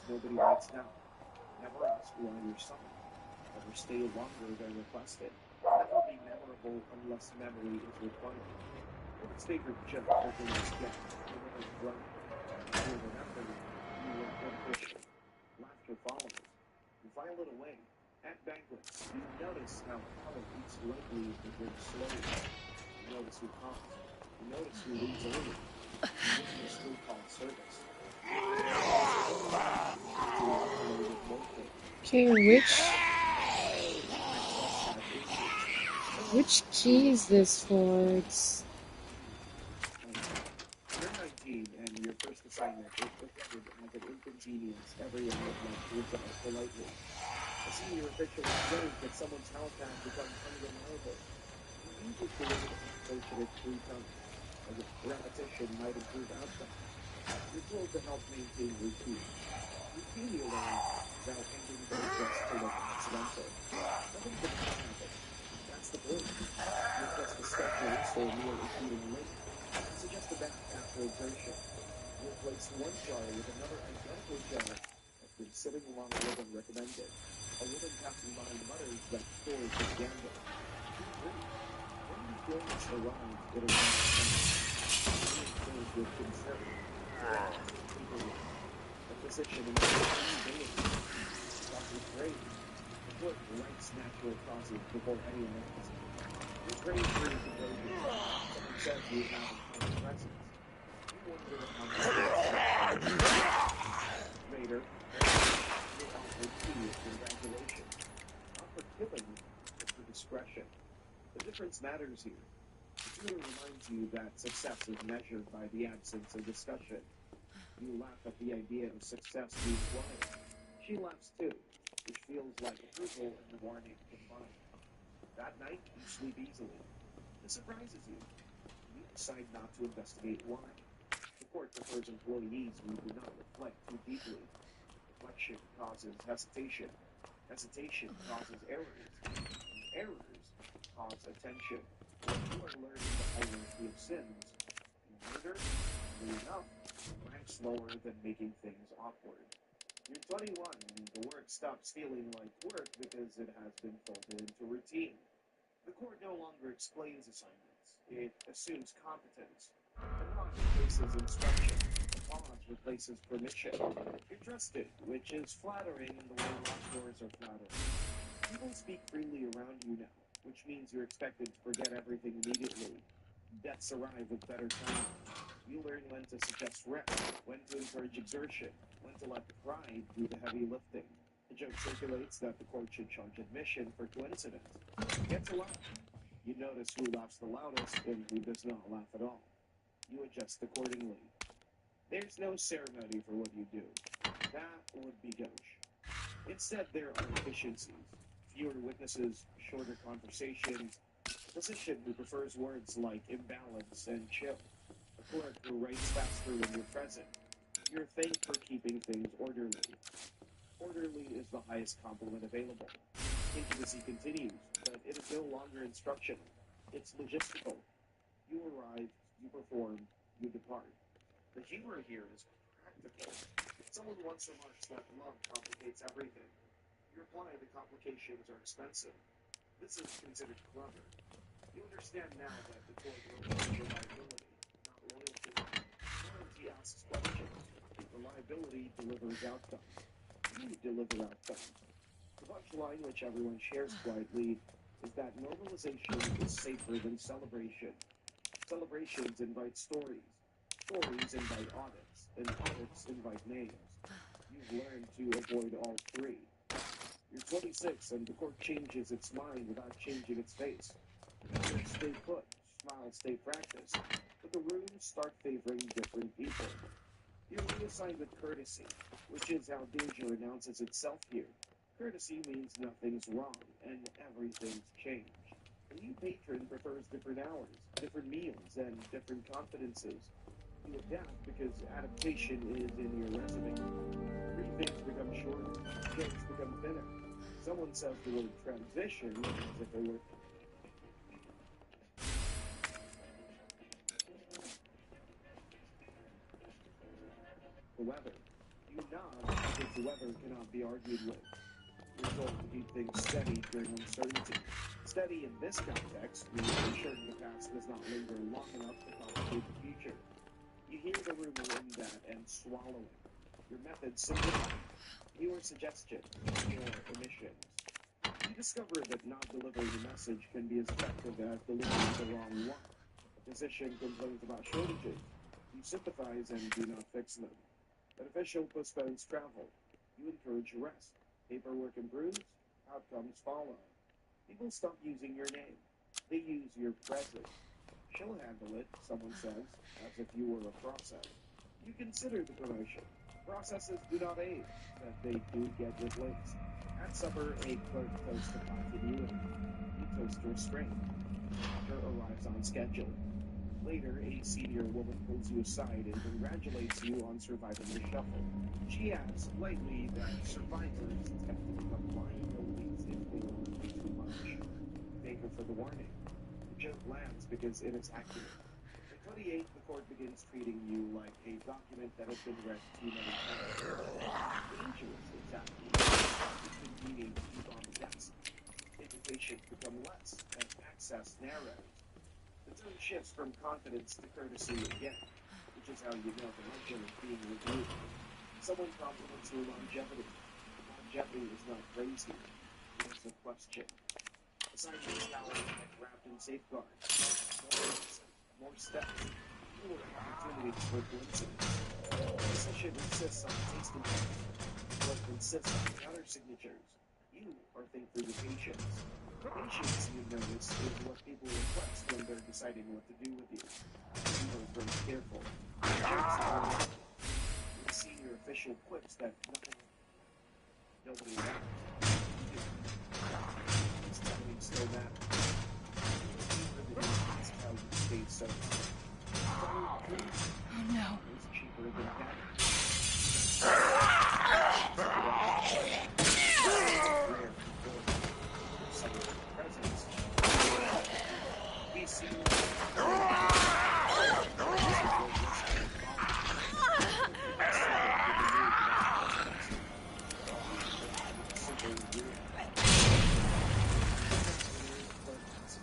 nobody writes down. Never ask why you're summoned. Never stay longer than requested. Never be memorable unless memory is required. Court's favorite joke that the last guest, the winner's brother. You will remember you were inefficient. Laughter follows. You file it away. At banquets, you notice how color eats lightly as the drink slows. You notice who comes. You notice who leaves early. You witness still called service. Okay, which key is this for? It's You're 19 and your first assignment is presented as an inconvenience everyone would like to resolve politely. A senior official explains that someone's health has become unreliable. You use it to approach it 3 times, as if repetition might improve outcomes. You're told to help maintain routine. Routine, you learn, is how ending just to look accidental. Nothing bad happens. That's the point. You adjust the schedule so a meal is eating late. You suggest a bath after exertion. You replace one jar with another identical jar that's been sitting longer than recommended. A woman passing by mutters that storage is gamble. You agree. When the illness arrives, it arrives fast. You filled with concern. The physician in the Dr. Gray, the book writes natural causes before anyone else. Your brain hears the version. Someone says you have a common presence. You wonder how much later, you offer tea of congratulation. Not for killing, but for discretion. The difference matters here. The tutor reminds you that success is measured by the absence of discussion. You laugh at the idea of success being quiet. She laughs too, which feels like approval and warning combined. That night, you sleep easily. This surprises you. You decide not to investigate why. The court prefers employees who do not reflect too deeply. Reflection causes hesitation. Hesitation causes errors. And errors cause attention. You are learning the hierarchy of sins. And murder, oddly enough, ranks lower than making things awkward. You're 21 and the work stops feeling like work because it has been folded into routine. The court no longer explains assignments. It assumes competence. A nod replaces instruction. A pause replaces permission. You're trusted, which is flattering in the way locked doors are flattering. People speak freely around you now, which means you're expected to forget everything immediately. Debts arrive with better timing. You learn when to suggest rest, when to encourage exertion, when to let pride do the heavy lifting. The joke circulates that the court should charge admission for coincidence. Get to laugh. You notice who laughs the loudest and who does not laugh at all. You adjust accordingly. There's no ceremony for what you do. That would be gauche. Instead, there are efficiencies. Fewer witnesses, shorter conversations, a physician who prefers words like imbalance and chill, a clerk who writes faster when you're present. You're thanked for keeping things orderly. Orderly is the highest compliment available. Intimacy continues, but it is no longer instructional. It's logistical. You arrive, you perform, you depart. The humor here is practical. Someone once remarks that love complicates everything. You reply the complications are expensive. This is considered clever. You understand now that the court rewards reliability, not loyalty. Loyalty asks questions. Reliability delivers outcomes. You deliver outcomes. The punchline, which everyone shares quietly, is that normalization is safer than celebration. Celebrations invite stories. Stories invite audits, and audits invite names. You've learned to avoid all three. You're 26 and the court changes its mind without changing its face. Members stay put, smiles stay practiced, but the rooms start favoring different people. You're reassigned with courtesy, which is how danger announces itself here. Courtesy means nothing's wrong and everything's changed. A new patron prefers different hours, different meals, and different confidences. You adapt because adaptation is in your resume. Briefings become shorter, jokes become thinner. Someone says the word transition as if it were the weather. You nod because the weather cannot be argued with. You're told to keep things steady during uncertainty. Steady in this context means ensuring the past does not linger long enough to complicate the future. You hear the rumor in that and swallow it. Your method simplified. Fewer suggestions, more emissions. You discover that not delivering the message can be as effective as delivering the wrong one. A physician complains about shortages. You sympathize and do not fix them. An official postpones travel. You encourage rest. Paperwork improves, outcomes follow. People stop using your name. They use your presence. She'll handle it, someone says, as if you were a process. You consider the promotion. Processes do not age, but they do get replaced. At supper, a clerk toasts to continuity. You toast restraint. Doctor arrives on schedule. Later, a senior woman pulls you aside and congratulates you on surviving the shuffle. She adds lightly that survivors tend to become liabilities if they learn too much. Thank her for the warning. The joke lands because it is accurate. In 28, the court begins treating you like a document that has been read too many times. Dangerous, exactly. Convening to keep on the desk. Invitations become less, and access narrows. The tone shifts from confidence to courtesy again, which is how you know the ledger is being reviewed. Someone compliments your longevity. Longevity is not crazy. It is a question. Assignments now get wrapped in safeguards. More steps. Fewer opportunities for coincidence. The physician insists on tasting tests. Clerk insists on counter signatures. You are think through the patients. Patience, you notice, is what people request when they're deciding what to do with you. You are very careful. Jokes are the senior official quips that nobody matters. You do. This timing still matters. That's how you stay so. Oh no. Is cheaper than that. We see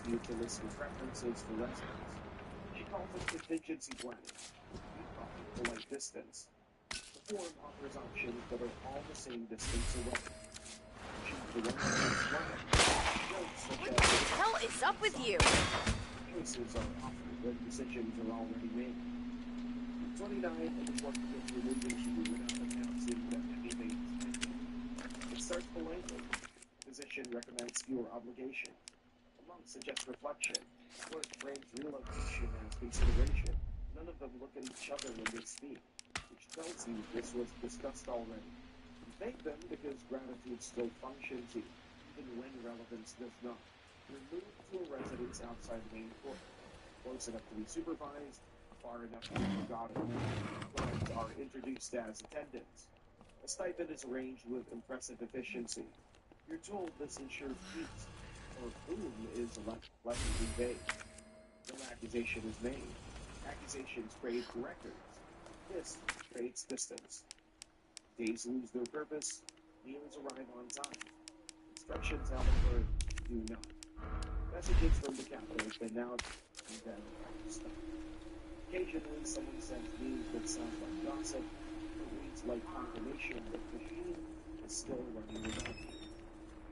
you to list your preferences for residence. She calls it contingency planning. You call it polite distance. The form offers options that are all the same distance away. Choose the one that's flat. Jokes such What the hell is up with you? choices are offered when decisions are already made. 29 and the court begins removing you without announcing that anything is pending. It starts politely. Physician recommends fewer obligations. A monk suggests reflection. Clerk frames relocation as consideration. None of them look at each other when they speak, which tells you this was discussed already. You thank them because gratitude still functions here, even when relevance does not. You're moved to a residence outside the main court, close enough to be supervised, far enough to be forgotten. Clients are introduced as attendants. A stipend is arranged with impressive efficiency. You're told this ensures peace, or whom is pleasantly vague. No accusation is made. Accusations create records. This creates distance. Days lose their purpose. Meals arrive on time. Instructions, however, do not. Messages from the capital have been out and then stop. Occasionally, someone sends news that sounds like gossip or reads like confirmation that the machine is still running without you.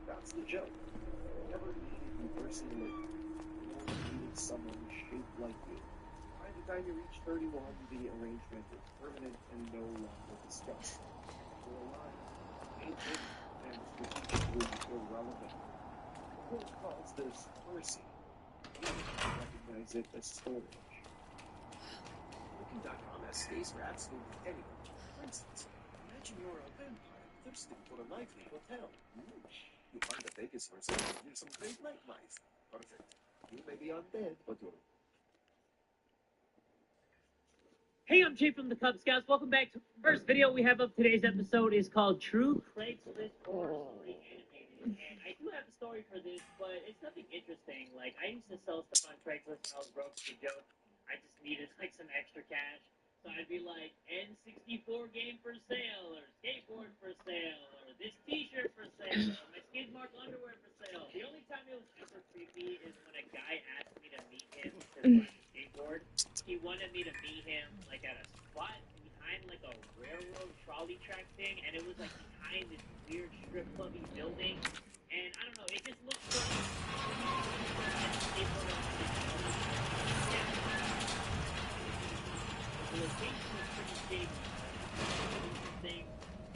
That's the joke. They never needed you personally. They only needed someone shaped like you. By the time you reach 31, the arrangement is permanent and no longer discussed. You're alive, ancient, and strategically irrelevant. The court calls this mercy. You recognize it as storage. Booking.com has space for absolutely anyone. For instance, imagine you're a vampire thirsting for a lively hotel. You find a Vegas resort near some great nightlife. Perfect. You may be undead, but you're... Hey, I'm Jay from the Cub Scouts. Welcome back to the first video we have of today's episode is called True Craigslist Horror Story Animated. And I do have a story for this, but it's nothing interesting. Like, I used to sell stuff on Craigslist when I was broke as a joke. I just needed, like, some extra cash. So So I'd be like, N64 game for sale, or skateboard for sale, or this T-shirt for sale, or my skid mark underwear for sale. The only time it was super creepy is when a guy asked me to meet him to ride a skateboard. He wanted me to meet him like at a spot behind like a railroad trolley track thing, and it was like behind this weird strip clubby building. And I don't know, it just looked so. The location was pretty shady, interesting,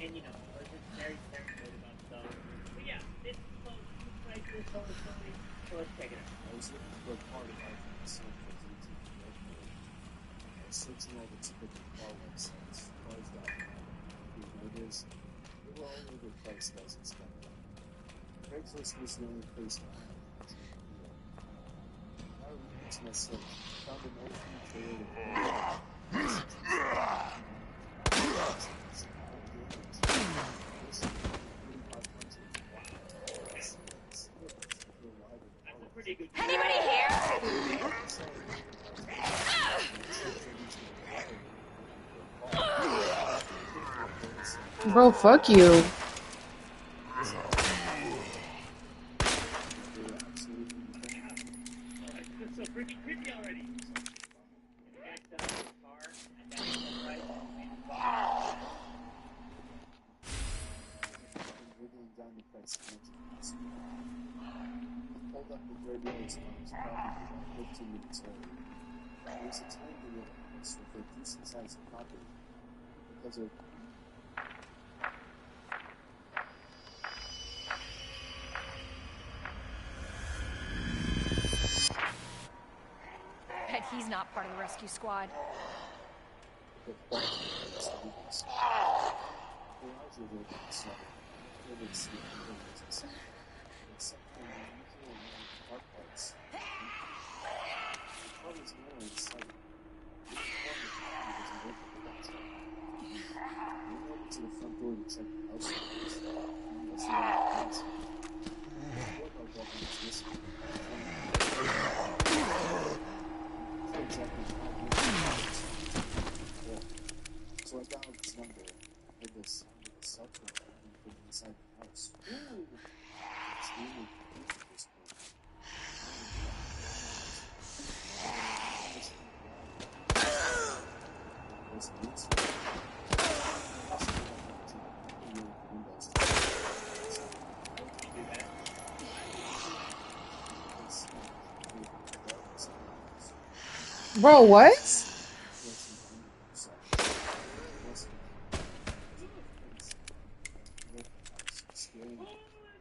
and we're just very paranoid about stuff. But yeah, this is called True Crisis Horror Story, so let's check it out. I was looking for a part of iPhone 7 for YouTube webpage. I was searching all the typical car websites, cars.com, Reddit. They were all over the place as expected. Craigslist was the only place I found it. I repeated my search, found an old trailer with That's a pretty good. Anybody here? Bro, fuck you. It's so freaking creepy already. The guy got in his car, and then he said, right, wiggling down the price pulled up the graveyard's house probably about 15 minutes early. It was a tiny little house with a decent sized property because of Bet he's not part of the rescue squad. the quality of the service. The eyes were open so they would see the business. Except for the usual amount of car parts. The car was now in sight. The property was an open country. We went over to the front door to check the house numbers. That's the only place. The doorbell button was missing. Exactly 5 minutes. So I dialed this number and heard the sound of a cell phone ringing from inside the house. Ooh! Extremely confused at this point. It was an answer. Bro, what? oh, that's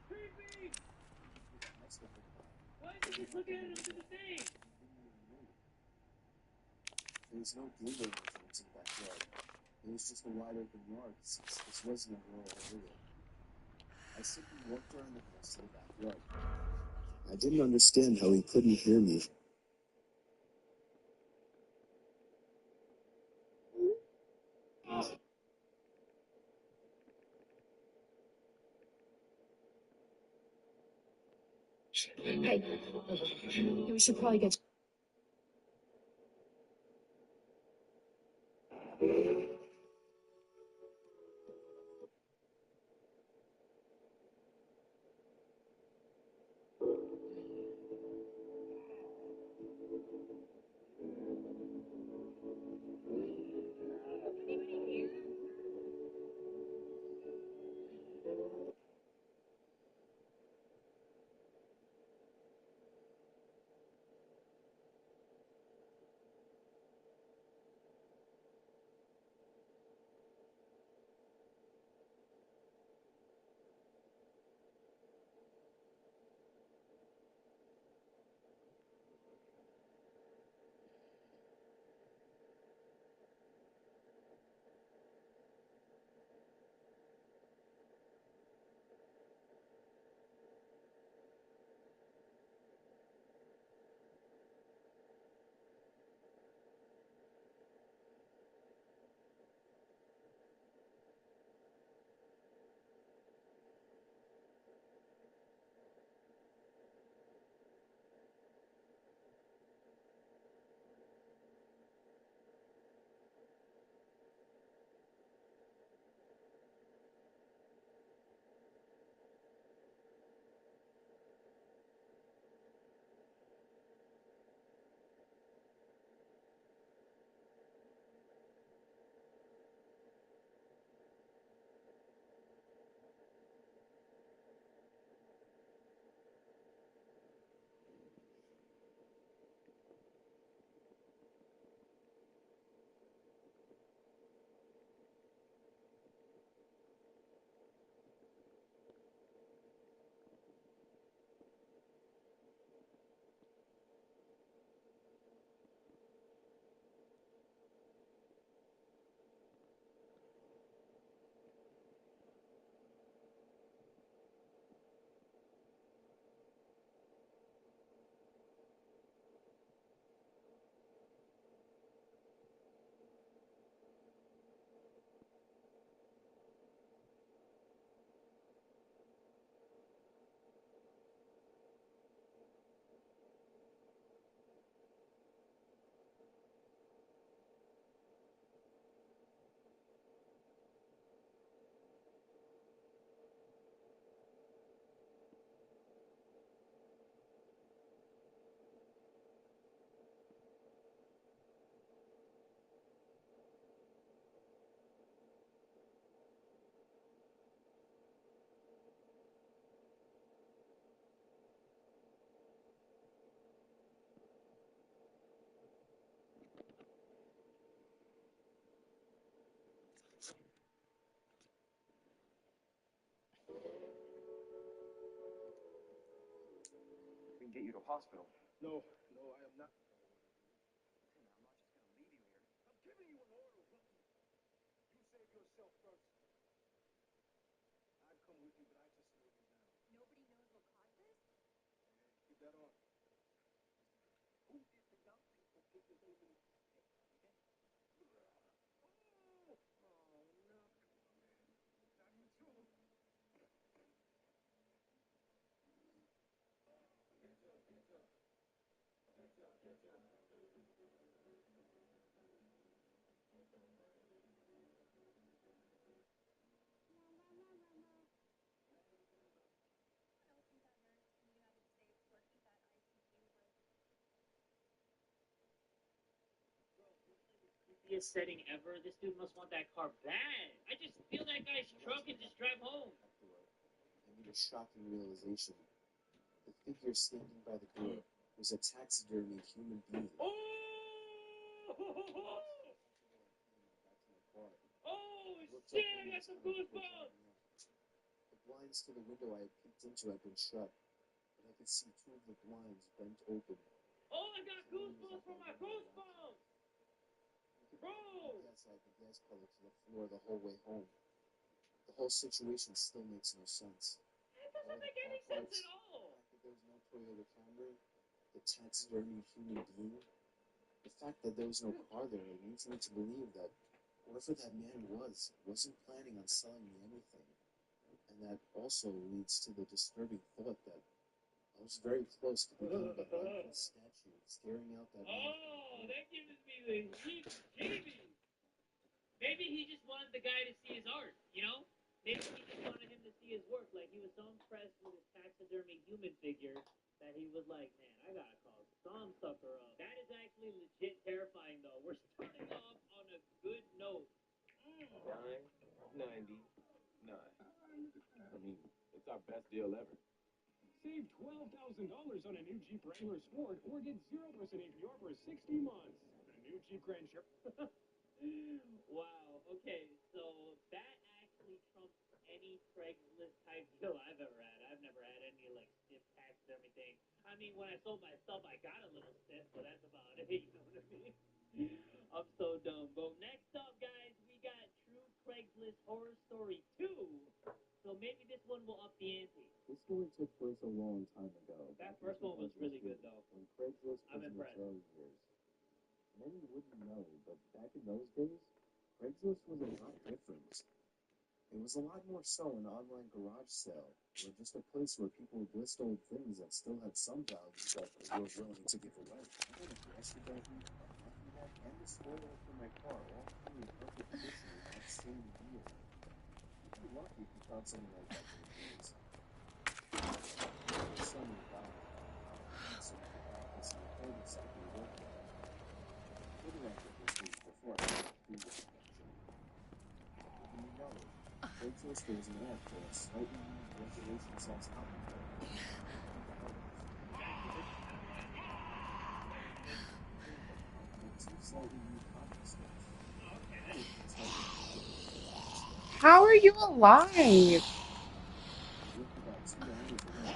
creepy! Why is he just looking at it under the thing? There was no glimmer of influence in the backyard. It was just a wide open yard since this wasn't a rural area. I simply walked around the house to the backyard. I didn't understand how he couldn't hear me. Hey, we should probably get. get you to hospital. No, I am not. Hey, I'm not just gonna leave you here. I'm giving you an order, Rookie. You save yourself first. I'd come with you, but I just slowed you down. Nobody knows what caused this? Keep that on. Who did the young people get this over? Oh, no. Not you too. Creepiest setting ever. This dude must want that car bad. I just steal that guy's truck and just drive home. I made a shocking realization. The figure standing by the door was a taxidermied human being. Oh! I looked Shit! up I and got some he was goosebumps. The blinds to the window I had peeked into had been shut, but I could see two of the blinds bent open. Oh, I got goosebumps from my goosebumps. Bro! Gas out the gas pedal to the floor the whole way home. The whole situation still makes no sense. That doesn't make any sense at all. The fact that there's no Toyota Camry, the taxidermied human being, the fact that there was no car there leads me to believe that whoever that man wasn't planning on selling me anything. And that also leads to the disturbing thought that I was very close to becoming a lifeless statue staring out that window. Oh, that gives me the heebie-jeebies. Maybe he just wanted the guy to see his art, you know? Maybe he just wanted him to see his work. Like, he was so impressed with his taxidermy human figure that he was like, man, I gotta call some sucker up. That is actually legit terrifying, though. We're starting off on a good note. 9.99. I mean, it's our best deal ever. Save $12,000 on a new Jeep Wrangler Sport or get 0% APR for 60 months. The new Jeep Grand Cherokee. Wow. Okay, so that actually trumps any Craigslist type deal I've ever had. I've never had any like stiff taxidermy thing. I mean, when I sold my stuff, I got a little stiff, but that's about it. You know what I mean? I'm so dumb. But next up, guys, we got True Craigslist Horror Story 2. So maybe this one will up the ante. This story took place a long time ago. That first one was really good, though. When Craigslist I'm was in its impressed. early years. Many wouldn't know, but back in those days, Craigslist was a lot different. It was a lot more so an online garage sale, or just a place where people would list old things that still had some value that they were willing to give away. I had a plastic bag, a hockey bag, and a spoiler for my car, all three in perfect condition with that same deal. You'd be lucky if you found something like that these days. Son of God, so you could practice and record exactly what you did. Putting up with this was before I could do this connection. Wouldn't you know it? Craigslist was an ad for a slightly new regulation-sized hockey bag. Two slightly new hockey sticks. How are you alive? Worked about 2 hours a day.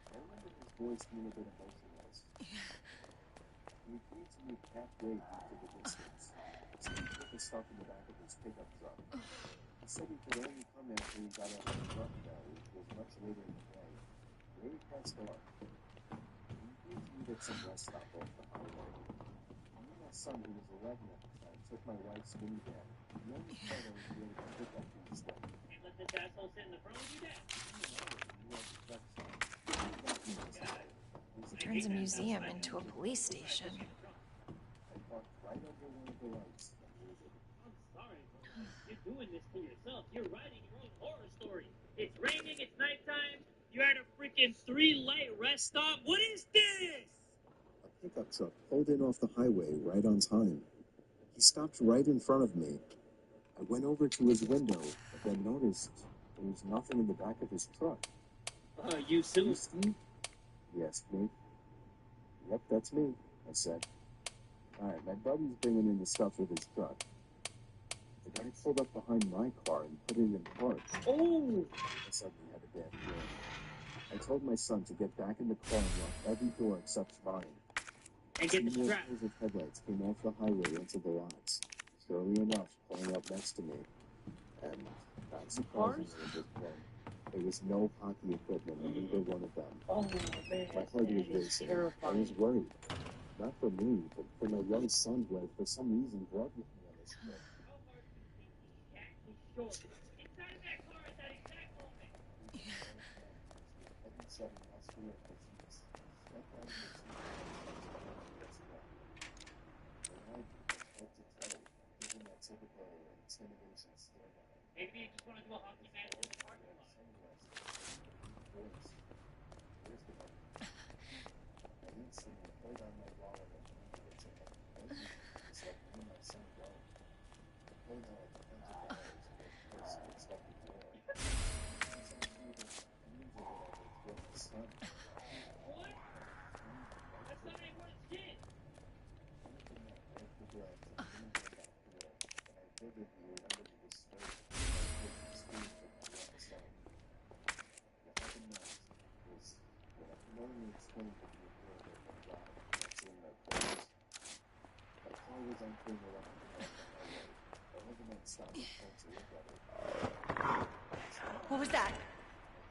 I remember his voice being a bit emotionless. He agreed to meet halfway into the distance, so he put the stuff in the back of his pickup truck. He said he could only come after he got out of the truck, though, which was much later in the day, way past dark. He agreed to meet at some rest stop off the highway. Me and my son, who was 11 at the time, took my wife's minivan, the only car that was able to pick up these things. Can't let this asshole sit in the front with you, Dad. Turns a museum into a police station. I parked right over one of the lights. I'm sorry, bro. You're doing this to yourself. You're writing your own horror story. It's raining, it's nighttime, you're at a freaking 3-light rest stop. What is this? A pickup truck pulled in off the highway right on time. He stopped right in front of me. I went over to his window, but then noticed there was nothing in the back of his truck. You soon. You, Steve? He asked me. Yep, that's me, I said. Alright, my buddy's bringing in the stuff with his truck. The guy pulled up behind my car and put it in park. Oh! I suddenly had a bad feeling. I told my son to get back in the car and lock every door except mine. And get the Two more strap. pairs of headlights came off the highway into the lots. Surely enough, pulling up next to me. And not surprisingly at this point, there was no hockey equipment in either one of them. Oh, man. My heart was racing. I was worried. Not for me, but for my young son who had for some reason drugged with me on this trip. How hard could it be? He actually short. Inside of that car at that exact moment. Heavy-set muscular physiques stepped out of his seat. Head to toe, giving that typical intimidation stare down. Maybe you just want to do a hockey match in the parking lot. Voice. Here's the money. I instantly pulled out my wallet and handed it to him. Just like me and my son go. I pulled out $100 and of course I expected more. He's actually the news of it all with his son. What? That's not even worth shit. One thing that broke the glass and didn't go back to it, and I vividly remember the disturbing scream from my young son. What happened next was what I can only explain to the world of the God that's in their place. My car was entering a roundabout off the highway. I overnight stopped and turned to look at it. What was that? My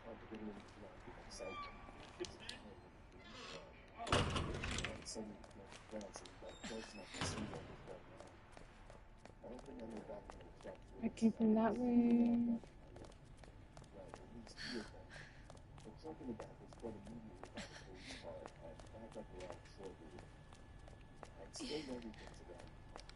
heart literally dropped in excitement. Suddenly connect fast and got close enough to see what was going on. I don't think I knew back in the truck. I came from that way. Right, at least two of them. The truck in the back was pulled immediately by the police car and back up arrived shortly. I explained everything to them.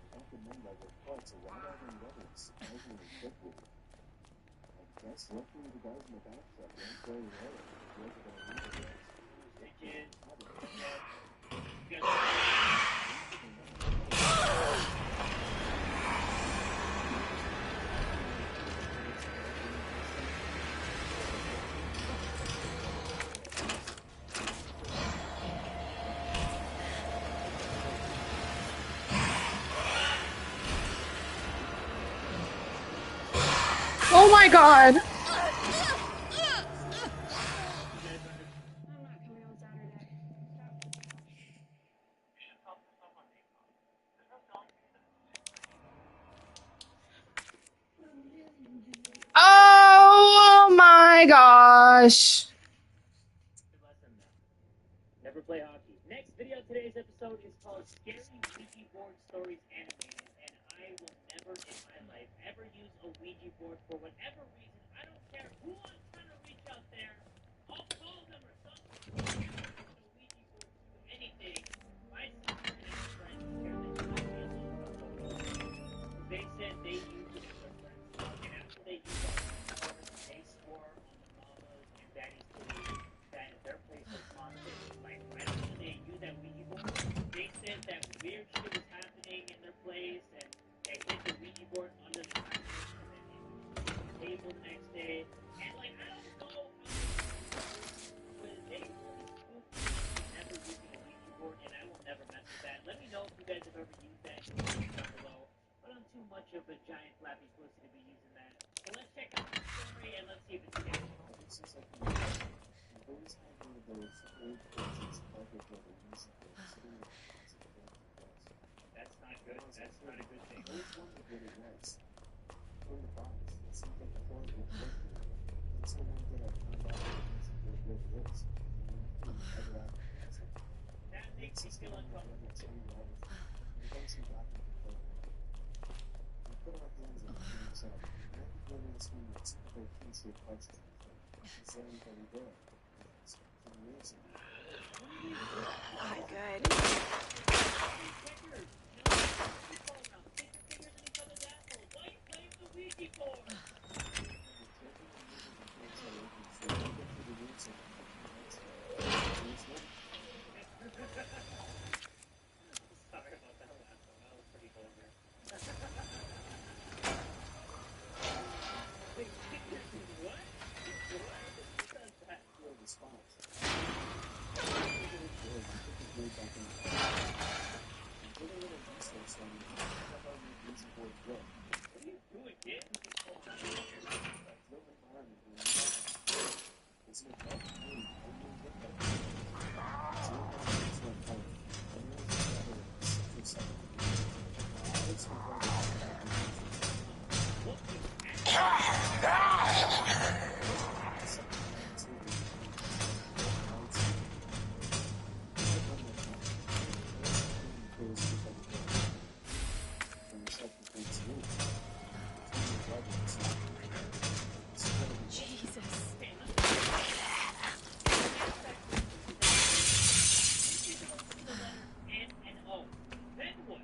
Without the men that were parts of right out in weddings, surprisingly quickly. I guess luckily the guys in the back truck weren't very low. They were going to leave it. Oh my god! Oh my gosh! Never play hockey. Next video of today's episode is called Scary Ouija Board Stories Animated, and I will never in my life ever use a Ouija board for whatever reason. I don't care who I'm trying to reach out there. I'll call them or something. A Ouija board to do anything. My sister and her friends share this they said they used it with their friends, and after they used it, they swore on the mamas and daddies that their place was haunted. Like right after they used that Ouija board, they said that weird shit was happening in their place, and they hid the Ouija board under the mattress, and then it was on the table the next day. And like I don't know how, but they really spooked me never using a Ouija board, and I will never mess with that. Let me know if you guys have ever used that down below. But I'm too much of a giant flappy pussy to be using that. So let's check out the story and let's see if it's scary. This is like you've always had one of those old places covered with a music board sitting in the closet of the desk. That's not good. That's not a good thing. I always wondered what it was. From the box, it seemed like a horrible work. Until one day I found out what the music board really is. And I never after answer. That makes me feel uncomfortable. We don't see back in the program. We put our hands on the things up. And I think one last minute, typical piece of question. Is there anybody there? It's amazing. Not good. Why are you playing the Ouija board? Sorry about that last one. That was pretty vulgar. What? Who does that? The spot. What are you doing? Yeah. No environment where you isn't it that pain only get better? So what happens to my health? I know it's better in the central second degree. It's my brother Jesus. And O. Then what?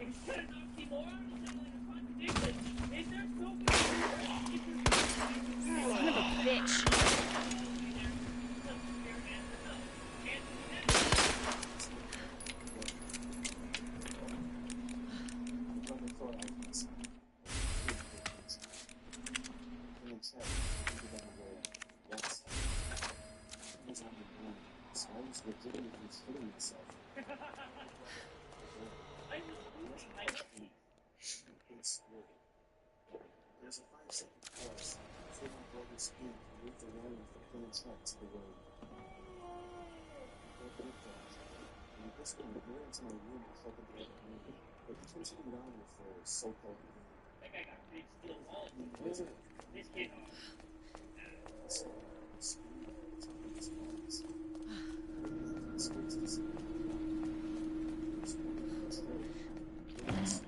If it's got an oxymoron, is that like a contradiction? Is there so many Son of a bitch. legitimately killing myself. It's scary. There's a 5-second pause before my brother's speed to move the line of the plant's head to the road. I open it fast, and I whisper my way into my room to help him get home, but he continued on with the so-called game. That guy got big steel walls. This kid. So, the speed is on his hands. He speaks to someone. He's pointing at his road. Yes.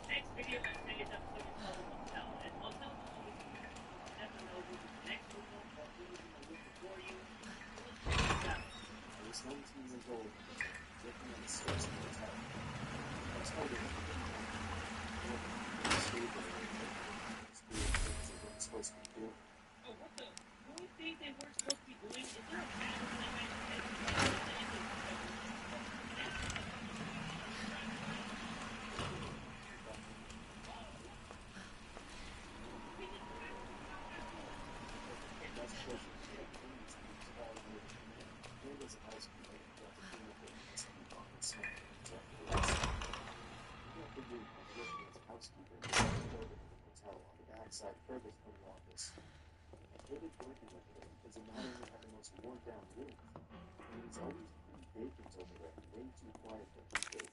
Next video on today's episode is called Motel. And Motel is never know who's in the next room or who's in the room before you. I was 19 years old, working on the steps of the hotel. I was hoping to supposed to be doing. Oh, what the? Who do you think they were supposed to be doing? Is there a bathroom that might Outside Fergus from the office. I hated working over there because it not only had the most worn down roof, and it was always pretty vacant over there, way too quiet for people.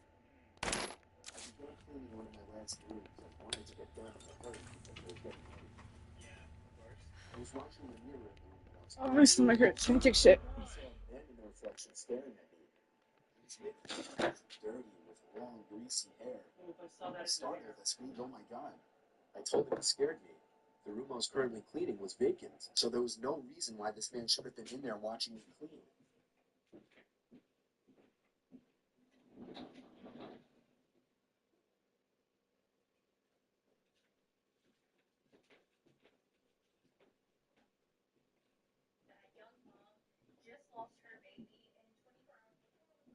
I began cleaning one of my last rooms and wanted to get done in a hurry because it was getting late. Yeah, of course. I was watching the mirror in the window. Oh, my stomach hurts. Let me take shit. I saw a man in the reflection staring at me. He was dirty with long, greasy hair. Oh, if I saw that. I startled. I screamed, "Oh my God." I told him it scared me. The room I was currently cleaning was vacant, so there was no reason why this man should have been in there watching me clean. That young mom just lost her baby and 24 hours before.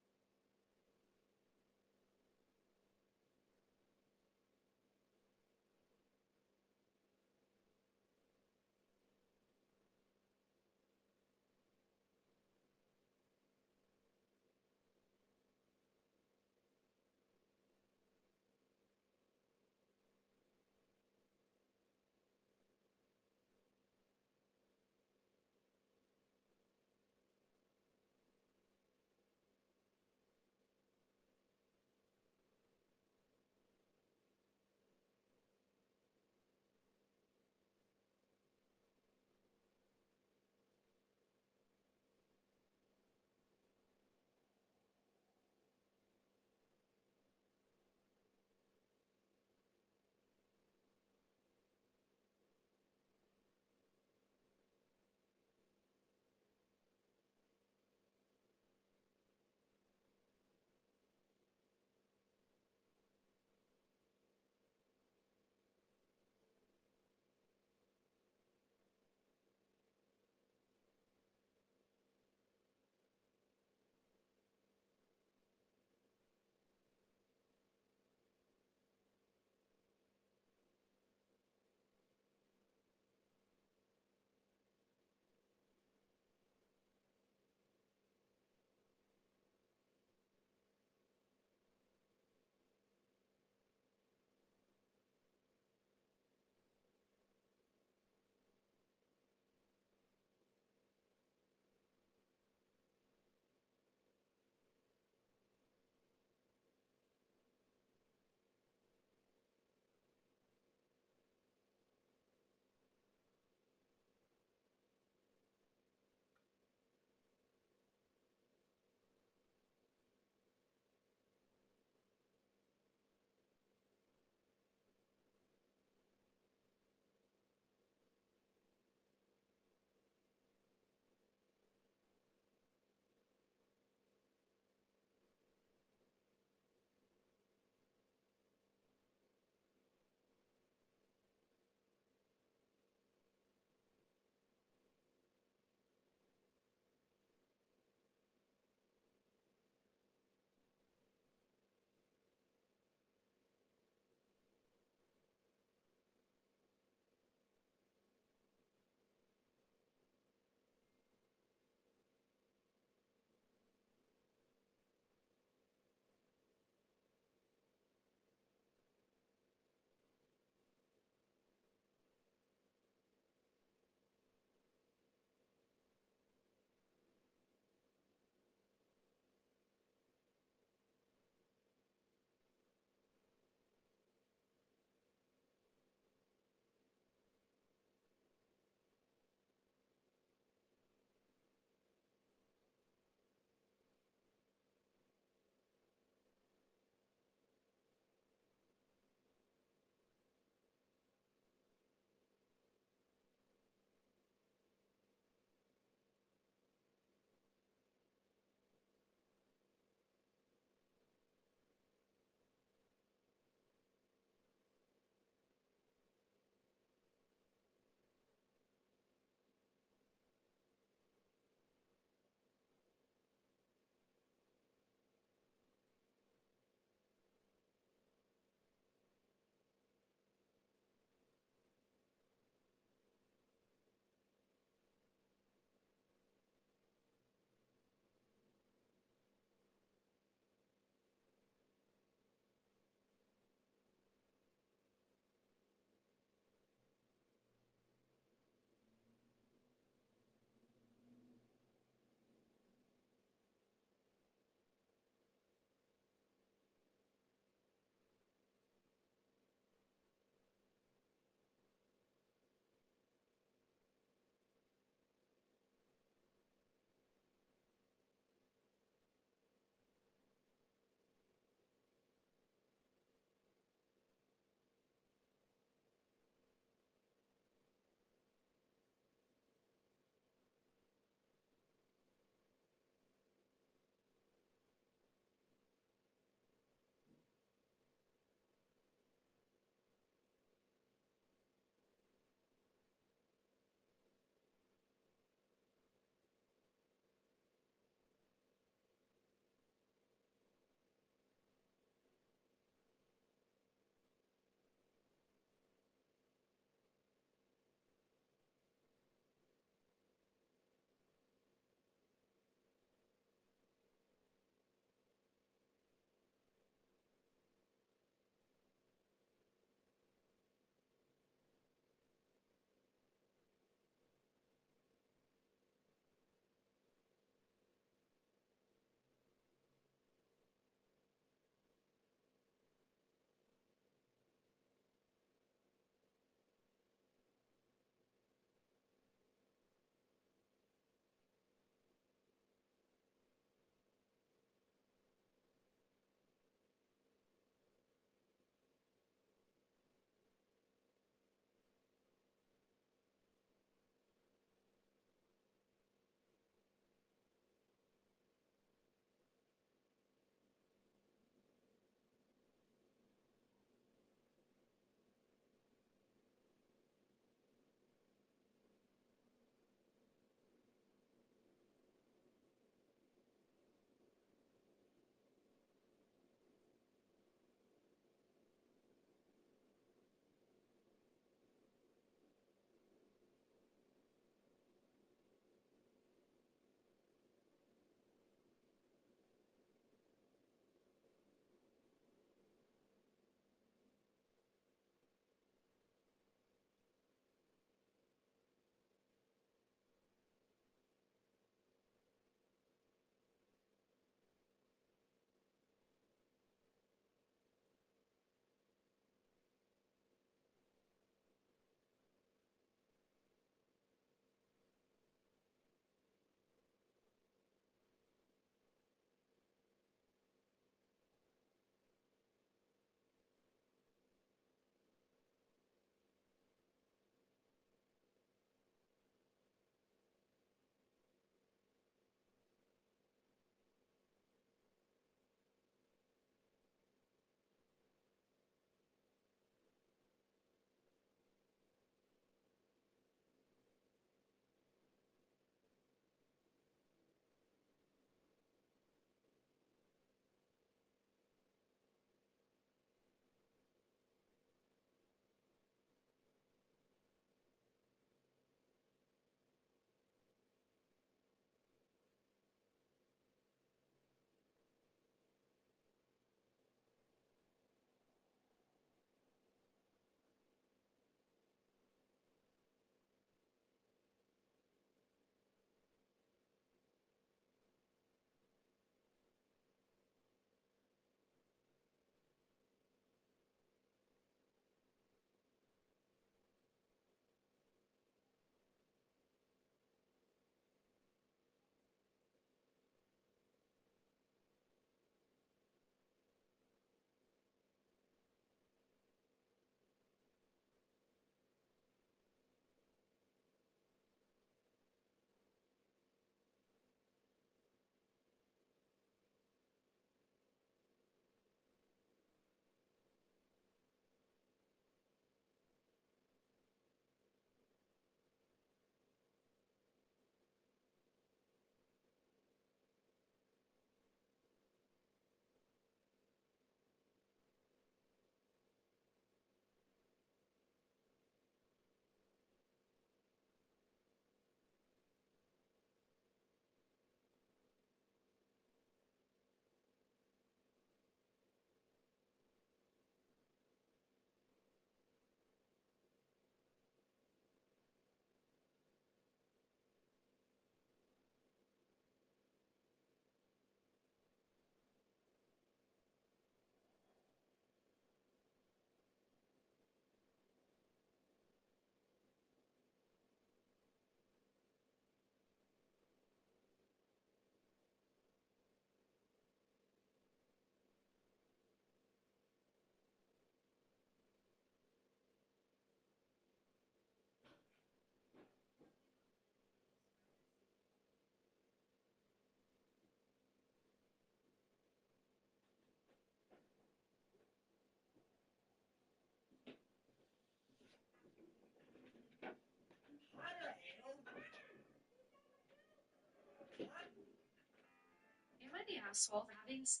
stressful things.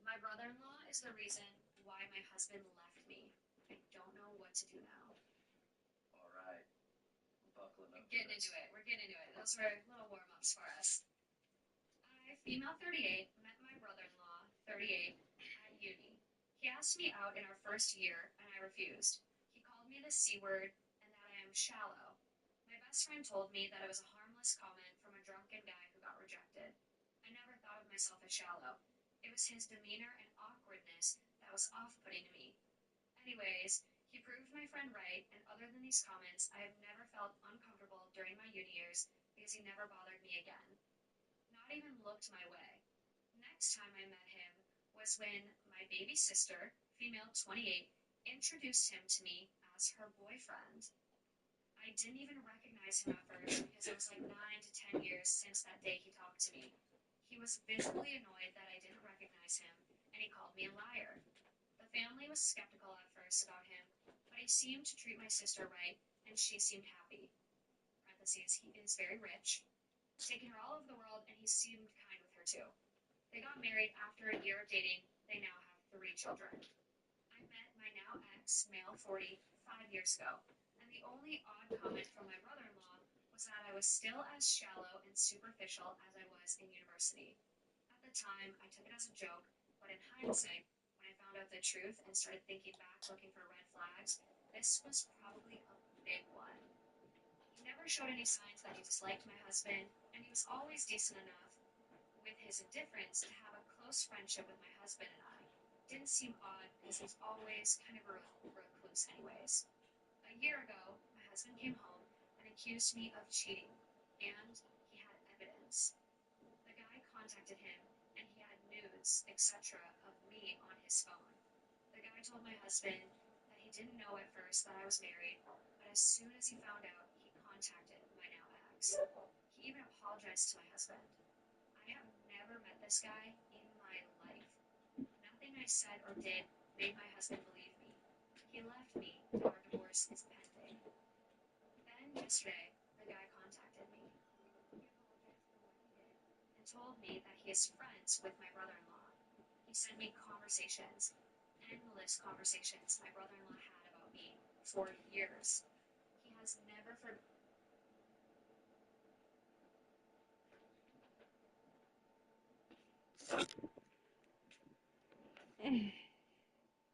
My brother-in-law is the reason why my husband left me. I don't know what to do now. All right. Buckling up. Getting into it. We're getting into it. Those were little warm-ups for us. I, female 38, met my brother-in-law, 38, at uni. He asked me out in our first year, and I refused. He called me the C word and that I am shallow. My best friend told me that it was a harmless comment from a drunken guy who got rejected. I never thought of myself as shallow. It was his demeanor and awkwardness that was off-putting to me. Anyways, he proved my friend right, and other than these comments, I have never felt uncomfortable during my uni years because he never bothered me again. Not even looked my way. Next time I met him was when my baby sister, female 28, introduced him to me as her boyfriend. I didn't even recognize him at first because it was like 9 to 10 years since that day he talked to me. He was visibly annoyed that I didn't recognize him, and he called me a liar. The family was skeptical at first about him, but he seemed to treat my sister right, and she seemed happy. Parentheses, he is very rich. Taking her all over the world, and he seemed kind with her too. They got married after a year of dating. They now have 3 children. I met my now ex, male 40, 5 years ago, and the only odd comment from my brother-in-law was that I was still as shallow and superficial as I was in university. At the time, I took it as a joke, but in hindsight, when I found out the truth and started thinking back looking for red flags, this was probably a big one. He never showed any signs that he disliked my husband, and he was always decent enough with his indifference to have a close friendship with my husband and I. Didn't seem odd because he was always kind of a recluse anyways. A year ago, my husband came home and accused me of cheating, and he had evidence. The guy contacted him, and he had nudes, etc., of me on his phone. The guy told my husband that he didn't know at first that I was married, but as soon as he found out, he contacted my now ex. He even apologized to my husband. I have never met this guy in my life. Nothing I said or did made my husband believe me. He left me, and our divorce is pending. Then yesterday, the guy contacted me. He apologized for what he did and told me that he is friends with my brother-in-law. He sent me conversations, endless conversations my brother-in-law had about me for years. He has never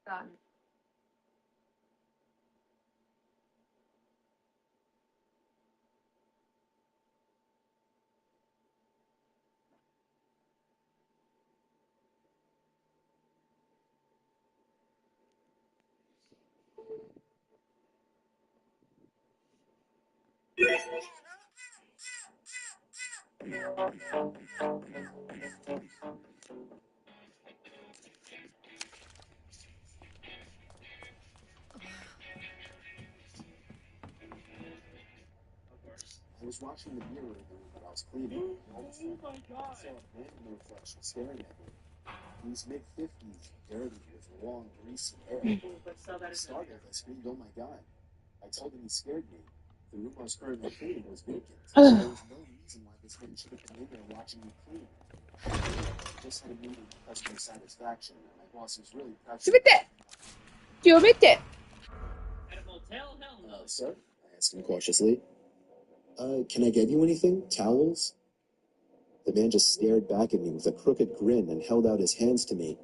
Done. I was watching the mirror in the room that I was cleaning. And all of a sudden, I saw a man in the reflection staring at me. He was mid-50s, dirty, with long, greasy hair. Startled, I screamed, "Oh my God." I told him he scared me. The room I was currently cleaning was vacant. There was no reason why this man should have been in there watching me clean. I just had a meeting with customer satisfaction, and my boss was really proud. 閉めて閉めて At a motel? Hell no. Sir? I asked him cautiously. Can I get you anything? Towels? The man just stared back at me with a crooked grin and held out his hands to me.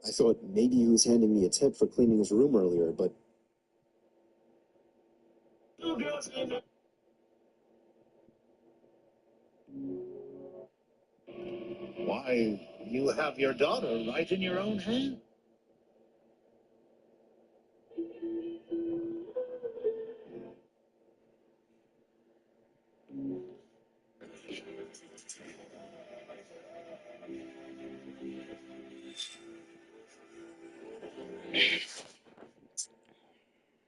I thought maybe he was handing me a tip for cleaning his room earlier, but... Why, you have your daughter right in your own hand.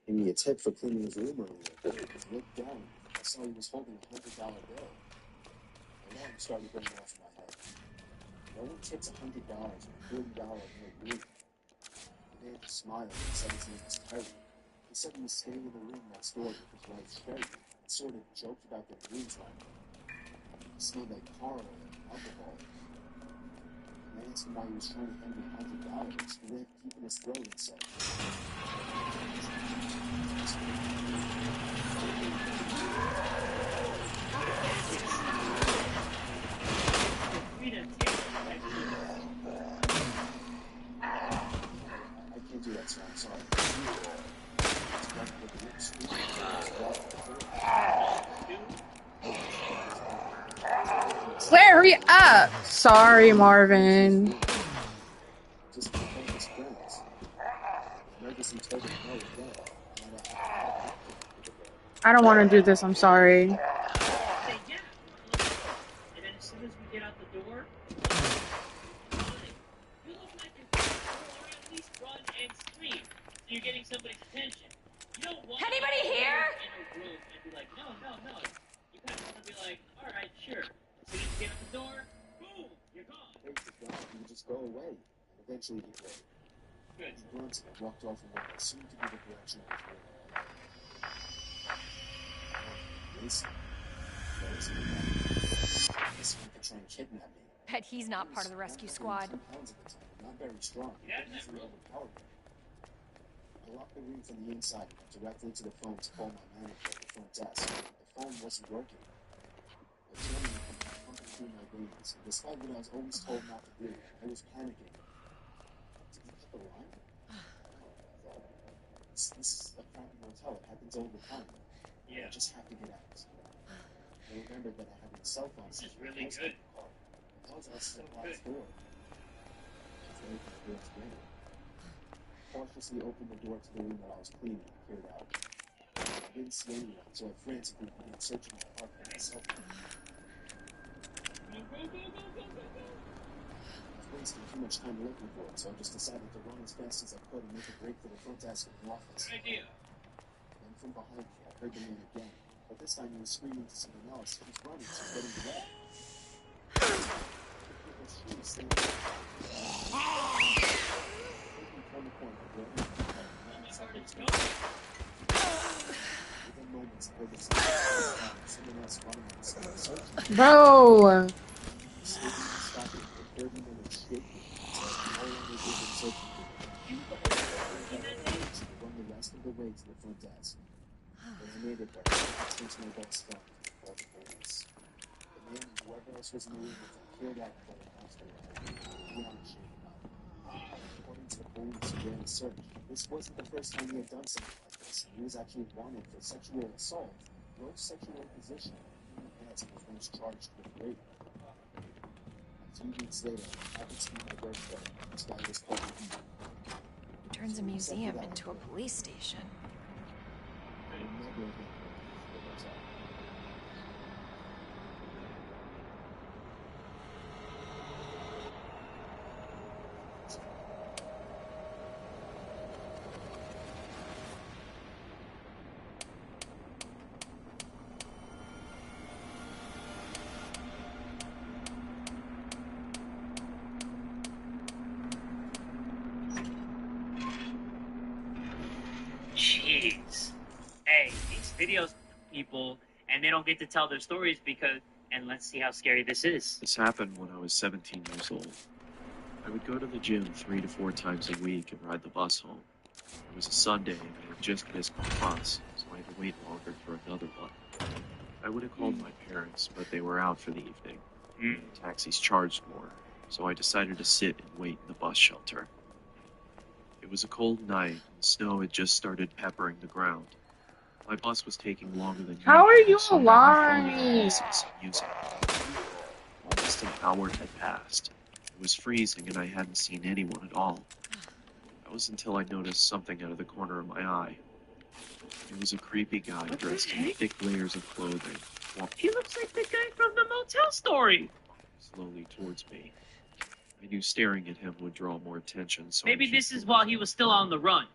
Gave me a tip for cleaning his room earlier. I looked down. I saw he was holding a $100 bill. Alarm started going off in my head. No one tips $100 on a $40 bill. The man just smiled and said his name was Terry. He said he was staying in the room next door with his wife Sherry, and sort of joked about their rooms right. It smelled like car oil and alcohol. I asked him why he was trying to hand me $100 for way of keeping his throat inside. I can't do that, sir. I'm sorry. Hurry up! Sorry, Marvin. Just thank his friends. Ferguson told him no again. I don't want to do this. I'm sorry. Say yeah. And then as soon as we get out the door, fine. You look like you're or at least run and scream. So you're getting somebody's attention. You don't want Anybody here? In a room and be like, no. You kind of want to be like, all right, sure. As soon as you get out the door, boom, you're gone. He would just go away. And eventually he would. Good. He grunted and walked off in what seemed to be the direction of his room. Listen. This man could try and kidnap me. Bet he's not part of the rescue squad. Not very strong. Yeah, Easily overpowered. I locked the room from the inside and went directly to the phone to call my manager at the front desk. The phone wasn't working. The adrenaline was pumping through my veins, and despite what I was always told not to do, I was panicking. Did he cut the line? This is a crappy motel. It happens all the time. Yeah. I just have to get out. I remembered that I had my cell phone. This is really good. I was also at the last door. After I opened the door to get it, cautiously opened the door to the room that I was cleaning and peered out. I didn't see anyone, so I frantically began searching my apartment with my cell phone. I was wasting too much time looking for it, so I just decided to run as fast as I could and make a break for the front desk of the office. Good idea. Then from behind me, I heard the man again. But this time he was screaming to someone else. He was running, so getting away. She was standing there. Turn the corner, within moments, I heard the someone else running on the side, searching. Bro. Stopping for 30 minutes straight. No longer did it searching for me. I run the rest of the way to the front desk. When I made it there, I turned to my boss phone and called the police. The man and whoever else was in the room with him peered out before the house door. Beyond shaken up. According to the police who ran the search, this wasn't the first time he had done something like this, and he was actually wanted for sexual assault, gross sexual imposition, and he was charged with rape. A few weeks later, I happened to be my birthday. This guy was called me. Turns a museum into a police station. Jeez. Hey, these videos people and they don't get to tell their stories because and let's see how scary this is. This happened when I was 17 years old. I would go to the gym 3 to 4 times a week and ride the bus home. It was a Sunday and I had just missed my bus, so I had to wait longer for another bus. I would have called my parents, but they were out for the evening. Taxis charged more, so I decided to sit and wait in the bus shelter. It was a cold night, and the snow had just started peppering the ground. My bus was taking longer than How are you so my phone alive? was missing some music. Almost an hour had passed. It was freezing, and I hadn't seen anyone at all. That was until I noticed something out of the corner of my eye. It was a creepy guy dressed in thick layers of clothing, walking He looks like the guy from the motel story. slowly towards me. I knew staring at him would draw more attention, so Maybe I this just is while he was still on the run.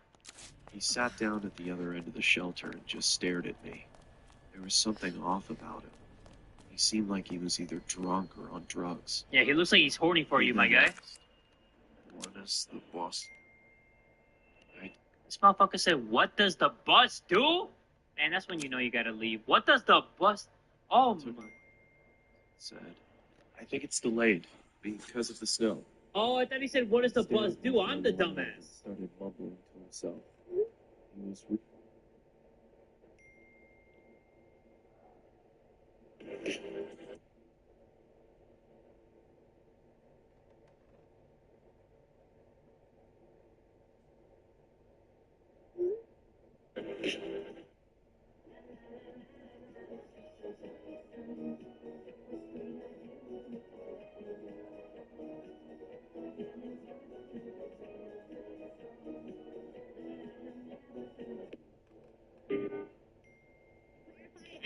He sat down at the other end of the shelter and just stared at me. There was something off about him. He seemed like he was either drunk or on drugs. Yeah, he looks like he's horny for you, my guy. What is the boss? This motherfucker said, "What does the bus do?" And that's when you know you gotta leave. What does the bus? Oh my! Said, I think it's delayed because of the snow. Oh, I thought he said, what does the Stared bus at do? me for I'm a the moment and dumbass. started mumbling to himself. He was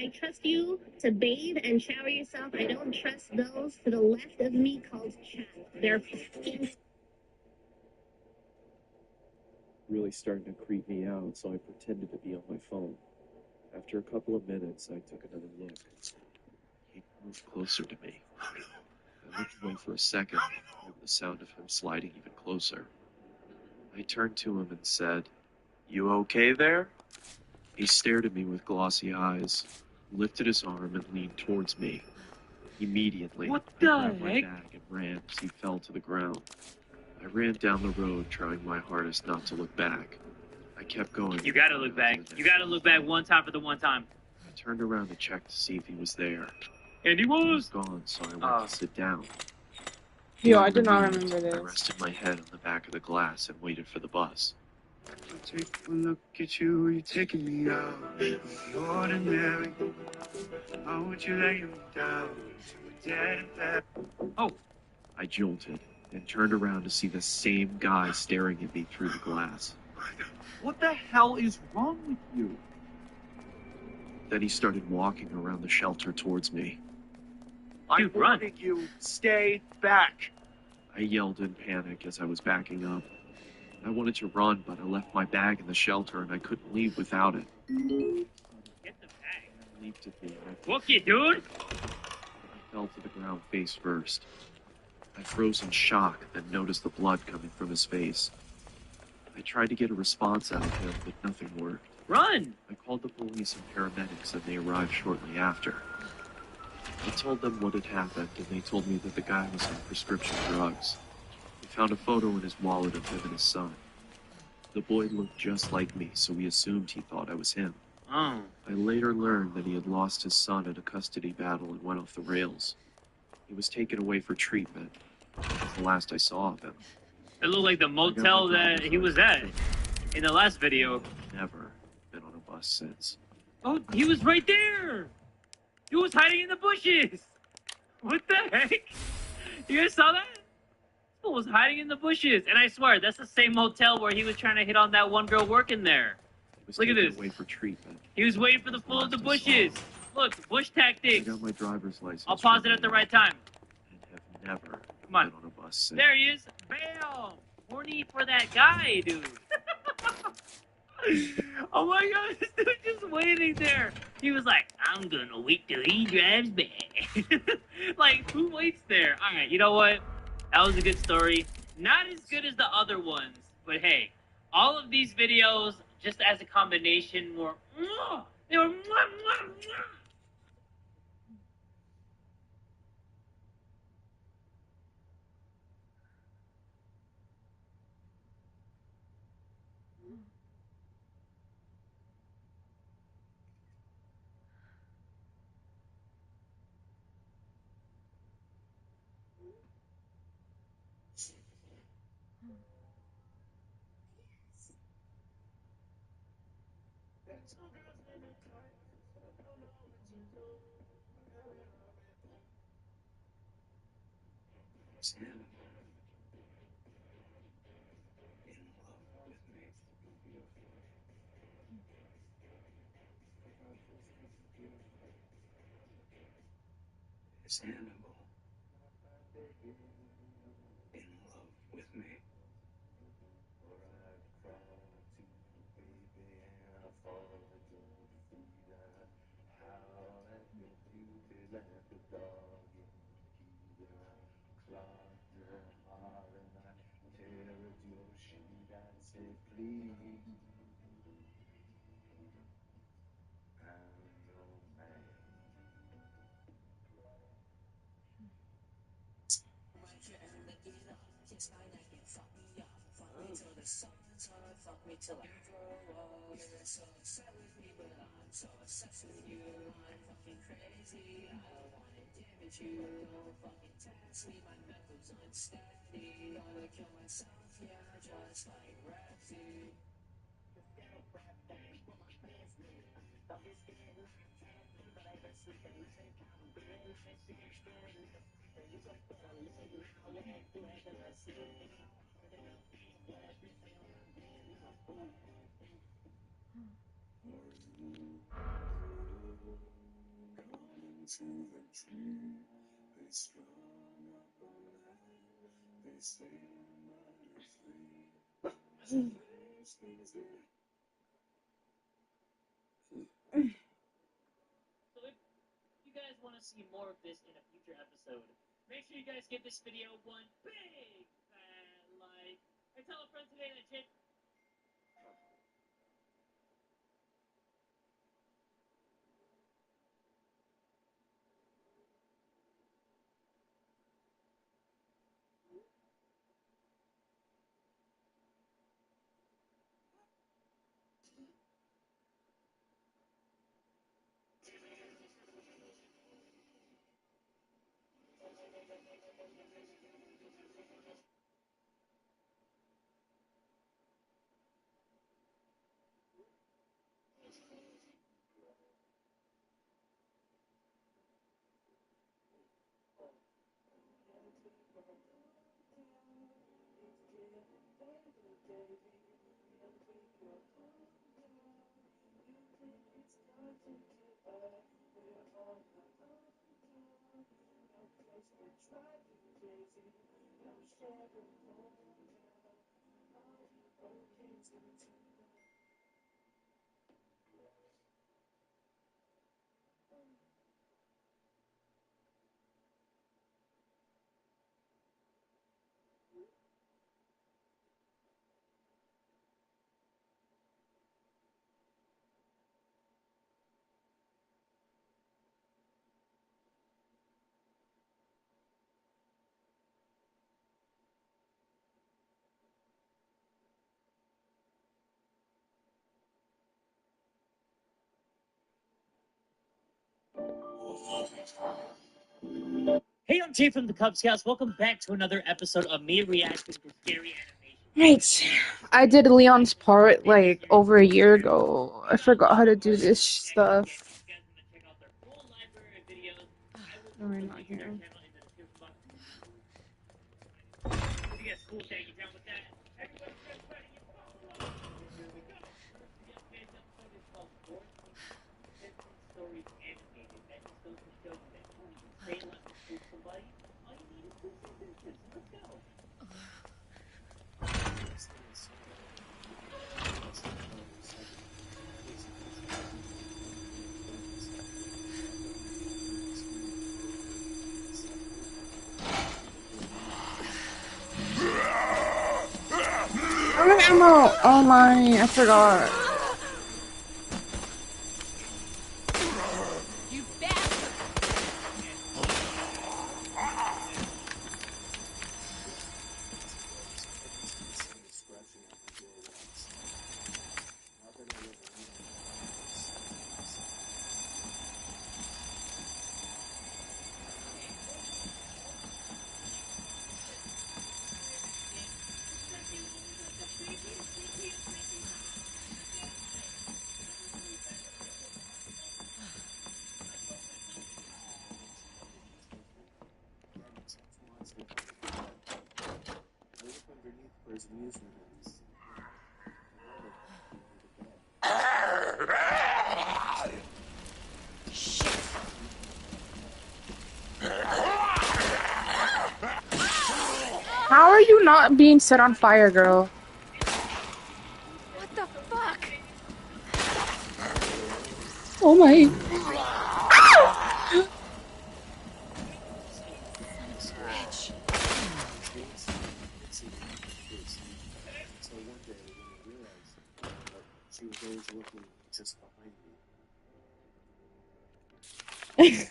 I trust you to bathe and shower yourself. I don't trust those to the left of me called chat. They're really starting to creep me out, so I pretended to be on my phone. After a couple of minutes, I took another look. He moved closer to me. I looked away for a second, over the sound of him sliding even closer. I turned to him and said, "You okay there?" He stared at me with glossy eyes, lifted his arm, and leaned towards me. Immediately, What I the grabbed my heck? bag and ran as he fell to the ground. I ran down the road, trying my hardest not to look back. I kept going. You gotta look back. You gotta look back one time for the one time. I turned around to check to see if he was there. And he He was was. gone, so I went to sit down. Yo, I do For a not moment, remember I this. rested my head on the back of the glass and waited for the bus. Take a look at you, you're taking me out of the ordinary. How would you lay me down to a dead and bad? Oh. I jolted and turned around to see the same guy staring at me through the glass. What the hell is wrong with you? Then he started walking around the shelter towards me. I'm warning you, stay back. I yelled in panic as I was backing up. I wanted to run, but I left my bag in the shelter and I couldn't leave without it. Get the bag. He leaped at me and Book it, dude. I fell to the ground face first. I froze in shock, then noticed the blood coming from his face. I tried to get a response out of him, but nothing worked. Run! I called the police and paramedics, and they arrived shortly after. I told them what had happened, and they told me that the guy was on prescription drugs. They found a photo in his wallet of him and his son. The boy looked just like me, so we assumed he thought I was him. Oh. I later learned that he had lost his son in a custody battle and went off the rails. He was taken away for treatment. That was the last I saw of him. It looked like the motel that he was at in the last video. Never been on a bus since. Oh, he was right there. He was hiding in the bushes. What the heck? You guys saw that? He was hiding in the bushes, and I swear that's the same motel where he was trying to hit on that one girl working there. Look at this. Away for treatment. He was waiting for the fool of the bushes. Look, bush tactics. I got my driver's license. I'll pause it at the right time. And have never Come on. been on a bus since. There he is. Bam! Horny for that guy, dude. Oh my god, this dude just waiting there. He was like, I'm gonna wait till he drives back. Like, who waits there? Alright, you know what? That was a good story. Not as good as the other ones, but hey, all of these videos, just as a combination, were they were Is Hannibal in love with me? So if you guys want to see more of this in a future episode, make sure you guys give this video one big fat like. And tell a friend today that Jake. Hey, I'm Jay from the Cub Scouts. Welcome back to another episode of me reacting to scary animation. Right. I did Leon's part like over a year ago. I forgot how to do this stuff. No, we're not here. Ammo! Oh my, I forgot. You bastard! How are you not being set on fire, girl? What the fuck? Oh my. She was always looking just behind me.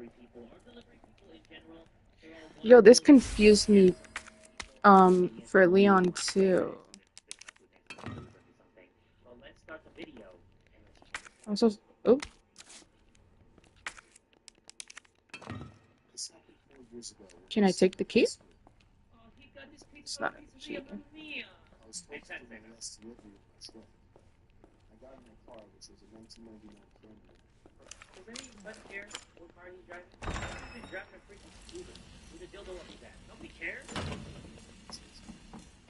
delivery people or delivery people in general. They're all Yo, this confused me. For Leon too. Well, let's start the video. I'm so. Oh. This happened 4 years ago. Can I take the key? Oh, he got this piece It's of not a pizzeria, key. mamma mia. I was told to do my last delivery with my truck. I got in my car, which was a 1999 Camry. Does anybody care what car he's driving? He's been driving a freaking scooter with a dildo up his ass. Nobody cares.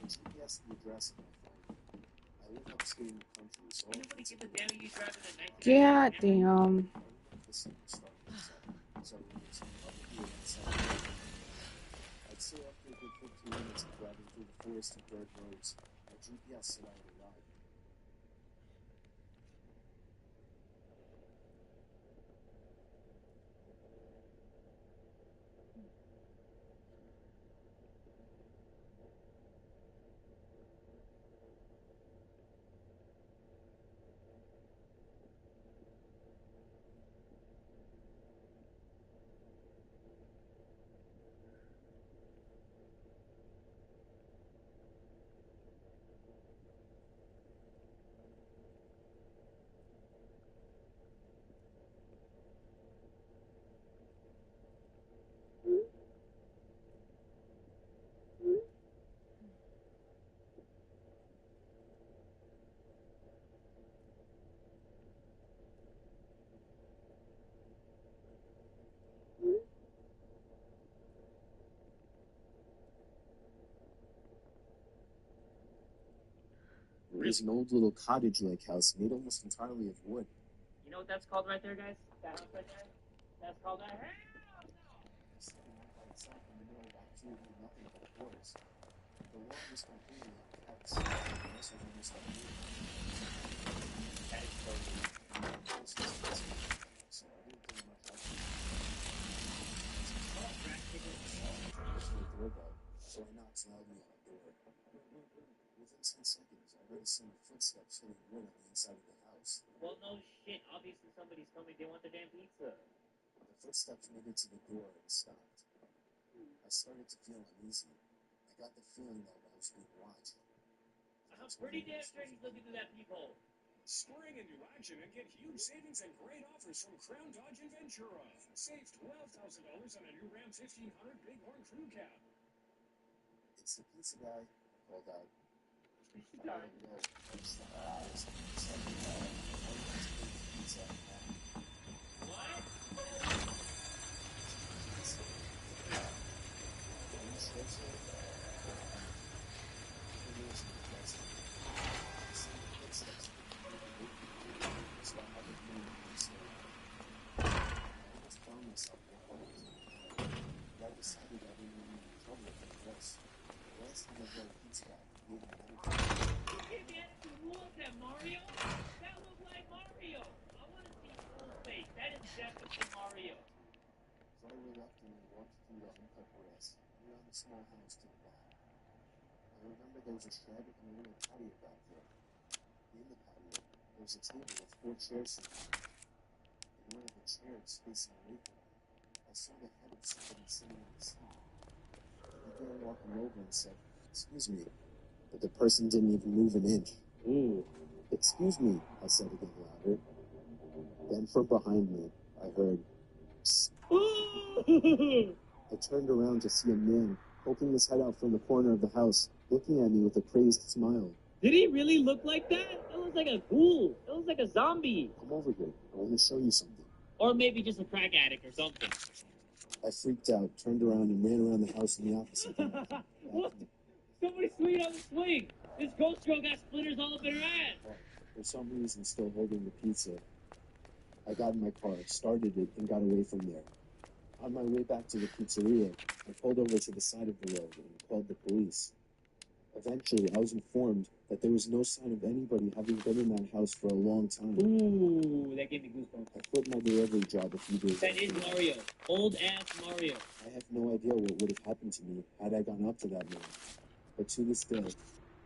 The GPS and the address of my phone. I live upstate in the country, so all Nobody gives a damn if you driving a 1999 God Camry. damn. the summer started inside. So it was probably around 7. I'd say after a good 15 minutes of driving through the forest and dirt roads, my GPS said I had arrived. It was an old little cottage-like house made almost entirely of wood. You know what that's called right there, guys? That house right there? That's called a hell Sitting by itself in the middle of absolutely nothing but forest. The lawn was completely unkept. The house was almost unused. That is so weird. This was expensive, so I didn't think much of it. There's no doorbell, so I knocked loudly on the door. Within 10 seconds, I heard a sound of footsteps hitting wood on the inside of the house. Well, no shit. Obviously, somebody's coming. They want their damn pizza. The footsteps made it to the door and stopped. I started to feel uneasy. I got the feeling that I was being watched. I'm pretty damn sure he's looking through that peephole. Spring into action and get huge savings and great offers from Crown Dodge in Ventura. Save $12,000 on a new Ram 1500 Bighorn Crew Cab. It's the pizza guy, I called out. Sorry. Mario? That looked like Mario. I want to see full face. That is definitely Mario. So I reluctantly walked through the uncut grass and around the small house to the back. I remember there was a shed and a little patio back there. In the patio, there was a table with 4 chairs sitting on it. In one of the chairs facing away from me, I saw the head of somebody sitting in the seat. I began walking over and said, "Excuse me," but the person didn't even move an inch. Ooh. "Excuse me," I said again louder. Then from behind me, I heard, "Psst." I turned around to see a man poking his head out from the corner of the house, looking at me with a crazed smile. Did he really look like that? That looks like a ghoul. That looks like a zombie. "Come over here. I want to show you something." Or maybe just a crack addict or something. I freaked out, turned around, and ran around the house in the opposite direction. What? Somebody swinging on the swing. This ghost girl got splinters all up in her ass. For some reason, still holding the pizza. I got in my car, started it, and got away from there. On my way back to the pizzeria, I pulled over to the side of the road and called the police. Eventually, I was informed that there was no sign of anybody having been in that house for a long time. Ooh, that gave me goosebumps. I quit my delivery job a few days That is Mario. Old ass Mario. I have no idea what would have happened to me had I gone up to that man. But to this day,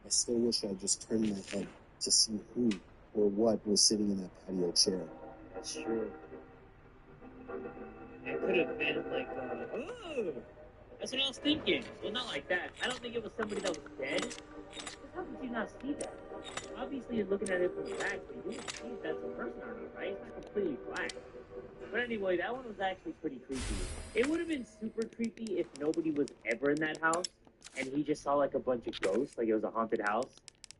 I still wish I had just turned my head to see who or what was sitting in that patio chair. That's true. It could have been like, oh, that's what I was thinking. Well, not like that. I don't think it was somebody that was dead. Because how could you not see that? Obviously, you're looking at it from the back, but you didn't see if that's a person or not, right? It's not completely black. But anyway, that one was actually pretty creepy. It would have been super creepy if nobody was ever in that house and he just saw like a bunch of ghosts, like it was a haunted house.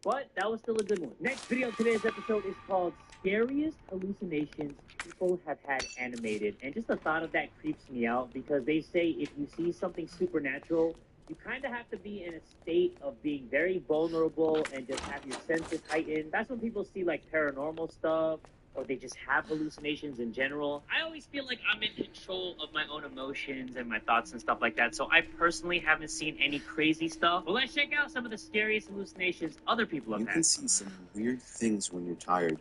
But that was still a good one. Next video of today's episode is called Scariest Hallucinations People Have Had Animated. And just the thought of that creeps me out because they say if you see something supernatural, you kind of have to be in a state of being very vulnerable and just have your senses heightened. That's when people see like paranormal stuff or they just have hallucinations in general. I always feel like I'm in control of my own emotions and my thoughts and stuff like that, so I personally haven't seen any crazy stuff. But let's check out some of the scariest hallucinations other people have You had. can see some weird things when you're tired.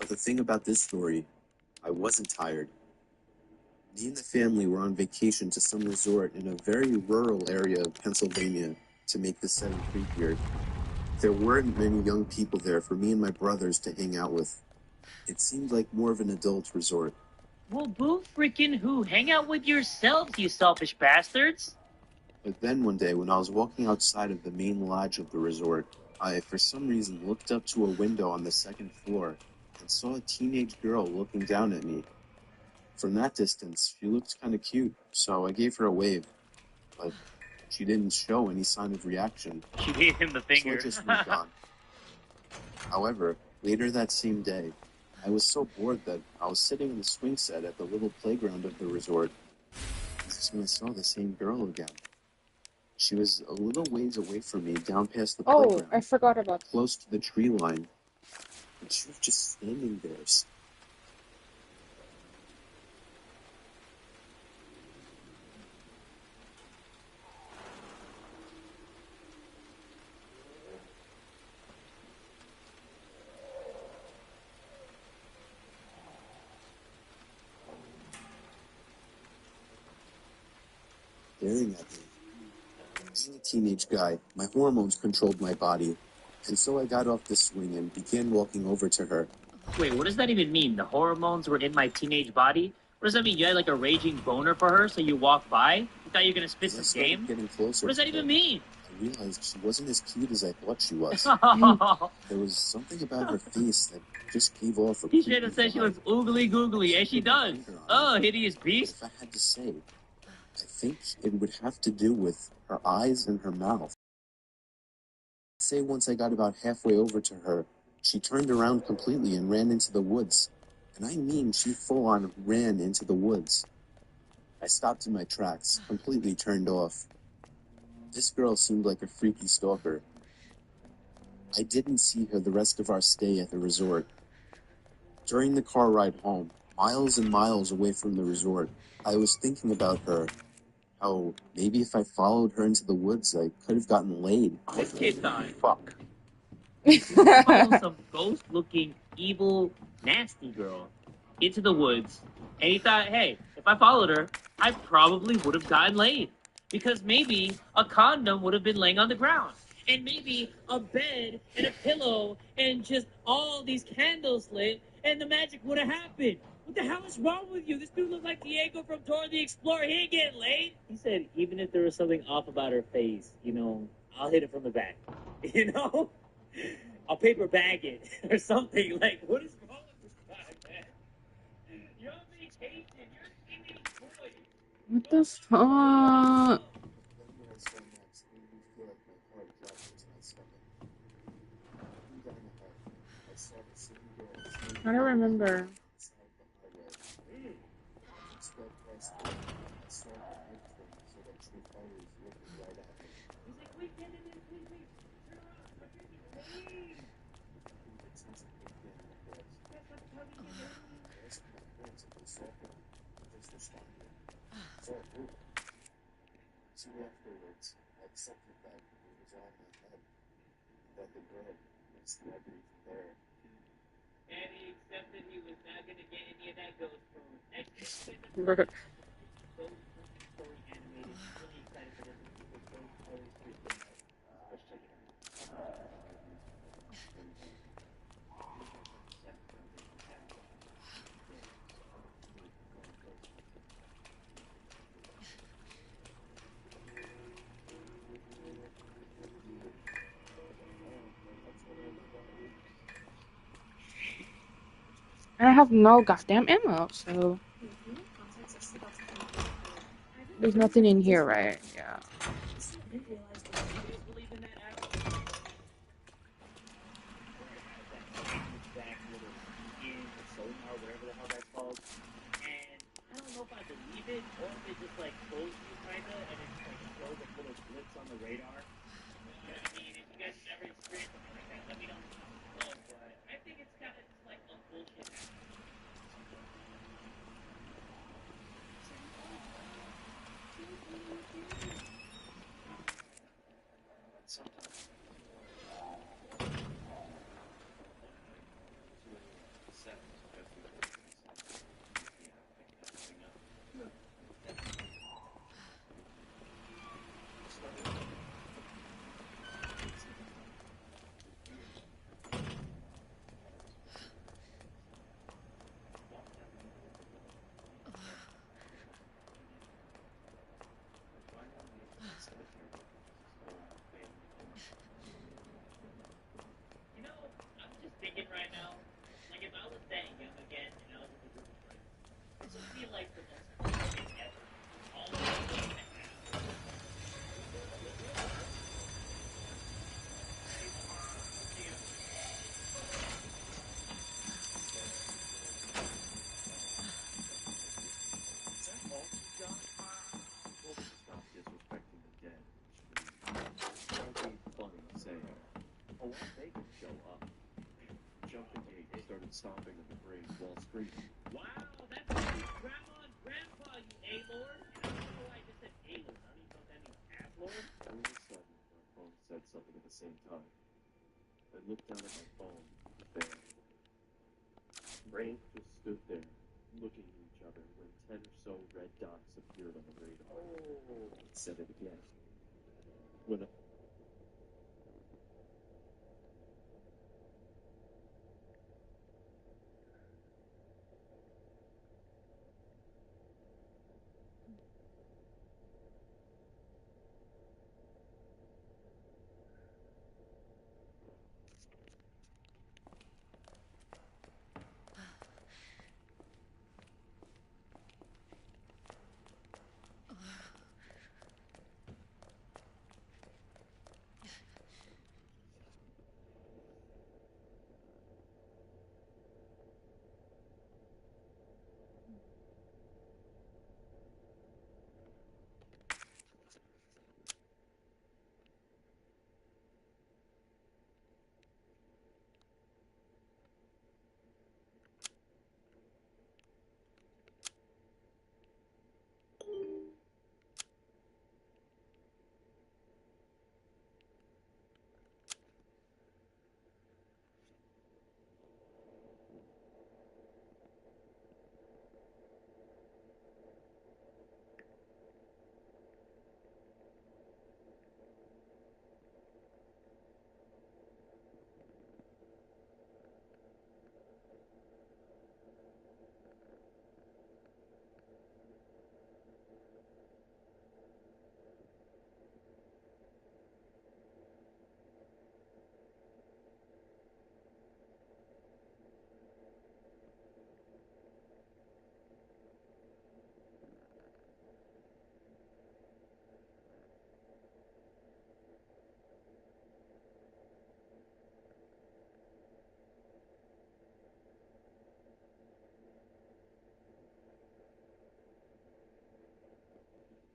But the thing about this story, I wasn't tired. Me and the family were on vacation to some resort in a very rural area of Pennsylvania to make the setting creepier. There weren't many young people there for me and my brothers to hang out with. It seemed like more of an adult resort. Well, boo freaking who? Hang out with yourselves, you selfish bastards. But then one day, when I was walking outside of the main lodge of the resort, I, for some reason, looked up to a window on the second floor and saw a teenage girl looking down at me. From that distance, she looked kind of cute, so I gave her a wave. But she didn't show any sign of reaction. She gave him the finger. So I just moved on. However, later that same day, I was so bored that I was sitting in the swing set at the little playground of the resort. That's when I saw the same girl again. She was a little ways away from me, down past the playground. I forgot about that. Close to the tree line. And she was just standing there. Staring at me. Being a teenage guy, my hormones controlled my body, and so I got off the swing and began walking over to her. Wait, what does that even mean? The hormones were in my teenage body? What does that mean? You had like a raging boner for her, so you walked by? You thought you were gonna spit some game? Getting closer. What does that even mean? I realized she wasn't as cute as I thought she was. There was something about her face that just gave off a He should have said she looks oogly googly, and she does. Oh, hideous beast. If I had to say, I think it would have to do with her eyes and her mouth. Say once I got about halfway over to her, she turned around completely and ran into the woods. And I mean, she full on ran into the woods. I stopped in my tracks, completely turned off. This girl seemed like a freaky stalker. I didn't see her the rest of our stay at the resort. During the car ride home, miles and miles away from the resort, I was thinking about her. How maybe if I followed her into the woods, I could have gotten laid. This kid died. Fuck. Follow some ghost-looking, evil, nasty girl into the woods, and he thought, hey, if I followed her, I probably would have gotten laid. Because maybe a condom would have been laying on the ground. And maybe a bed and a pillow and just all these candles lit, and the magic would have happened. What the hell is wrong with you? This dude looked like Diego from Dora the Explorer. He ain't getting laid. He said, even if there was something off about her face, I'll hit it from the back. I'll paper bag it or something. Like, what is wrong with this guy, man? You're on vacation. You're a teenage boy. What the fuck? I don't remember. So afterwards, I accepted that it was all in my head, that the girl was the everything there. And he accepted he was not going to get any of that ghost from next year. Bruh. Story animated. Really excited for this. Ghost stories freaking out. Let's check it out. And I have no goddamn ammo, so there's nothing in here, right? Yeah. Whatever the hell that's called. And I don't know if I believe it or if it just like fools you kinda and it just like shows up little blips on the radar. You know what I mean? If you guys have ever experienced something like that, let me know. But I think it's kinda just like a bullshit app. Sometimes. You know, I'm just thinking right now, like if I was that young again and I was with a group of friends, this would be like the most fun thing ever. All the things that have. Is that all you got? Told him to stop disrespecting the dead. That would be funny saying, oh, I'll make him show up. Jumped the gate and started stomping on the grave while screaming. Wow, that's like grandma and grandpa, you A-Lord. And I don't know why I just said A-Lord. I don't even know what that means. Ass-Lord? All of a sudden, my phone said something at the same time. I looked down at my phone, and Brain just stood there, looking at each other when 10 or so red dots appeared on the radar. Oh, it said it again. When a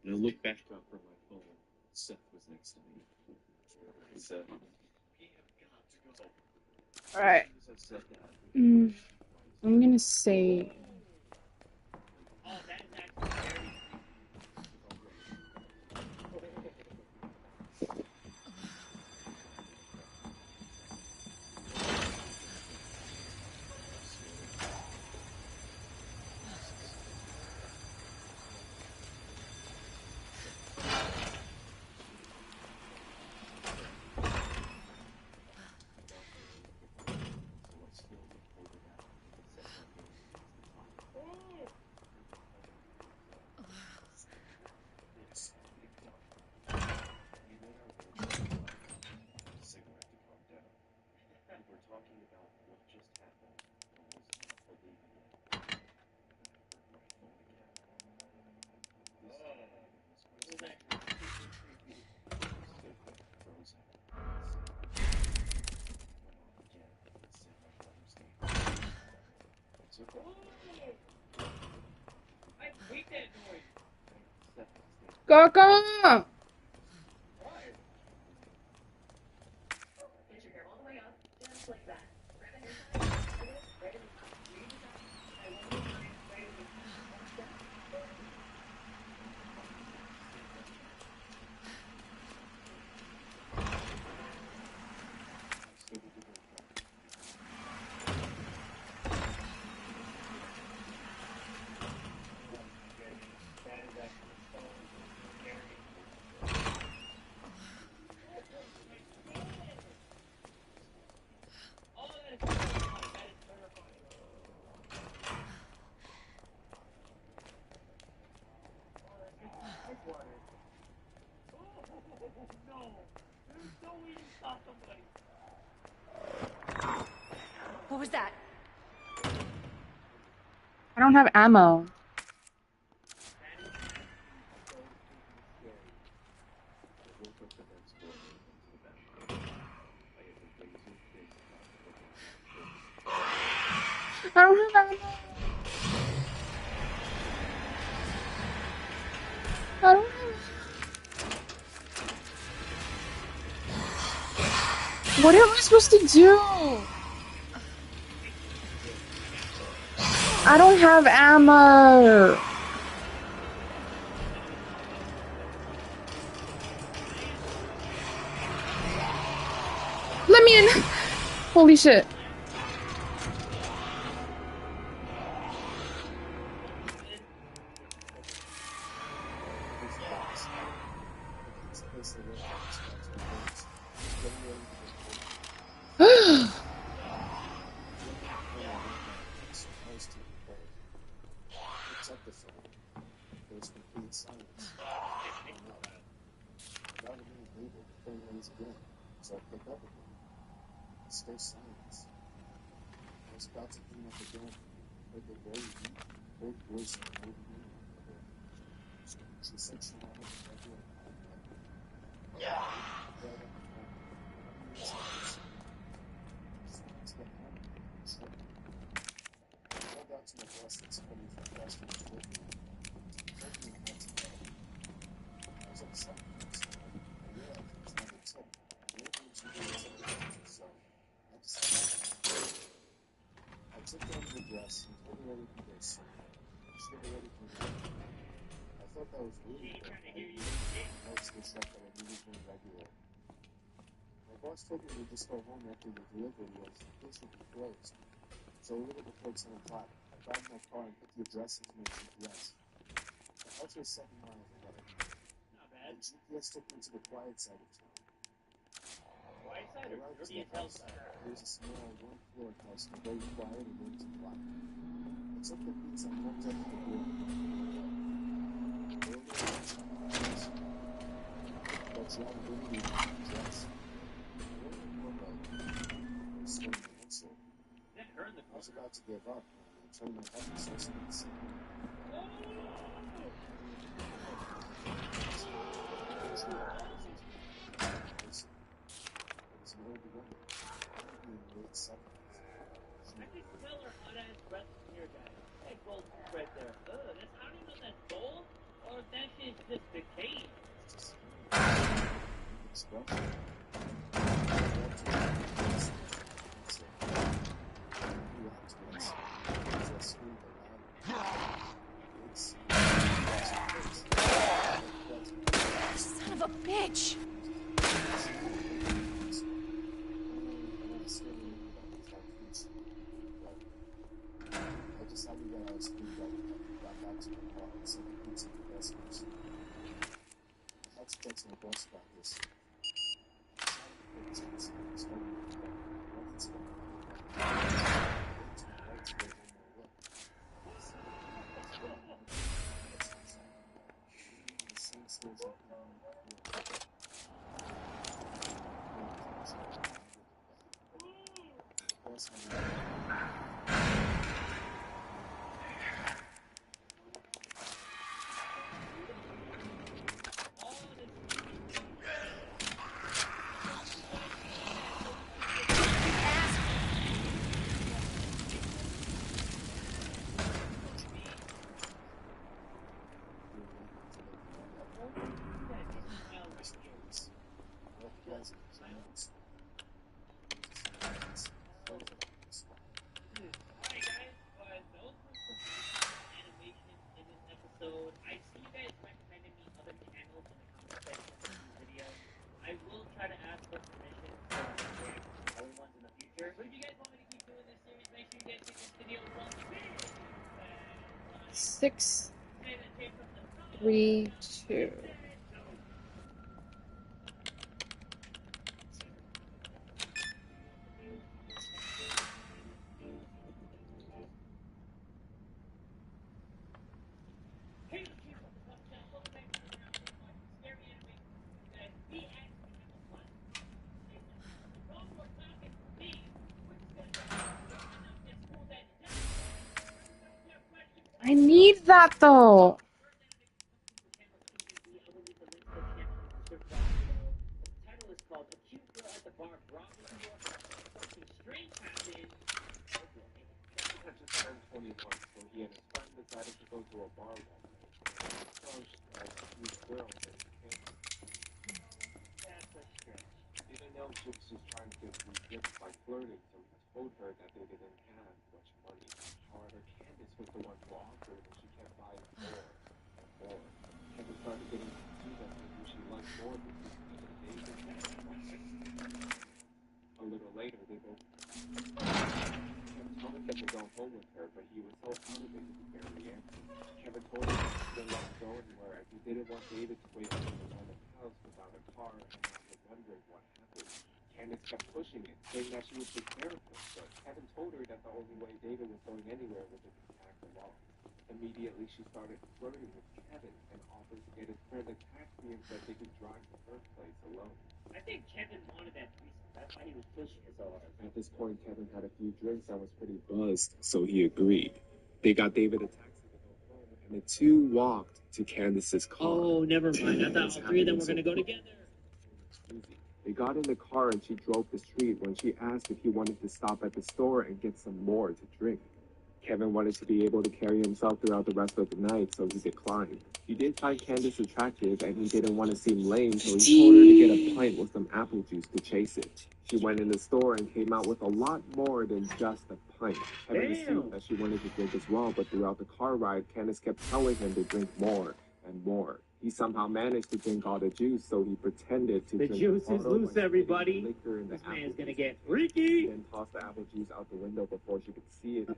And I looked back up from my phone. Seth was next to me. He said, "We have got to go." Alright. As soon as I said that, I'm gonna say. Oh, that is actually very Gaga! What was that? I don't have ammo. I don't have ammo. I don't have... What am I supposed to do? I don't have ammo. Let me in. Holy shit. So I picked up again. Still silence. I was about to clean up again, but the very deep, old voice of an old woman. She said she wanted to go to a I called out to my boss that somebody from Boston was working. He told me not to go. I was upset because I realized it was not a tip. So I decided I took down the dress and told her everything very soon. She had already cleaned it. I thought that was really good. I was the stuff that I needed to regular. My boss told me to just go home after the delivery was the place would be closed. So a little before 10 o'clock, I got in my car and put the address into my GPS. The house was 7 miles away. The GPS took me to the quiet side of town. There was a small one-floor house with a very quiet and empty block. I took the keys and walked up to the door. But you have a limited address. I was about to give up when I turned my head and saw something sitting It was an old woman, probably in the late 70s. I can smell her hot-ass breath from here, guys. That gold right there. Ugh, that's, I don't even know if that's gold or if that shit's just decaying. Son of a bitch! I decided that I was cleaned up and got back to my car and sent the pizza to the Vespers. I had to text my boss about this. 6, 3, 2. I need that though. Had just turned 21, so he and his friend decided to go to a bar one night. Approached a cute girl named Candy. Even though Jukes was trying to get some gifts by flirting, so he told her that they didn't have much money. However, Candace was the one who offered, and she kept buying more and more. Kevin started getting to see that maybe she liked more because even David was one night. A little later, they both Kevin told him to go home with her, but he was so out of it he barely answered. Kevin told him he still let him go anywhere, as he didn't want David to wake up in the random house without a car and not remembering what happened. Candace kept pushing it, saying that she would take care of him, but Kevin told her that the only way David was going anywhere was if he tagged along. Immediately, she started flirting with Kevin and offered to get his friend a taxi and said they could drive to her place alone. I think Kevin wanted that threesome. That's why he was pushing it so hard. At this point, Kevin had a few drinks and was pretty buzzed, so he agreed. They got David a taxi to go home, and the two walked to Candace's car. Oh, never mind. I thought all three of them were going to go together. They got in the car and she drove the street when she asked if he wanted to stop at the store and get some more to drink. Kevin wanted to be able to carry himself throughout the rest of the night, so he declined. He did find Candace attractive, and he didn't want to seem lame, so he told her to get a pint with some apple juice to chase it. She went in the store and came out with a lot more than just a pint. Kevin assumed that she wanted to drink as well, but throughout the car ride, Candace kept telling him to drink more and more. He somehow managed to drink all the juice, so he pretended to drink the juice is loose, everybody. Liquor in the This man's apple gonna juice. get freaky. Then tossed the apple juice out the window before she could see it.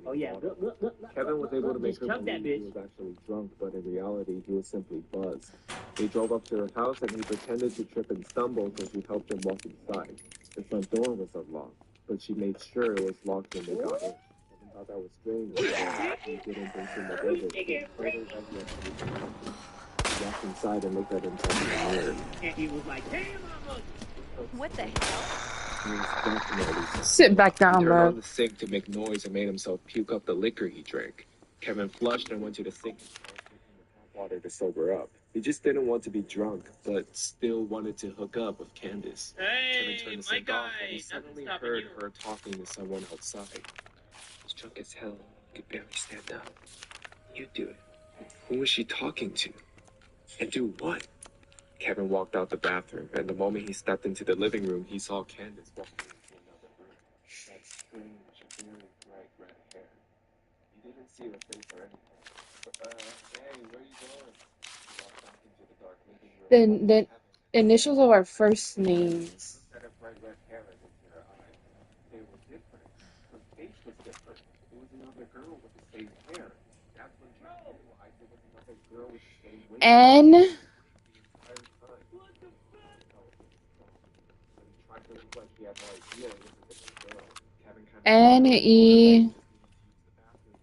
Oh yeah, look, Kevin was able to make just her chug that believe he bitch. was actually drunk, but in reality, he was simply buzzed. They drove up to her house, and he pretended to trip and stumble, so she helped him walk inside. The front door was unlocked, but she made sure it was locked when they got in. Kevin thought that was strange, but he didn't think she would ever. He told her that he had to leave the house. He walked inside and looked at himself in the mirror. And he was like, damn, What the hell? He was definitely Sit back down, He turned bro. on the sink to make noise and made himself puke up the liquor he drank. Kevin flushed and went to the sink and started drinking the tap water to sober up. He just didn't want to be drunk, but still wanted to hook up with Candace. Kevin turned the sink off and he suddenly heard her talking to someone outside. I was drunk as hell. Could barely stand up. You do it. Who was she talking to? And do what? Kevin walked out the bathroom, and the moment he stepped into the living room, he saw Candace walking into another room. That strange, very bright red hair. He didn't see her face or anything. Hey, where are you going? He walked back into the dark living room. The initials of our first names. Looked at her bright red hair and into her eyes. They were different. Her face was different. It was another girl with the same hair. That's when she realized it was another girl with the same wig. N N E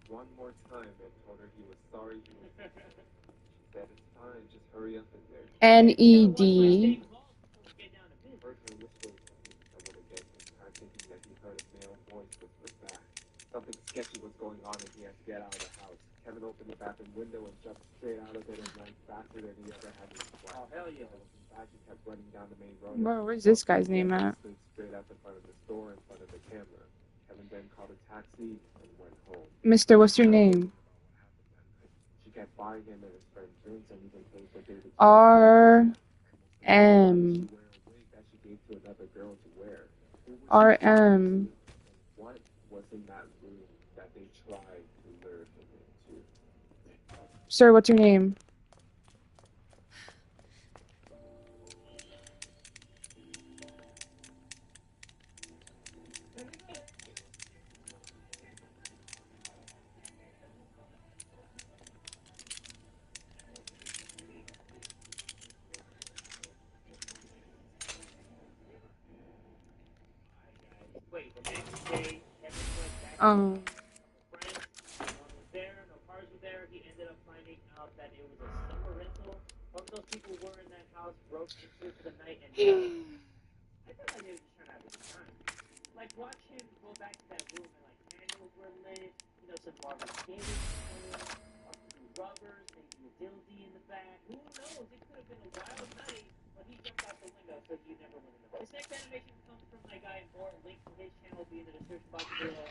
One more time and told her he was sorry he was She said it's fine, just hurry up in there. N E D. Heard her whispering something again and started thinking that he heard a male voice whisper back. Something sketchy was going on and he had to get out of the house. Kevin opened the bathroom window and jumped straight out of it and ran faster than he ever had in his life. Oh, hell yeah. Looking back, he kept running down the main road. Bro, where's this guy's name at? Stood straight at the front of the store in front of the camera. Kevin then called a taxi and went home. Mister, what's your name? She kept buying him and his friend drinks and even paid for David's R M that she gave to another girl to wear. R M. What was in that room that they tried to lure him into? Sir, what's your name? wait, the next day, Kevin went back to Oh. friends. No one was there, no cars were there. He ended up finding out that it was a summer rental. One of those people were in that house, broke into it for the night, and I felt like they were just trying to have a good time. Like, watch him go back to that room and, like, candles were lit, you know, some Marvin Gaye a few rubbers, maybe a dildy in the back. Who knows? It could have been a wild night, but he jumped out the window, so you never would have known. This next animation comes from my guy More. Link to his channel will be in the description box below.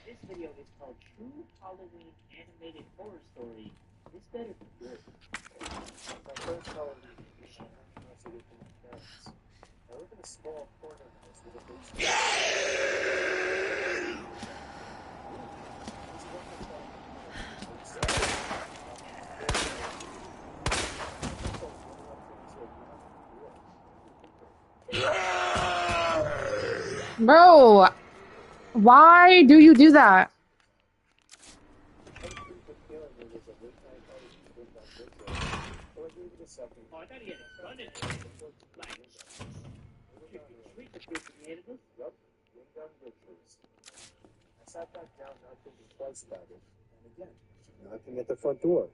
This video is called True Halloween Animated Horror Story. This better be good. My first Halloween vacation, I was with my parents. I live in a small corner house with a basement. Bro, why do you do that? Oh, I thought he had a gun in it. Like, treat the proof he hated us. Yup, bring down pictures. I sat back down, not thinking twice about it. And again, knocking at the front door.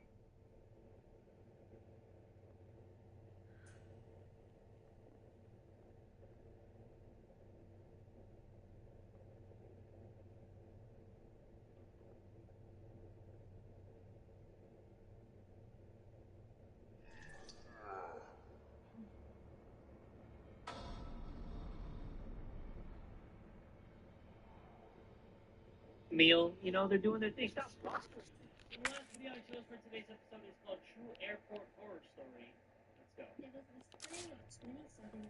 Meal, you know, they're doing their thing. Stop. The last video I chose for today's episode is called True Airport Horror Story. Let's go. It was the spring of 2017.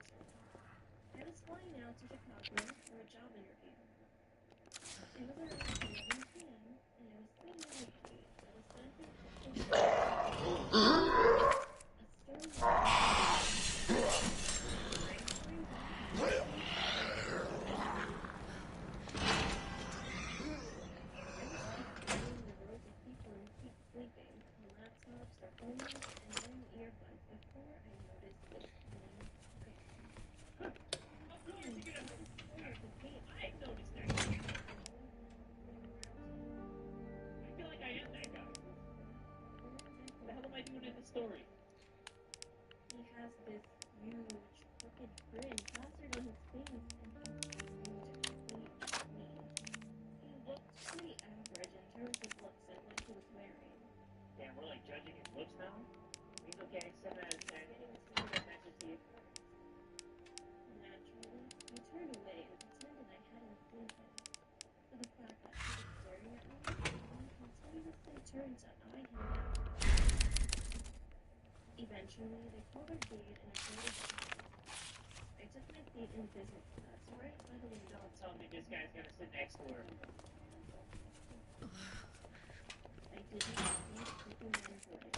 I was flying out to Chicago for a job interview. It was around 11 p.m. and I was sitting in the gate that was centered sleeping, laptops, their phones, and then earbuds before I noticed this thing. I noticed that. I feel like I am that guy. What the hell am I doing in this story? He has this huge, crooked grin plastered on his face, and he seemed to complete me. He looked pretty average in terms of looks and what he was wearing. Damn, we're like judging his looks now? He's okay, 7 out of 10. That matches to you. Naturally, I turned away and pretended I hadn't seen him. For the fact that he was staring at me, and continuously turned to eye him after. Eventually, they pulled our gate and I boarded the plane. I took my seat in business class right by the window. Don't tell me this guy's gonna sit next to her. I didn't see the creepy man boarding.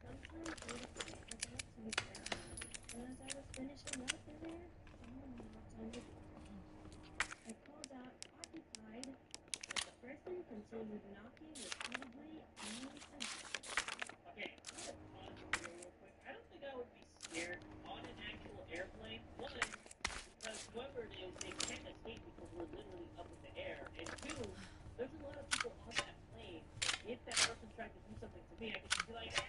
Sometimes later today, I got to meet them, and as I was finishing up in there, someone knocked on the door. I called out, occupied, but the person continued knocking repeatedly and Okay, I'm gonna pause here real quick. I don't think I would be scared on an actual airplane. One, because whoever it is, they can't escape because we're literally up in the air. And two, there's a lot of people on that plane. If that person tried to do something to me, I could just be like, I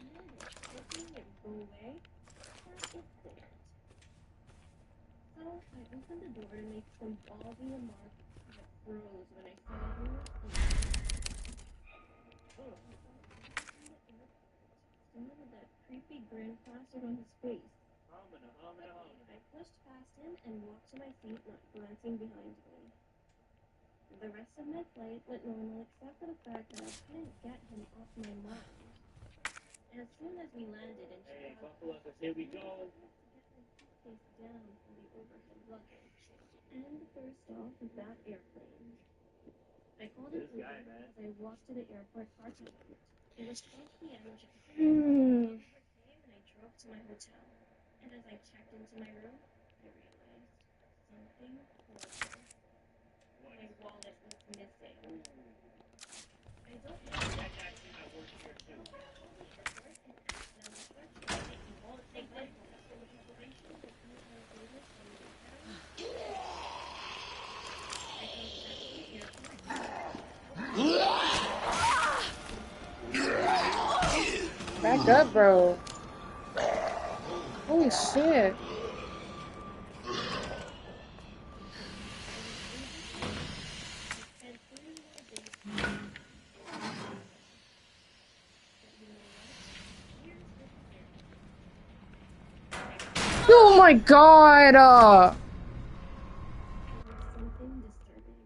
managed looking and go away, but it didn't. So I opened the door to make some ballsy remark, but froze when I saw her someone with that creepy grin plastered on his face. I pushed past him and walked to my seat, not glancing behind me. The rest of my flight went normal except for the fact that I couldn't get him off my mind. As soon as we landed in Chicago, here we go. I had to get my suitcase down from the overhead luggage and first off of that airplane. I called an Uber as I walked to the airport parking lot. It was 12 p.m. in Chicago. The Uber came and I drove to my hotel. And as I checked into my room, I realized something horrible. My wallet was missing. I don't know. That's actually my worst fear too. I called the airport and asked them which Back up, bro. Holy shit. Oh my god! Something disturbing.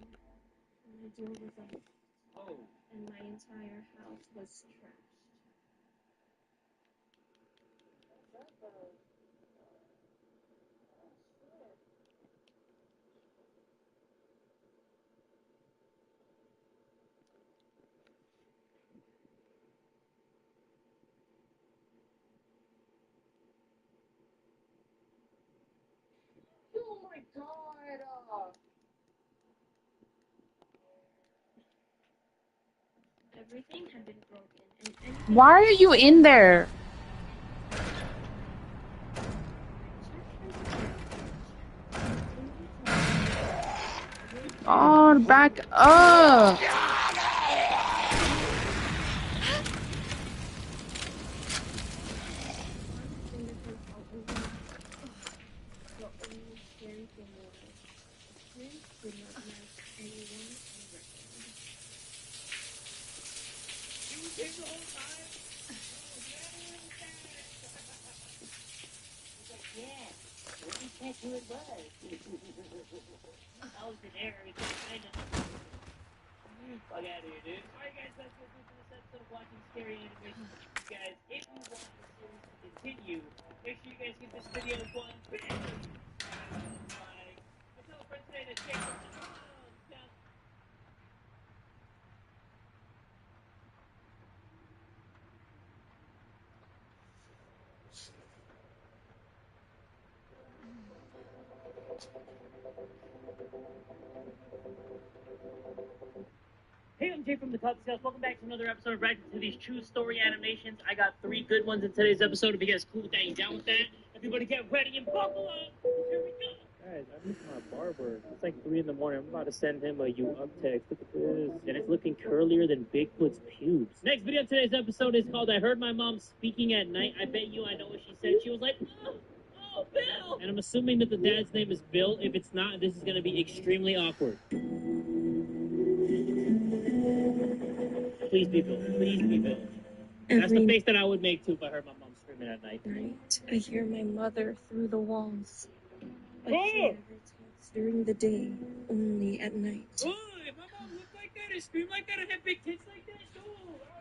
My door was unlocked, and my entire house was trashed. Oh my god! Everything had been broken, and anything Why are you in there? God, back up! the only scary thing was, the prints did not match anyone on record. You were there the whole time? Yeah, let me check who it was. I was in there, everything kind of. Fuck out of here, dude. Alright, guys, that's what we do for this episode of Watching Scary Animations. You guys, if you want the series to continue, make sure you guys give this video one big like. And tell a friend today to check it out. Hey, I'm Jay from the Cub Scouts. Welcome back to another episode of Reacting to these true story animations. I got 3 good ones in today's episode. If you guys cool with that, you down with that? Everybody get ready and buckle up. Here we go. Guys, I missed my barber. It's like 3 in the morning. I'm about to send him a you up text. Look at this. And it's looking curlier than Bigfoot's pubes. Next video of today's episode is called I Heard My Mom Speaking at Night. I bet you I know what she said. She was like, oh, Bill. And I'm assuming that the dad's name is Bill. If it's not, this is going to be extremely awkward. Please be Bill. Please be Bill. That's the face that I would make too if I heard my mom screaming at night. Night, I hear my mother through the walls. But she never talks during the day, only at night. Oh, if my mom looked like that and screamed like that and had big tits like that, no, I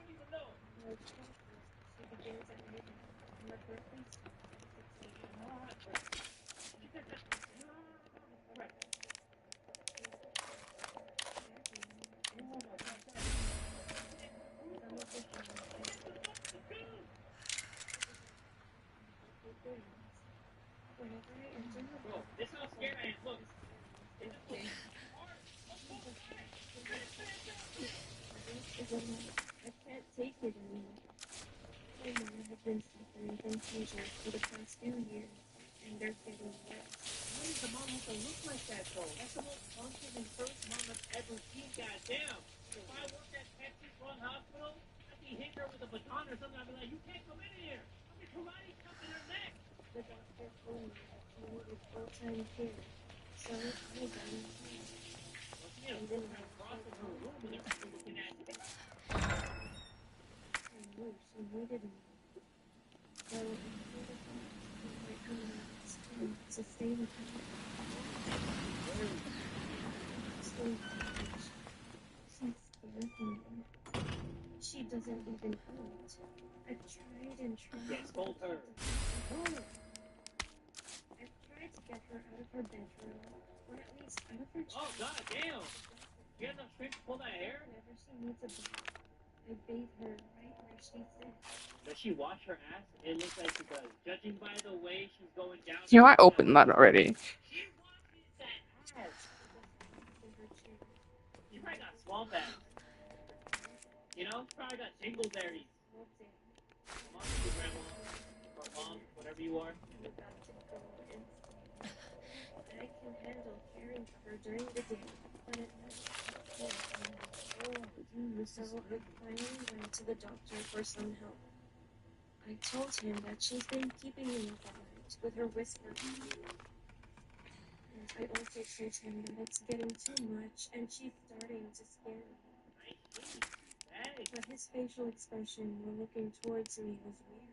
don't even know. She begins at midnight, and her birthday starts at 6 a.m. Bro, this is how scared I am. Look. I can't take it anymore. My mom has been suffering from seizures for the past few years, and they're getting worse. Why does the mom have to look like that, though? That's the most functioning first mom I've ever seen, goddamn. If I worked at Texas Run Hospital, I'd be hitting her with a baton or something. I'd be like, you can't come in here. I'll be karate chopping her neck. The doctor told me that she needed full-time care, so I got in touch. And then across in her room and they're looking at me. I knew she needed me. So I told her my eminence to stay with her. She's scared of me. She doesn't even eat. I've tried and tried. Yeah, scold her. I've tried to get her out of her bedroom, or at least out of her chair. Oh, god damn. You have enough strength to pull that hair? Whenever she needs a bath, I bathe her right where she sits. Does she wash her ass? It looks like she does. Judging by the way she's going down. You know, I opened that already. She washes that ass. She probably got swamp ass. You know? She probably got dingleberries. Mom, your grandma, or mom, whatever you are? I'm about to go insane. I can handle caring for her during the day, but at night, I can't. So I finally went to the doctor for some help. I told him that she's been keeping me up at night with her whispers. And I also told him that it's getting too much and she's starting to scare me. But his facial expression while looking towards me was weird.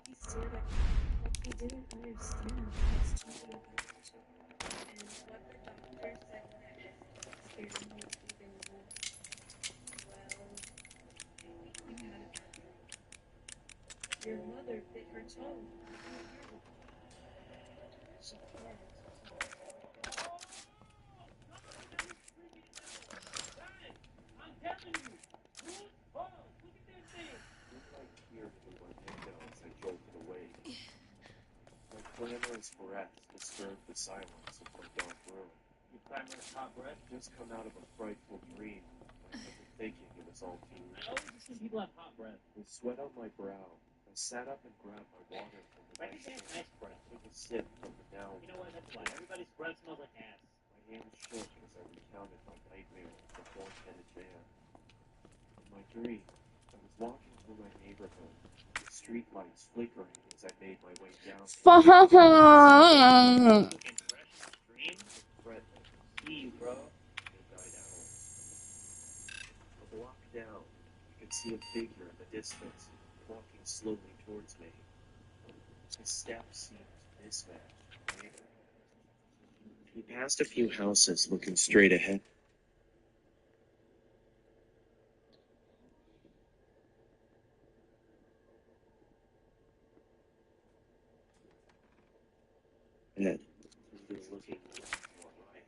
He stared at me like he didn't understand what I was talking about. And what the doctor said next scared me even more. Well, you had a bad dream. Your mother bit her toe. She can't. I'm telling you! Look! Oh, look at that thing! Moonlight peered through my window as I jolted awake. My clamorous breath disturbed the silence of my dark room. Your clamorous hot breath? Just come out of a frightful dream. I remember thinking it was all too real. I always assume people have hot breath. With sweat on my brow, I sat up and grabbed my water from the I think they have nice breath. took a sip from the now. You know what? That's why. Everybody's breath smells like ass. My hands shook as I recounted my nightmare of the horn-headed man. In my dream, I was walking through my neighborhood, with street lights flickering as I made my way down. Fuck. Threat See you, bro. it died out. A block down, I could see a figure in the distance, walking slowly towards me. His steps seemed mismatched. He passed a few houses, looking straight ahead. Head. He was looking more right.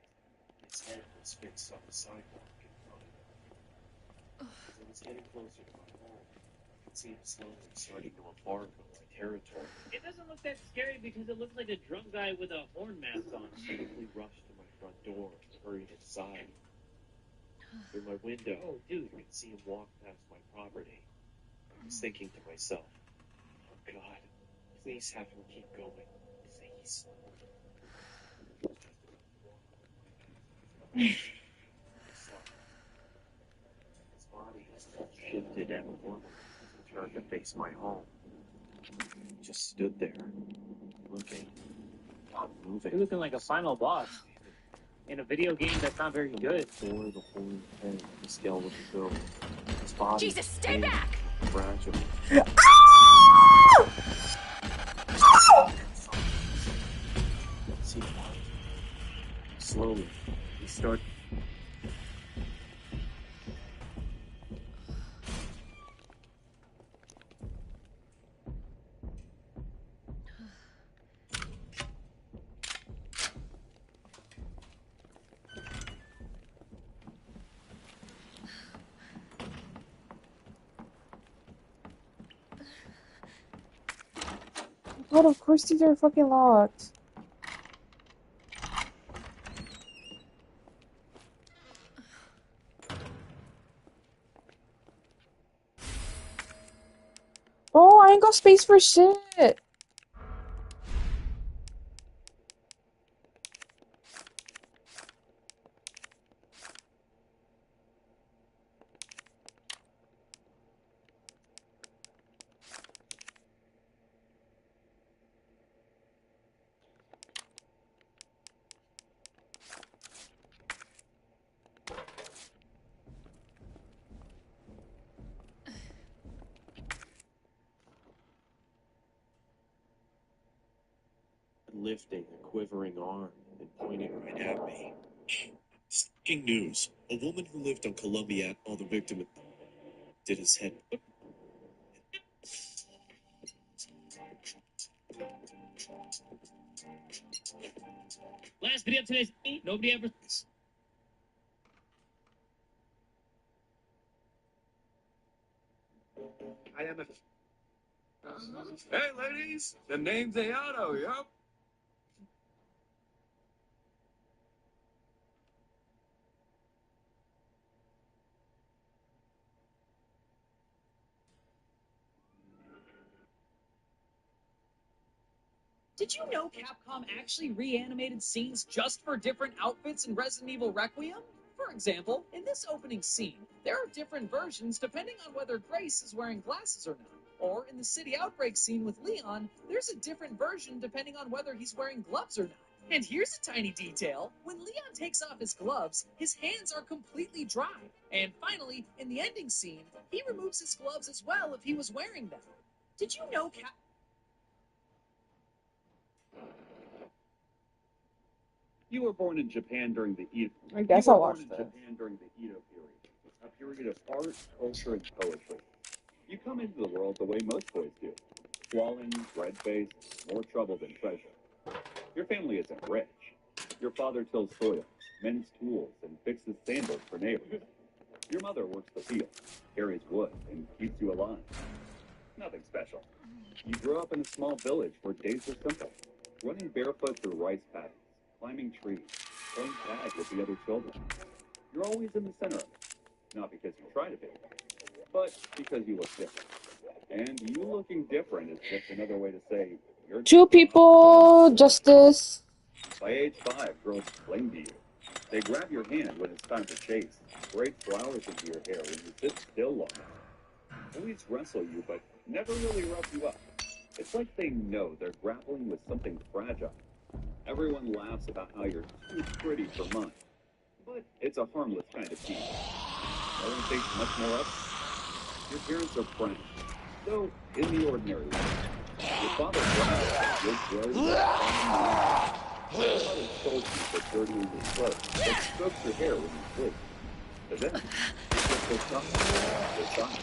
His head was fixed on the sidewalk in front of him. As I was getting closer to my home, I could see him slowly starting to embark on my territory. It doesn't look that scary because it looks like a drunk guy with a horn mask on. I quickly rushed to my front door and hurried inside. Through my window, I could see him walk past my property. I was thinking to myself, oh God, please have him keep going. Please. His body shifted abnormally as he turned to face my home. He just stood there, looking, not moving. You're looking like a final boss in a video game that's not very good. Before the horned head of the skeleton built, his body Jesus, stay back! fragile. See, slowly, he started. God, of course these are fucking locked. Bro, I ain't got space for shit. Lifting a quivering arm and pointing right at me. Sticking news. A woman who lived on Columbia, all the victim did his head. Last video of today's nobody ever. I am a. Hey, ladies, the name's Ayano, yup. Did you know Capcom actually reanimated scenes just for different outfits in Resident Evil Requiem? For example, in this opening scene, there are different versions depending on whether Grace is wearing glasses or not. Or in the city outbreak scene with Leon, there's a different version depending on whether he's wearing gloves or not. And here's a tiny detail. When Leon takes off his gloves, his hands are completely dry. And finally, in the ending scene, he removes his gloves as well if he was wearing them. Did you know You were born in Japan during the Edo. I guess you I'll were watch born in this. Japan during the Edo period, a period of art, culture, and poetry. You come into the world the way most boys do, squalling, red-faced, more trouble than treasure. Your family isn't rich. Your father tills soil, mends tools, and fixes sandals for neighbors. Your mother works the field, carries wood, and keeps you alive. Nothing special. You grew up in a small village where days were simple, running barefoot through rice paddies, climbing trees, playing tag with the other children. You're always in the center of it, not because you try to be, but because you look different. And you looking different is just another way to say you're Two people, justice. By age 5, girls cling to you. They grab your hand when it's time to chase, braid flowers into your hair when you sit still long enough. Boys wrestle you, but never really rough you up. It's like they know they're grappling with something fragile. Everyone laughs about how you're too pretty for mine, but it's a harmless kind of tease. No one thinks much more of it. Your parents are friends, though in the ordinary way. Your father brags you're grown up. Your mother scolds you for dirtying your clothes, but strokes your hair when you sleep. But then, you get so tough, you're fine.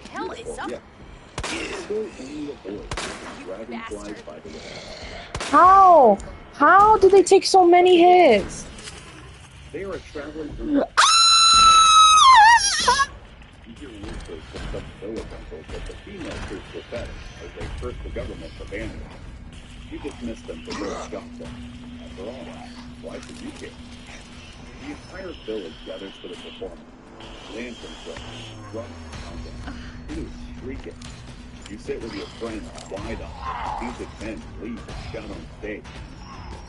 The hell is up? Yeah. Still only a boy, dragonflies by the way. How? How did they take so many hits? They are a traveling group. You hear whispers from some village uncles that the female troops were better as they cursed the government for banning them. You dismiss them for their gossip. After all, why should you care? The entire village gathers for the performance. Lanterns lit, drums pounding, flutes shrieking. You sit with your friends wide-eyed, music men leap and shout on stage.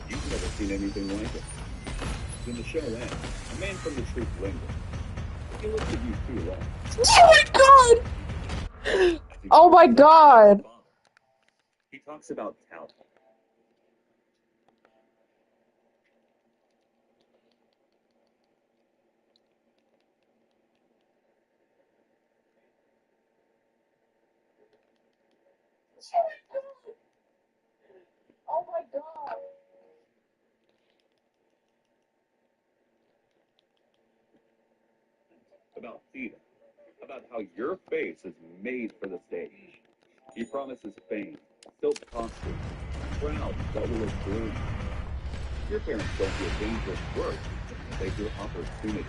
You've never seen anything like it. When the show ends, a man from the troop lingers. He looks at you too long. Oh my god! Oh my god! He talks about talent. Oh my god! About theater. About how your face is made for the stage. He promises fame, silk costumes, crowds that will adore you. Your parents don't give dangerous work, they do opportunity.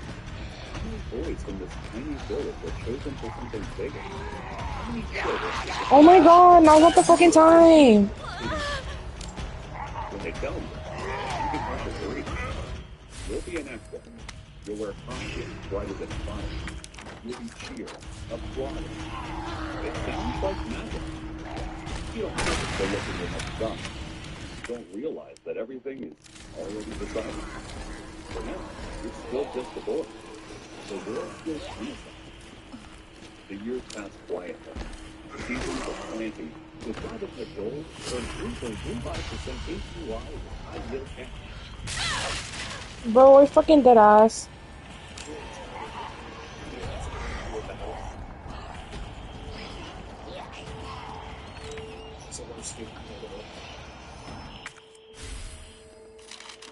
How many boys from this tiny village are chosen for something bigger? How many children? Oh my god, now's not the fucking time! When they tell you, you can hardly believe it. You'll be an actor. You'll wear costumes brighter than fire. You'll be cheered, applauded. It sounds like magic. You don't have to go looking in the sun. You don't realize that everything is already decided. For now, you're still just a boy. The world feels innocent. The years pass quietly. Seasons of planting, without an adult, turn 3.25% APY with high-yield cash. Bro, we're fucking dead ass.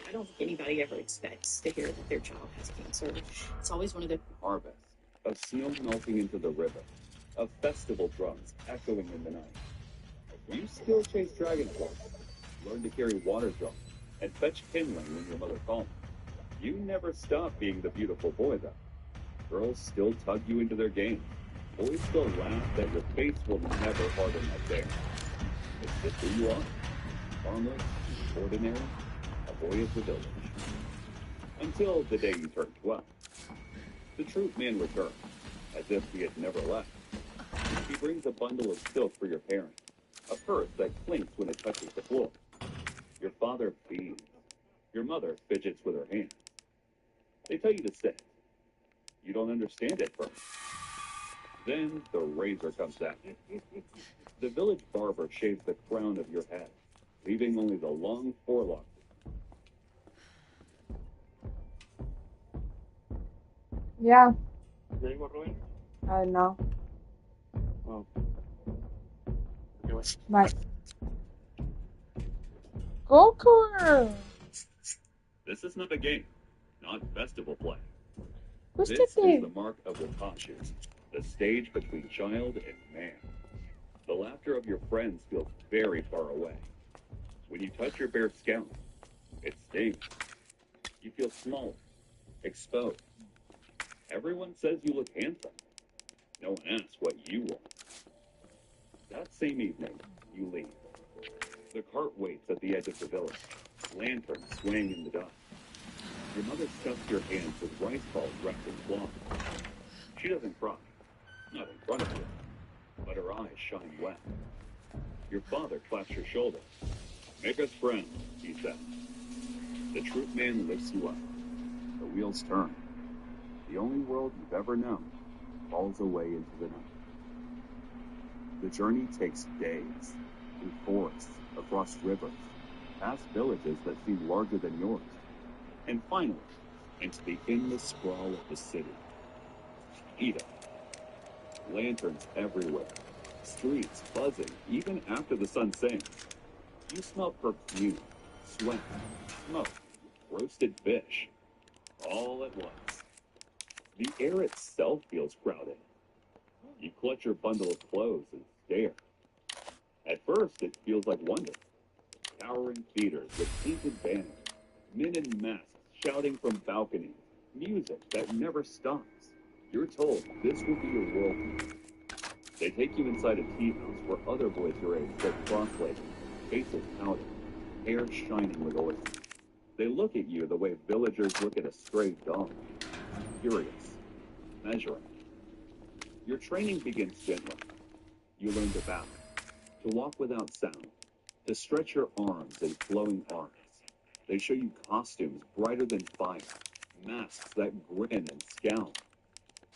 I don't think anybody ever expects to hear that their child has cancer. It's always one of the Harvest, of snow melting into the river, of festival drums echoing in the night. You still chase dragonflies, learn to carry water drums, and fetch kindling when your mother calls. You never stop being the beautiful boy, though. Girls still tug you into their game. Boys still laugh that your face will never harden like theirs. It's just who you are. Harmless, ordinary, a boy of the village. Until the day you turn 12. The troop man returns, as if he had never left. He brings a bundle of silk for your parents, a purse that clinks when it touches the floor. father feeds. Your mother fidgets with her hands. They tell you to sit. You don't understand it first. Then the razor comes out. The village barber shaves the crown of your head, leaving only the long forelock. Yeah, ¿Ya llegó Rubén? no. Oh. Okay, wait. Bye. Goku! This is not a game, not festival play. Who's This that is thing? the mark of Watashi, the stage between child and man. The laughter of your friends feels very far away. When you touch your bare scalp, it stings. You feel smaller, exposed. Everyone says you look handsome. No one asks what you want. That same evening, you leave. The cart waits at the edge of the village, lanterns swaying in the dust. Your mother stuffs your hands with rice balls wrapped in cloth. She doesn't cry, not in front of you, but her eyes shine wet. Your father claps your shoulder. Make us friends, he says. The troop man lifts you up. The wheels turn. The only world you've ever known falls away into the night. The journey takes days, through forests, across rivers, past villages that seem larger than yours, and finally, into the endless sprawl of the city. Ida. Lanterns everywhere, streets buzzing even after the sun sinks. You smell perfume, sweat, smoke, roasted fish, all at once. The air itself feels crowded. You clutch your bundle of clothes and stare. At first, it feels like wonder. Towering theaters with painted banners, men in masks shouting from balconies, music that never stops. You're told this will be your world. They take you inside a tea house where other boys your age sit cross-legged, faces powdered, hair shining with oil. They look at you the way villagers look at a stray dog, curious, measuring. Your training begins gently. You learn to bow, to walk without sound, to stretch your arms in flowing arcs. They show you costumes brighter than fire, masks that grin and scowl.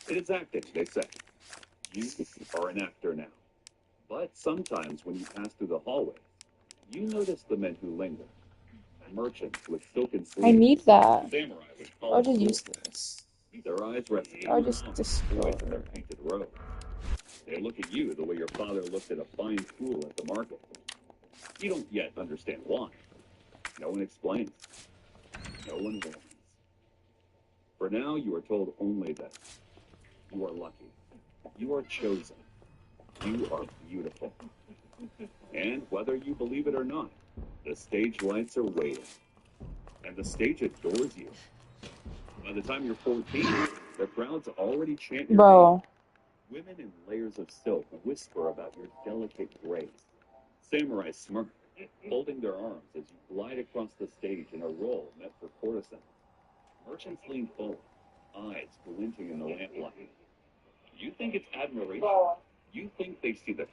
It is acting, they say. You are an actor now. But sometimes when you pass through the hallways, you notice the men who linger. Merchants with silken sleeves. I need that. Samurai with I'll polished just use swords. this. Their eyes rest I'll on just boys destroy in their it. painted robes. They look at you the way your father looked at a fine fool at the market. You don't yet understand why. No one explains. No one warns. For now, you are told only that you are lucky. You are chosen. You are beautiful. And whether you believe it or not, the stage lights are waiting. And the stage adores you. By the time you're 14, the crowd's already chant your Bro. name. Women in layers of silk whisper about your delicate grace. Samurai smirk, folding their arms as you glide across the stage in a role meant for courtesans. Merchants lean forward, eyes glinting in the lamplight. You think it's admiration. You think they see the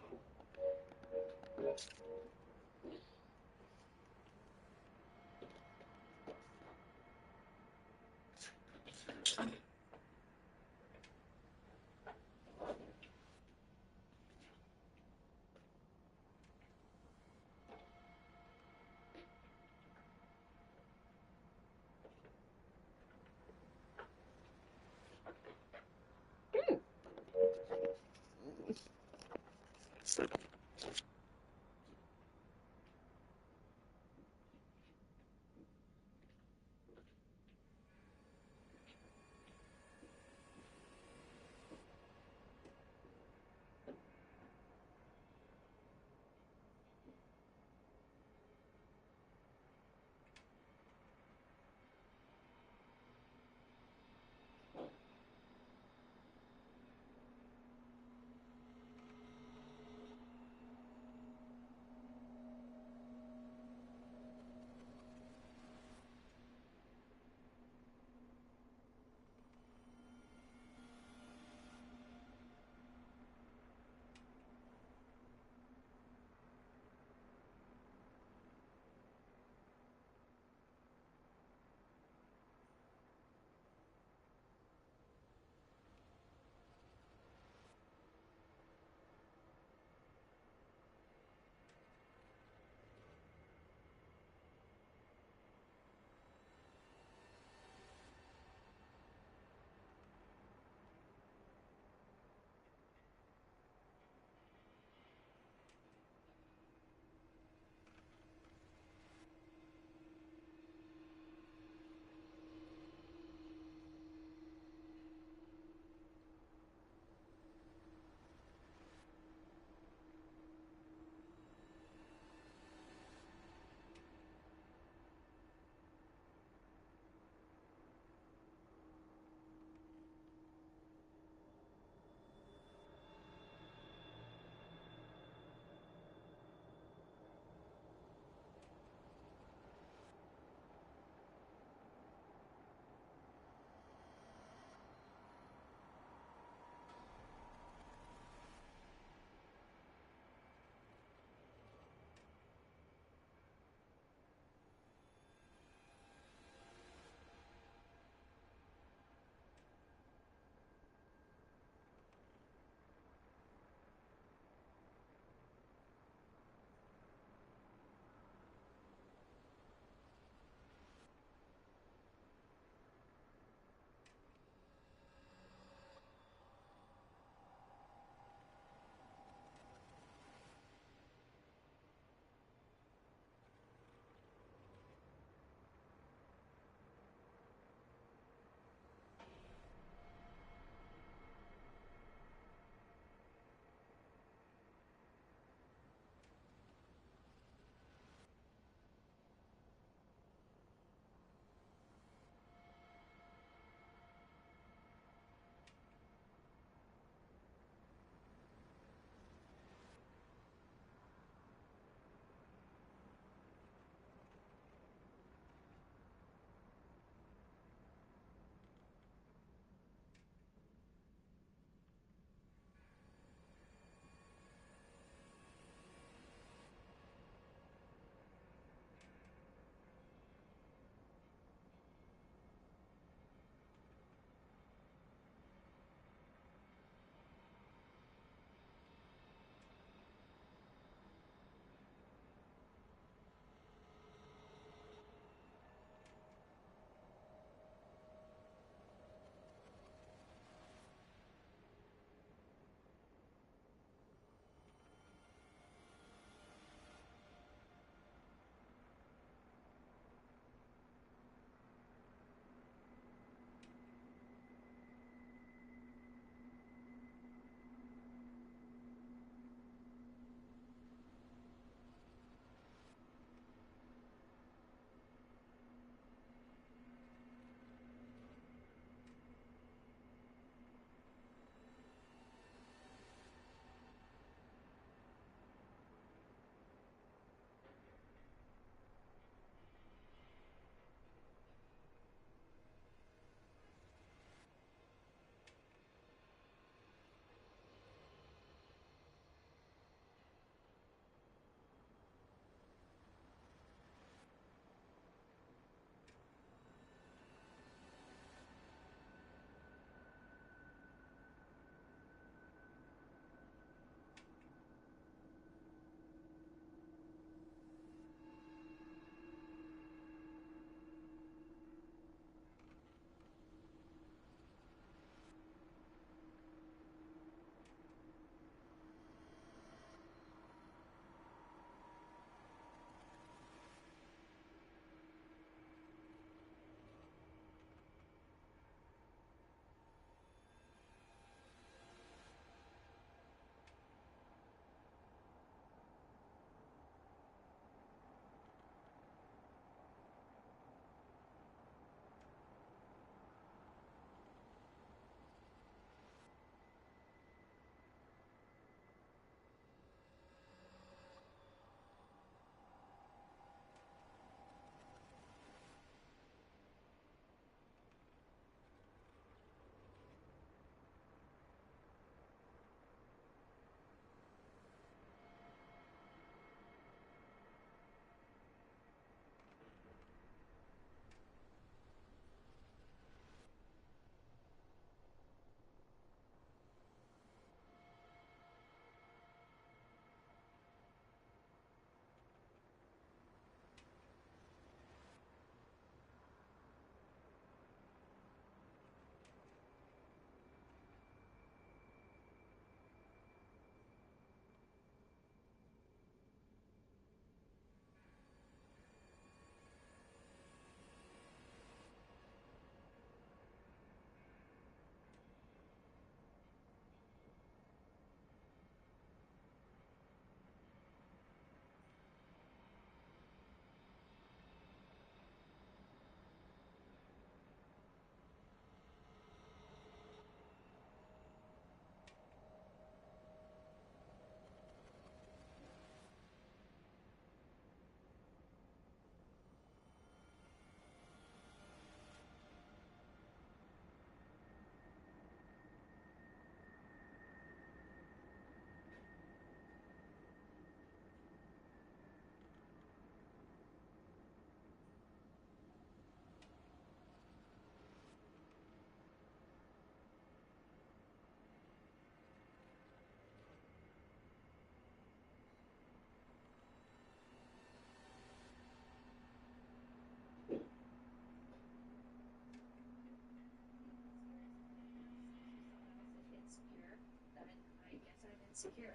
insecure.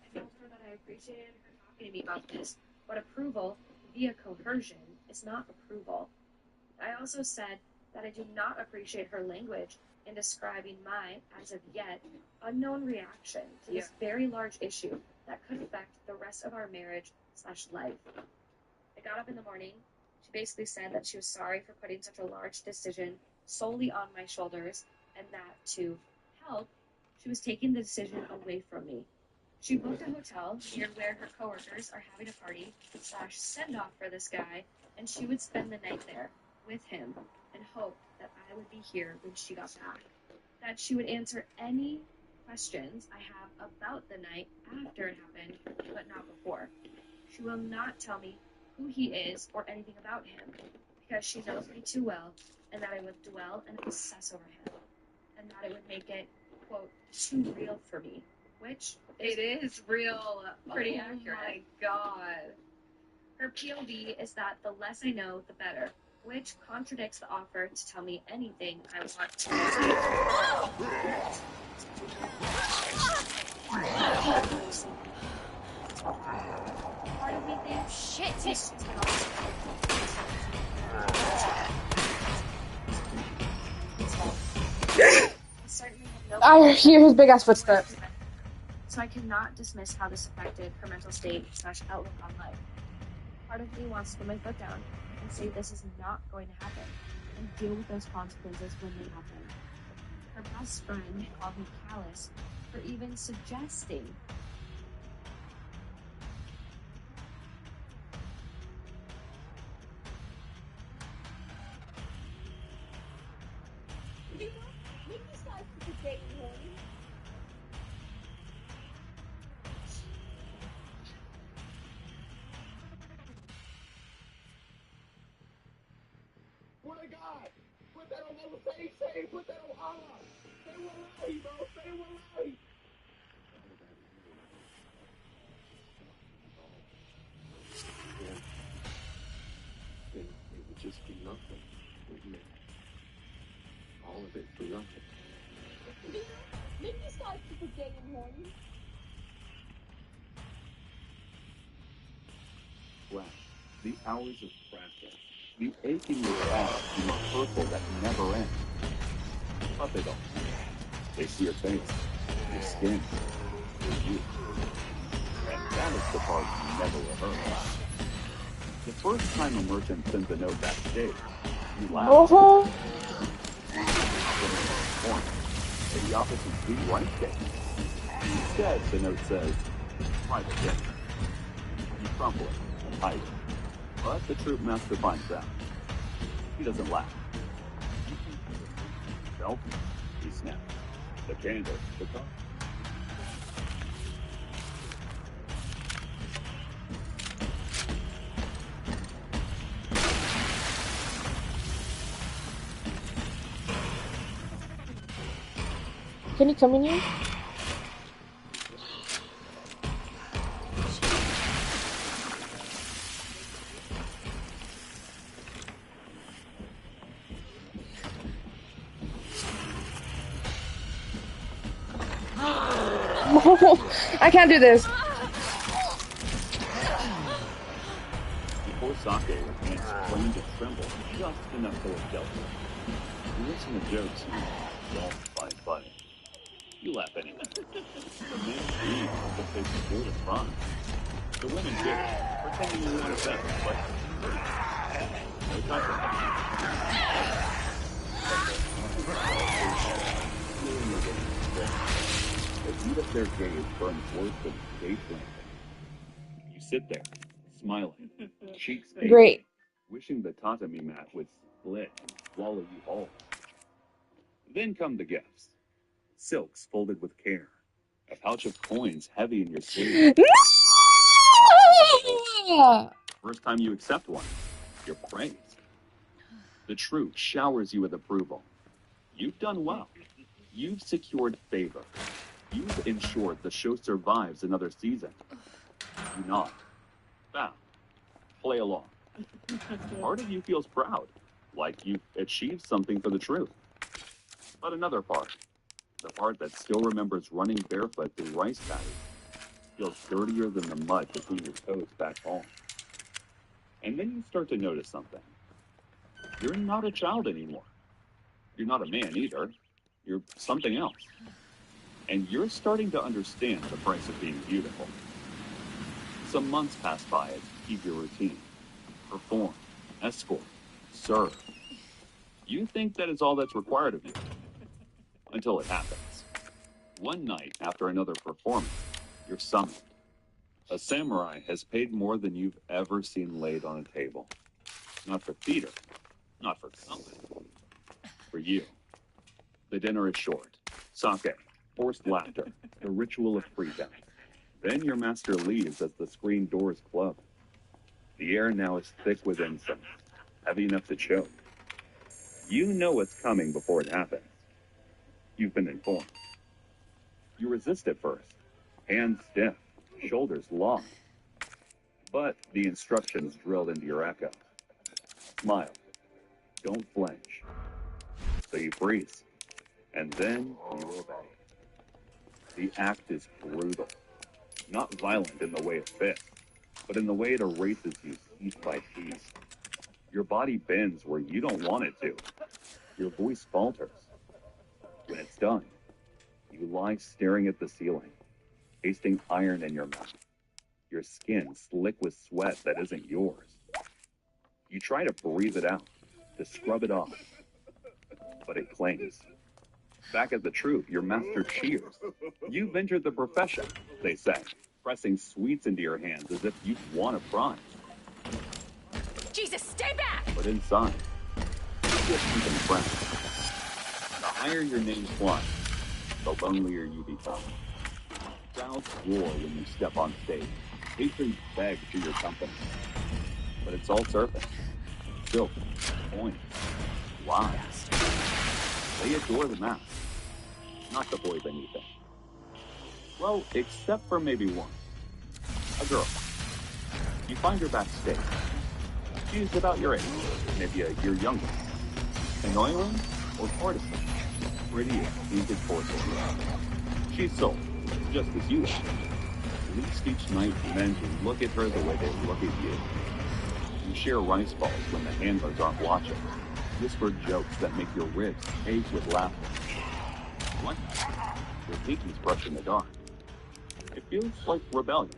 I told her that I appreciated her talking to me about this, but approval via coercion is not approval. I also said that I do not appreciate her language in describing my, as of yet, unknown reaction to this very large issue that could affect the rest of our marriage/life. I got up in the morning. She basically said that she was sorry for putting such a large decision solely on my shoulders, and that to help, she was taking the decision away from me. She booked a hotel near where her coworkers are having a party/send-off for this guy, and she would spend the night there with him and hoped that I would be here when she got back. That she would answer any questions I have about the night after it happened, but not before. She will not tell me who he is or anything about him, because she knows me too well, and that I would dwell and obsess over him, and that it would make it, quote, too real for me, which It is real. pretty Oh accurate. my god. Her POV is that the less I know, the better, which contradicts the offer to tell me anything I want to Part of me thinks, shit. I hear his big ass footsteps. So I cannot dismiss how this affected her mental state/outlook on life. Part of me wants to put my foot down and say this is not going to happen and deal with those consequences when they happen. Her best friend called me callous for even suggesting. What I got? Put that on say, put that on Allah. Say wallahi, bro. Say wallahi. Then it would just be nothing, wouldn't it? All of it for nothing. Maybe you start super gay and horny. Flesh, the hours of practice, the aching respect, the rehearsal that never ends. But they don't. They see your face, your skin, your youth. And that is the part you never rehearse. The first time a merchant sends a note backstage, you laugh. Oh. In the office is the right thing. Instead, the note says, private jet. You crumple it and hide it. But the troop master finds out. He doesn't laugh. Self, he snaps. The candle, the car. Can you come in here? I can't do this. Before Sake, her hands strained and trembled just enough to have dealt with. You listen to jokes and don't fight. You laugh anyway. The men scream because they support a fun. The women giggle, pretending you want to bet, but no touching. The heat of their gaze burns worse than stage landing. You sit there, smiling, cheeks aching, Great. wishing the tatami mat would split and swallow you whole. Then come the gifts. Silks folded with care. A pouch of coins heavy in your sleeve. First time you accept one, you're praised. The troop showers you with approval. You've done well. You've secured favor. You've ensured the show survives another season. You nod. Bow. Play along. Part of you feels proud, like you've achieved something for the truth. But another part, the part that still remembers running barefoot through rice paddies, feels dirtier than the mud between your toes back home. And then you start to notice something. You're not a child anymore. You're not a man either. You're something else. And you're starting to understand the price of being beautiful. Some months pass by as you keep your routine. Perform, escort, serve. You think that is all that's required of you. Until it happens. One night after another performance, you're summoned. A samurai has paid more than you've ever seen laid on a table. Not for theater, not for company. For you. The dinner is short. Sake, forced laughter, the ritual of freedom. Then your master leaves as the screen doors close. The air now is thick with incense, heavy enough to choke. You know what's coming before it happens. You've been informed. You resist at first, hands stiff, shoulders long. But the instructions drilled into your echo. Smile. Don't flinch. So you freeze. And then you obey. The act is brutal. Not violent in the way of fists, but in the way it erases you piece by piece. Your body bends where you don't want it to. Your voice falters. When it's done, you lie staring at the ceiling, tasting iron in your mouth. Your skin slick with sweat that isn't yours. You try to breathe it out, to scrub it off, but it clings. Back at the troupe, your master cheers. You've entered the profession, they say, pressing sweets into your hands as if you'd won a prize. Jesus, stay back! But inside, you get even friends. The higher your name climbs, the lonelier you become. Crowds roar when you step on stage. Patrons beg for your company. But it's all surface. Silk, points, lies. They adore the mask, not the boy beneath it. Well, except for maybe one. A girl. You find her backstage. She's about your age, maybe a year younger. Annoying or partisan? Pretty as painted porcelain. She's sold, just as you are. At least each night, men who look at her the way they look at you. You share rice balls when the handlers aren't watching. Whispered jokes that make your ribs ache with laughter. One night, your pinkies brush in the dark. It feels like rebellion.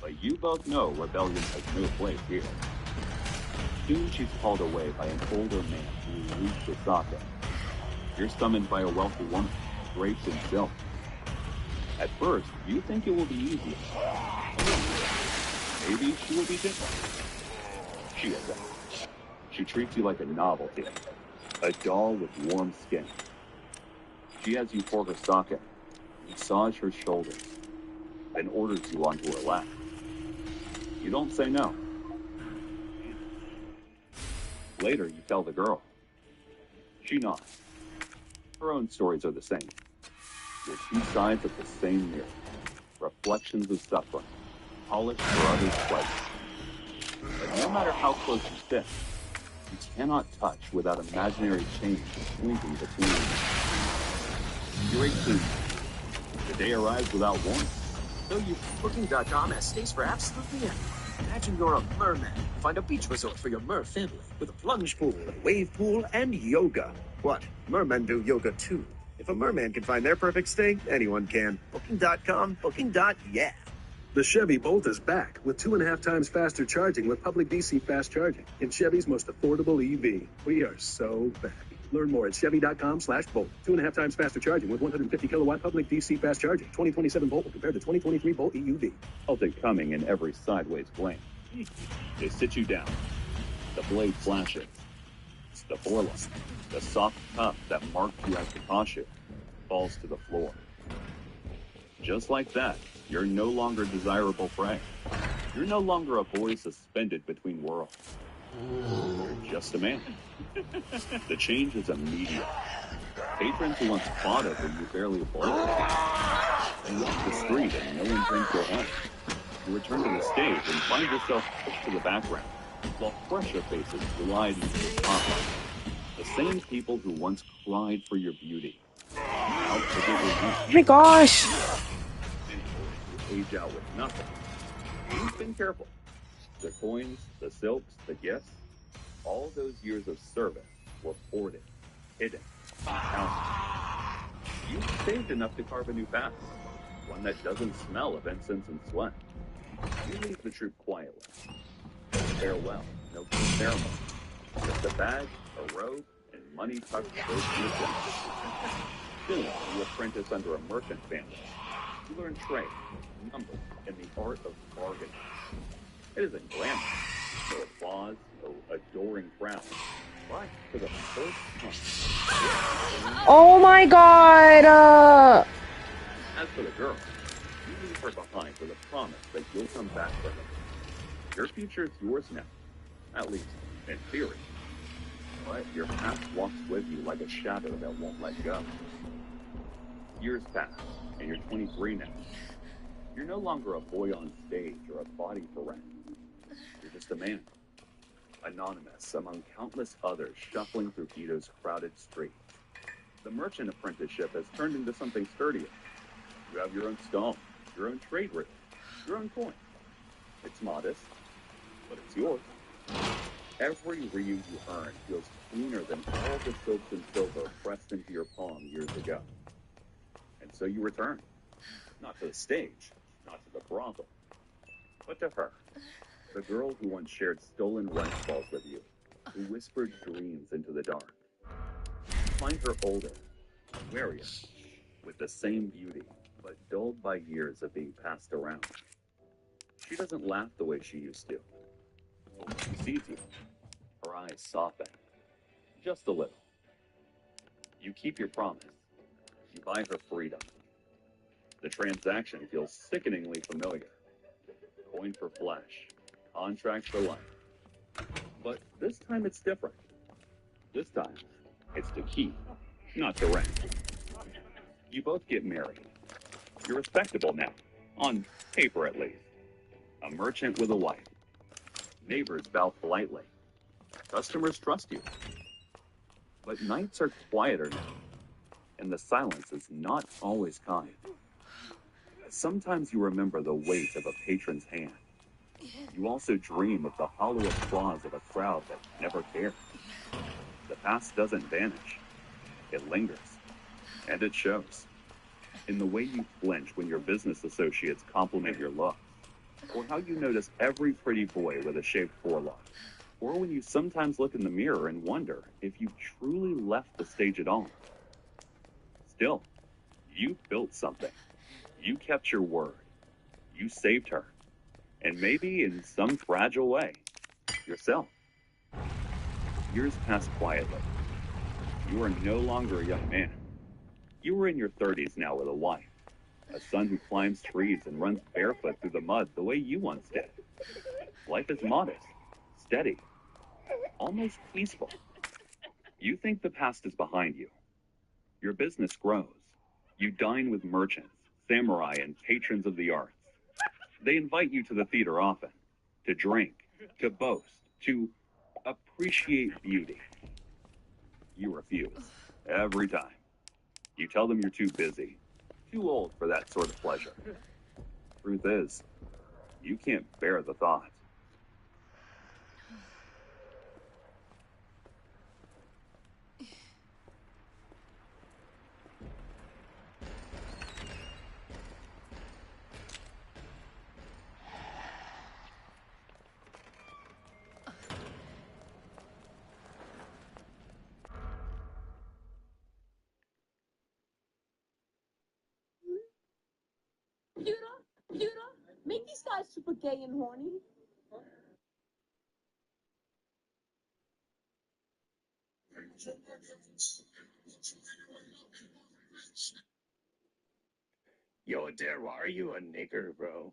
But you both know rebellion has no place here. Soon she's called away by an older man who leads the sake. You're summoned by a wealthy woman, draped in silk. At first, you think it will be easier. Maybe she will be different. She isn't. She treats you like a novelty, a doll with warm skin. She has you pour her sake, massage her shoulders, then orders you onto her lap. You don't say no. Later, you tell the girl. She nods. Her own stories are the same. They're two sides of the same mirror. Reflections of suffering, polished for others' pleasure. But no matter how close you sit, you cannot touch without imaginary chains swinging between you. You're 18. The day arrives without warning. So you Booking.com has stays for absolutely anything. Imagine you're a merman. Find a beach resort for your mer family with a plunge pool, a wave pool, and yoga. What? Mermen do yoga too. If a merman can find their perfect stay, anyone can. Booking.com, booking.yeah. The Chevy Bolt is back with 2.5 times faster charging with public DC fast charging in Chevy's most affordable EV. We are so back. Learn more at Chevy.com/Bolt. 2.5 times faster charging with 150 kilowatt public DC fast charging. 2027 Bolt will compare to 2023 Bolt EUV. Felt it coming in every sideways blink. They sit you down. The blade flashes. The forelock, the soft cup that marked you as the Kashu, falls to the floor. Just like that, you're no longer desirable prey. You're no longer a boy suspended between worlds. You're just a man. The change is immediate. Patrons who once fought over you barely avoided it. You walk the street and no one turns their head. You return to the stage and find yourself pushed to the background, while fresher faces glide into the spotlight. The same people who once cried for your beauty. out to get what Oh my gosh. you age out with nothing. You've been careful. The coins, the silks, the gifts, all those years of service were hoarded, hidden, counted. You saved enough to carve a new path, one that doesn't smell of incense and sweat. You leave the troop quietly. Farewell, no ceremony. Just a bag, a robe, and money tucked close to your chest. Soon, you apprentice under a merchant family. You learn trade, numbers, and the art of bargaining. It isn't glamorous, no applause, no adoring crowd. But for the first time, Oh my god. as for the girl, you leave her behind with a promise that you'll come back for her. Your future is yours now, at least in theory. But your past walks with you like a shadow that won't let go. Years pass, and you're 23 now. You're no longer a boy on stage or a body for rent. You're just a man, anonymous among countless others shuffling through Quito's crowded streets. The merchant apprenticeship has turned into something sturdier. You have your own stone, your own trade route, your own coin. It's modest, but it's yours. Every ryu you earn feels cleaner than all the silks and silver pressed into your palm years ago. And so you return, not to the stage, not to the brothel, but to her, the girl who once shared stolen rice balls with you, who whispered dreams into the dark. You find her older, warier, with the same beauty, but dulled by years of being passed around. She doesn't laugh the way she used to. But when she sees you, her eyes soften, just a little. You keep your promise. You buy her freedom. The transaction feels sickeningly familiar. Coin for flesh, contract for life. But this time it's different. This time, it's to keep, not to rent. You both get married. You're respectable now, on paper at least. A merchant with a wife. Neighbors bow politely. Customers trust you. But nights are quieter now, and the silence is not always kind. Sometimes you remember the weight of a patron's hand. You also dream of the hollow applause of a crowd that never cared. The past doesn't vanish. It lingers. And it shows. In the way you flinch when your business associates compliment your looks, or how you notice every pretty boy with a shaved forelock, or when you sometimes look in the mirror and wonder if you truly left the stage at all. Still, you built something. You kept your word. You saved her. And maybe in some fragile way, yourself. Years pass quietly. You are no longer a young man. You are in your 30s now with a wife, a son who climbs trees and runs barefoot through the mud the way you once did. Life is modest, steady, almost peaceful. You think the past is behind you. Your business grows. You dine with merchants, samurai, and patrons of the arts. They invite you to the theater often, to drink, to boast, to appreciate beauty. You refuse, every time. You tell them you're too busy, too old for that sort of pleasure. Truth is, you can't bear the thought. Computer, make these guys super gay and horny. Yo, Adara, are you a nigger, bro?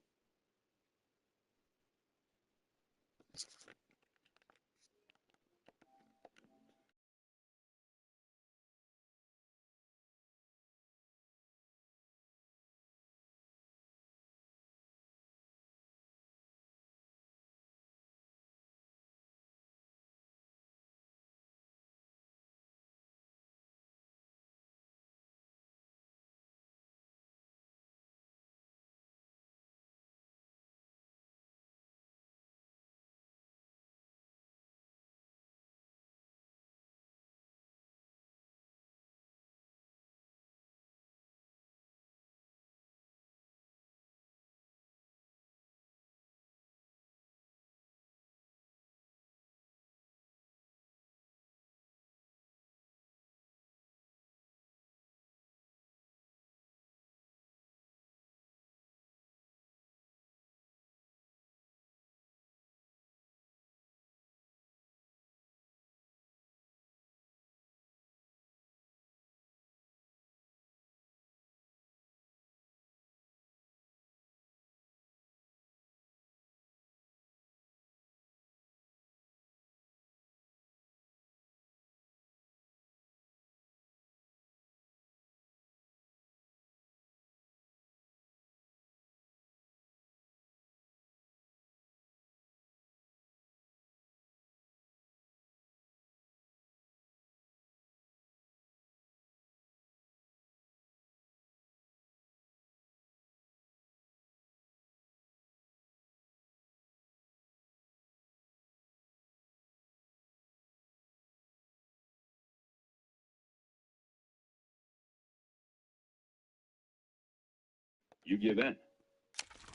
You give in.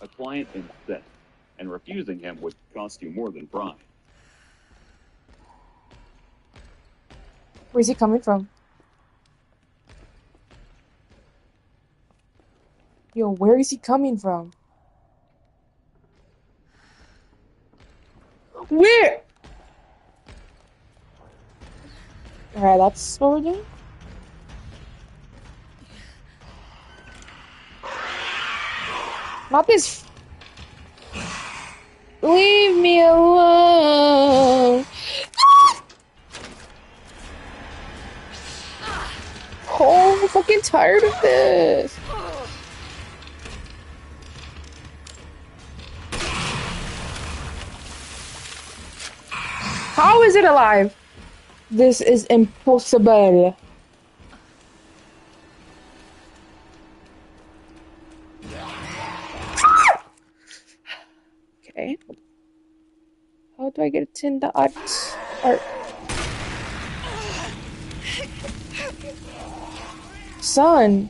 A client insists, and refusing him would cost you more than pride. Where's he coming from? Yo, where is he coming from? Where? Alright, that's what we're doing. Not this. Leave me alone. Oh, I'm fucking tired of this. How is it alive? This is impossible. Okay. How do I get it in the art? Son.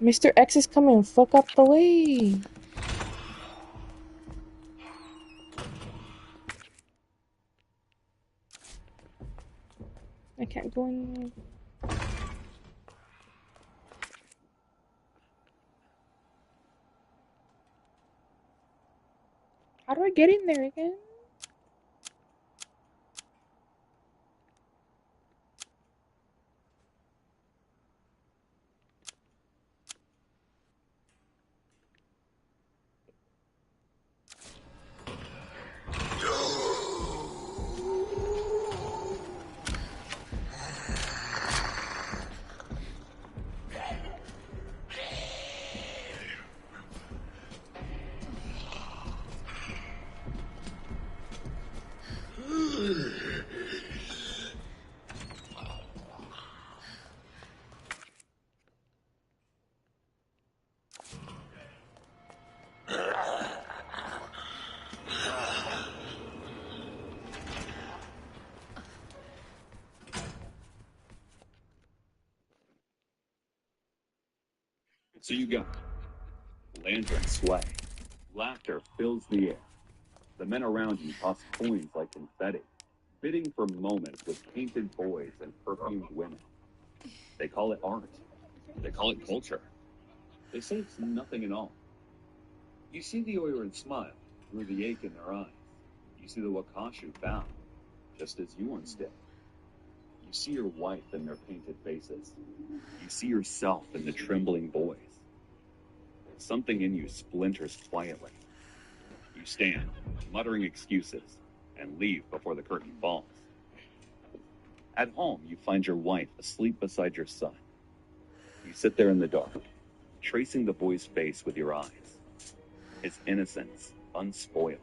Mr. X is coming. Fuck up the way. I can't go in. How do I get in there again? So you go. Lanterns sway. Laughter fills the air. The men around you toss coins like confetti, bidding for moments with painted boys and perfumed women. They call it art. They call it culture. They say it's nothing at all. You see the Oiran smile through the ache in their eyes. You see the Wakashu bow, just as you once did. You see your wife in their painted faces. You see yourself in the trembling boys. Something in you splinters quietly. You stand, muttering excuses, and leave before the curtain falls. At home, you find your wife asleep beside your son. You sit there in the dark, tracing the boy's face with your eyes. His innocence unspoiled.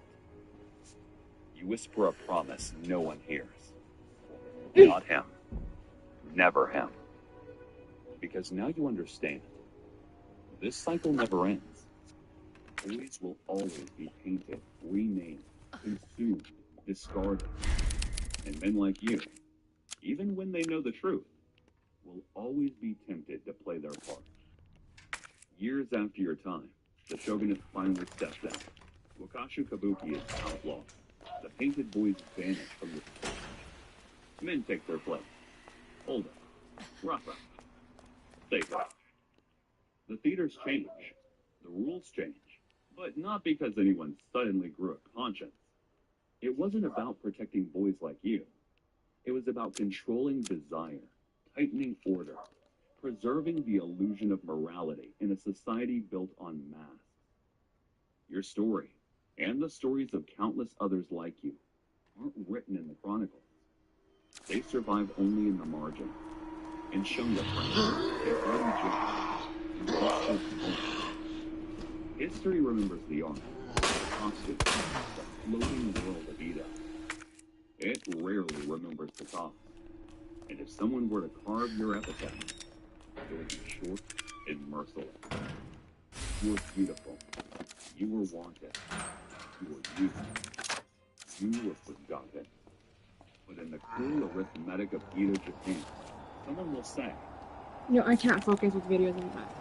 You whisper a promise no one hears. Not him. Never him. Because now you understand. This cycle never ends. Boys will always be painted, renamed, consumed, discarded. And men like you, even when they know the truth, will always be tempted to play their part. Years after your time, the shogunate finally steps in. Wakashu Kabuki is outlawed. The painted boys vanish from the stage. Men take their place. Hold up. Rafa. Safer. The theaters change. The rules change. But not because anyone suddenly grew a conscience. It wasn't about protecting boys like you. It was about controlling desire, tightening order, preserving the illusion of morality in a society built on masks. Your story, and the stories of countless others like you, aren't written in the chronicles. They survive only in the margins. In Shunga, history remembers the art, the costume, the floating world of Ida. It rarely remembers the cost. And if someone were to carve your epitaph, it would be short and merciless. You were beautiful. You were wanted. You were used. You were forgotten. But in the cruel arithmetic of Edo Japan, someone will say, No, I can't focus with videos on that.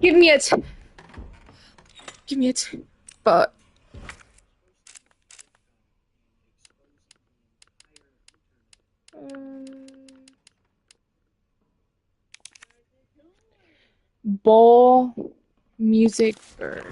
Give me it. Give me it. But ball music bird.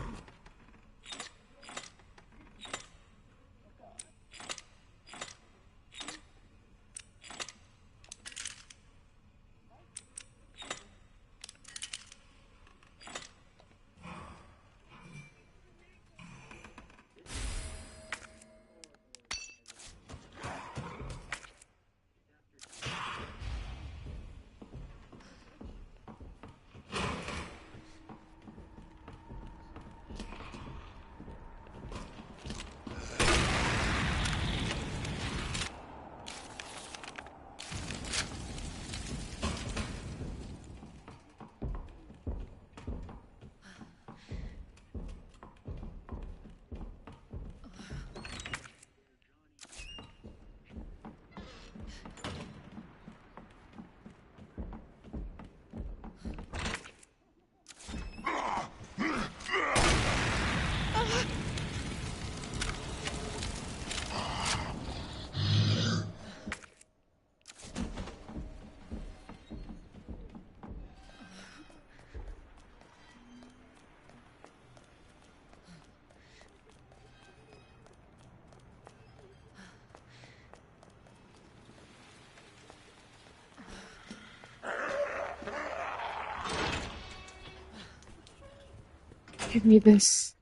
Give me this.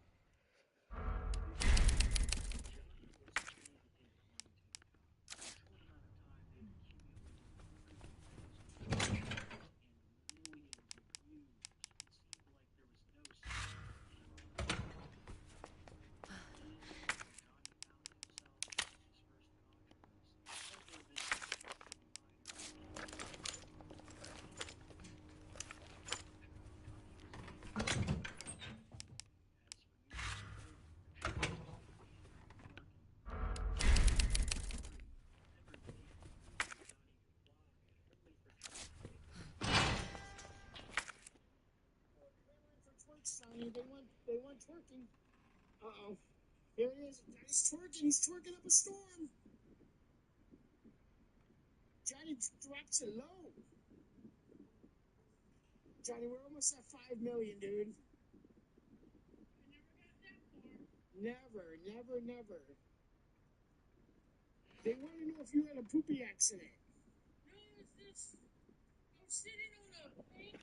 Sonny, they want twerking. Uh-oh. Here it is. He's twerking up a storm. Johnny drops it low. Johnny, we're almost at 5 million, dude. Never. They want to know if you had a poopy accident. No, it's this. I'm sitting on a thing.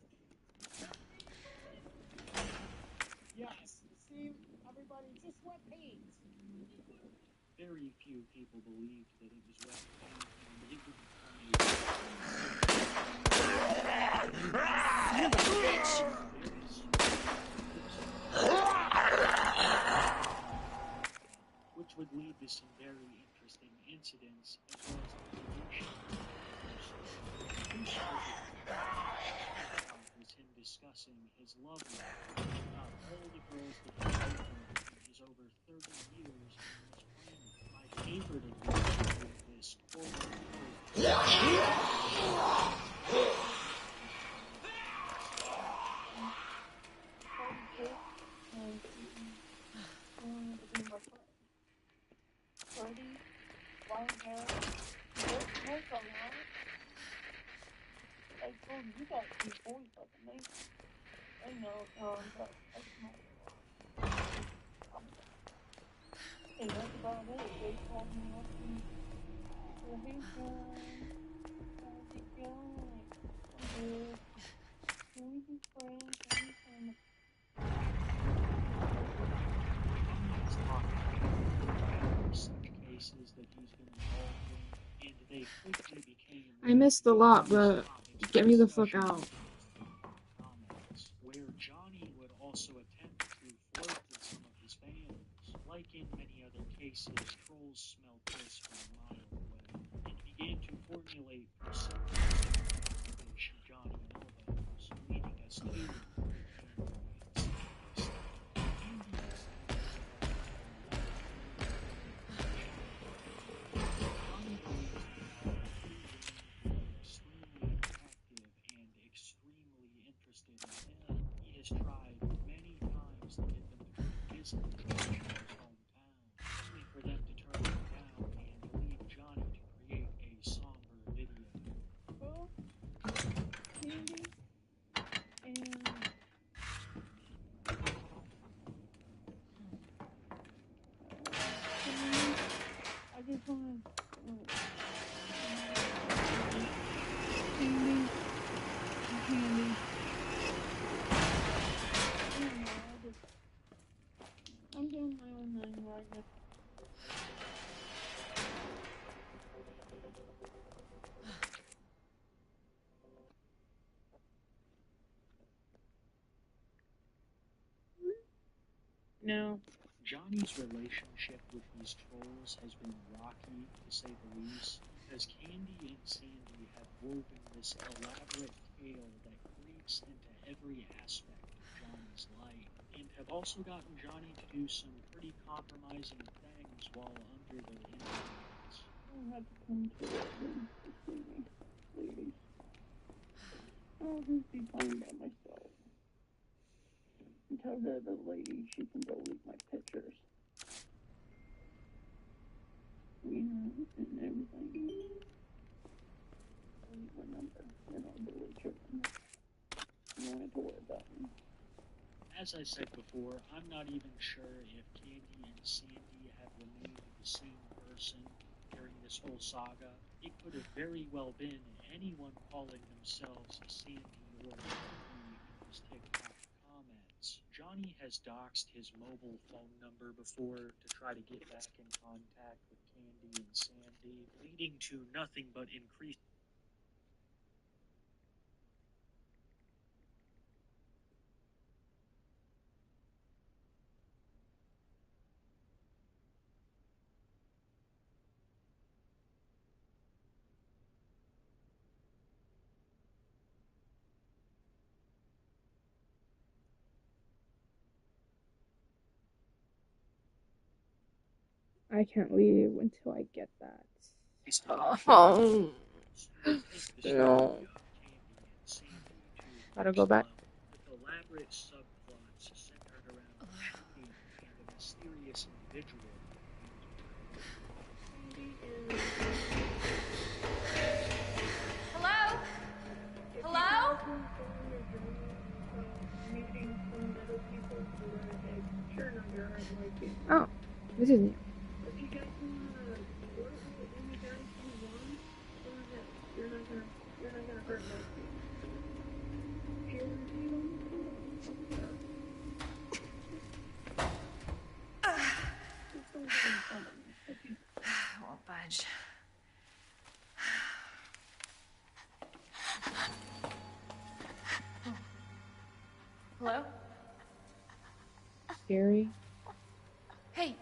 Yes. See, everybody, just wet paint. Very few people believed that it was wet paint, and it would which would lead to some very interesting incidents as well as was him discussing his love life, all the girls that he loved in his over 30 years on this planet. My favorite example of this long hair, look around. I told you got two boys like a nice. I know, but that's not hey, that's about it. They called me up and said, hey, John, how's it going? I'm good. Can we be friends? cases that he's been involved in, and they quickly became I missed a lot, but get me the fuck out. Where Johnny would also attempt to flirt with some of his fans. Like in many other cases, trolls smelled this from a mile away and began to formulate personas which Johnny elbows, leading us to he has tried No. Johnny's relationship with these trolls has been rocky, to say the least, as Candy and Sandy have woven this elaborate tale that creeps into every aspect of Johnny's life, and have also gotten Johnny to do some pretty compromising things while under their influence. I'll have to come to it and see me, please. I'll just be fine by myself. And tell the other lady she can go leave my pictures. You know, and everything. I'll leave my number, and I'll delete your number. You don't have to worry about me. As I said before, I'm not even sure if Candy and Sandy have remained the same person during this whole saga. It could have very well been anyone calling themselves Sandy or Candy in his TikTok comments. Johnny has doxed his mobile phone number before to try to get back in contact with Candy and Sandy, leading to nothing but increased. I can't leave until I get that. Oh, no. Gotta go back. With elaborate subplots centered around Candy and a mysterious individual. Hello? Hello? Oh, this is new. Won't budge. Hello? Scary. Hey.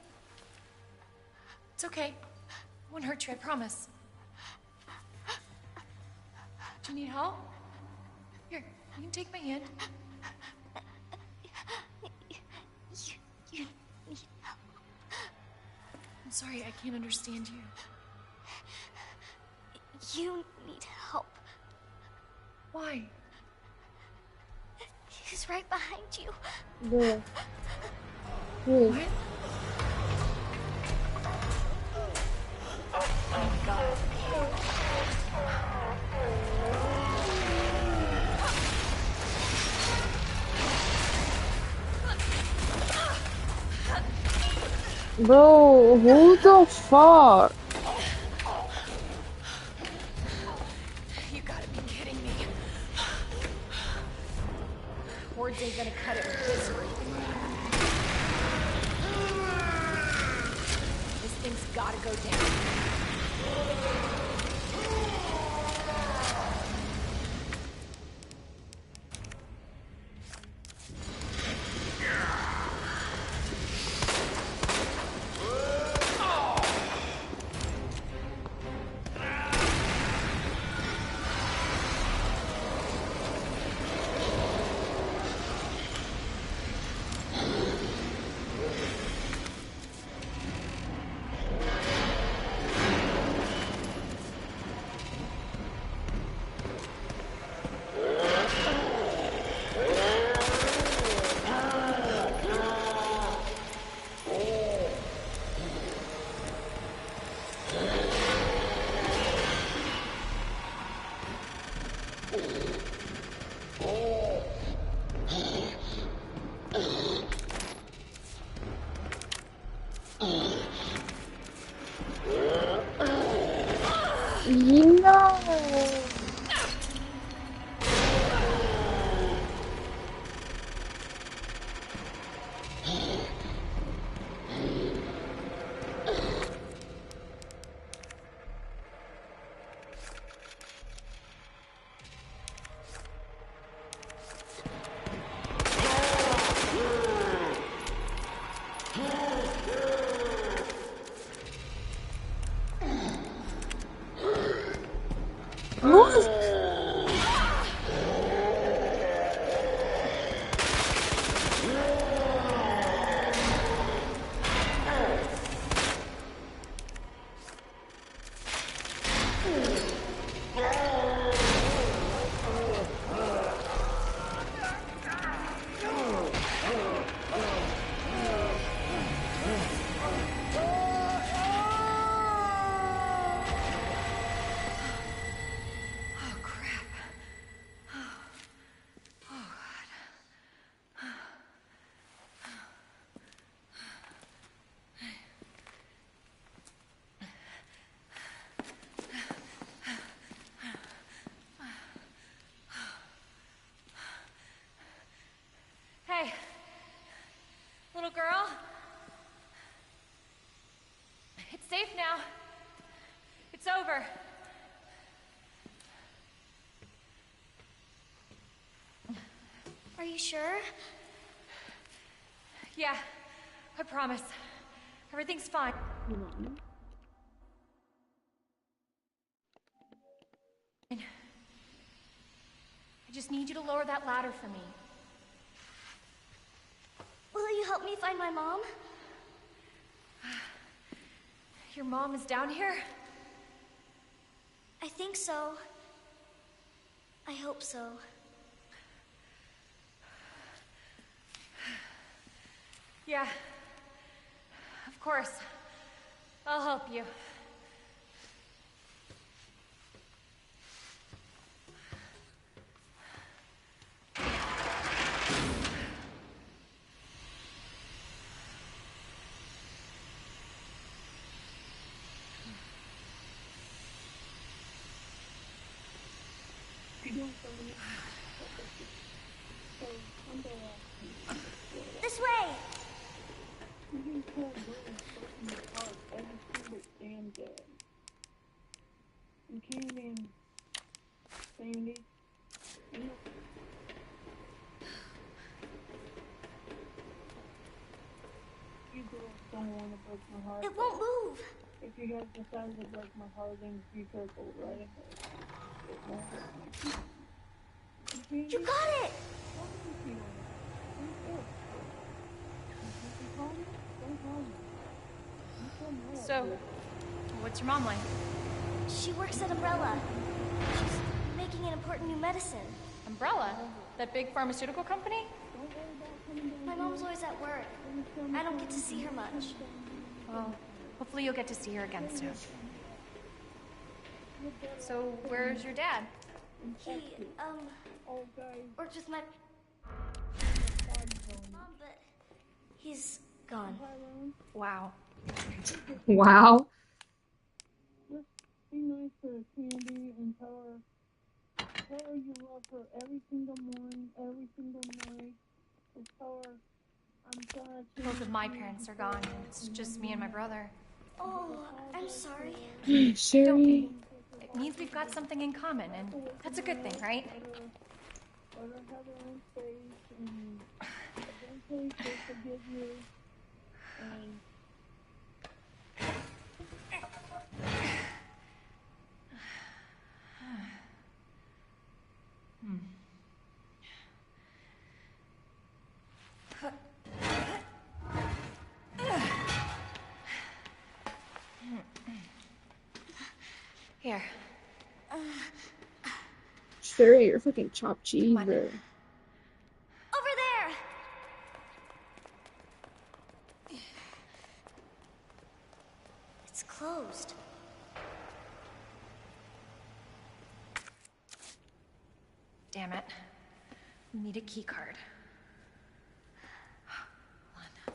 It's okay. I won't hurt you, I promise. Do you need help? Here, you can take my hand. You need help. I'm sorry, I can't understand you. You need help. Why? He's right behind you. Where? Who? What? Oh, God. Bro, who the fuck? You gotta be kidding me. Words ain't gonna cut it with this ring. This thing's gotta go down. No. Hey, little girl. It's safe now. It's over. Are you sure? Yeah, I promise. Everything's fine. I just need you to lower that ladder for me. Will you help me find my mom? Your mom is down here? I think so. I hope so. Yeah. Of course. I'll help you. This way! You can't even Sandy. You girls don't want to break my heart. It won't move! If you guys decide to break my heart, then be careful, right? It won't hurt me. You got it! So, what's your mom like? She works at Umbrella. She's making an important new medicine. Umbrella? That big pharmaceutical company? My mom's always at work. I don't get to see her much. Well, hopefully you'll get to see her again soon. So, where's your dad? He, worked with my mom, but he's gone. Wow. Wow. Just be nice to Candy and tell her you love her every single morning, every single night. Just tell her I'm glad. Both of my parents are gone. It's just me and my brother. Oh, I'm sorry. Don't be. It means we've got something in common, and that's a good thing, right? Let her have her own space, and eventually she'll forgive you. And Here. Sherry, you're fucking chopped cheese, bro. Over there! It's closed. Damn it. We need a key card. Hold on.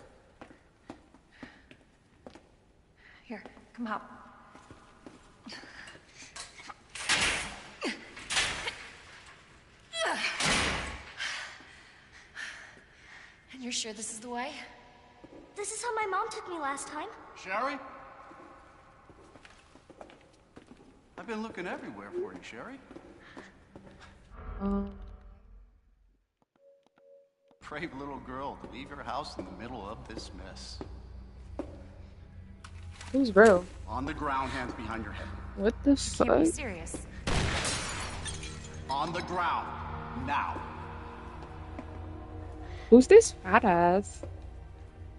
Here, come out. And you're sure this is the way? This is how my mom took me last time. Sherry? I've been looking everywhere for you, Sherry. Brave little girl to leave your house in the middle of this mess. Who's bro? On the ground, hands behind your head. What the Can't be fuck? serious. on the ground. Now. Who's this fat ass?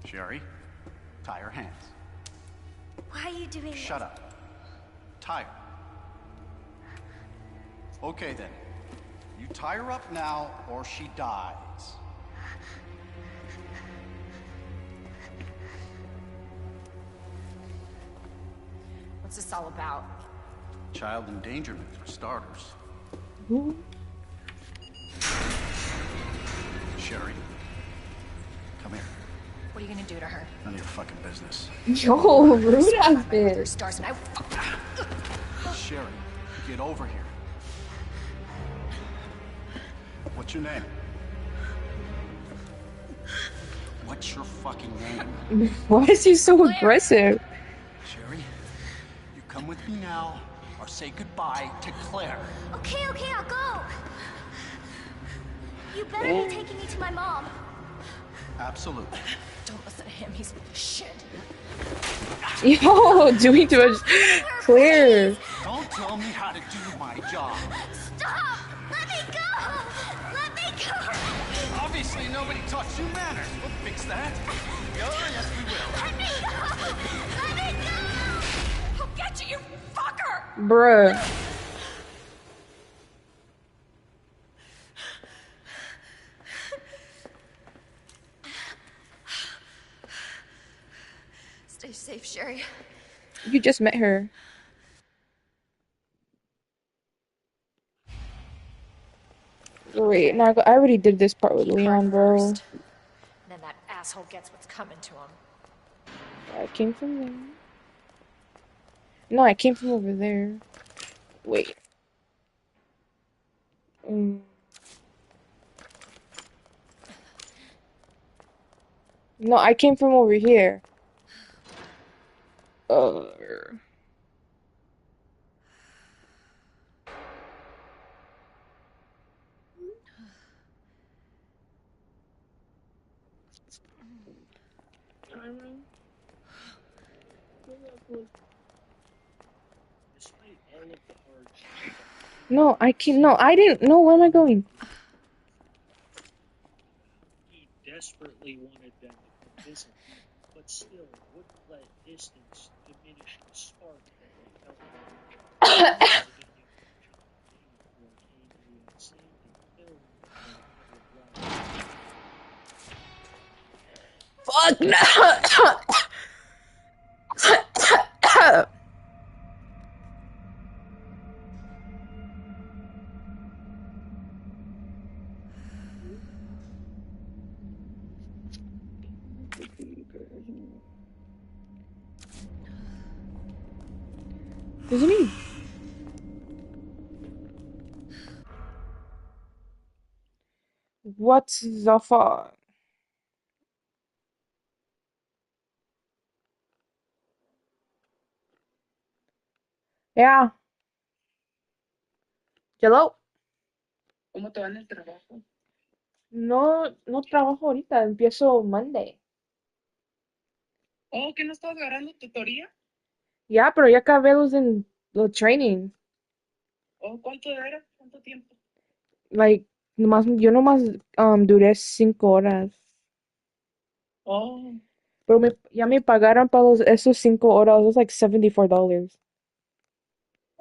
Sherry, tie her hands. Why are you doing Shut up. Tie her. Okay then. You tie her up now or she dies. What's this all about? Child endangerment for starters. Who? Sherry, come here. What are you gonna do to her? None of your fucking business. Yo, rude ass bitch. Stars and Sherry, get over here. What's your name? What's your fucking name? Why is he so aggressive? Sherry, you come with me now or say goodbye to Claire. Okay, I'll go. You better be taking me to my mom. Absolutely. Don't listen to him. He's shit. Yo, doing too much. Claire. Don't tell me how to do my job. Stop! Let me go! Let me go! Obviously, nobody taught you manners. We'll fix that. Oh, yes, we will. Let me go! Let me go! I'll get you, you fucker! Bruh. Stay safe, Sherry. You just met her. Wait, no, I already did this part with Leon, bro. First. Then that asshole gets what's coming to him. I came from there. No, I came from over there. Wait. No, I came from over here. Despite all of the hardships, No, I can't. No, I didn't. No, where am I going? he desperately wanted them to come visit him, but still wouldn't let distance diminish the spark that they felt for each other. Fuck no! Isn't he? What the fuck? Yeah. Hello. ¿Cómo te va en el trabajo? No, no trabajo ahorita. Empiezo Monday. Oh, ¿que no estás agarrando tutoría? Ya, pero ya acabé los training. Oh, ¿cuánto era? ¿Cuánto tiempo? Like, yo nomás duré 5 horas. Oh, Pero ya me pagaron para esos 5 horas. It was like $74.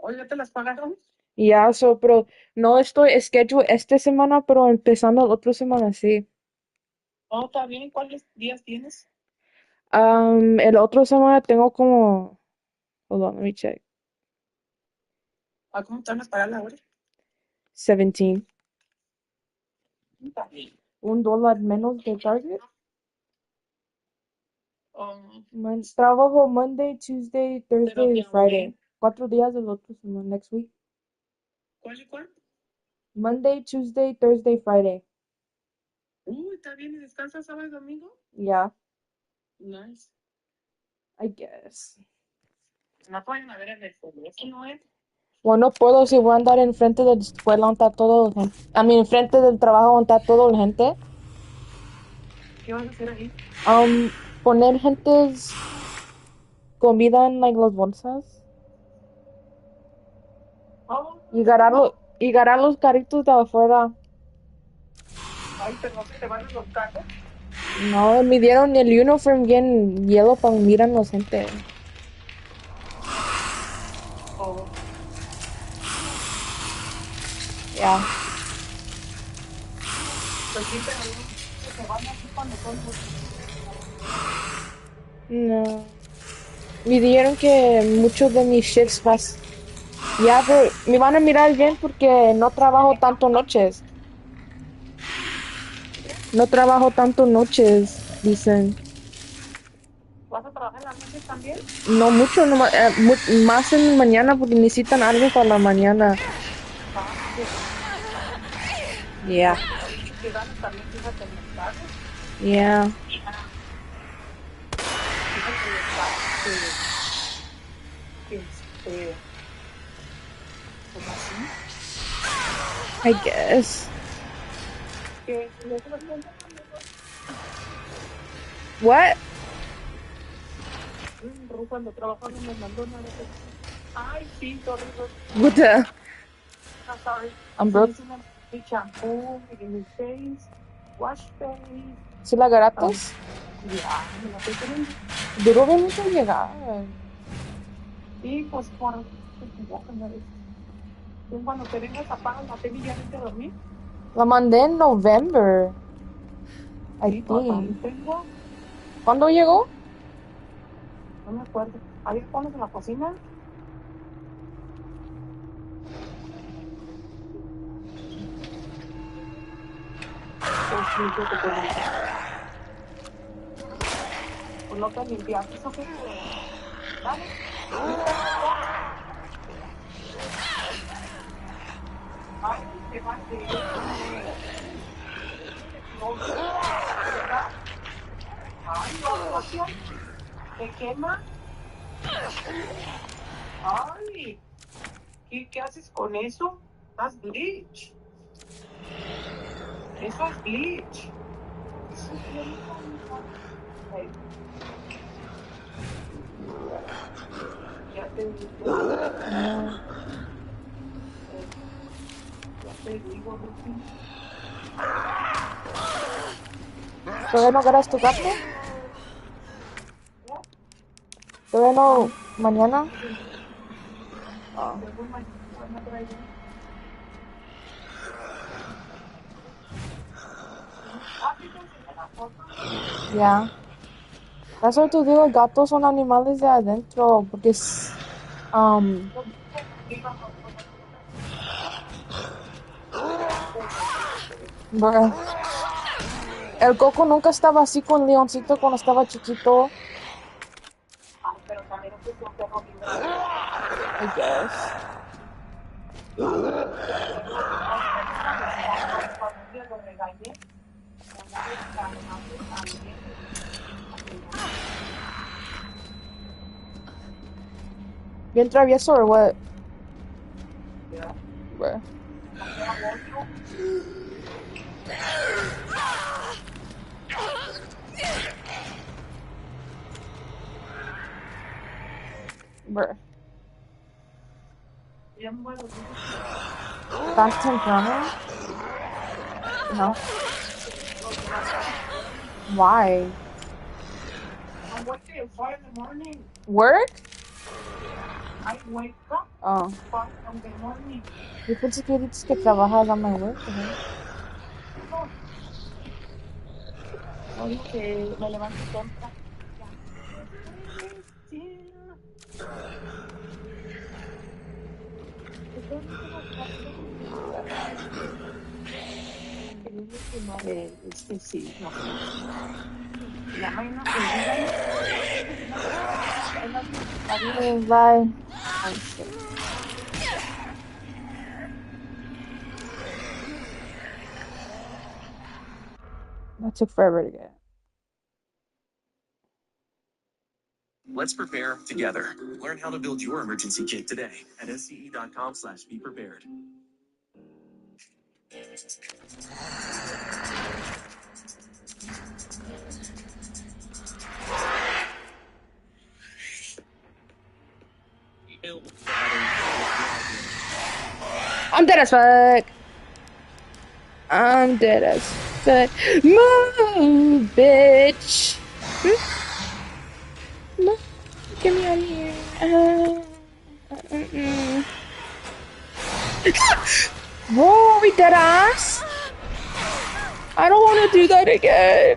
¿oh, ya te las pagaron? Ya, pero no estoy schedule esta semana, pero empezando la otra semana, sí. Oh, está bien. ¿Cuáles días tienes? El otro semana tengo como... Hold on, let me check. ¿A cómo te van a pagar la hora? 17. Está bien. $1 menos de Target. Oh, Trabajo Monday, Tuesday, Thursday, y te Friday. ahorré. 4 días del otro semana, next week. ¿Cuál y cuál? Monday, Tuesday, Thursday, Friday. Está bien. ¿Y descansas sábado y domingo? Yeah, Nice. I guess. No pueden a ver en el Congreso, ¿no es? Bueno, puedo si voy a andar enfrente de la escuela donde está todo la gente. A mí, enfrente del trabajo donde está toda la gente. ¿Qué vas a hacer ahí? Poner gentes comida en like las bolsas. Oh, Y agarrarlo Y agarrar los carritos de afuera. Ay, pero no se te van los carros. No, me dieron el uniform bien yellow para mirarnos gente. Oh. Ya. Pues sí, pero no se van así cuando son No. Me dijeron que muchos de mis shifts ya me van a mirar bien porque no trabajo tanto noches. No trabajo tanto noches, dicen. ¿Vas a trabajar en las noches también? No mucho, no, más en la mañana porque necesitan algo para la mañana. Yeah. Que ganas también, fíjate en los carros. Yeah. Fíjate en los carros pues así. I guess. Que no se los cuento. What? Cuando trabajaba en el McDonald's. Ay, sí, sorry. What the? I'm sorry. I'm broke. Mi champú, mi face, wash face. ¿Sí la agarraste? Ya, me la estoy poniendo. Duró bien mucho llegar. Sí, pues cuando te vengas apagas la tele y ya vete a dormir. La mandé en November. I think. ¿Cuándo llegó? No me acuerdo. Ahí pones en la cocina. Pues no te limpiaste, ¿eso qué? Dale. Ay, te va a Ay, no, ¿te quema? Ay, ¿qué haces con eso? Haz bleach. Eso es bleach. Ya te digo. Ya te digo, Lucy. ¿Todavía no agarras tu gato? ¿Todavía no? ¿Mañana? Oh. Ya. Eso te digo, gatos son animales de adentro, porque es... bruh. El Coco nunca estaba así con Leoncito cuando estaba chiquito. Ay, pero también es un perro libre. I guess. ¿Bien travieso or what? Yeah. Bruh. Bruh. ¿Tan temprano? No. Why? I'm waking at 5 in the morning. Work? I wake up Oh. 5 in the morning. Yo pensé que dices que trabajas a my work. Oye, que me levanto temprano. Sí, no. La mañana Bye. That took forever to get. Let's prepare together. Learn how to build your emergency kit today at sce.com/beprepared. I'm dead as fuck. I'm dead as fuck. Move, bitch. Move. Get me out of here. Whoa, we dead ass? I don't want to do that again.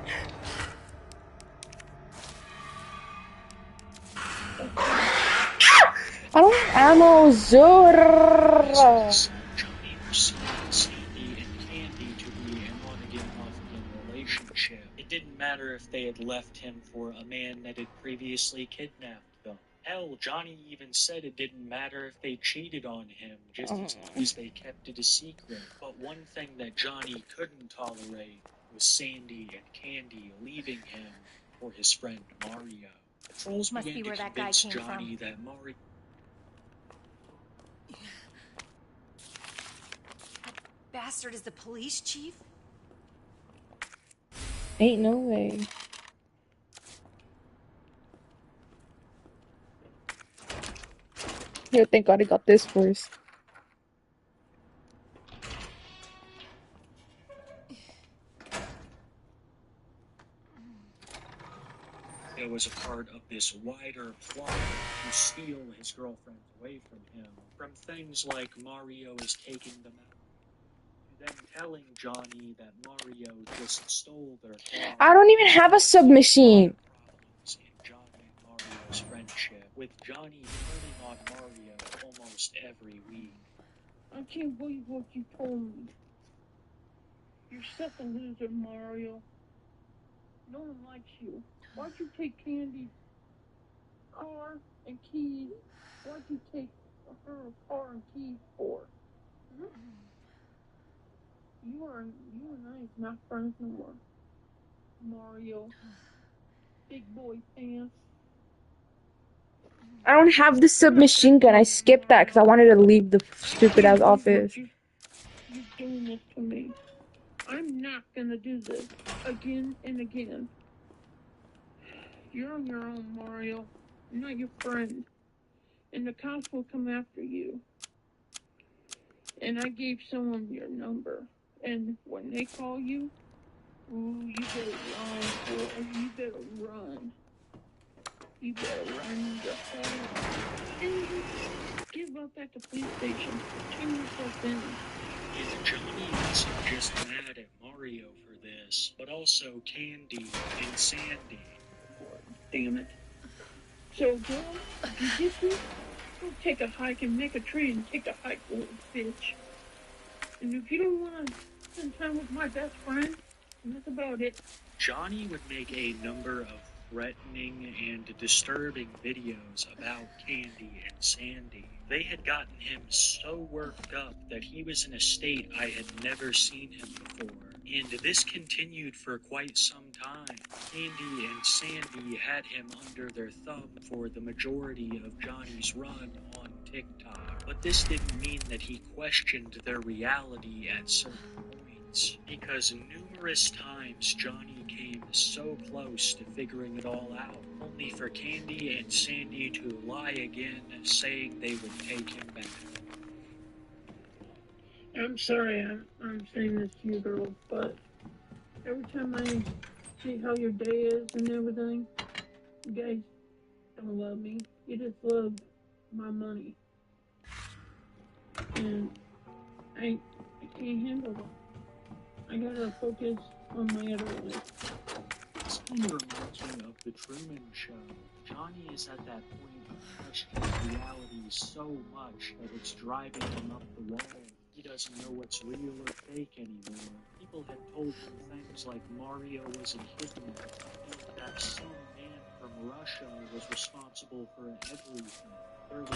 I don't have ammo, Zora. Johnny perceived Sandy and Candy to be an on-again, off-again relationship. It didn't matter if they had left him for a man that had previously kidnapped them. Hell, Johnny even said it didn't matter if they cheated on him, just as long as they kept it a secret. But one thing that Johnny couldn't tolerate was Sandy and Candy leaving him for his friend Mario. Patrols Must began be where to that guy convince came Johnny from. that Mario... Bastard is the police chief? Ain't no way. Yo, thank God I got this first. It was a part of this wider plot to steal his girlfriends away from him. From things like Mario is taking them out, to them telling Johnny that Mario just stole their car. I don't even have a submachine. Problems in Johnny and Mario's friendship, with Johnny turning on Mario almost every week. I can't believe what you told me. You're such a loser, Mario. No one likes you. Why'd you take Candy's car and keys? Why'd you take her car and keys for? You and I is not friends no more. Mario. Big boy pants. I don't have the submachine gun. I skipped that because I wanted to leave the stupid ass office. You're doing this to me. I'm not gonna do this again and again. You're on your own, Mario. I'm not your friend. And the cops will come after you. And I gave someone your number. And when they call you, ooh, you better run, boy. You better run. You better run the hell. And give up at the police station. Turn yourself in. And Johnny wasn't just mad at Mario for this, but also Candy and Sandy. Damn it. So, girl, you get this? Go take a hike and make a tree and take a hike, little bitch. And if you don't want to spend time with my best friend, that's about it. Johnny would make a number of threatening and disturbing videos about Candy and Sandy. They had gotten him so worked up that he was in a state I had never seen him before. And this continued for quite some time. Candy and Sandy had him under their thumb for the majority of Johnny's run on TikTok. But this didn't mean that he questioned their reality at certain points, because numerous times Johnny came so close to figuring it all out, only for Candy and Sandy to lie again, saying they would take him back. I'm sorry I'm saying this to you girls, but every time I see how your day is and everything, you guys don't love me. You just love my money. And I can't handle it. I gotta focus on my other life. This kind of reminds me of the Truman Show. Johnny is at that point of questioning reality so much that it's driving him up the wall. He doesn't know what's real or fake anymore. People had told him things like Mario was a kidnapper, and that some man from Russia was responsible for everything. There were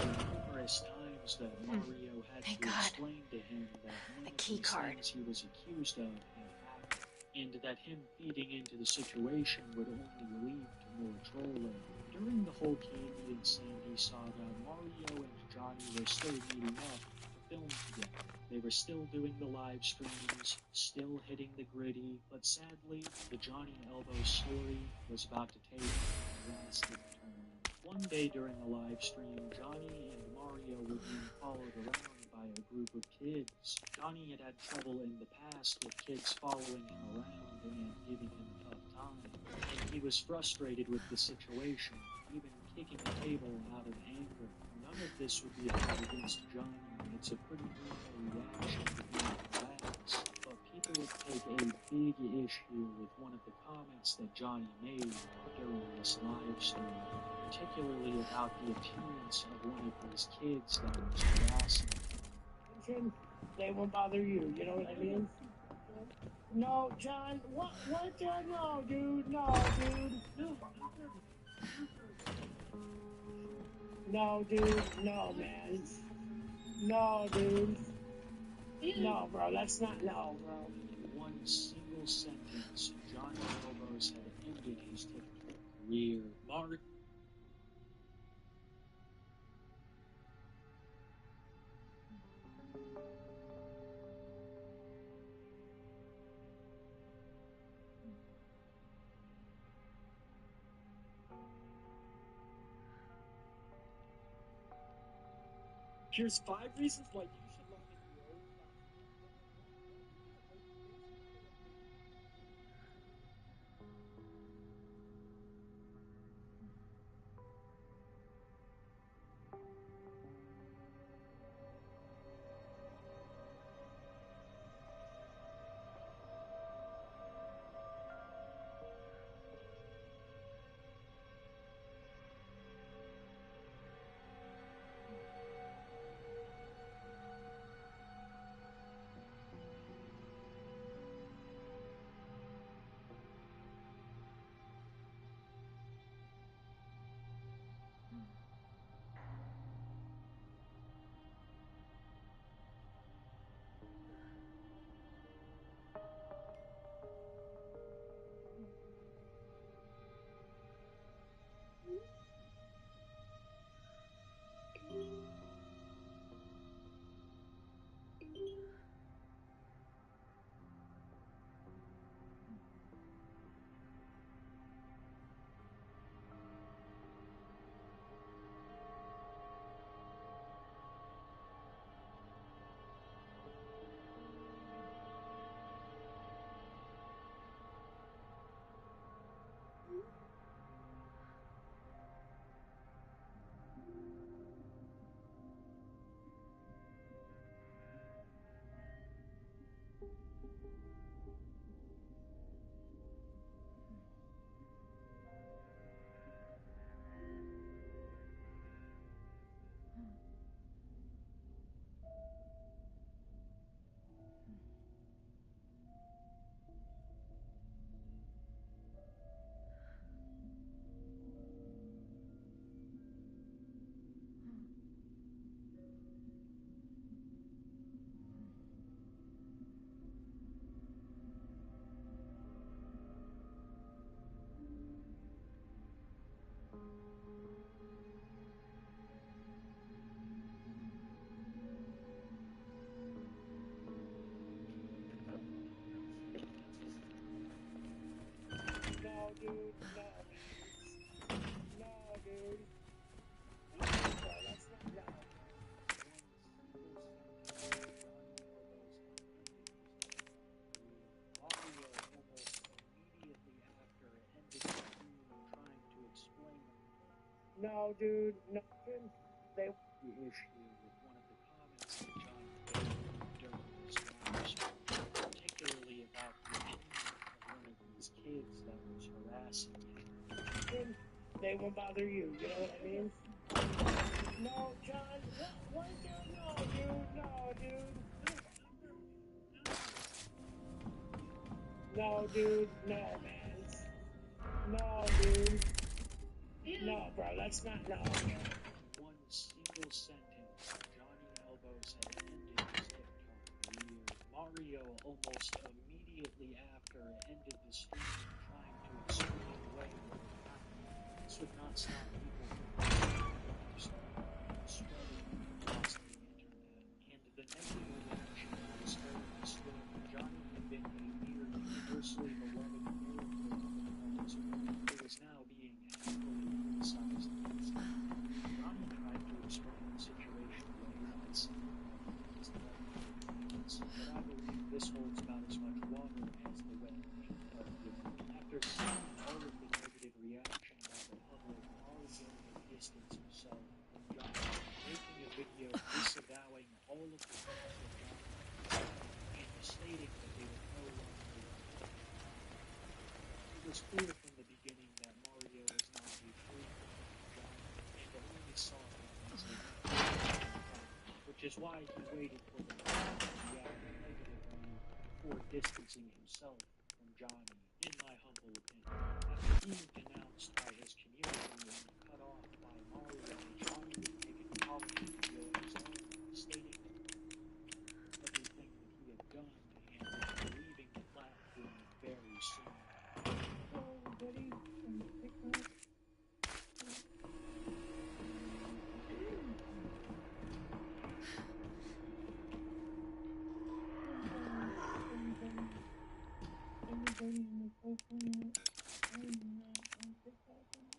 numerous times that Mario had to explain to him that none of these things he was accused of had happened, and that him feeding into the situation would only lead to more trolling. During the whole Candy and Sandy saga, Mario and Johnny were still meeting up to film together. They were still doing the live streams, still hitting the gritty, but sadly, the Johnny Elbow story was about to take a drastic turn. One day during a live stream, Johnny and Mario were being followed around by a group of kids. Johnny had had trouble in the past with kids following him around and giving him a tough time. And he was frustrated with the situation, even kicking the table out of anger. None of this would be held against Johnny. It's a pretty normal reaction to being harassed. But people would take a big issue with one of the comments that Johnny made during this live stream, particularly about the appearance of one of these kids that was harassing him. They won't bother you, you know what I mean? No, John, what, John? No, dude, no, dude. No, dude, no, man. No, dude. No, bro, that's not, no, bro. In one single sentence, Johnny Elbows had ended his TikTok career. Mark. Here's 5 reasons why you should learn a new old No, dude, no, man. No, dude. No, bro, that's not, no. Mario almost immediately after ended the stream trying to explain No, dude, no. They the issue with one of the comments that Johnny made during this live stream, particularly about the opinion of one of these kids that was harassing him. They won't bother you, you know what I mean? No, John, what, John? No, dude, no, dude. No, dude, no, man. No, dude. No, bro, that's not, no. One single sentence, Johnny Elbows had ended his TikTok career. Mario almost immediately after ended the stream trying to explain away what happened. This would not stop people from spreading across the internet. And the negative reaction was very disturbing. Johnny had been a near universally beloved character of the Elbows who was now being heavily criticized. Johnny tried to explain the situation away by saying, this holds about as much water as the wet paintbrush would. After seeing all of the negative reaction by the public, Mario had distanced himself from Johnny, making a video disavowing all of the things that Johnny had and stating that they were no longer related. It was clear from the beginning that Mario was not a true fan of Johnny and only saw him as a which is why he waited for the public to react negatively before distancing himself from Johnny, in my humble opinion. After being denounced by his community and cut off by Mario, Johnny would make an apology video of his own, stating everything that he had done and would be leaving the platform very soon. Everybody in the whole planet, I am not on TikTok anymore.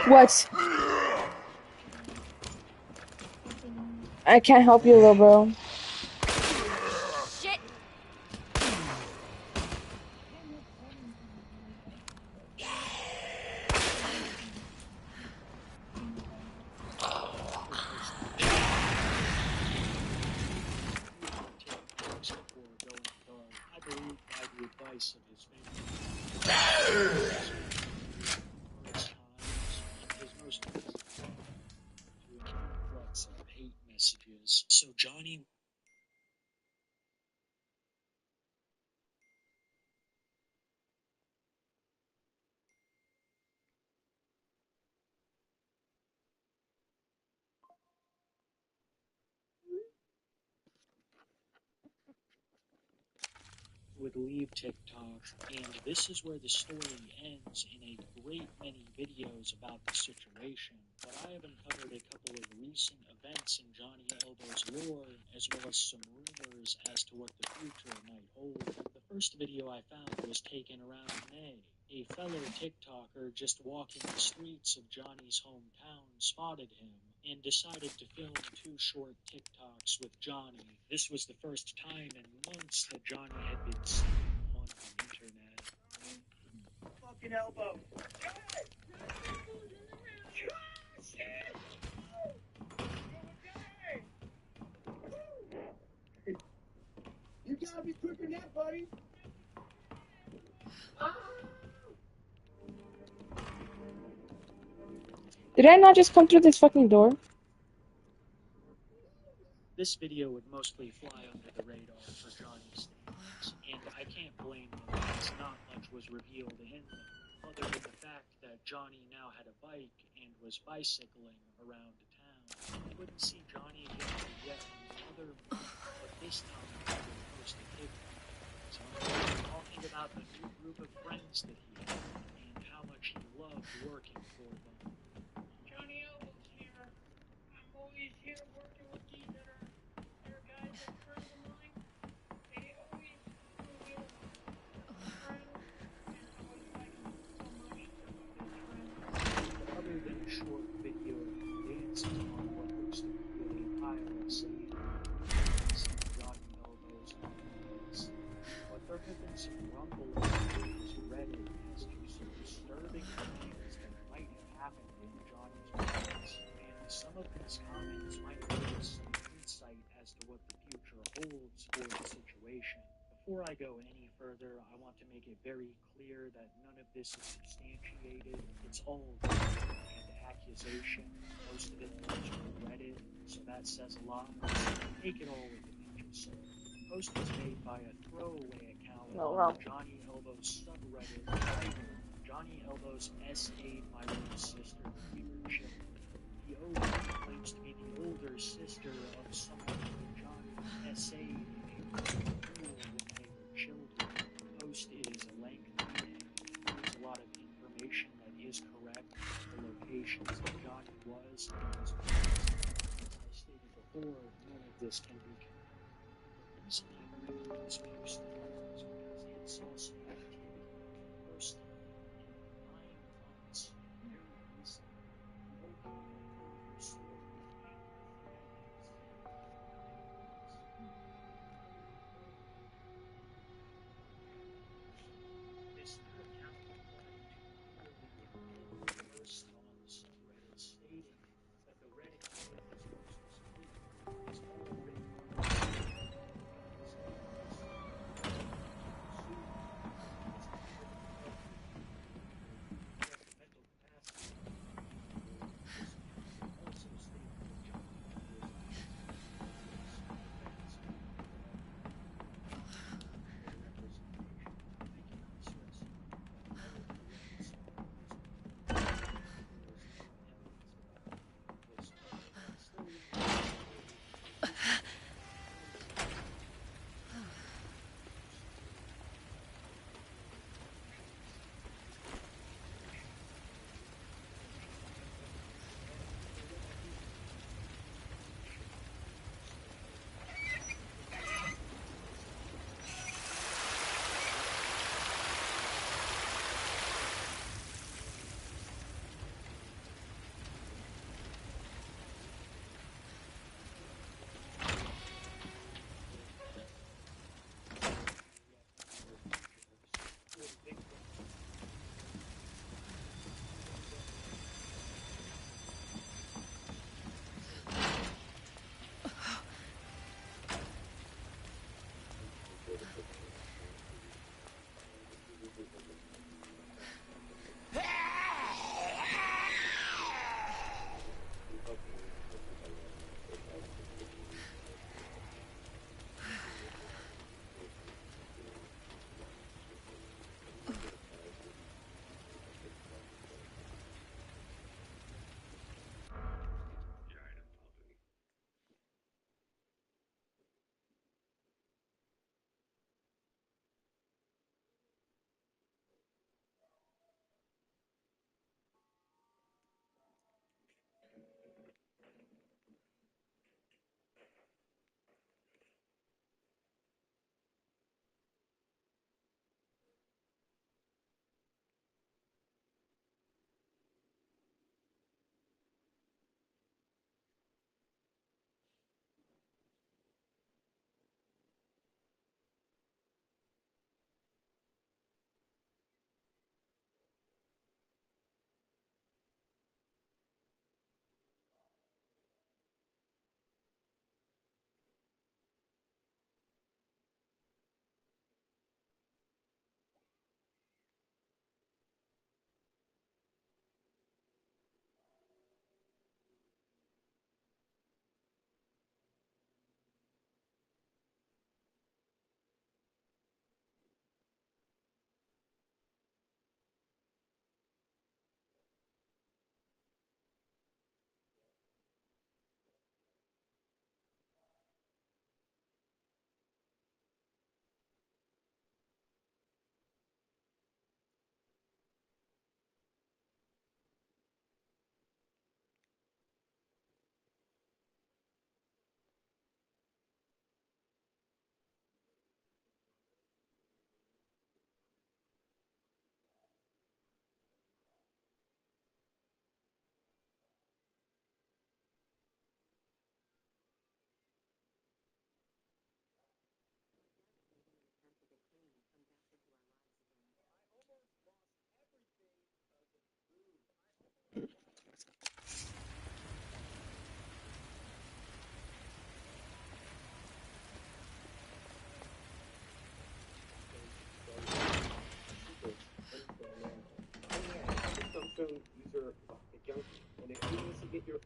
What? I can't help you, little bro. Shit! I believe by the advice of his family. His most recent to an influx of hate messages. So Johnny would leave TikTok, and this is where the story ends in a great many videos about the situation, but I have uncovered a couple of recent events in Johnny Elbow's lore, as well as some rumors as to what the future might hold. The first video I found was taken around May. A fellow TikToker just walking the streets of Johnny's hometown spotted him and decided to film 2 short TikToks with Johnny. This was the first time in months that Johnny had been seen on the internet. Fucking elbow. You gotta be quicker than that, buddy. Did I not just come through this fucking door? This video would mostly fly under the radar for Johnny's standards, and I can't blame him as not much was revealed in them, other than the fact that Johnny now had a bike and was bicycling around town. You wouldn't see Johnny again for yet another month, but this time he would post a TikTok. So talking about the new group of friends that he had and how much he loved working for them. Johnny Elbows here. I'm always here working with these that are guys that are friends of mine. They always reveal friends and how I like them so much. They're my best friends. Other than a short video of him dancing on what looks to be a pile of sand, Johnny Elbow's hands. But there have been some rumblings on his Reddit as to some disturbing things that might have happened in Johnny's past, and some of these comments might give us some insight as to what the future holds for the situation. Before I go any further, I want to make it very clear that none of this is substantiated. It's all rumor and accusation. Most of it comes from Reddit, so that that says a lot. Take it all with a pinch of salt. The post was made by a throwaway account Oh, on wow. the Johnny Elbows subreddit titled Johnny Elbows S.A.'d my little sister when we were children. The OG claims to be the older sister of someone named Johnny S.A.'d a pool when they were children. The post is lengthy and includes a lot of information that is correct. The locations that Johnny was and his parents. As I stated before, none of this can be confirmed. The reason I'm bringing this post up is because it's also a kid posted in 9 months, very recently. The OG older story and this new account replied to a purely independent post on the subreddit stating that the Reddit name this post was clear. It's all written on the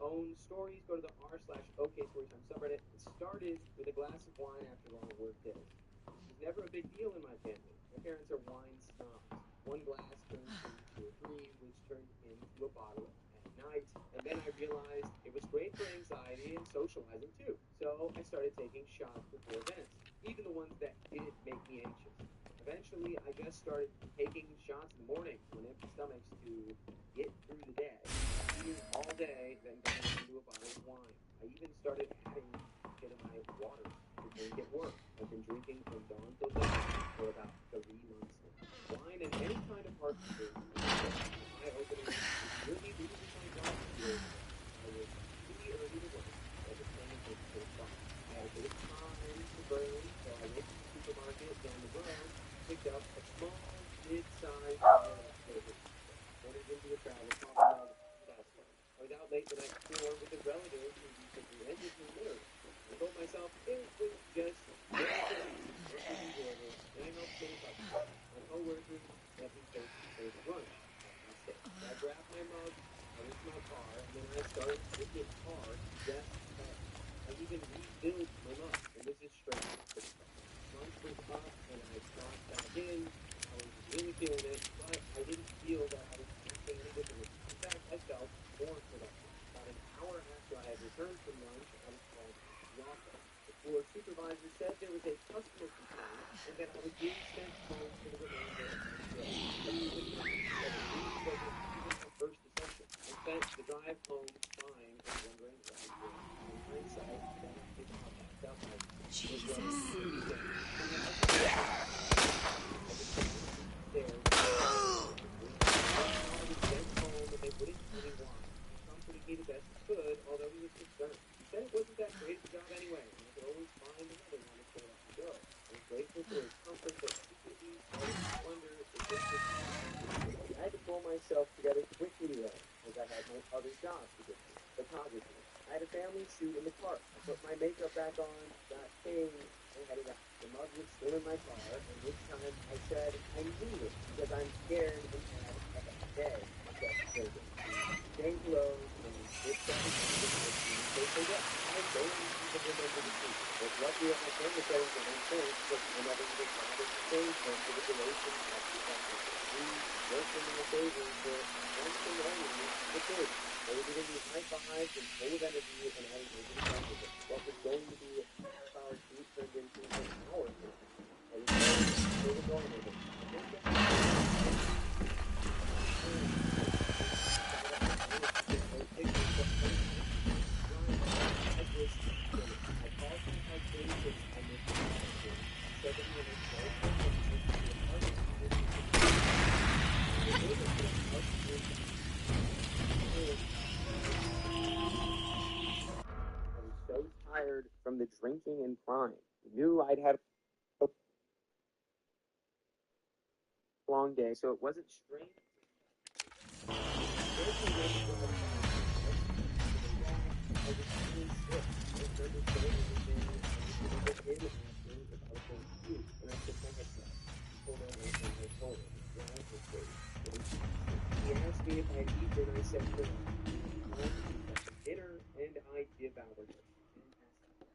own stories, go to the r/OK Storytime subreddit. It started with a glass of wine after long work days. It was never a big deal in my family. My parents are wine snobs. One glass turned into 2 or 3, which turned into a bottle at night. And then I realized it was great for anxiety and socializing too. So I started taking shots before events, even the ones that didn't make me anxious. Eventually, I just started taking shots in the morning on empty stomachs to get through the day. Eating all day, then going into a bottle of wine. I even started adding it to my water to drink at work. I've been drinking from dawn till dawn for about 3 months now. Wine and any kind of hard liquor is eye-opening. It's really losing my glasses years ago. I was really early to work. Everything was so fun. I had a bit of time to burn, so I went to the supermarket down the road, picked up a small, mid-sized bottle of flavor. Turned it into a travel coffee mug. I was out late the night before with a relative who recently ended his marriage. I told myself it was just very enjoyable, and I helped many customers. My co-workers let me take some favorite lunch at my stay. So I grabbed my mug, I went to my car, and then I started drinking hard just because. I even refilled my mug, and this is straight from the car. Lunch was up, and I clocked back in. I was really feeling it, but I didn't feel that I was acting any differently. In fact, I felt more productive. About an hour after I had returned from lunch, I was called to the office. The floor supervisor said there was a customer complaint and that I was being sent home for the remainder of my shift. But he was right, that the news wasn't even my first assumption. I spent the drive home crying and wondering what I did. In hindsight, then I think about that felt like it was a weekend. They wouldn't tell me why. He comforted me the best he could, although he was concerned. He said it wasn't that great of a job anyway, and I could always find another one if they let me go. I was grateful for his comfort, but secretly started to wonder if this was I had to pull myself together quickly though, as I had my other jobs to get to. Photography. I had a family shoot in the park. I put my makeup back on, got changed, and headed out. The mug was still in my car, and this time I said I need it because I'm scared and had a bad day. Change clothes and this started to they forget. I don't even remember the truth. I was lucky that my camera settings were on point because I never even bothered to change them for the duration of the event. We worked in my favor for one thing only, the kids. They were giving me high fives and full of energy, and I was able to come with it. What was going to be a half-hour shoot turned into an hour and a half. I was going with it. I think that so tired from the drinking and crying. Knew I'd had a long day, so it wasn't strange. He asked me if I'd eaten, and I said no. Dinner, and I devoured it.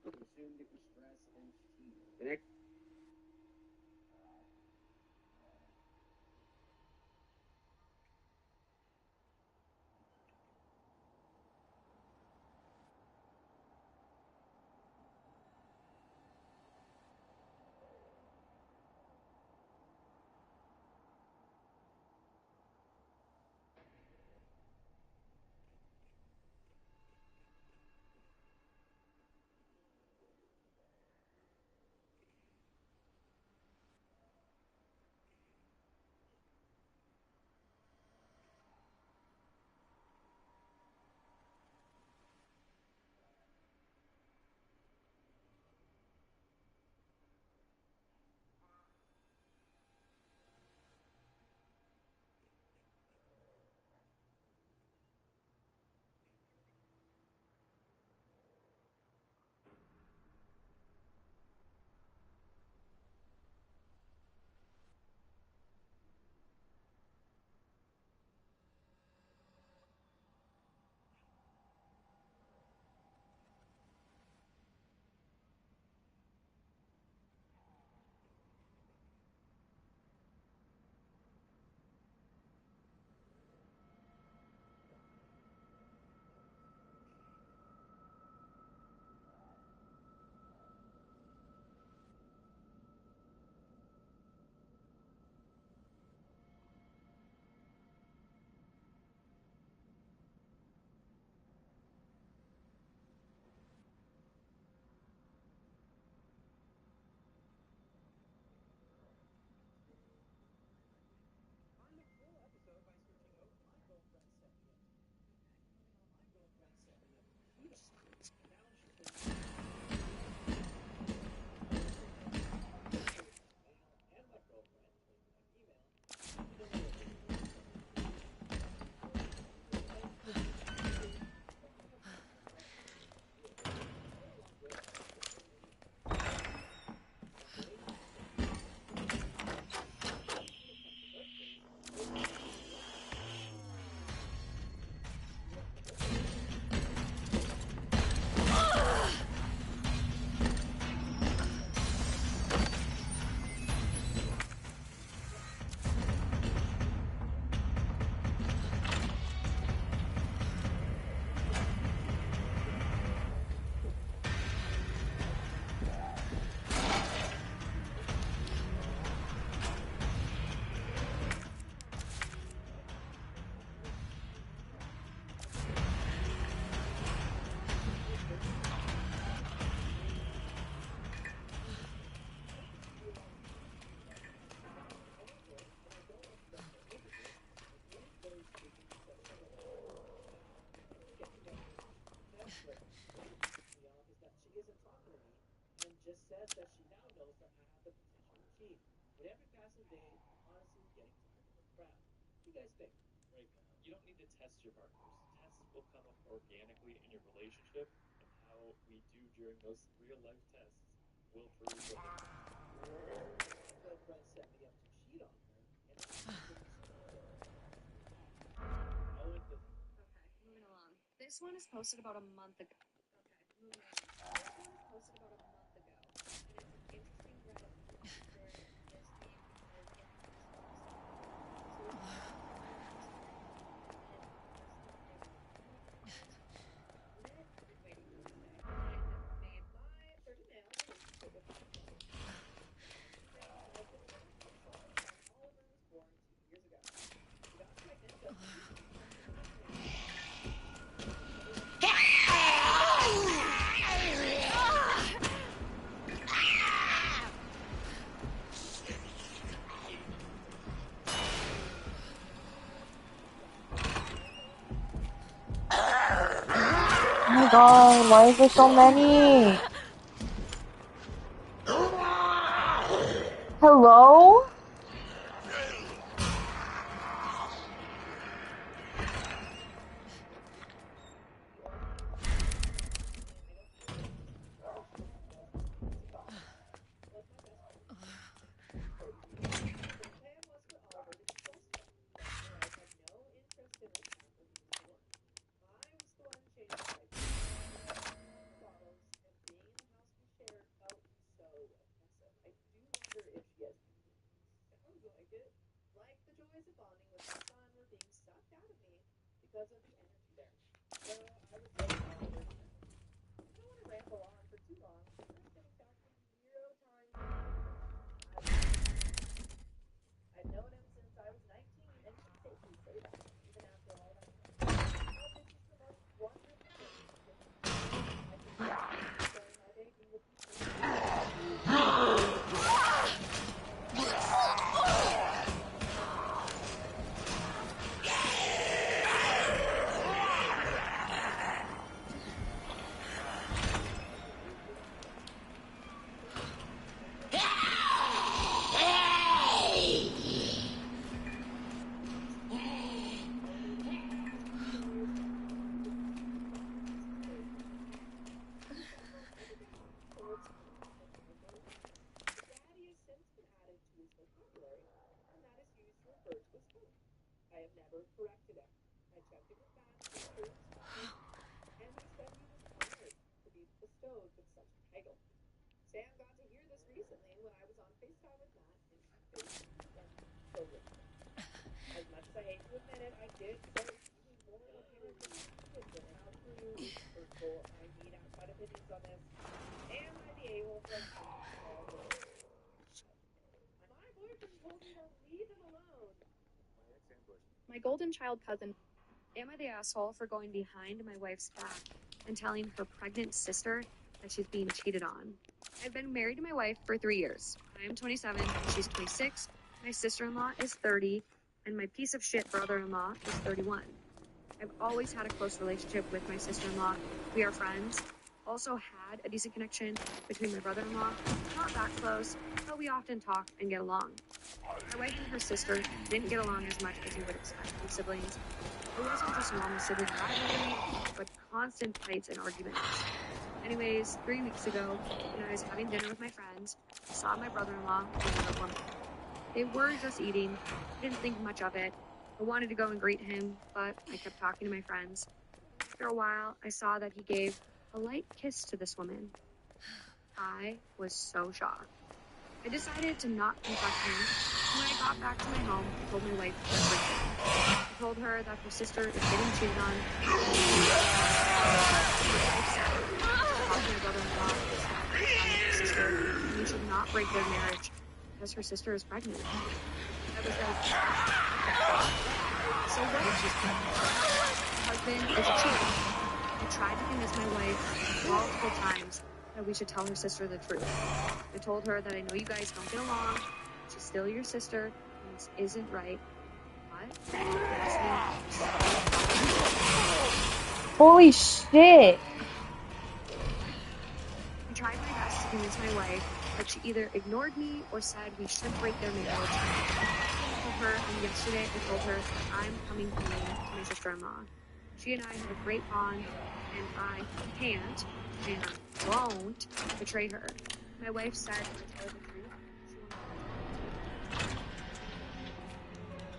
I assumed it was stress and fatigue. The next just says that she now knows that I have the potential to cheat. With every passing day, honestly getting tired of the crap. What do you guys think? Right. You don't need to test your partners. Tests will come up organically in your relationship, and how we do during those real-life tests will prove what My girlfriend set me up to cheat on her, and Okay, moving along. This one is posted about a month ago. Okay, moving along. This one is posted about a month ago, and it's an interesting Reddit post for this theme because it has this Oh my god, why is there so many? Hello? because of the energy there. So I was so bothered. I don't want to ramble on for too long. First, getting back from 0 times. I've known him since I was 19, and can safely say that, even after all that time. But this is the most wonderful thing. I can say my baby will be I have never corrected him. I checked it with Matt, and he said he was honored to be bestowed with such a title. Sam got to hear this recently when I was on FaceTime with Matt, and she faced them children. As much as I hate to admit it, I did so even more apparently than how true is hurtful. I need outside opinions on this. Am I the a-hole from all the way? My boyfriend told me to leave him alone. My golden child cousin. Am I the asshole for going behind my wife's back and telling her pregnant sister that she's being cheated on? I've been married to my wife for 3 years. I am 27 and she's 26. My sister-in-law is 30 and my piece of shit brother-in-law is 31. I've always had a close relationship with my sister-in-law. We are friends. Also had a decent connection between my brother-in-law. Not that close, but we often talk and get along. My wife and her sister didn't get along as much as you would expect from siblings. It wasn't just normal sibling rivalry, but constant fights and arguments. Anyways, 3 weeks ago, when I was having dinner with my friends, I saw my brother-in-law with another woman. They were just eating, didn't think much of it. I wanted to go and greet him, but I kept talking to my friends. After a while, I saw that he gave a light kiss to this woman. I was so shocked. I decided to not confront him, and when I got back to my home, I told my wife everything. I told her that her sister is getting cheated on. My brother-in-law is her sister, and we should not break their marriage because her sister is pregnant. I was like, so what if she's pregnant? My husband is a cheater. I tried to convince my wife multiple times that we should tell her sister the truth. I told her that I know you guys don't get along, she's still your sister, and this isn't right. But Holy shit! I I tried my best to convince my wife, but she either ignored me or said we should break their marriage. I told her, and yesterday I told her I'm coming home to my sister-in-law. She and I have a great bond, and I can't and won't betray her. My wife said to tell her the truth.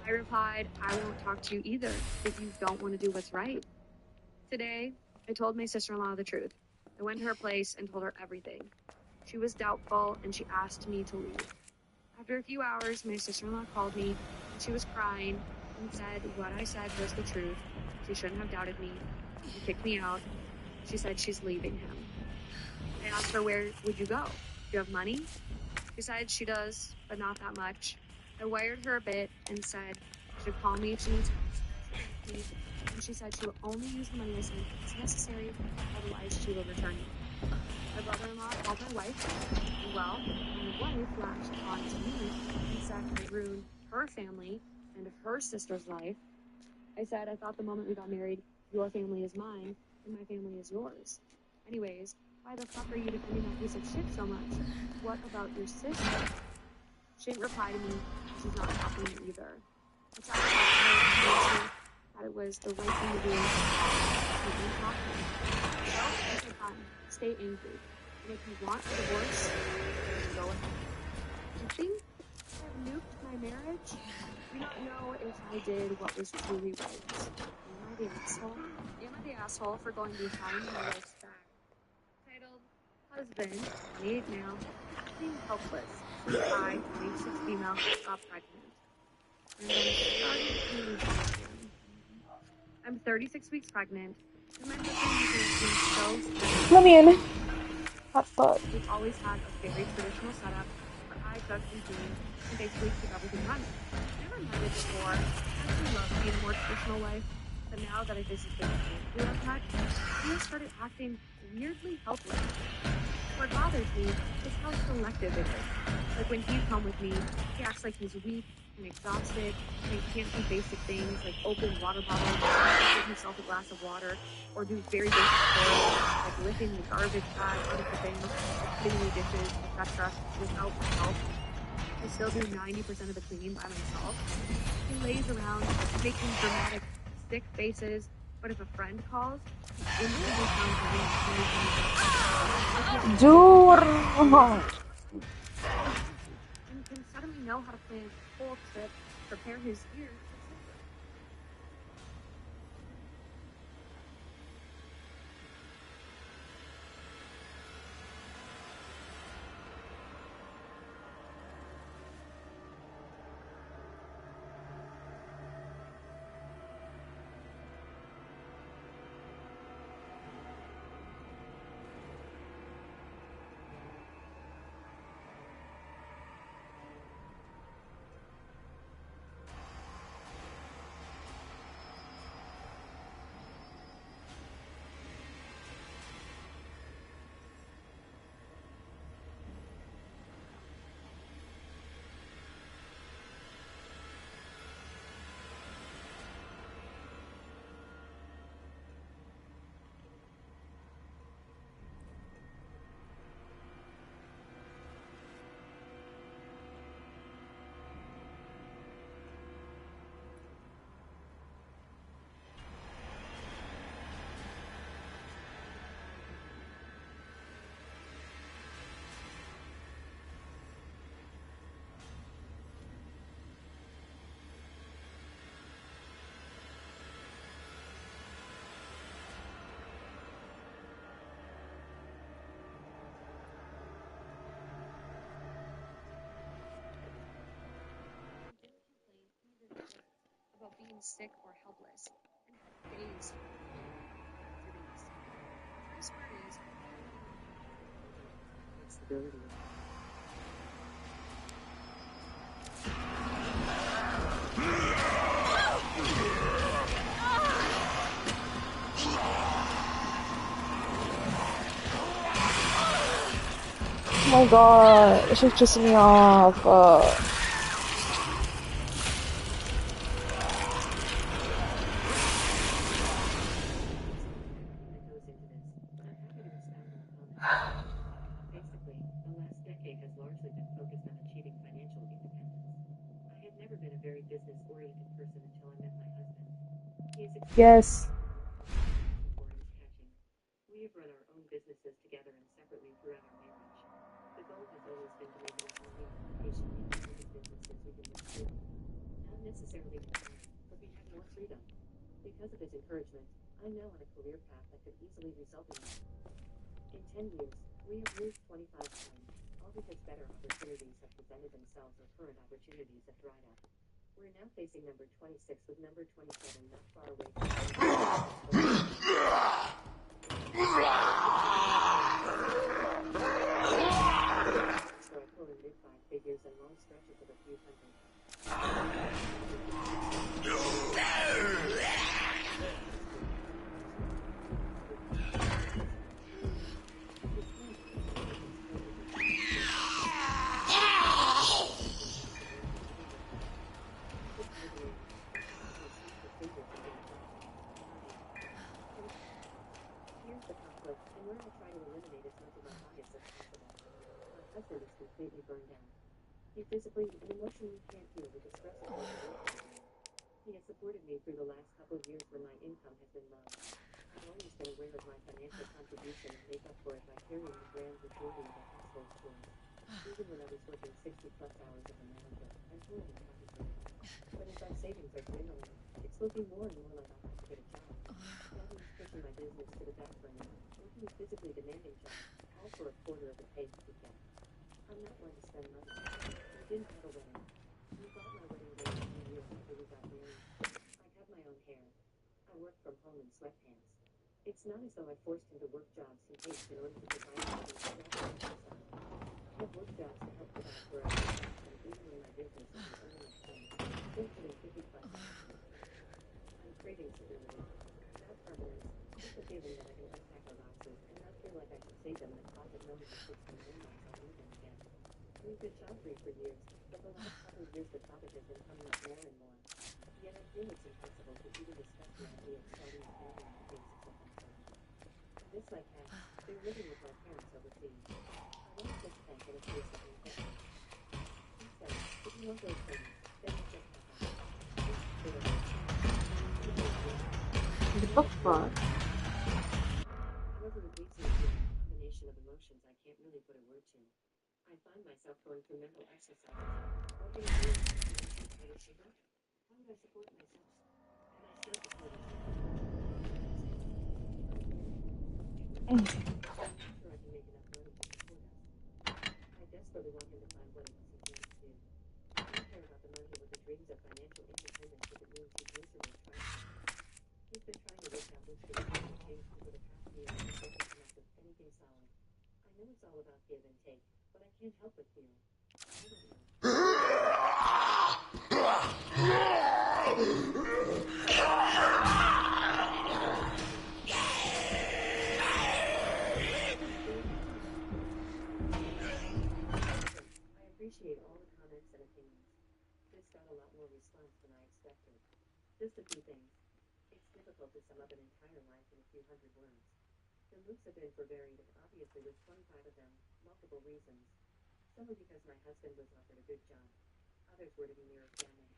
I replied, I won't talk to you either if you don't want to do what's right. Today, I told my sister-in-law the truth. I went to her place and told her everything. She was doubtful and she asked me to leave. After a few hours, my sister-in-law called me and she was crying and said what I said was the truth. She shouldn't have doubted me. She kicked me out. She said she's leaving him. I asked her, where would you go? Do you have money? She said she does, but not that much. I wired her a bit and said she should call me if she needs help. And she said she will only use the money I sent if it's necessary, otherwise she will return it. My brother-in-law called my wife, and well, my wife latched on to me and said I ruined her family and her sister's life. I said I thought the moment we got married, your family is mine and my family is yours. Anyways, why the fuck are you defending that piece of shit so much? What about your sister? She didn't reply to me, and she's not talking to me either. I tried to talk to her and convince her that it was the right thing to do. She didn't talk to me. So, I said, fine, stay angry. And if you want a divorce, then go ahead. You think I've nuked my marriage? I do not know if I did what was truly right. Am I the asshole? Am I the asshole for going behind my wife's back? Titled, Husband, 28 male, Acting Helpless. I, 26 female, got pregnant. And then started communication. I'm 36 weeks pregnant, and my husband has been so Let me in. Hot butt. We've always had a very traditional setup where I cook and clean and basically keep everything running. Never minded before. I actually love being a more traditional wife, but now that I visited the we have had, he has started acting weirdly helpless. What bothers me is how selective it is. Like when he's home with me, he acts like he's weak and exhausted, and he can't do basic things like open water bottles, give himself a glass of water, or do very basic chores like lifting the garbage bag out of the bin, or cleaning the dishes, etc. without my help. I still do 90% of the cleaning by myself. He lays around making dramatic, sick faces, but if a friend calls, he instantly sounds Dur. and can suddenly know how to plan a whole trip, prepare his ears, etc. About being sick or helpless, and had days after being sick. The best part is, it's dirty. Oh my god, this is pissing me off. Kate has largely been focused on achieving financial independence. I had never been a very business-oriented person until I met my husband. He is Yes. We have run our own businesses together and separately throughout our marriage. The goal has always been to make enough money and patient in building businesses we can live through. Not necessarily retire, but we have more freedom. Because of his encouragement, I'm now on a career path that could easily result in that. In 10 years, we have moved 25 times, all because better opportunities have presented themselves or current opportunities have dried up. We're now facing number 26 with number 27 not far away from so I pull in mid-five figures and long stretches of a few hundred. Here's the conflict, and where I try to eliminate as much of my bias as possible. My husband is completely burned out. He physically and emotionally can't deal with the stress of work and work. He has supported me through the last couple of years when my income has been low. I've always been aware of my financial contribution and make up for it by carrying the grand majority of the household chores. Even when I was working 60-plus hours as a manager, I totally counted for it. But as our savings are dwindling, it's looking more and more like I'll have to get a job. That means pushing my business to the back burner, working a physically demanding job, all for a quarter of the pay we get. I'm not one to spend money. We didn't have a wedding. We bought my wedding ring a few years after we got married. I have my own hair. I work from home in sweatpants. It's not as though I forced him to work jobs he hates in order to provide for himself and himself. I have work jobs to help provide for us, and even when my business isn't earning a ton, still putting 50-plus hours. I'm craving stability. Not permanence, just a feeling that I can unpack our boxes and not feel like I should save them in a closet number to 6 and minimize I'll need them again. We've been child-free for years, but the last couple of years the topic has been coming up more and more. Yet I feel it's impossible to even discuss the idea of starting a family on the basis of my son. This like Kat, they're living with my parents overseas. I want to just thank and appreciate them quickly. He said, if you want those things, then you just have them. What the fuck? However, it leads me to a combination of emotions I can't really put a word to. I find myself going through mental exercises. What can I do? How would I support myself? Am I still supporting myself? I'm not sure I can make enough money to support us. I desperately want him to find what it is he wants to do. I don't care about the money or the dreams of financial independence if it means he's miserable trying to. He's been trying to work out which direction to take over the past year and hasn't come up with anything solid. I know it's all about give and take, but I can't help but feel. I don't know. I appreciate all the comments and opinions. This got a lot more response than I expected. Just a few things. It's difficult to sum up an entire life in a few hundred words. The moves have been for varied and obviously with 25 of them, multiple reasons. Some were because my husband was offered a good job. Others were to be near a family.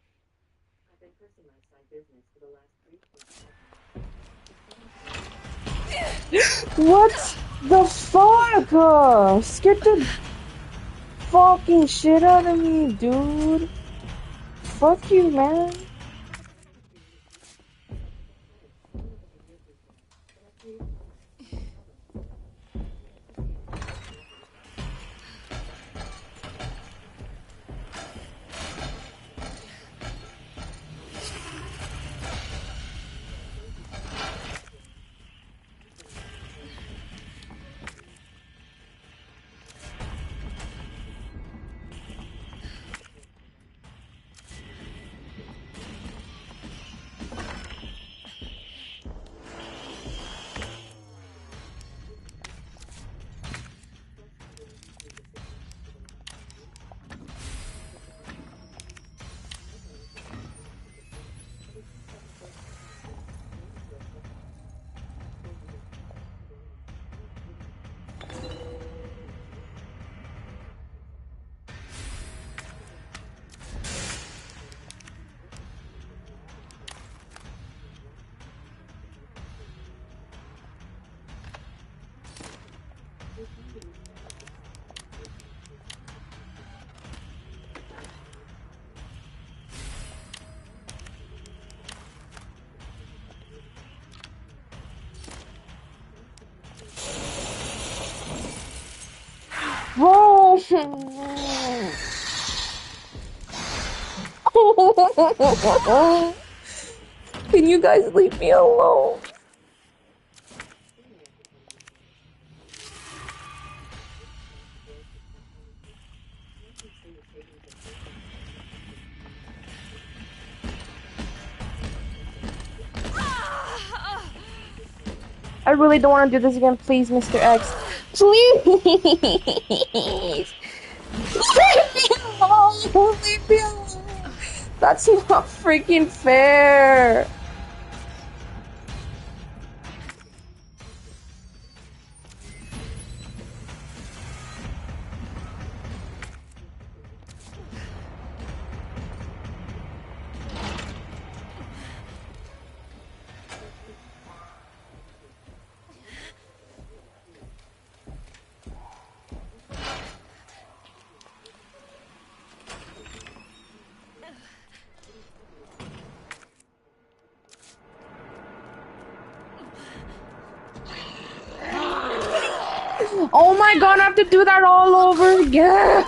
I've been cursing my side business for the last 3.5 months. What the fuck? Scared the fucking shit out of me, dude. Fuck you, man. Bro! Can you guys leave me alone? I really don't want to do this again. Please, Mr. X. Please! Leave me alone! Leave me alone! That's not freaking fair! Oh my god, I have to do that all over again!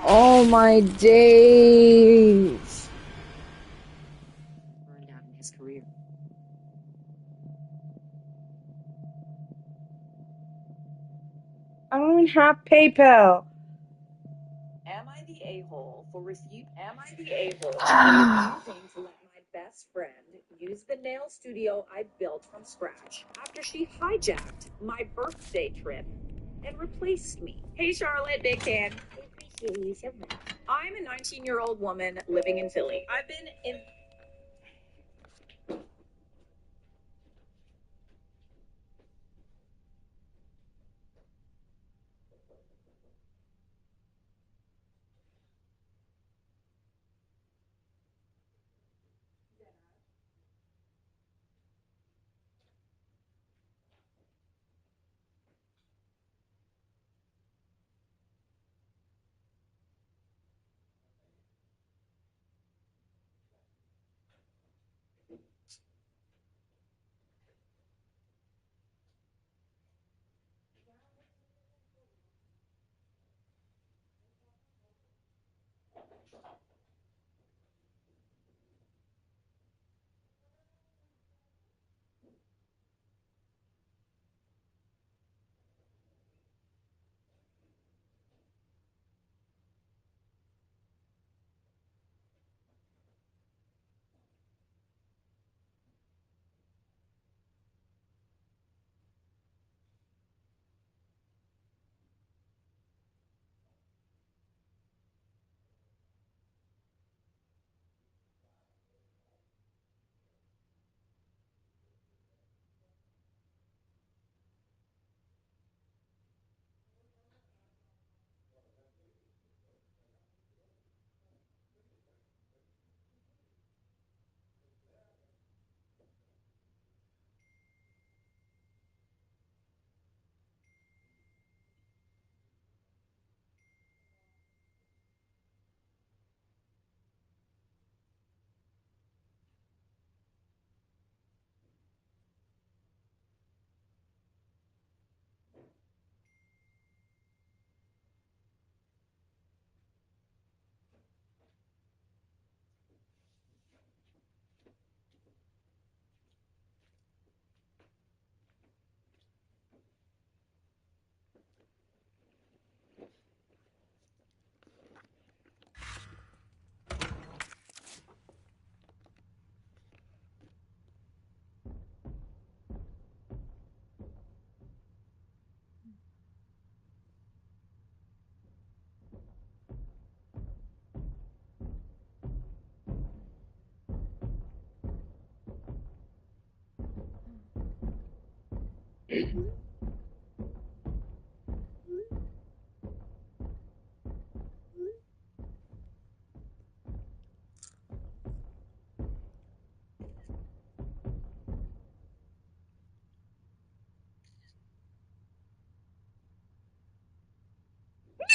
Oh my days! Burned out in his career. I don't even have PayPal. Am I the a-hole for refute? Am I the a-hole for refusing to let my best friend use the nail studio I built from scratch after she hijacked my birthday trip and replaced me? Hey, Charlotte, big fan. I appreciate you so much. I'm a 19-year-old woman living in Philly. I've been in.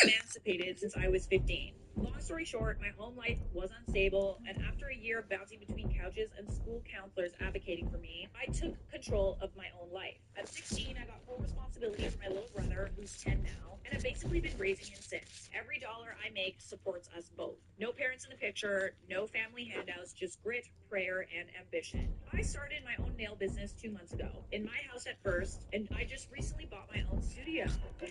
emancipated since I was 15. Long story short, my home life was unstable, and after a year of bouncing between couches and school counselors advocating for me, I took control of my own life. At 16, I got full responsibility for my little brother, who's 10 now, and I've basically been raising him since. Every dollar I make supports us both. No parents in the picture, no family handouts, just grit, prayer, and ambition. I started my own nail business 2 months ago, in my house at first, and I just recently bought my own studio. Oh,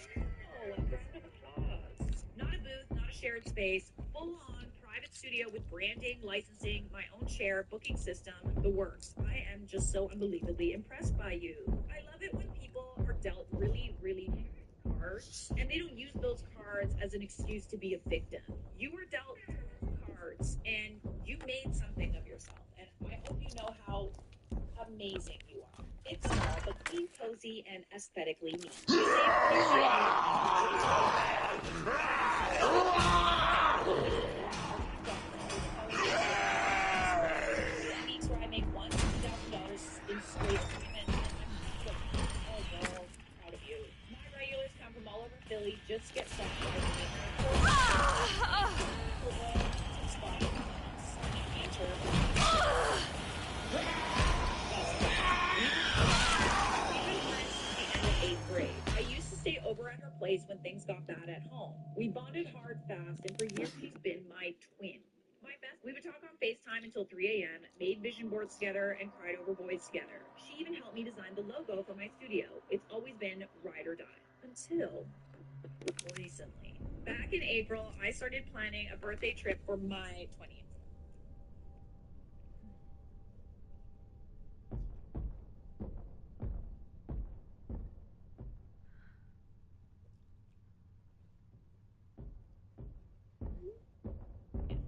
a round of applause. Not a booth, not a shared space, full-on private studio with branding, licensing, my own chair, booking system, the works. I am just so unbelievably impressed by you. I love it when people are dealt really, really cards, and they don't use those cards as an excuse to be a victim. You were dealt cards, and you made something of yourself, and I hope you know how amazing you are. It's small, but clean, cozy, and aesthetically neat. Weeks where I make $1,000 in straight agreement, and I'm so proud of you. My regulars come from all over Philly, just get started. I used to stay over at her place when things got bad at home. We bonded hard, fast, and for years she's been my twin. My best. We would talk on FaceTime until 3 a.m., made vision boards together, and cried over boys together. She even helped me design the logo for my studio. It's always been ride or die. Until recently. Back in April, I started planning a birthday trip for my 20th.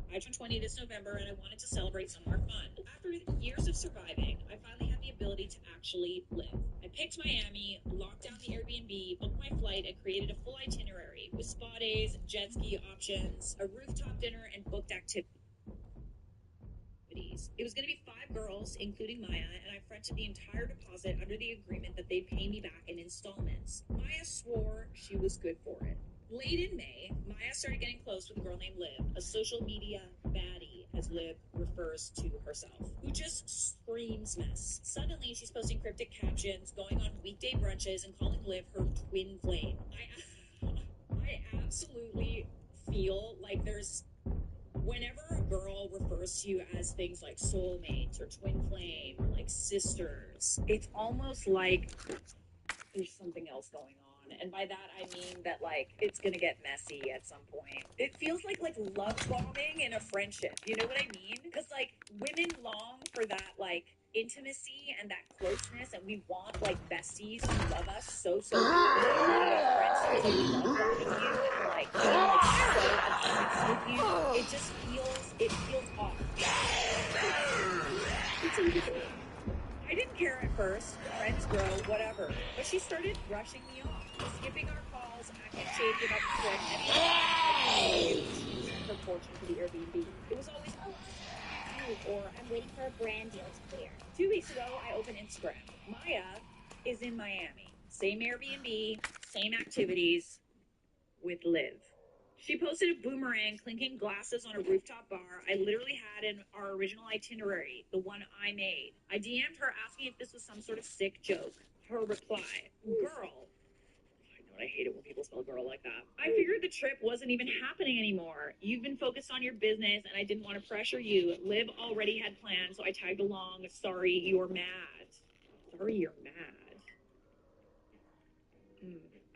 I turned 20 this November, and I wanted to celebrate somewhere fun. After years of surviving, I finally had the ability to actually live. I picked Miami, locked down the Airbnb, booked my flight, and created a full itinerary with spa days, jet ski options, a rooftop dinner, and booked activities. It was going to be 5 girls, including Maya, and I fronted the entire deposit under the agreement that they'd pay me back in installments. Maya swore she was good for it. Late in May, Maya started getting close with a girl named Liv, a social media baddie, as Liv refers to herself, who just screams mess. Suddenly, she's posting cryptic captions, going on weekday brunches, and calling Liv her twin flame. I absolutely feel like whenever a girl refers to you as things like soulmates or twin flame or like sisters, it's almost like there's something else going on. And by that, I mean that, like, it's gonna get messy at some point. It feels like love bombing in a friendship. You know what I mean? Because, like, women long for that, like, intimacy and that closeness, and we want, like, besties who love us so deeply. Friends who, like, love bombing you and, like, being, like, so obsessed with you. It feels off. It's easy. I didn't care at first. Friends grow, whatever. But she started brushing me off, skipping our calls, acting shady about the trip, and her fortune for the Airbnb. It was always, or I'm waiting for a brand deal to clear. 2 weeks ago, I opened Instagram. Maya is in Miami. Same Airbnb, same activities, with Liv. She posted a boomerang clinking glasses on a rooftop bar I literally had in our original itinerary, the one I made. I DM'd her asking if this was some sort of sick joke. Her reply, girl. I hate it when people spell girl like that. I figured the trip wasn't even happening anymore. You've been focused on your business, and I didn't want to pressure you. Liv already had plans, so I tagged along. Sorry, you're mad. Sorry, you're mad.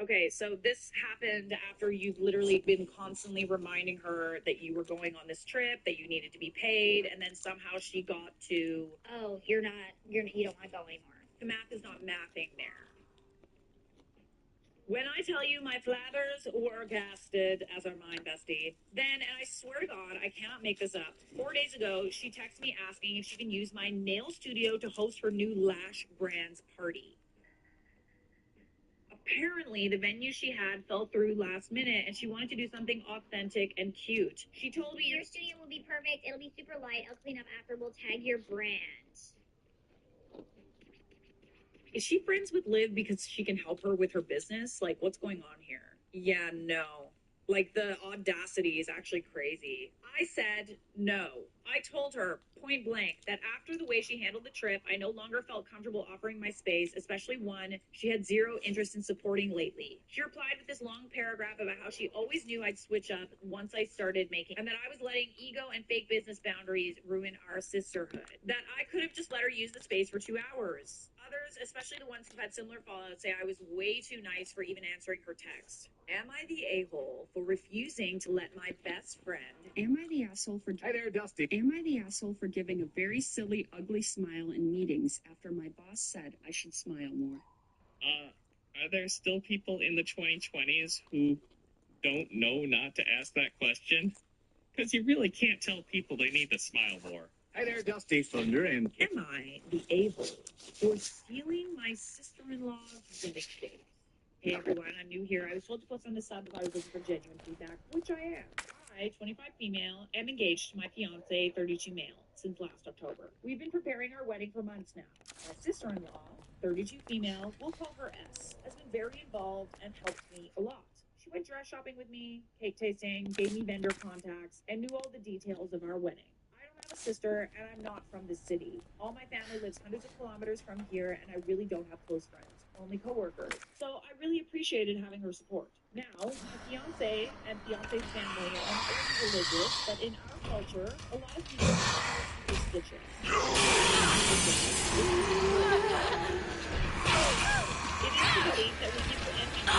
Okay, so this happened after you've literally been constantly reminding her that you were going on this trip, that you needed to be paid, and then somehow she got to, oh, you don't want to go anymore. The math is not mathing there. When I tell you my flathers were gasted, as are mine, bestie, then, and I swear to God, I cannot make this up, 4 days ago, she texted me asking if she can use my nail studio to host her new Lash Brands party. Apparently, the venue she had fell through last minute, and she wanted to do something authentic and cute. She told me, your studio will be perfect. It'll be super light. I'll clean up after. We'll tag your brand. Is she friends with Liv because she can help her with her business? Like, what's going on here? Yeah, no. Like, the audacity is actually crazy. I said no. I told her point blank that after the way she handled the trip, I no longer felt comfortable offering my space, especially one she had zero interest in supporting lately. She replied with this long paragraph about how she always knew I'd switch up once I started making, and that I was letting ego and fake business boundaries ruin our sisterhood. That I could have just let her use the space for 2 hours. Others, especially the ones who've had similar fallout, say I was way too nice for even answering her text. Am I the a-hole for refusing to let my best friend... Am I the asshole for... Hi there, Dusty. Am I the asshole for giving a very silly, ugly smile in meetings after my boss said I should smile more? Are there still people in the 2020s who don't know not to ask that question? Because you really can't tell people they need to smile more. Hi there, Dusty, Thunder, and... Am I the a-hole for stealing my sister-in-law's wedding date? Hey everyone, I'm new here. I was told to post on the sub if I was looking for genuine feedback, which I am. I, 25 female, am engaged to my fiance, 32 male, since last October. We've been preparing our wedding for months now. My sister-in-law, 32 female, we'll call her S, has been very involved and helped me a lot. She went dress shopping with me, cake tasting, gave me vendor contacts, and knew all the details of our wedding. I don't have a sister, and I'm not from this city. All my family lives hundreds of kilometers from here, and I really don't have close friends. Only coworkers. So I really appreciated having her support. Now, my fiance and fiance's family are not only religious, but in our culture, a lot of people are superstitious. It is the belief that when people envy you,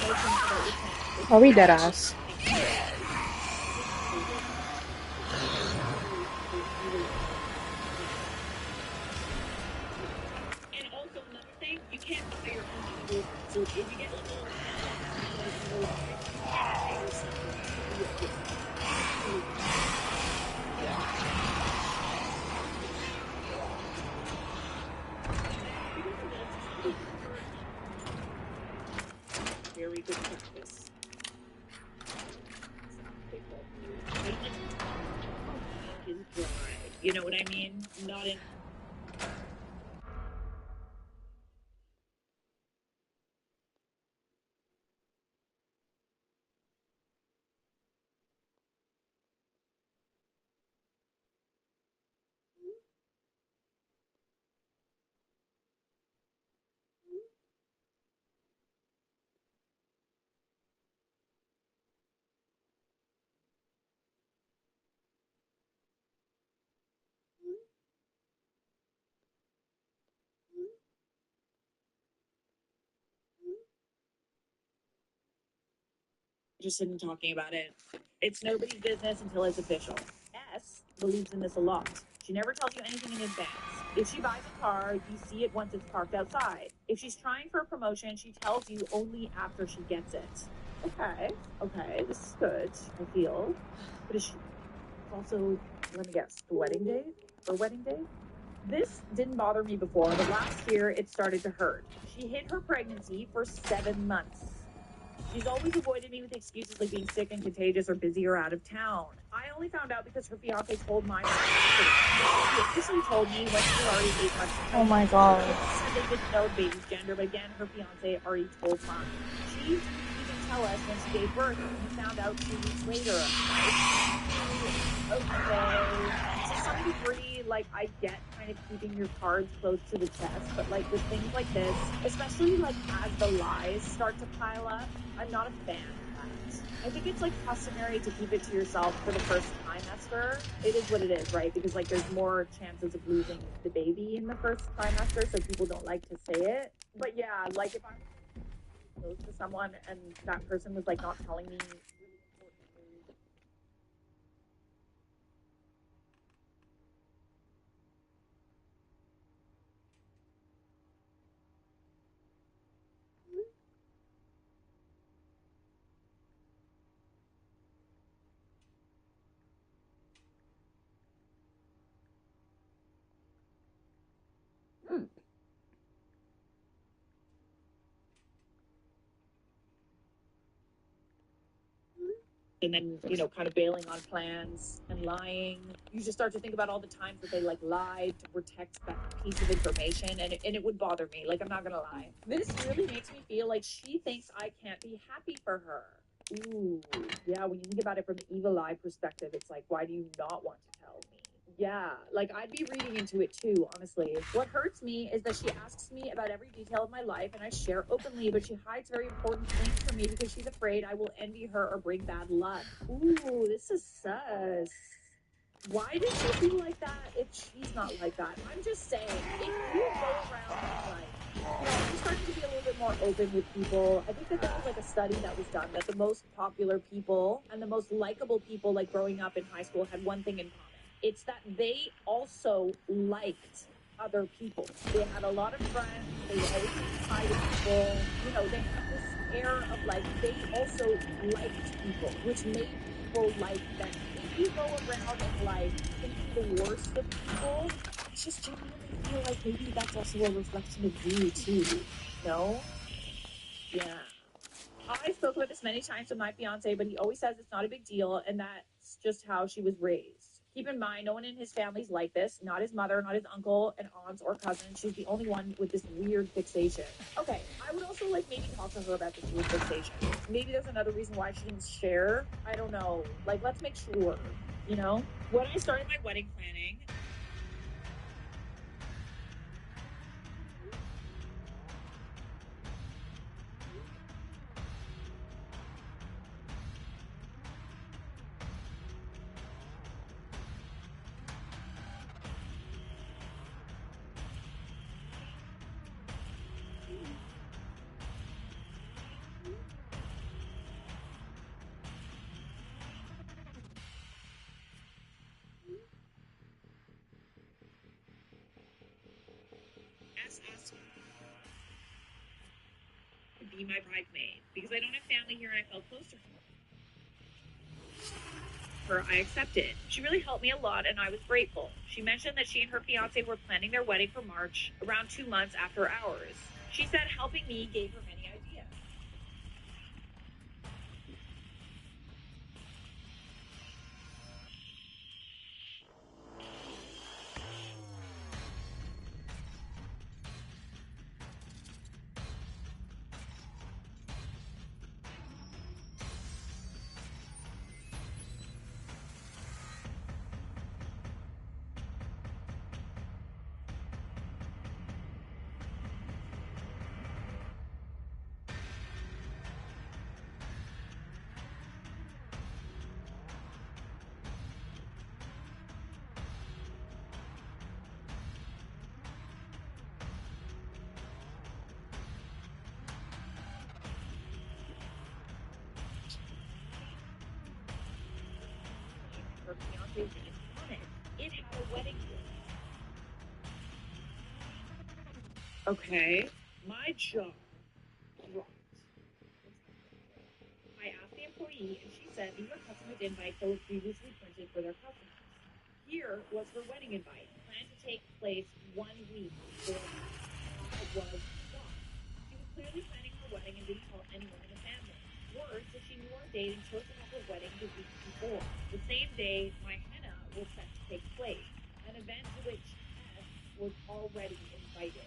emotions about your family. I'll read that ass. And also another thing, you can't buy your own evil. So if you get a little very good practice. Is dry. You know what I mean? Not in. Interested in talking about it. It's nobody's business until it's official. S believes in this a lot. She never tells you anything in advance. If she buys a car, you see it once it's parked outside. If she's trying for a promotion, she tells you only after she gets it. Okay, this is good, I feel. But is she also, let me guess, the wedding date? Her wedding date? This didn't bother me before, but last year it started to hurt. She hid her pregnancy for 7 months. She's always avoided me with excuses like being sick and contagious or busy or out of town. I only found out because her fiance told my mom. She officially told me when she was already 8 months pregnant. Oh my god. They didn't know the baby's gender, but again, her fiance already told mine. She didn't even tell us when she gave birth, and we found out 2 weeks later. Okay. To some degree, like, I get kind of keeping your cards close to the chest, but like with things like this, especially like as the lies start to pile up, I'm not a fan of that. I think it's like customary to keep it to yourself for the first trimester. It is what it is, right? Because like there's more chances of losing the baby in the first trimester, so people don't like to say it. But yeah, like if I'm close to someone and that person was like not telling me really important news. And then, you know, kind of bailing on plans and lying. You just start to think about all the times that they like lied to protect that piece of information, and it would bother me. Like, I'm not gonna lie. This really makes me feel like she thinks I can't be happy for her. Ooh, yeah, when you think about it from the evil eye perspective, it's like, why do you not want to tell me? Yeah, like I'd be reading into it too, honestly. What hurts me is that she asks me about every detail of my life and I share openly, but she hides very important things from me because she's afraid I will envy her or bring bad luck. Ooh, this is sus. Why does she feel like that if she's not like that? I'm just saying, if you go around and like, I'm starting to be a little bit more open with people. I think that there was like a study that was done that the most popular people and the most likable people like growing up in high school had one thing in common. It's that they also liked other people. They had a lot of friends. They were always saying hi to people. You know, they had this air of like they also liked people, which made people like them. If you go around and like thinking the worst of people, I just genuinely feel like maybe that's also a reflection of you too. No? Yeah. I spoke about this many times with my fiance, but he always says it's not a big deal and that's just how she was raised. Keep in mind, no one in his family's like this. Not his mother, not his uncle and aunts or cousins. She's the only one with this weird fixation. Okay, I would also like maybe talk to her about this weird fixation. Maybe there's another reason why she didn't share. I don't know. Like, let's make sure, you know? When I started my wedding planning, asked to be my bridesmaid because I don't have family here and I felt close to her. I accepted. She really helped me a lot and I was grateful. She mentioned that she and her fiance were planning their wedding for March, around 2 months after ours. She said helping me gave her many ideas. Her fiance's name on it. It had a wedding gift. Okay, my jaw dropped. I asked the employee, and she said these are customers' invites that were previously printed for their customers. Here was her wedding invite, planned to take place 1 week before I was shocked. She was clearly planning her wedding and didn't tell anyone in the family. Worse, that she knew our date and chose to have her wedding the week before. The same day my henna was set to take place, an event to which S was already invited.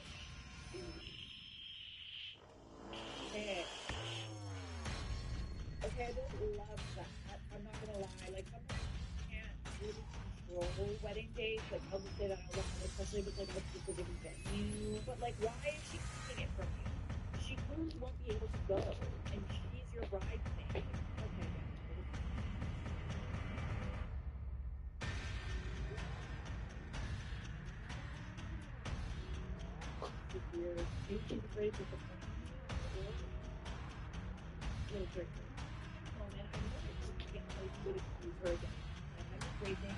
Okay. Okay, I don't love that. I'm not gonna lie. Like, sometimes you can't really control wedding dates. Like, I'll just say that out loud, especially if it's like a specific venue. But like, why is she keeping it from you? She clearly won't be able to go, and she's your bridesmaid. Okay, yeah. It's weird. Maybe she's afraid of disappointing you, or a little tricky. Oh man, I know I just can't like would excuse her again. Like, I'm just waiting.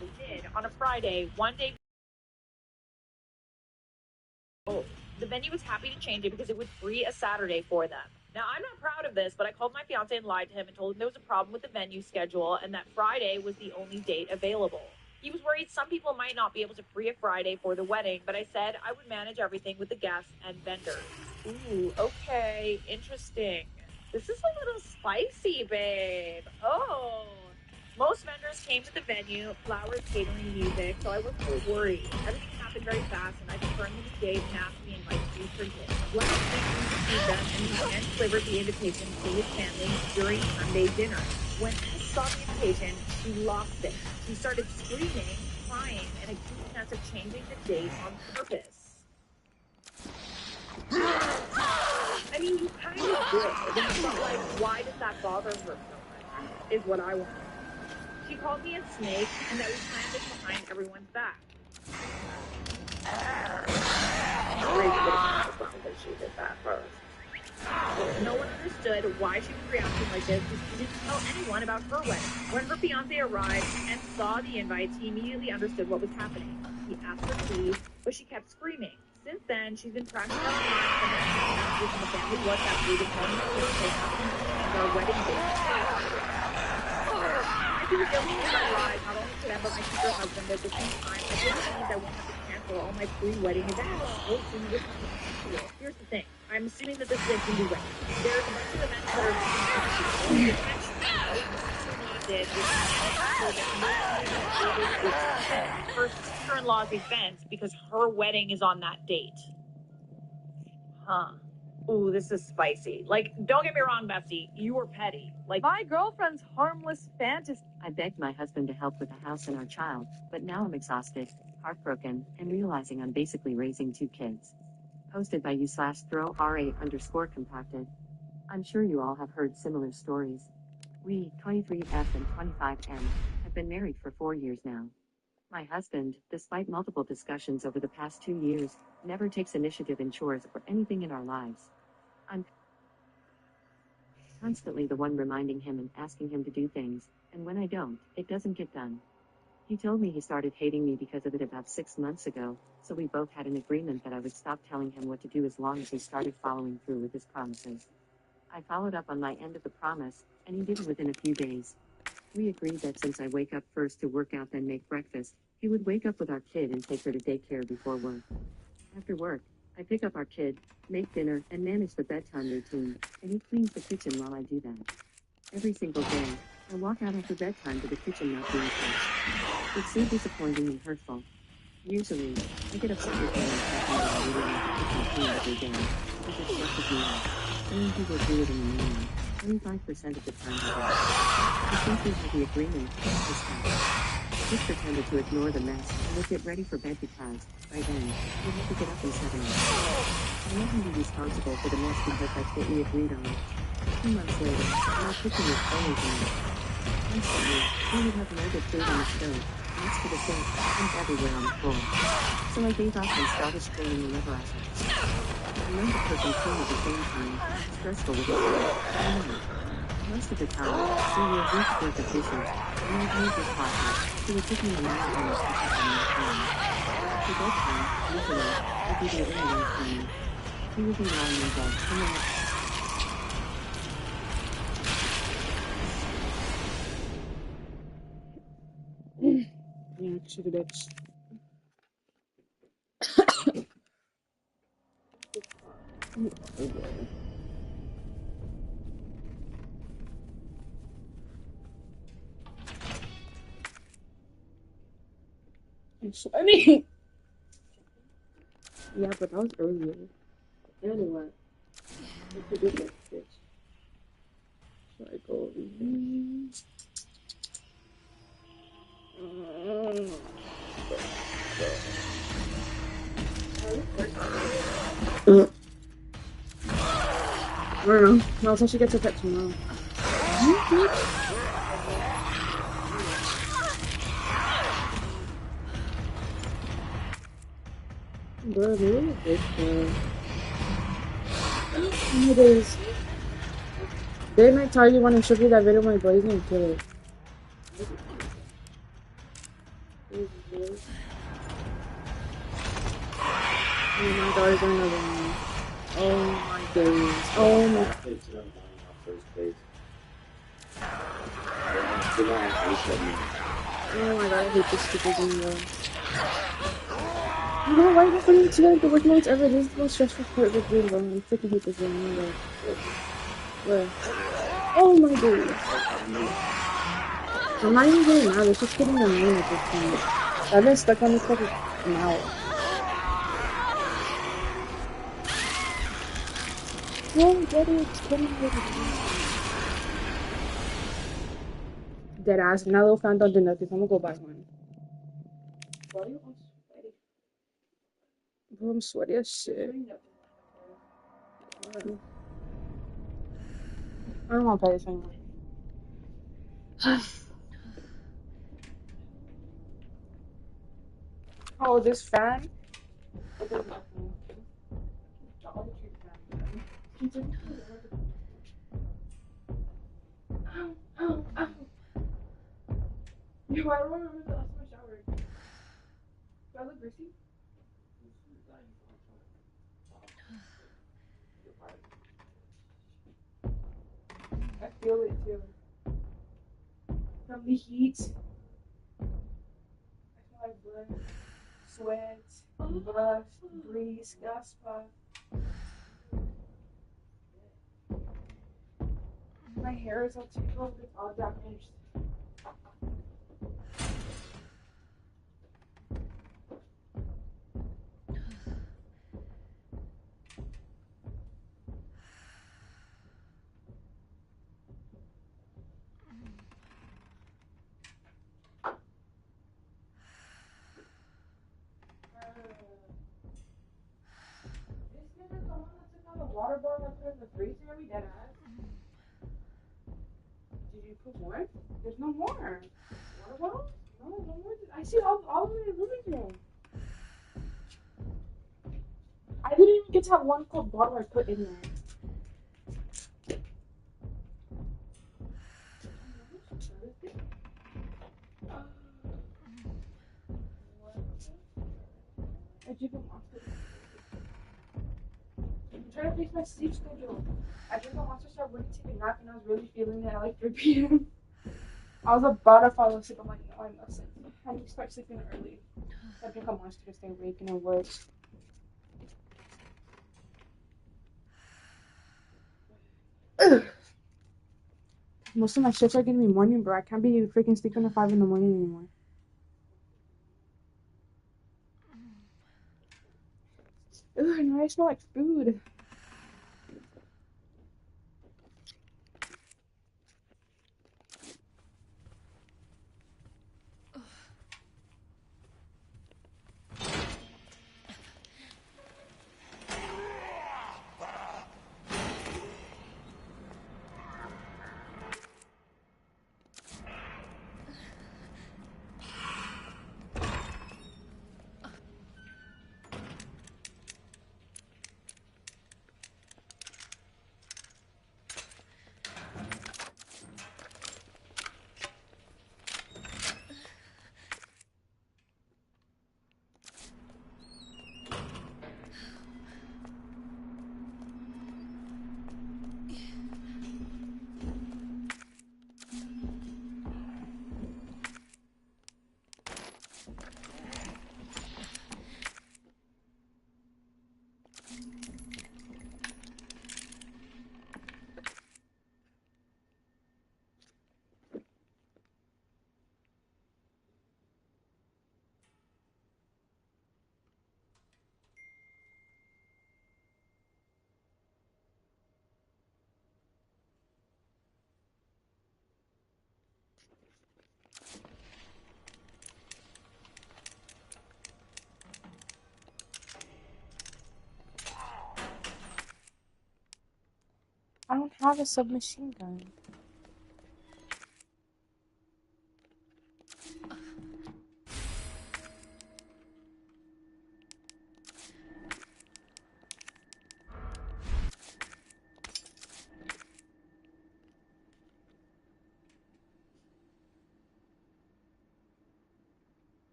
They did on a Friday, one day. Oh, the venue was happy to change it because it would free a Saturday for them. Now, I'm not proud of this, but I called my fiance and lied to him and told him there was a problem with the venue schedule and that Friday was the only date available. He was worried some people might not be able to free a Friday for the wedding, but I said I would manage everything with the guests and vendors. Ooh, okay, interesting. This is a little spicy, babe. Oh. Most vendors came to the venue, flowers, catering, music, so I wasn't really worried. Everything happened happened very fast, and I confirmed with Dave and asked me invite to for dinner. Last week we received them, and he hand-delivered the invitation to his family during Sunday dinner. When Tess saw the invitation, she lost it. She started screaming, crying, and accusing us of changing the date on purpose. I mean, you kind of did, but like, why does that bother her so much? Is what I want. She called me a snake, and that we planned this behind everyone's back. She did that first. No one understood why she was reacting like this because she didn't tell anyone about her wedding. When her fiance arrived and saw the invites, he immediately understood what was happening. He asked her to leave, but she kept screaming. Since then, she's been trashing our lives and messages in the family WhatsApp group and telling us and our wedding date. I feel guilty for my lies, not only to them, but my future husband, but at the same time, I really believe I won't have to cancel all my pre-wedding events. Here's the thing. I'm assuming that this is a Hindu wedding. There's a bunch of events that are her sister-in-law's events because her wedding is on that date. Huh. Ooh, this is spicy. Like, don't get me wrong, Bestie. You were petty. Like, my girlfriend's harmless fantasy. I begged my husband to help with the house and our child, but now I'm exhausted, heartbroken, and realizing I'm basically raising 2 kids. Posted by you/throw_RA_compacted. I'm sure you all have heard similar stories. We, 23F and 25M, have been married for 4 years now. My husband, despite multiple discussions over the past 2 years, never takes initiative in chores or anything in our lives. I'm constantly the one reminding him and asking him to do things, and when I don't, it doesn't get done. He told me he started hating me because of it about 6 months ago, so we both had an agreement that I would stop telling him what to do as long as he started following through with his promises. I followed up on my end of the promise, and he did it within a few days. We agreed that since I wake up first to work out then make breakfast, he would wake up with our kid and take her to daycare before work. After work, I pick up our kid, make dinner, and manage the bedtime routine, and he cleans the kitchen while I do that. Every single day, I walk out after bedtime to the kitchen not being touched. It's so disappointing and hurtful. Usually, I get upset with him and tell him that I really want the kitchen cleaned every day, because it stresses me out. Saying he will do it in the morning, 25% of the time he does. He thinks we had the agreement, this time. Just pretended to ignore the mess and would get ready for bed because, by then, he'd have to get up in 7 hours. I let him be responsible for the mess because that's what we agreed on. 2 months later, my kitchen was always a mess. Constantly, we would have molded food on the stove, next to the sink, and everywhere on the floor. So I gave up and started cleaning whenever I had to. I learned to cook and clean at the same time, stressful with it, but I know. Most of the time, we were weak work efficient, and I'd made this process, so it took me a long time to catch up on my time. After bedtime, usually, I'd be there anyway for me. He would be lying in bed, and then Yeah, sugar dips. I'm sweating. Yeah, but that was earlier. Anyway, let's do this, bitch. So I go over here. I don't know. No, until she gets up at tomorrow. Bro, they look good, bro. It is. Didn't I tell you when I showed you that video of my blazing and kill it? Oh my god, it's another one. Oh my goodness. Oh my. Oh my god, I hate this stupid video. You know why we're putting together the worst nights ever? This is the most stressful part of the video. I freaking hate this game. Where? Oh my goodness. I'm not even getting mad, it's just getting annoying at this point. I've been stuck on this for an hour. No, get it. Get it. Dead ass. Now little fan don't do nothing. I'm gonna go buy one. Bro, I'm sweaty as shit. I don't want to play this anymore. Oh, this fan? It does nothing. The other two fans. Ow, ow, ow. Yo, I don't remember the last time I showered. Do I look greasy? I feel it too. From the heat. I smell like blood, sweat, rust, grease, gas spot. My hair is all tickled, it's all damaged. This nigga's the one that took out the water bottle and put it in the freezer every dead ass. Did you put more? There's no more. Water bottles? No, no more. I see all of them in the living room. I didn't even get to have one cold bottle I put in there. I drink a monster. I'm trying to fix my sleep schedule. I drink a monster, started waiting to take a nap, and I was really feeling it at like 3 p.m. I was about to fall asleep. I'm like, no, I mustn't. I need to start sleeping early. I drink a monster to stay awake and it works. Ugh. Most of my shifts are gonna be morning, bro. I can't be freaking sleeping at 5 in the morning anymore. Ugh, now I smell like food. I don't have a submachine gun.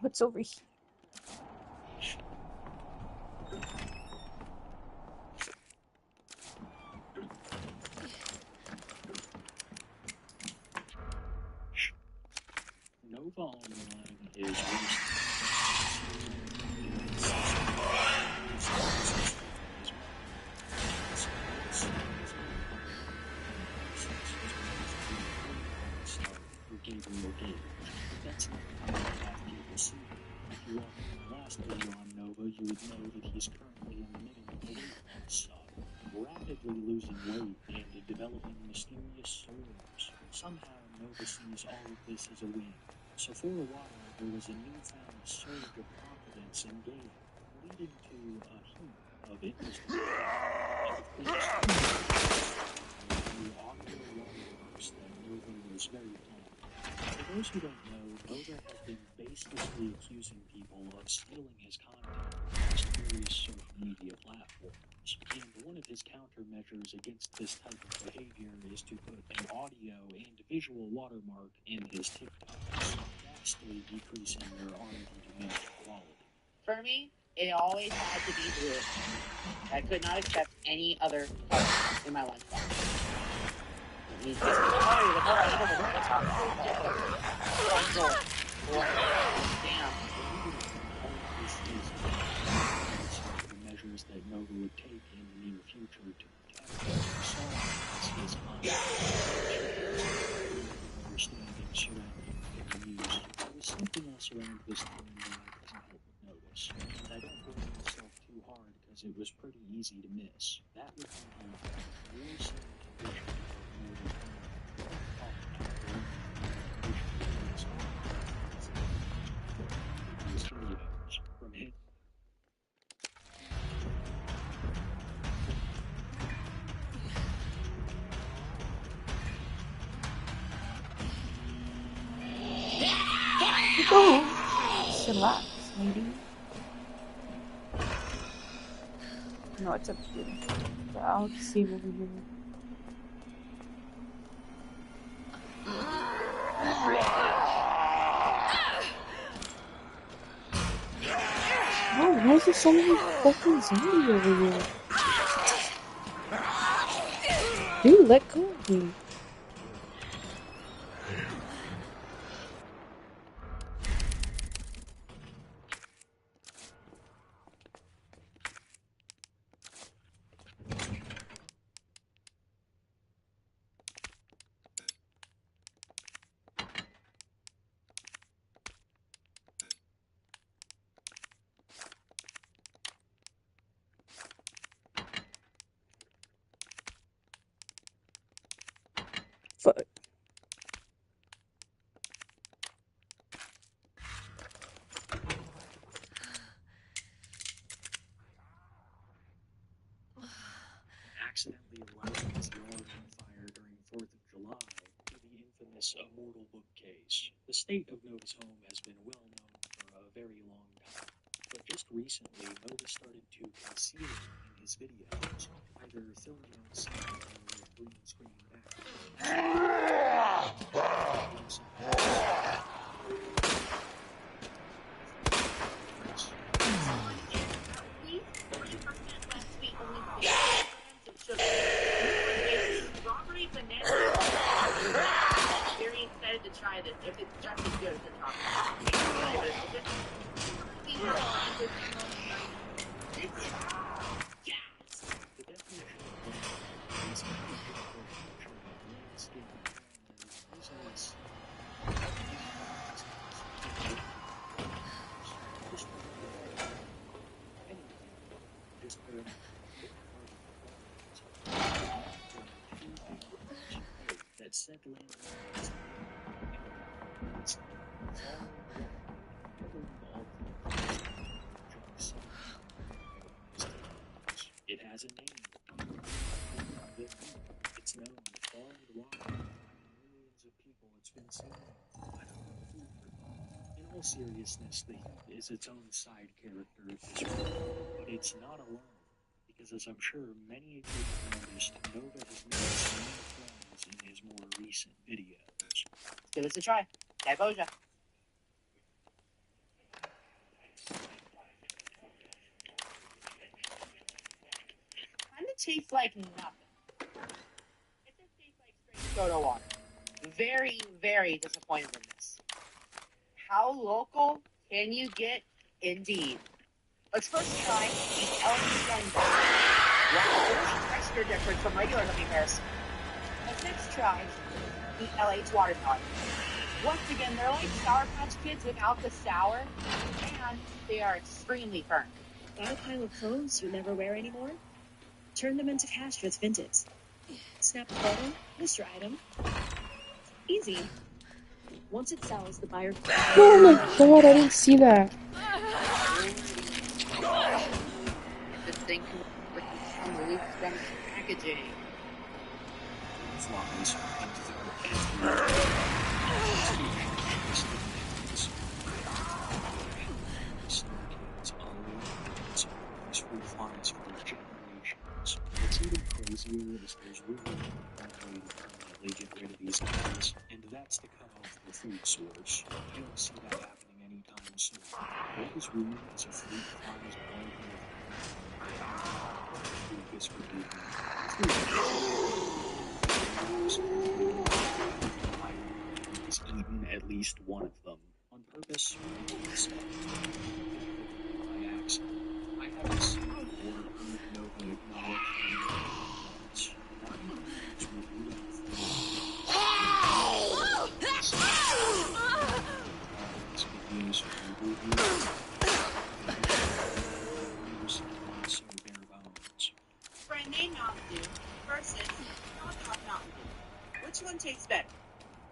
What's over here? Nova Online is gauge. That's not how half people see it. If you watched my last video on Nova, you would know that he's currently in the middle of a weight loss saga, rapidly losing weight and developing mysterious sores. Somehow, Nova sees all of this as a win. So for a while, there was a newfound surge of confidence in Gabe, leading to a heap of interesting and of course, the awkward waterworks that Nova was very fond of. For those who don't know, Nova has been baselessly accusing people of stealing his content across various social media platforms, and one of his countermeasures against this type of behavior is to put an audio and visual watermark in his TikToks, vastly decreasing their on-demand quality. For me, it always had to be blue. I could not accept any other color in my lunchbox. He's just damn. The measures that Nova would take in the near future to protect his understanding surrounding their news. There was something else around this time that I couldn't help but notice, and I don't blame myself too hard because it was pretty easy to miss. That would be the worrisome condition of Nova's from him. Relax, lady. No, it's up to you. But I'll just save over here. Oh, why is there so many fucking zombies over here? Dude, let go of me. Fuck. Accidentally lighting his yard on fire during 4th of July to the infamous Immortal bookcase. The state of Nova's home has been well known for a very long time, but just recently Nova started to conceal it in his videos, either filming on scene or with green screen Strawberry banana. Very excited to try this. If it's just as good as the top. That said land it has a name. It's known far and wide by millions of people. It's been seen. In all seriousness, the Heat is its own side character of this world, but it's not alone. Because as I'm sure many of you have noticed, Nova has made so many friends in his more recent videos. Let's give this a try. Diboja. Kinda tastes like nothing. It just tastes like straight soda water. Very, very disappointed in this. How local can you get? Indeed. Let's first try the LA Sunday. Wow, it's texture different from regular gummy bears. Let's next try the LH watermelon. Once again, they're like Sour Patch Kids without the sour, and they are extremely firm. Got a pile of clothes you never wear anymore? Turn them into cash with Vinted. Snap a photo, list your item. Easy. Once it sells, the buyer... Oh my god, I didn't see that. This thing can work with some loose from its packaging. Flies into the fruit flies for generations. What's even crazier is there's really one way to permanently get rid of these guys, and that's to cut off the food source. You don't see that happening anytime soon. What is rumored as a fruit flies blood Lucas would be he's eaten at least one of them on purpose or by accident. I haven't seen or heard Nova acknowledge Brand name Mountain Dew versus knockoff Mountain Dew. Which one tastes better?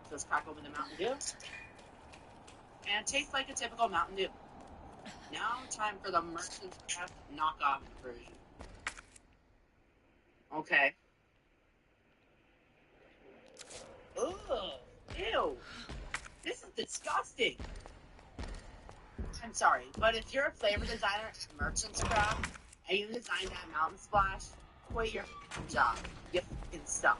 So let's crack open the Mountain Dew. And it tastes like a typical Mountain Dew. Now time for the Merchant's Craft knockoff version. Okay. Ugh. Ew. This is disgusting. I'm sorry, but if you're a flavor designer at Merchant's Craft and you designed that Mountain Splash, quit your job. You f***ing suck.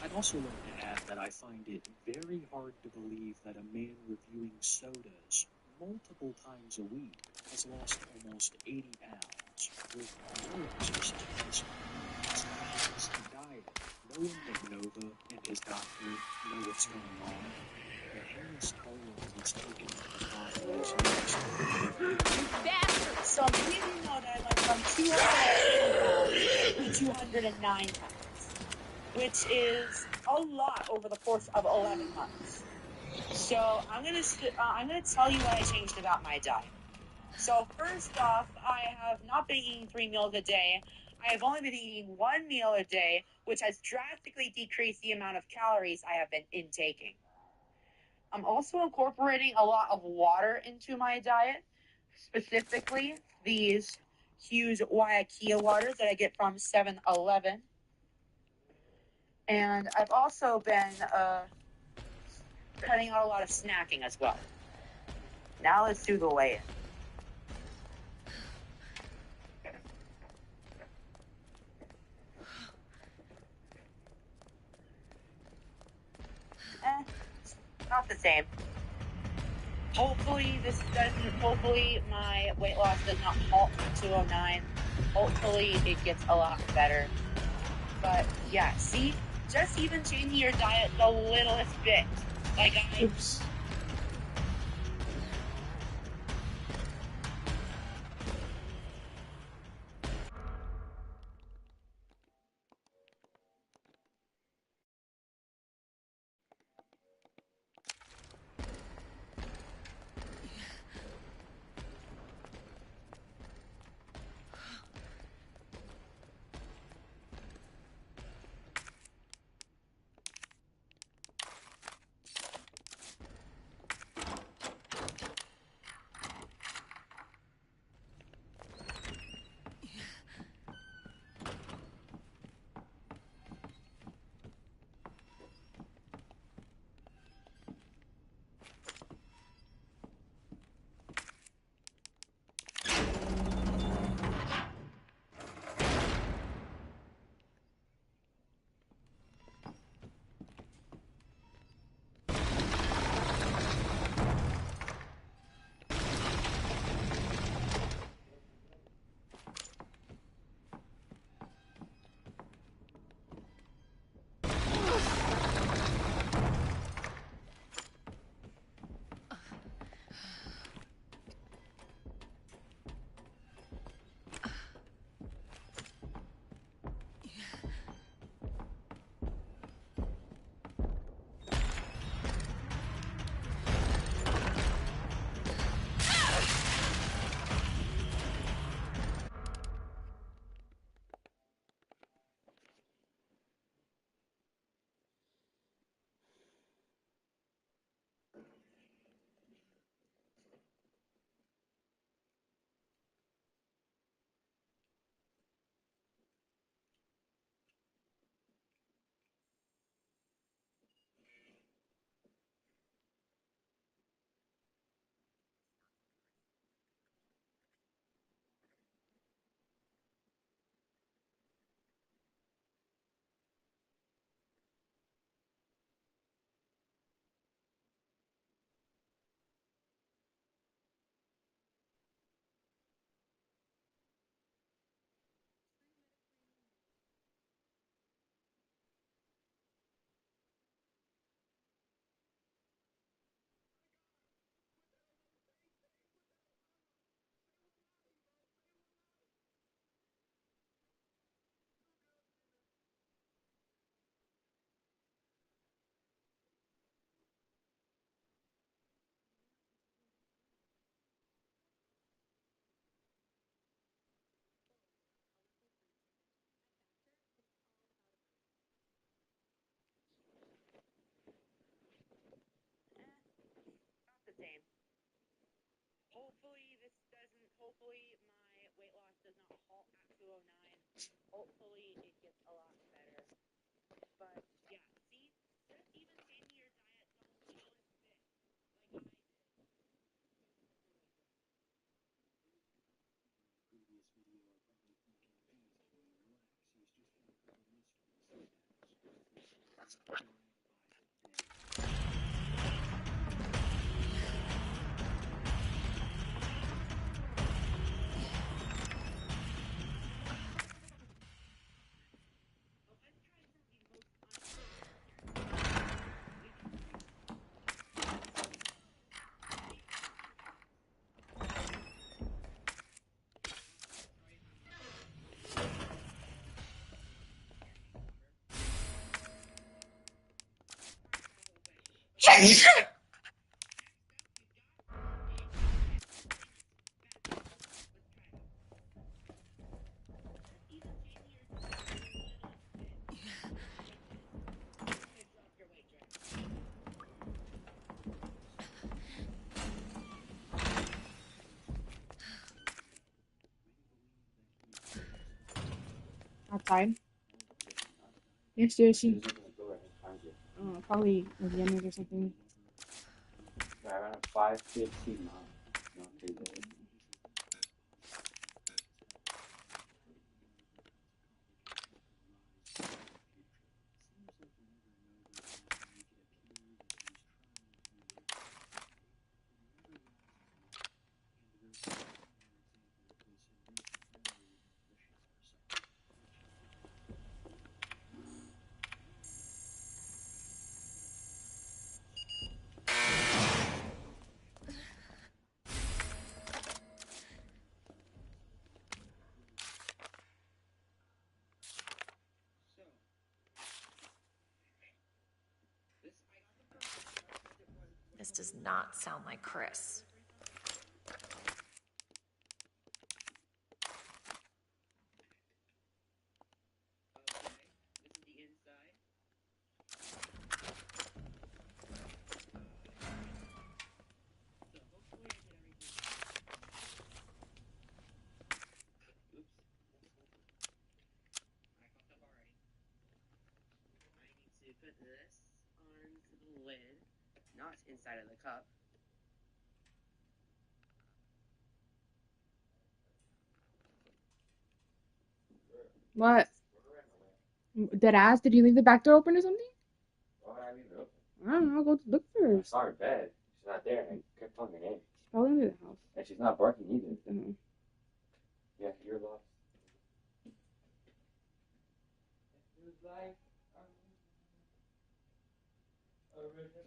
I'd also like to add that I find it very hard to believe that a man reviewing sodas multiple times a week has lost almost 80 pounds with no exercise. It's not just a diet. No one but Nova and his doctor know what's going on. The heinous toll he's taken on his body is Bastard! So I'm pleased to know that I went from 280 pounds to 209 pounds, which is a lot over the course of 11 months. So I'm gonna tell you what I changed about my diet. So first off, I have not been eating 3 meals a day. I have only been eating 1 meal a day, which has drastically decreased the amount of calories I have been intaking. I'm also incorporating a lot of water into my diet, specifically these Hughes Waiakea waters that I get from 7-Eleven. And I've also been cutting out a lot of snacking as well. Now let's do the weigh-in. Not the same. Hopefully my weight loss does not halt at 209. Hopefully it gets a lot better. But yeah, see, just even changing your diet the littlest bit. Like Oops. Same. Hopefully this doesn't. Hopefully my weight loss does not halt at 209. Hopefully it gets a lot better. But yeah, see, just even changing your diet don't always fit like I did. Outside? Yes, seriously. Probably with Yemen or something. Yeah, around 5:15 now. Not too bad. This does not sound like Chris. This is the inside. So hopefully I get everything. Oops. I fucked up already. I need to put this onto the lid, not inside of the cup. What? Dead ass? Did you leave the back door open or something? Why would I leave it open? I don't know. Go look I first. saw her bed. She's not there. I kept calling her name. She's probably under the house. And she's not barking either. Uh-huh. Yeah, you're lost. It was like original.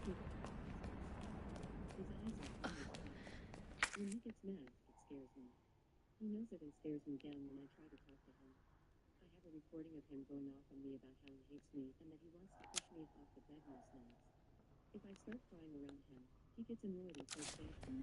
His eyes are always bright. When he gets mad, it scares me. He knows that it scares me down when I try to talk to him. I have a recording of him going off on me about how he hates me and that he wants to push me off the bed most nights. If I start crying around him, he gets annoyed and starts dancing.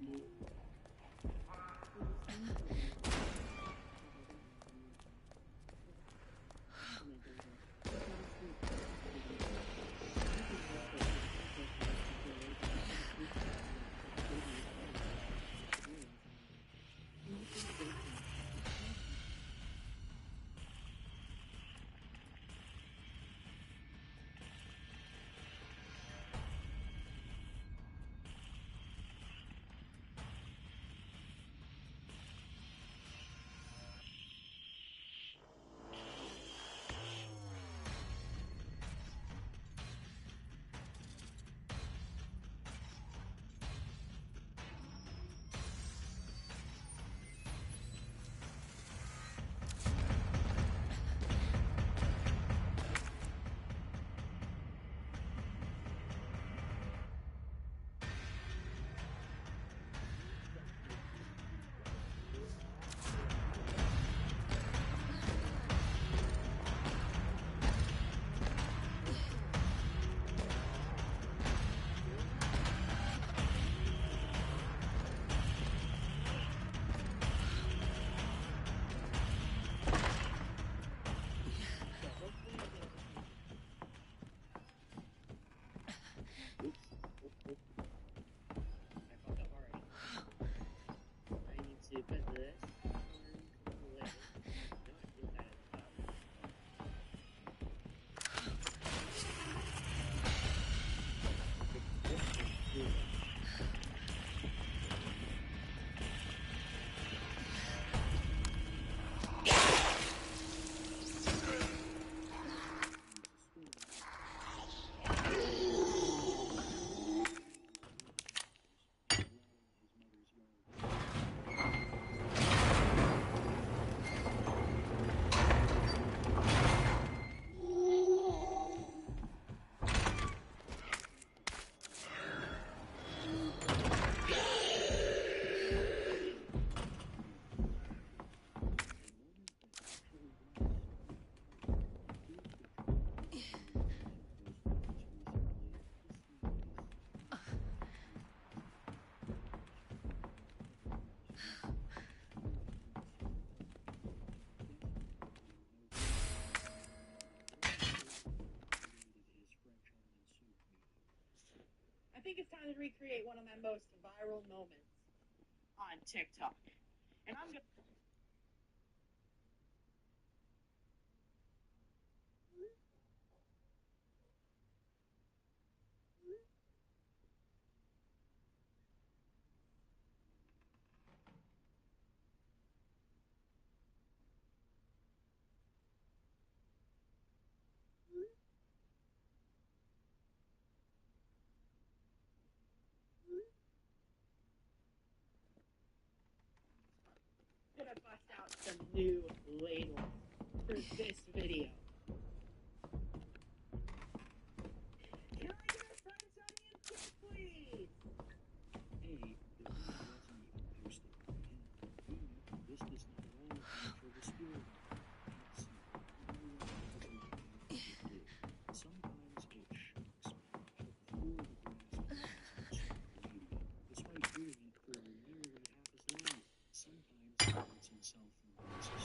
He was saying to me, I think it's time to recreate one of my most viral moments on TikTok. And I'm going to... gonna bust out some new ladles for this video. Can I get a Friends Onion tip, please? Hey, the video wasn't even posted by him. This does not at all account for the spirit. Sometimes it shocks me how poor the grasp is on social media, despite doing it for nearly half his life. Sometimes he finds himself in places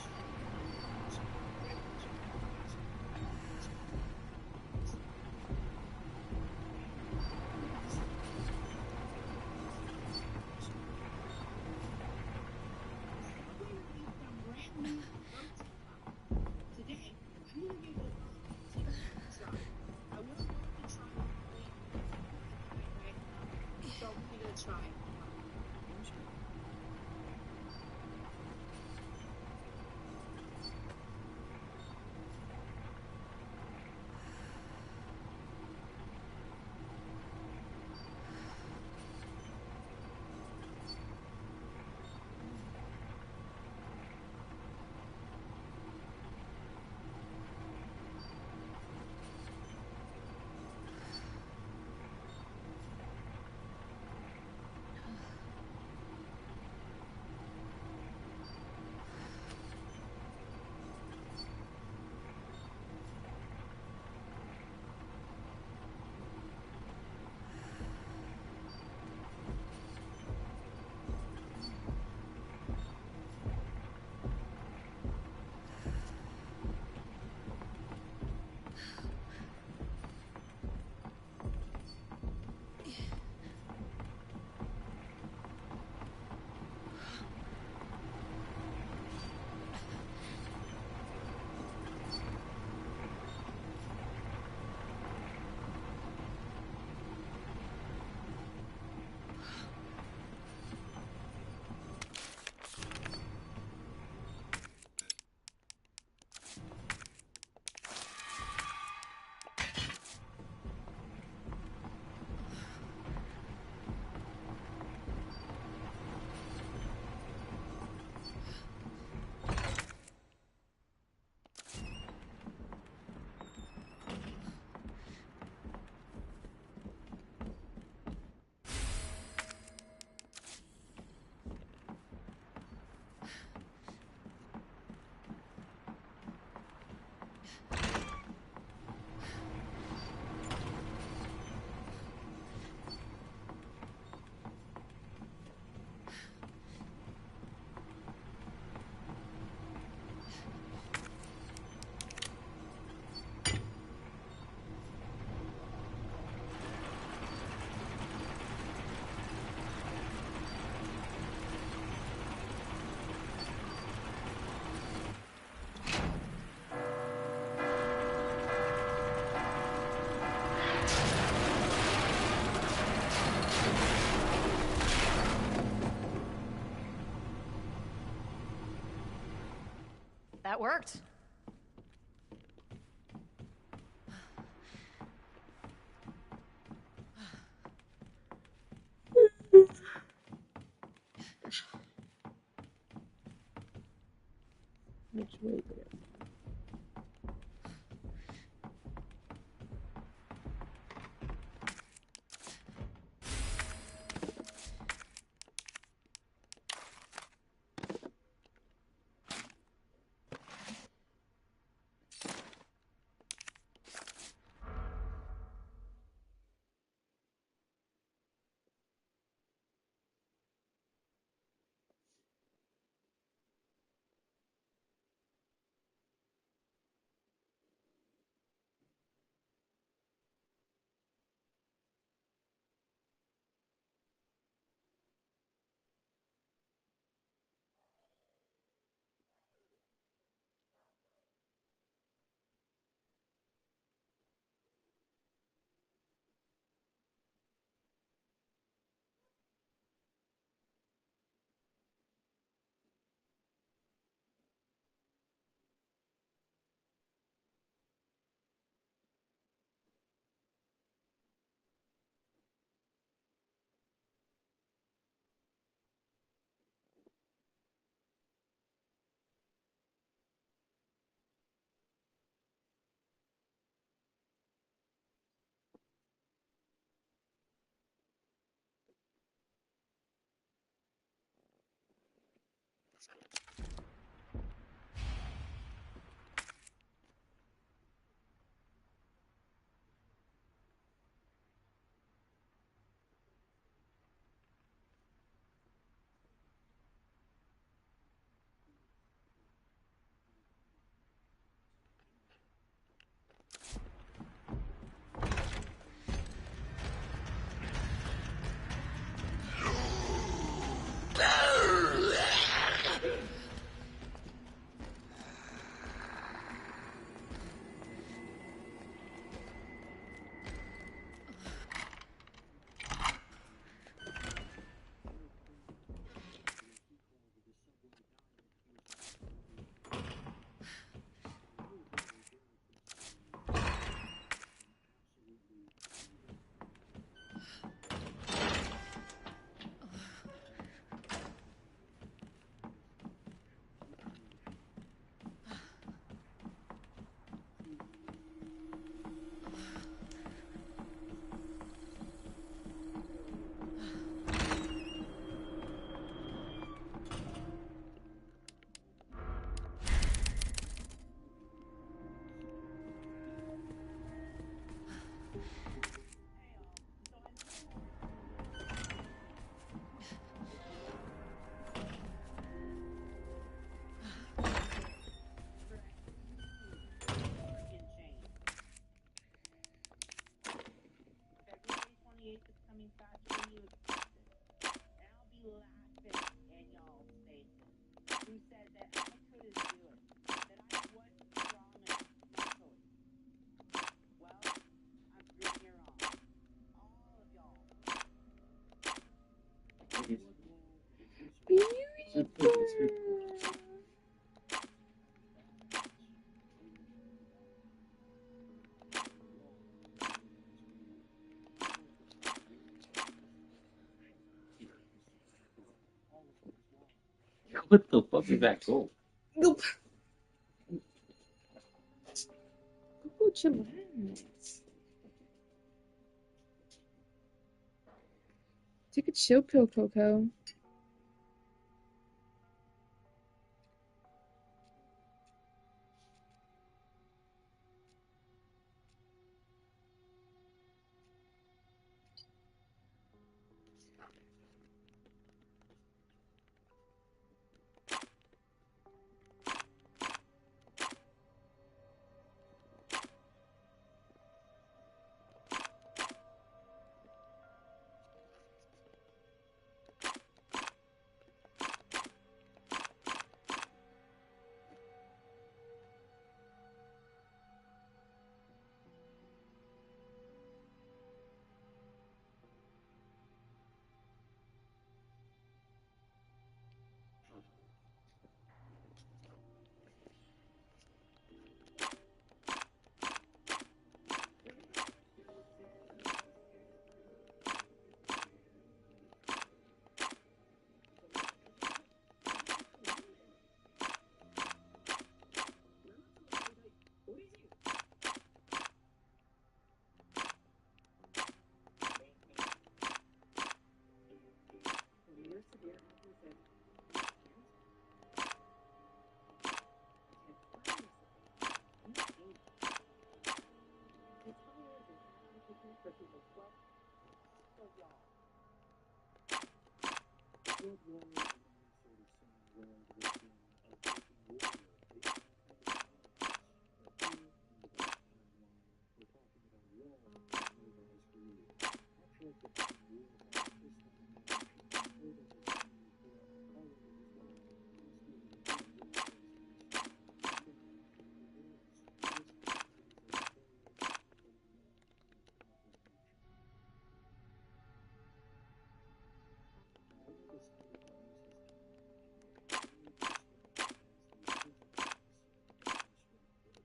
That worked. Which way would it? coming faster than you expected. And I'll be laughing in y'all's faces. Who said that I couldn't do it? That I wasn't strong enough mentally? Well, I'm proving you wrong. All of y'all. What the fuck is that gold? Nope. Go chillax. Take a chill pill, Coco. here, he said, "You can't?" Ted, seriously, you hate it. It's funny, isn't it? How picnic for people 12 so y'all. Don't worry, I'm sort of saying world with a broken warrior, based on kind of but here in the dark timeline, we're talking about love more than is for you. Much like the film War by a Kiss on Animation, played as a family for a color as well. This movie is a real place in this international divorce.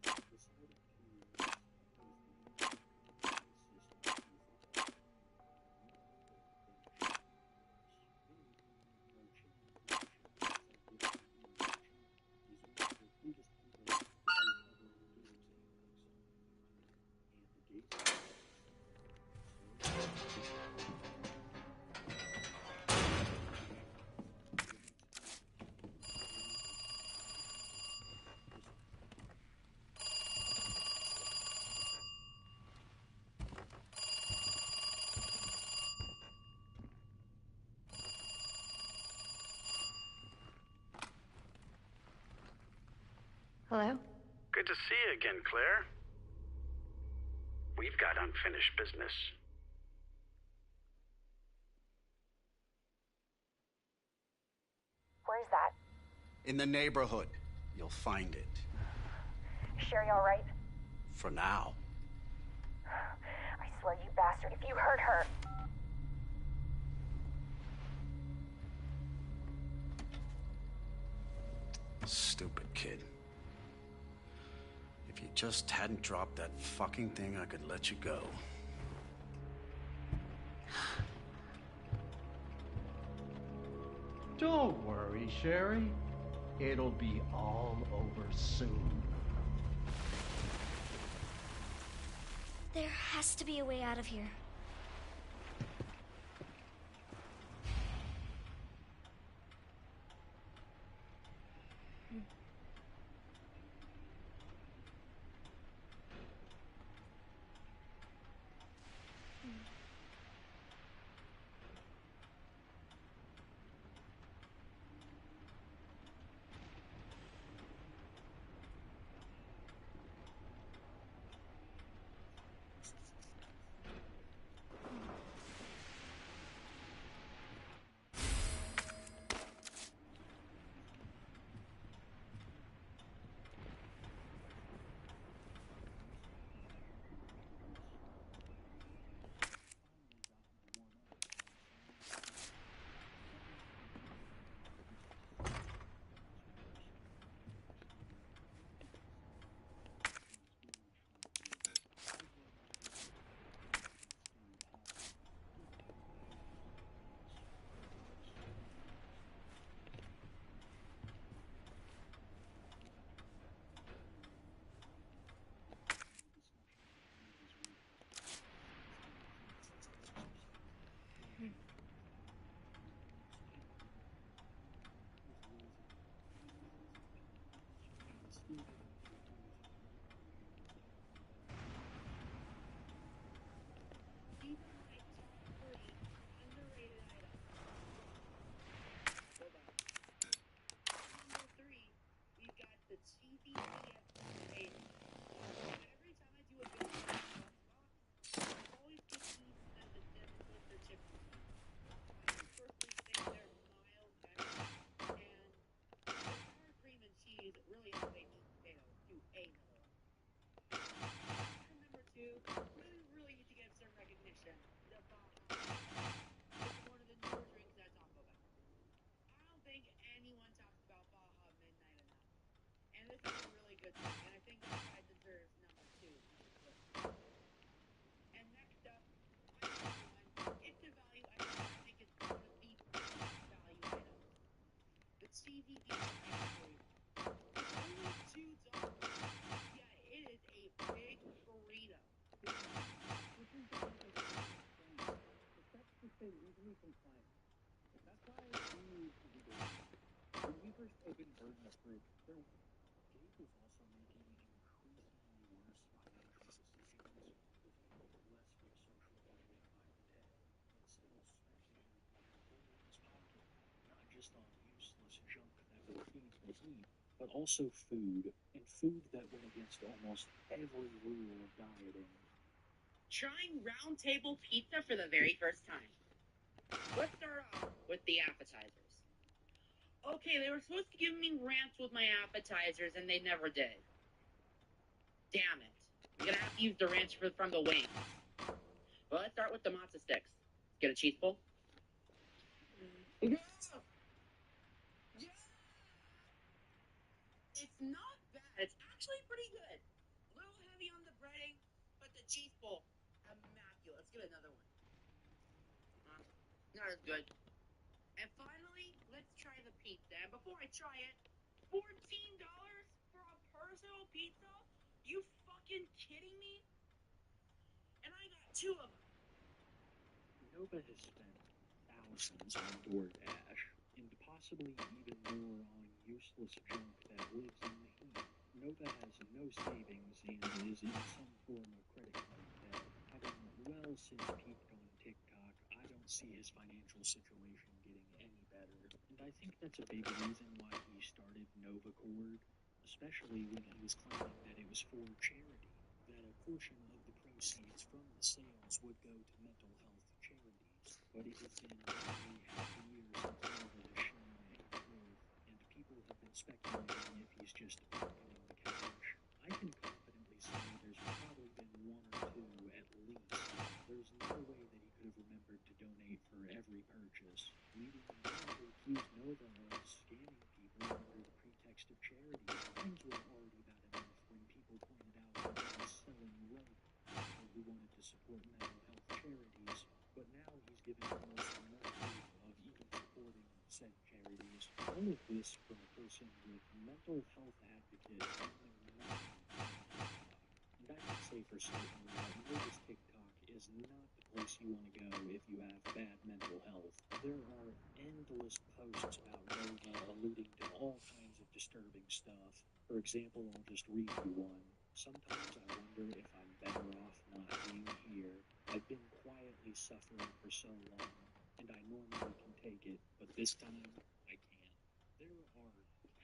This contains a very but long and powerful nature. I decided to use this time to very describe as the antithesis of destructive, deciding curious as the anti-system evil. Hello? Good to see you again, Claire. We've got unfinished business. Where's that? In the neighborhood. You'll find it. Sherry all right? For now. I swear, you bastard, if you hurt her... Stupid kid. If you just hadn't dropped that fucking thing, I could let you go. Don't worry, Sherry. It'll be all over soon. There has to be a way out of here. first open burden of proof, Gabe was also making increasingly worse financial decisions with less of a social value behind his head, but still spending like a hole in his pocket, not just on useless junk that would feed the heat, but also food, and food that went against almost every rule of dieting. Trying round table pizza for the very first time. Let's start off with the appetizers. Okay, they were supposed to give me ranch with my appetizers, and they never did. Damn it. I'm gonna have to use the ranch from the wings. Well, let's start with the matzo sticks. Get a cheese pull. Yeah! Yeah! It's not bad. It's actually pretty good. A little heavy on the breading, but the cheese pull, immaculate. Let's give it another one. Not as good. And finally, let's try the pizza. And before I try it, $14 for a personal pizza? You fucking kidding me? And I got 2 of them. Nova has spent thousands on DoorDash, and possibly even more on useless junk that lives in the heat. Nova has no savings and is in some form of credit card debt. Having well since peaked on TikTok, I don't see his financial situation getting any better. And I think that's a big reason why he started NovaCord, especially when he was claiming that it was for charity, that a portion of the proceeds from the sales would go to mental health charities. But it has been nearly half a year since Nova has shown any growth, and people have been speculating if he's just pocketing the cash. I can confidently say there's probably been 1 or 2 at least. There's no way that he could have remembered to donate for every purchase, leading him to accuse Nova of scamming people under the pretext of charity. Things were already bad enough when people pointed out that he was selling rope to people who wanted to support mental health charities, but now he's given almost no proof of even supporting said charities. All of this from a person with mental health advocate only and I can say for certain that Nova's TikTok is not the place you want to go if you have bad mental health. There are endless posts about Nova alluding to all kinds of disturbing stuff. For example, I'll just read you one. Sometimes I wonder if I'm better off not being here. I've been quietly suffering for so long, and I normally can take it, but this time, I can't. There are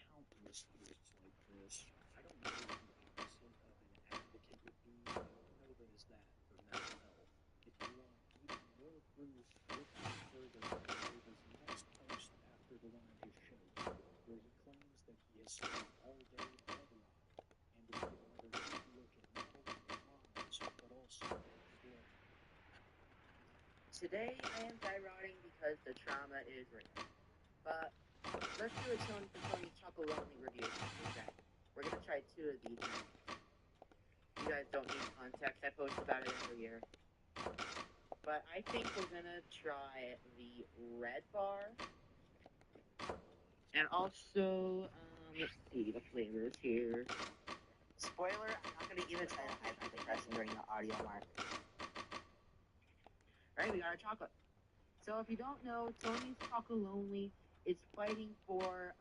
countless posts like this. I don't know what the opposite of an advocate would be, but Nova is that for mental health. If you want even more proof, look no further than Nova's next post after the one I just showed you, where he claims that he has spent all day bed rotting, and will give another good look at not only the cause, but also the blood. Today, I am bed rotting because the trauma is real. But let's do a Tony for Tony Chocolonely review instead. We're gonna try 2 of these now. You guys don't need context. I post about it every year. But I think we're gonna try the red bar. And also, let's see the flavors here. Spoiler, I'm not gonna even try the hyper during the audio mark. Alright, we got our chocolate. So if you don't know, Tony's Chocolonely is fighting for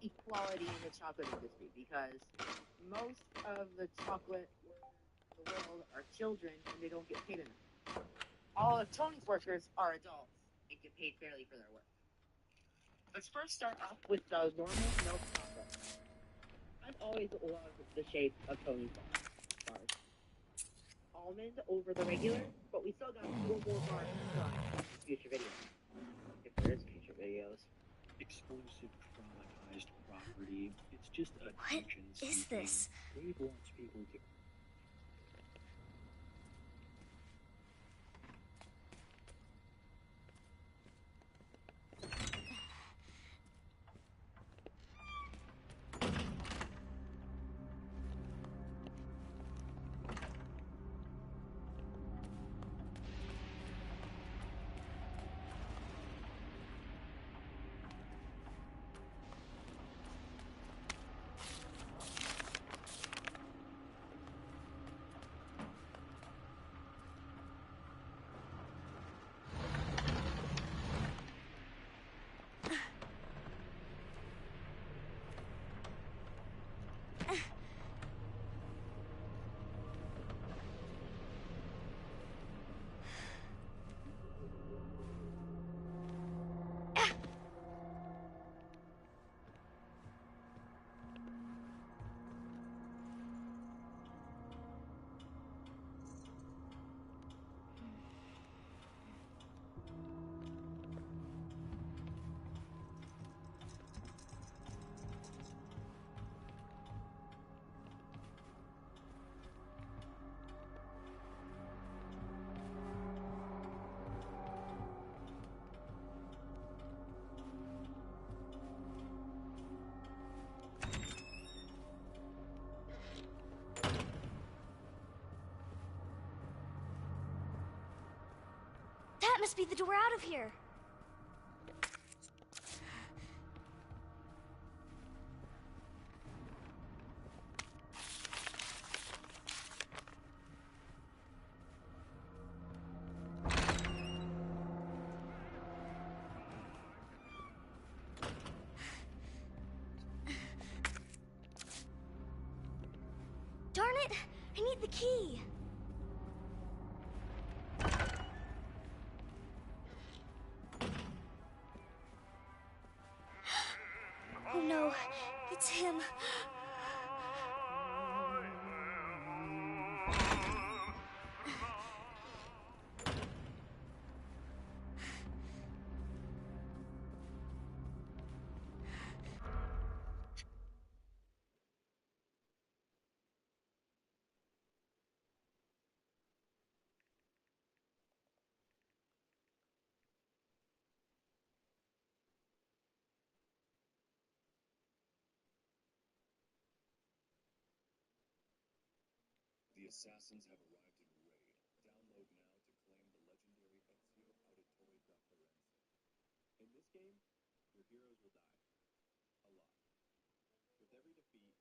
equality in the chocolate industry, because most of the chocolate workers in the world are children and they don't get paid enough. All of Tony's workers are adults and get paid fairly for their work. Let's first start off with the normal milk chocolate. I've always loved the shape of Tony's bars. Almond over the regular, but we still got 4 more bars to try in future videos. If there is future videos. Exclusive traumatized property. It's just attention seeking. What is this? Dave wants people to must be the door out of here. Darn it! I need the key. Oh no, it's him. The assassins have arrived in Raid. Download now to claim the legendary Ezio Auditore da Firenze. In this game, your heroes will die. A lot. With every defeat,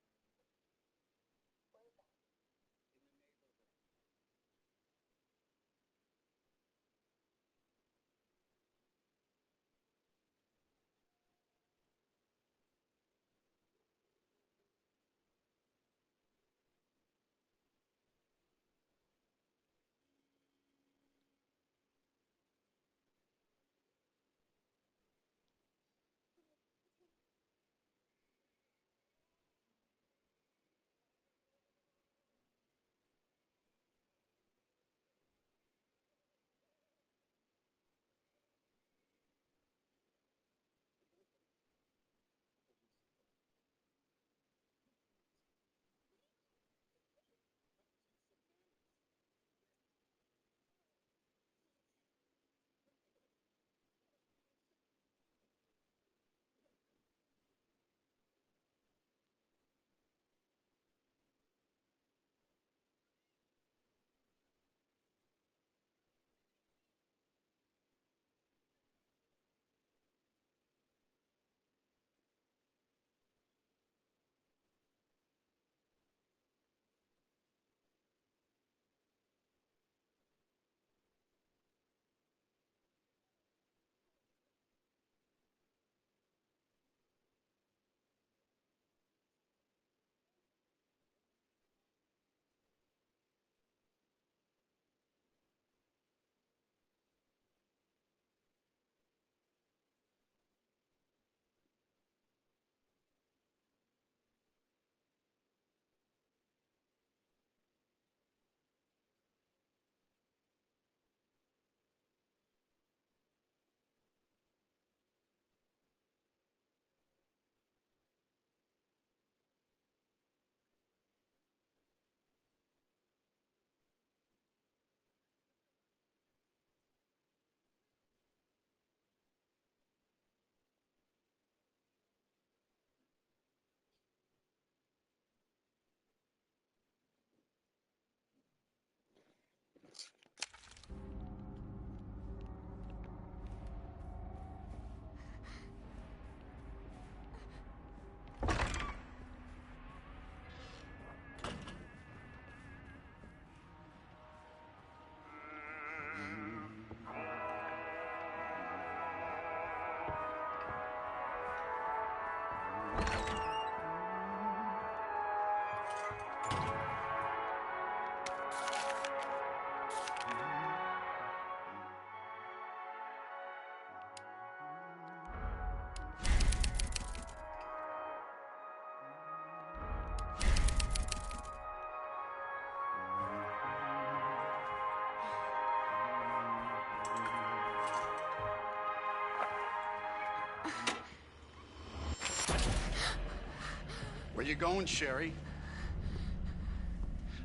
Where you going, Sherry?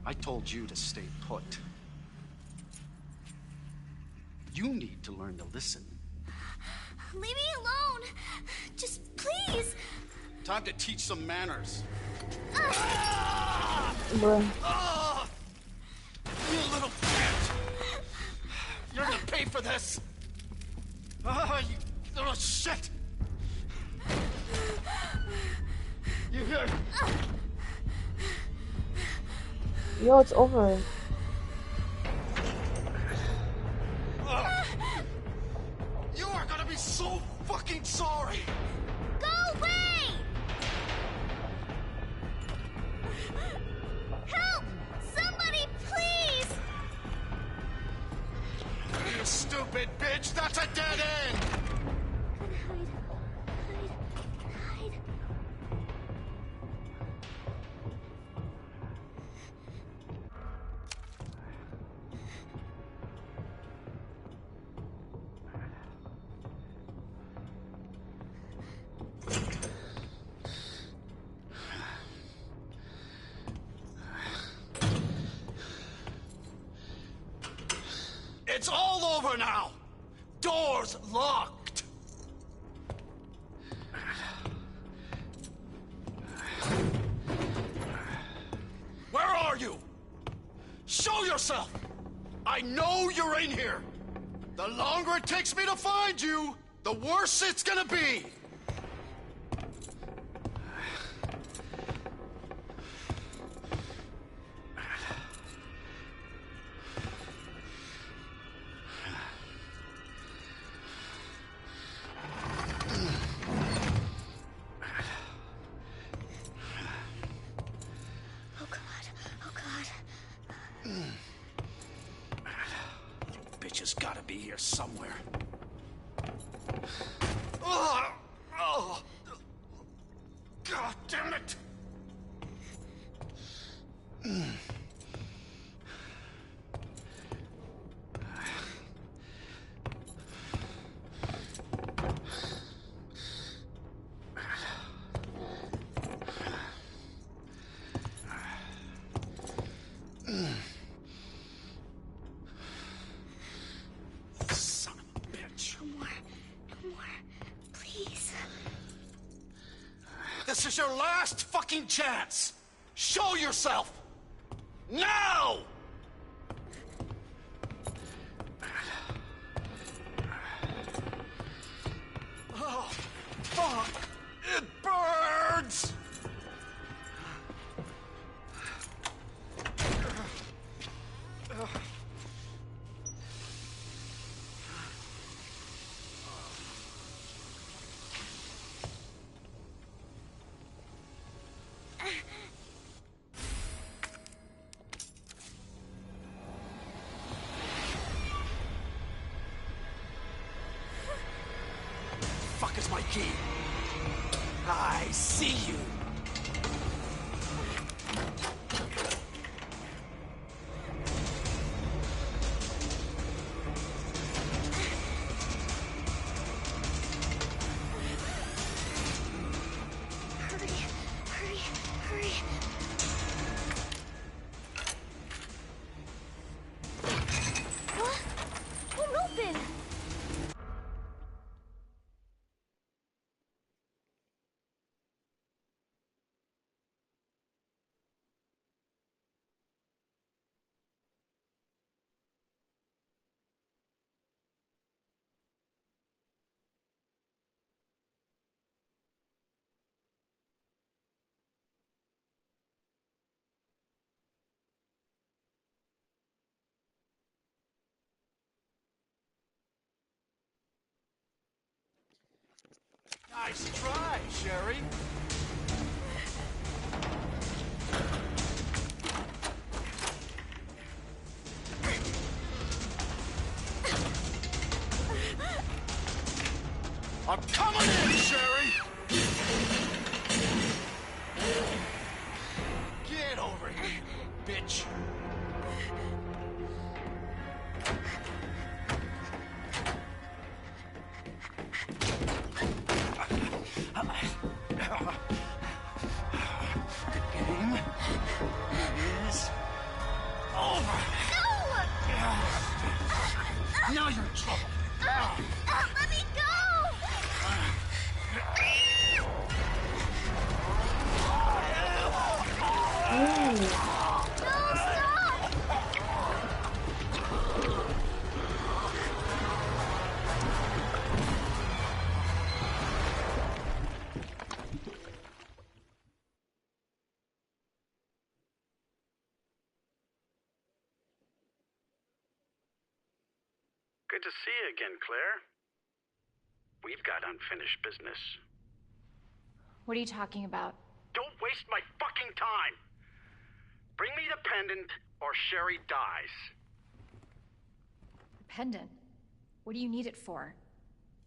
I told you to stay put. You need to learn to listen. Leave me alone. Just please. Time to teach some manners. Bruh. You little bitch! You're gonna pay for this! Ah, you little shit! You here? Yo, it's over. You are gonna be so fucking sorry! Go away! Help! Somebody, please! You stupid bitch! That's a dead end! It's all over now! Doors locked! Where are you? Show yourself! I know you're in here! The longer it takes me to find you, the worse it's gonna be! Bitch has gotta be here somewhere. Oh, God damn it! Son of a bitch. No more. No more. Please. This is your last fucking chance! Show yourself! Now! Oh, fuck! It burns! Fuck is my key? I see you. Hurry. Hurry. Hurry. What? Won't open. Nice try, Sherry. I'm coming in, Sherry! Get over here, you bitch! The game is over! No! Now you're in trouble! Let me go! Good to see you again, Claire. We've got unfinished business. What are you talking about? Don't waste my fucking time! Bring me the pendant, or Sherry dies. The pendant? What do you need it for?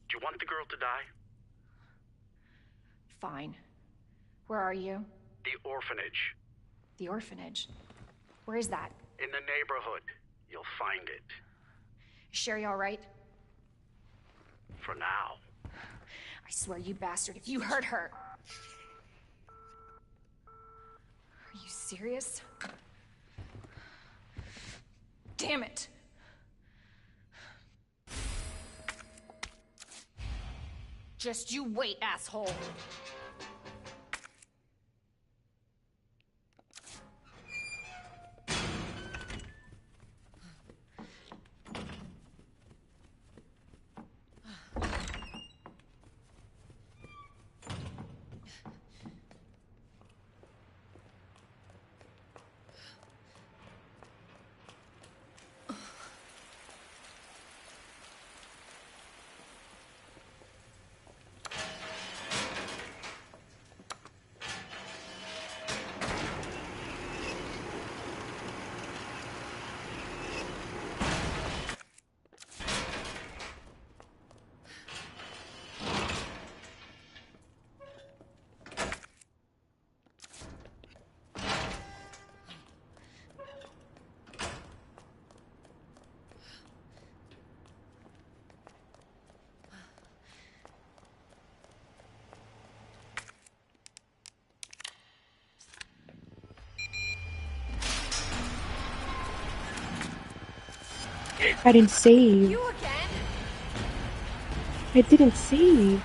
Do you want the girl to die? Fine. Where are you? The orphanage. The orphanage? Where is that? In the neighborhood. You'll find it. Is Sherry all right? For now. I swear, you bastard, if you hurt her... Are you serious? Damn it! Just you wait, asshole! I didn't save. You again? I didn't save.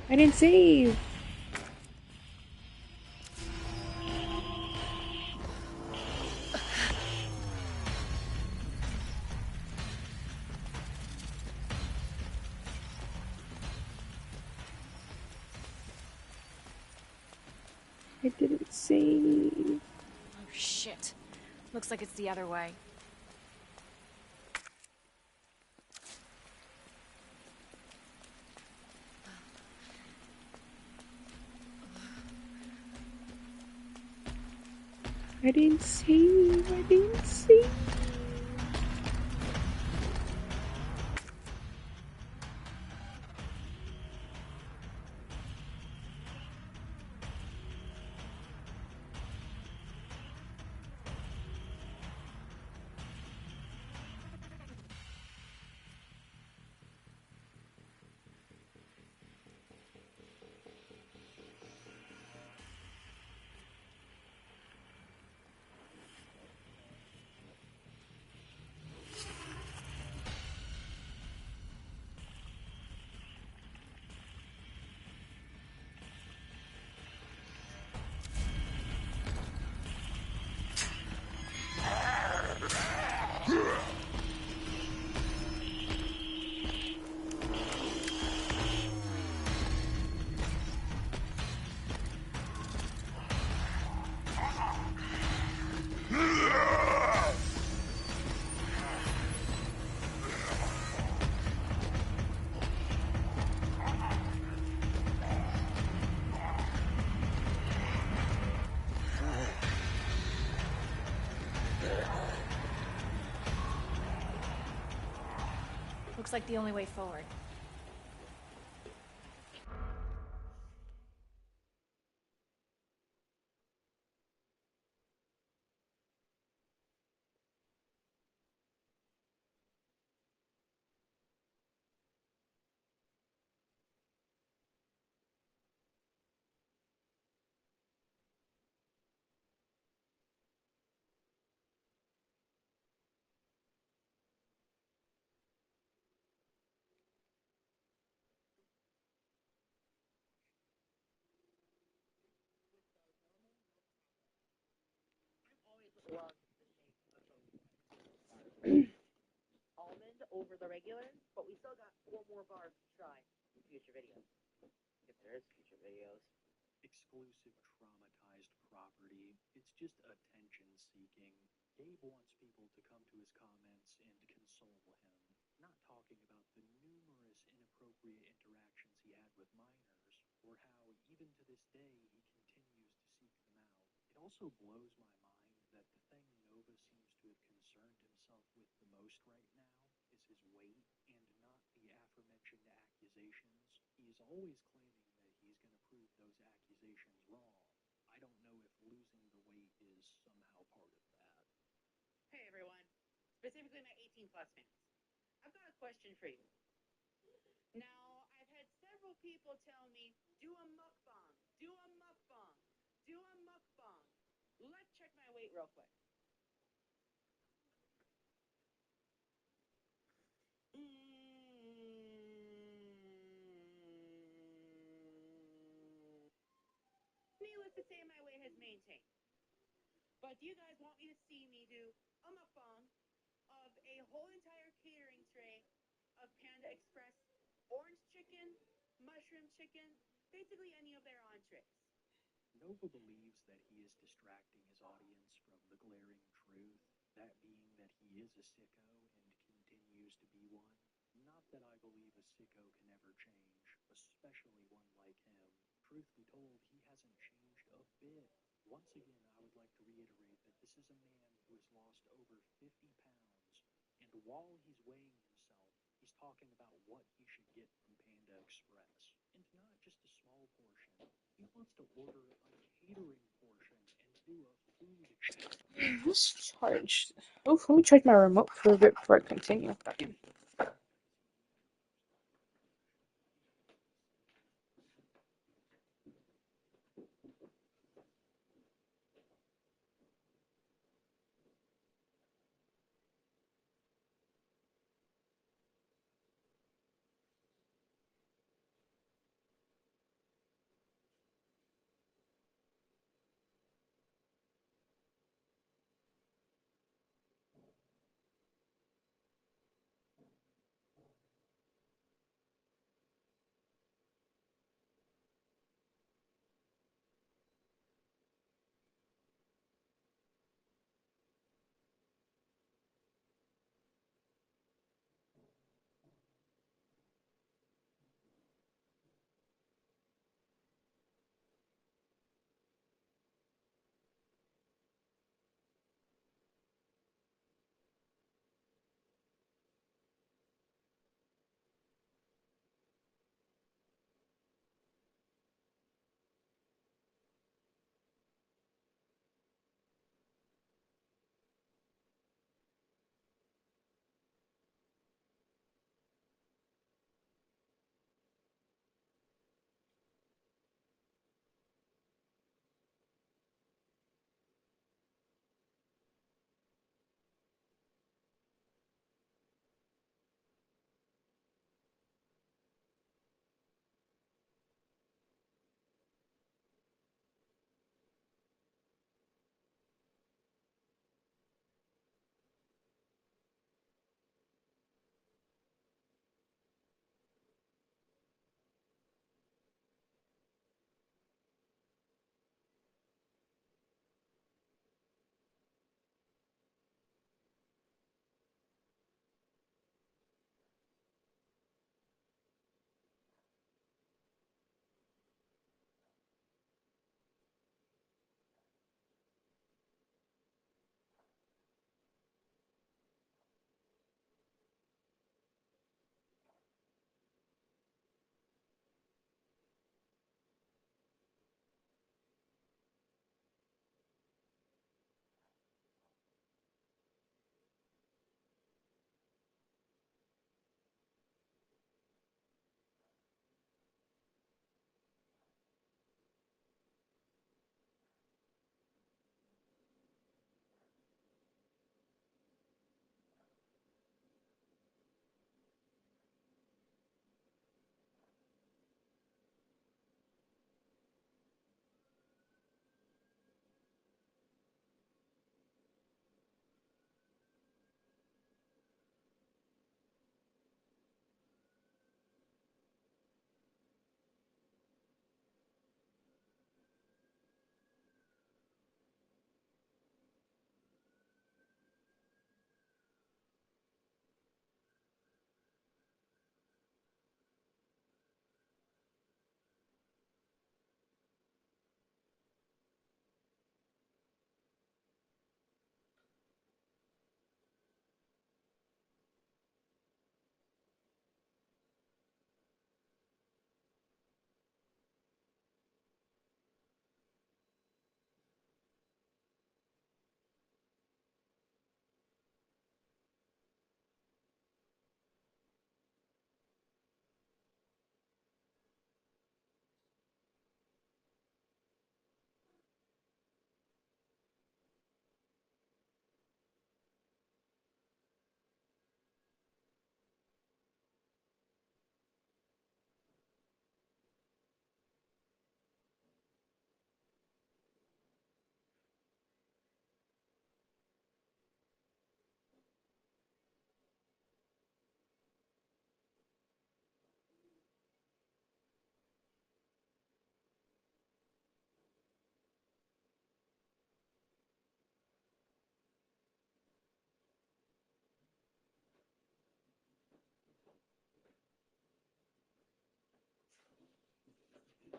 I didn't save. I didn't save. Oh, shit. Looks like it's the other way. I didn't save. I didn't save. Looks like the only way forward. Almond over the regular, but we still got 4 more bars to try in future videos. If there is future videos. Exclusive traumatized celebrity. It's just attention seeking. Gabe wants people to come to his comments and console him, not talking about the numerous inappropriate interactions he had with minors, or how, even to this day, he continues to seek them out. It also blows my mind that the thing Nova seems to have concerned himself with the most right now is his weight and not the aforementioned accusations. He is always claiming that he's going to prove those accusations wrong. I don't know if losing the weight is somehow part of that. Hey everyone, specifically my 18 plus fans. I've got a question for you. Now, I've had several people tell me, do a mukbang, do a mukbang, do a mukbang. Let's check my weight real quick. Needless to say, my weight has maintained. But do you guys want me to see me do a mukbang of a whole entire catering tray of Panda Express orange chicken, mushroom chicken, basically any of their entrees? Nova believes that he is distracting his audience from the glaring truth, that being that he is a sicko and continues to be one. Not that I believe a sicko can ever change, especially one like him. Truth be told, he hasn't changed a bit. Once again, I would like to reiterate that this is a man who has lost over 50 pounds, and while he's weighing himself, he's talking about what he should get from Panda Express. And not just a small portion. He wants to order a catering portion and do a food check. This charged. Oh, let me charge my remote for a bit before I continue.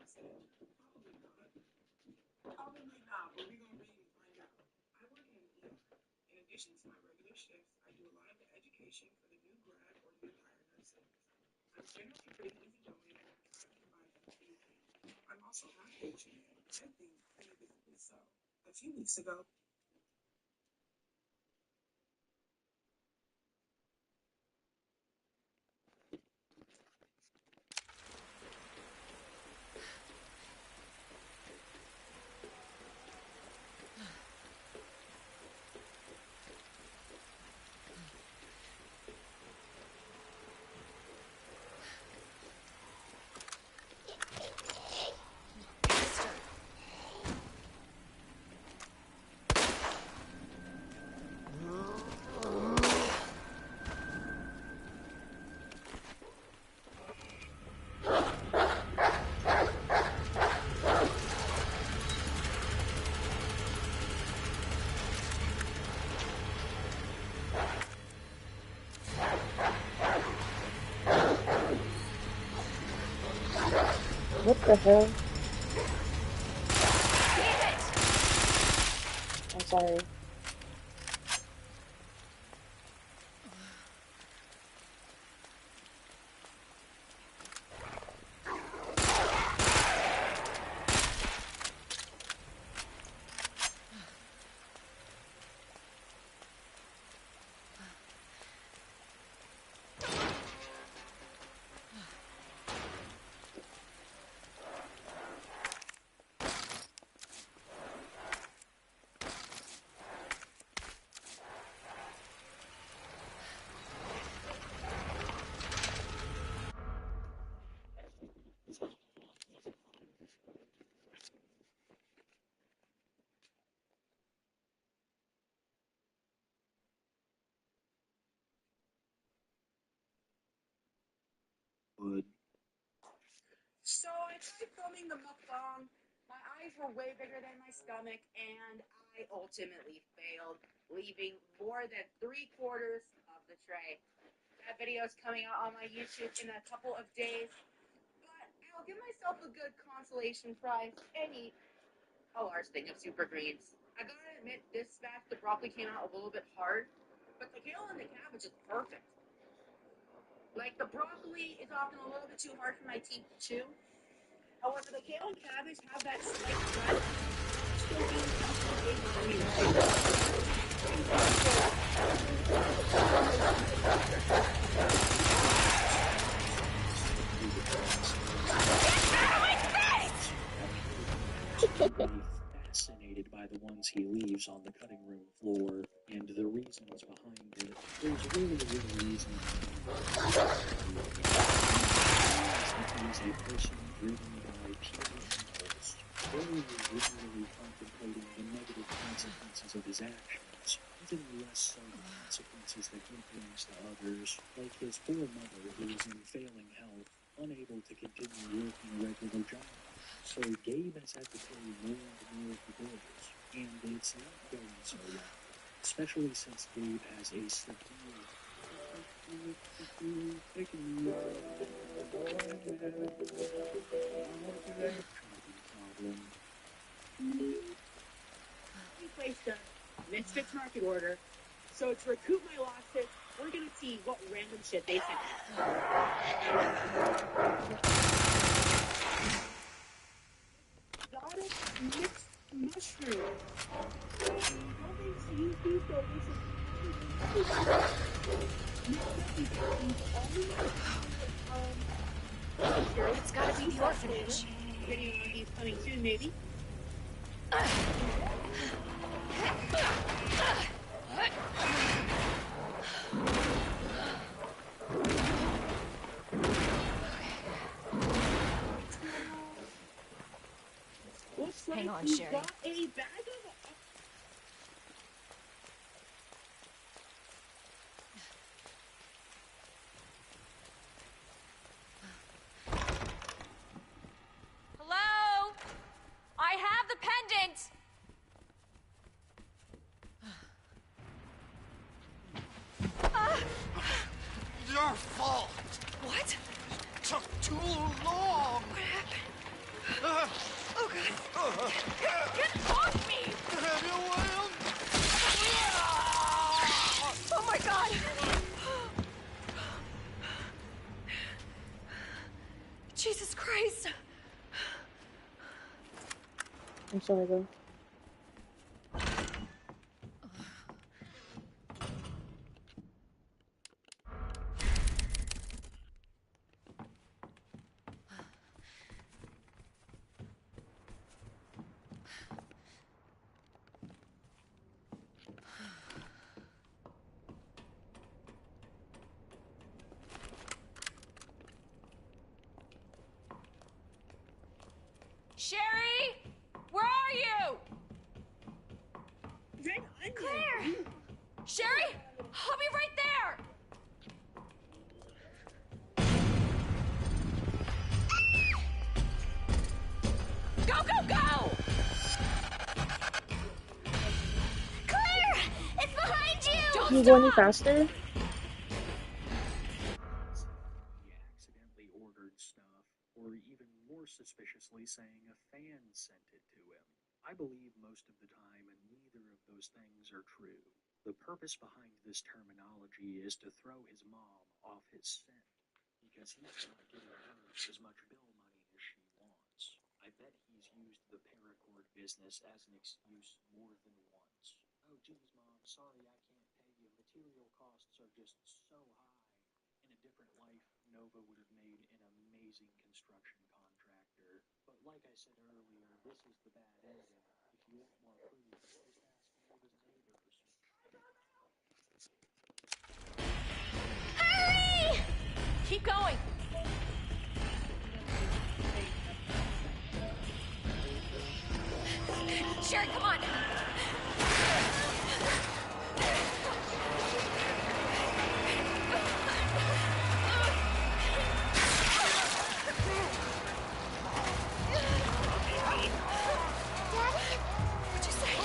said. Probably not, but we're gonna read and find out. I work in an ER. In addition to my regular shifts, I do a lot of the education for the new grad or new hire nurses. I'm generally pretty easygoing and I try to provide them communication. I'm also half Asian and I think pretty visibly so. A few weeks ago, What the hell? I'm sorry. Would So I tried filming the mukbang. My eyes were way bigger than my stomach, and I ultimately failed, leaving more than 3/4 of the tray. That video is coming out on my YouTube in a couple of days, but I'll give myself a good consolation prize and eat a large thing of super greens. I gotta admit, this batch, the broccoli came out a little bit hard, but the kale and the cabbage is perfect. Like, the broccoli is often a little bit too hard for my teeth to chew. However, the kale and cabbage have that slight crunch. Still being fascinated by the ones he leaves on the cutting room floor and the reasons behind it. There's really a good reason. He's a person driven by pure impulse, very literally contemplating the negative consequences of his actions, even less so the consequences that he brings to others, like his poor mother who is in failing health, unable to continue working a regular job. So Gabe has had to pay more and more for bills, and it's not going so well, especially since Gabe has a severe problem. We placed a Misfits market order, so to recoup my losses, we're gonna see what random shit they sent. Exotic mixed mushrooms. How they use these donations? It's gotta be the orphanage. Video on these coming soon, maybe. Looks like Hang on, we've Sherry. got a bag of. Hello? I have the pendant! Your fault. What? Took too long. What happened? Oh, God. Get off me! Oh, my God. Jesus Christ. I'm sorry, though. Sherry! Where are you? Claire! Sherry! I'll be right there! Go, go, go! Claire! It's behind you! Can you go any faster? He accidentally ordered stuff, or even more suspiciously saying a fan sent it to him. I believe most of the time neither of those things are true. The purpose behind this terminology is to throw his mom off his scent, because he's not giving her as much bill money as she wants. I bet he's used the paracord business as an excuse more than once. Oh geez, Mom, sorry I can't pay you. Material costs are just so high. In a different life, Nova would have made an amazing construction contractor. But like I said earlier, this is the bad ending. If you want more proof, just ask Nova's neighbors. Hurry! Keep going! Sherry, come on! What'd you say?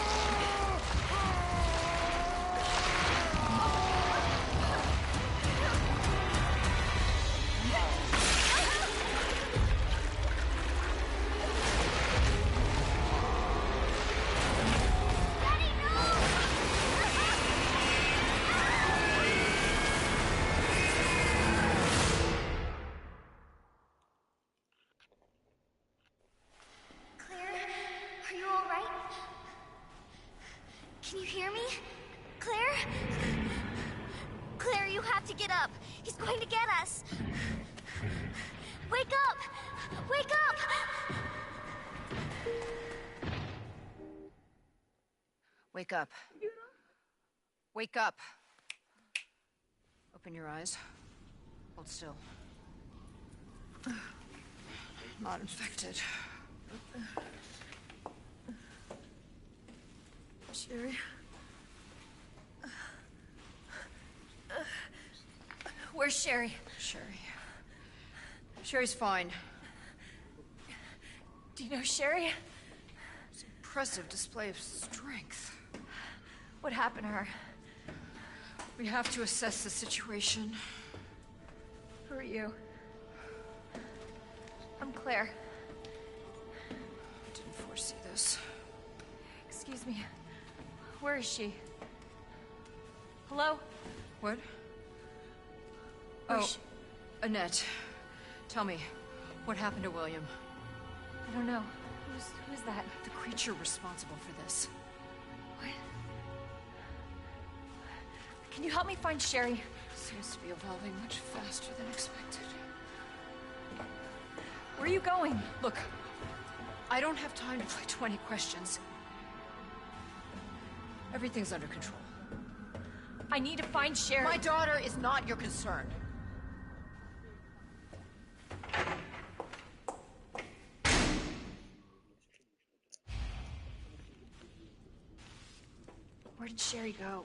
Claire, are you alright? Can you hear me? Claire? Claire, you have to get up. He's going to get us. Wake up! Wake up! Wake up. Wake up. Open your eyes. Hold still. Not infected. Sherry? Where's Sherry? Sherry's fine. Do you know Sherry? It's an impressive display of strength. What happened to her? We have to assess the situation. Who are you? I'm Claire. I didn't foresee this. Excuse me. Where is she? Hello? What? Where's Oh, she? Annette. Tell me, what happened to William? I don't know. Who's that? The creature responsible for this. What? Can you help me find Sherry? Seems to be evolving much faster than expected. Where are you going? Look, I don't have time to play 20 questions. Everything's under control. I need to find Sherry. My daughter is not your concern. Where did Sherry go?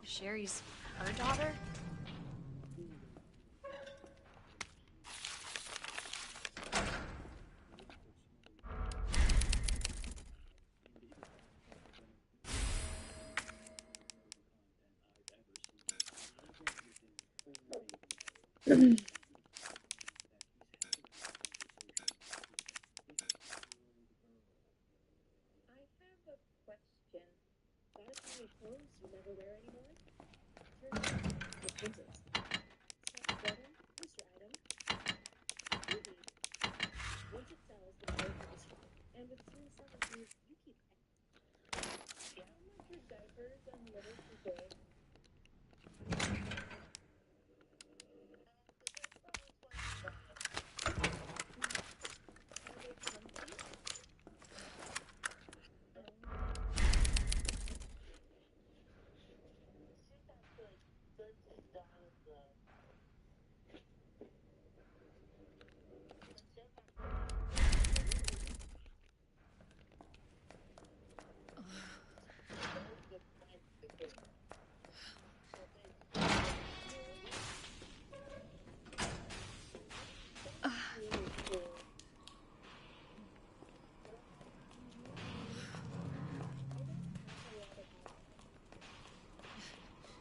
Sherry's her daughter? I have a question. That tiny clothes you never wear anymore? Turns out it's vintage. Stop sweating, Mr. Item. Indeed. Once it sells, the price will destroy. And with small selling fees, you keep. How much are diapers and litter for big?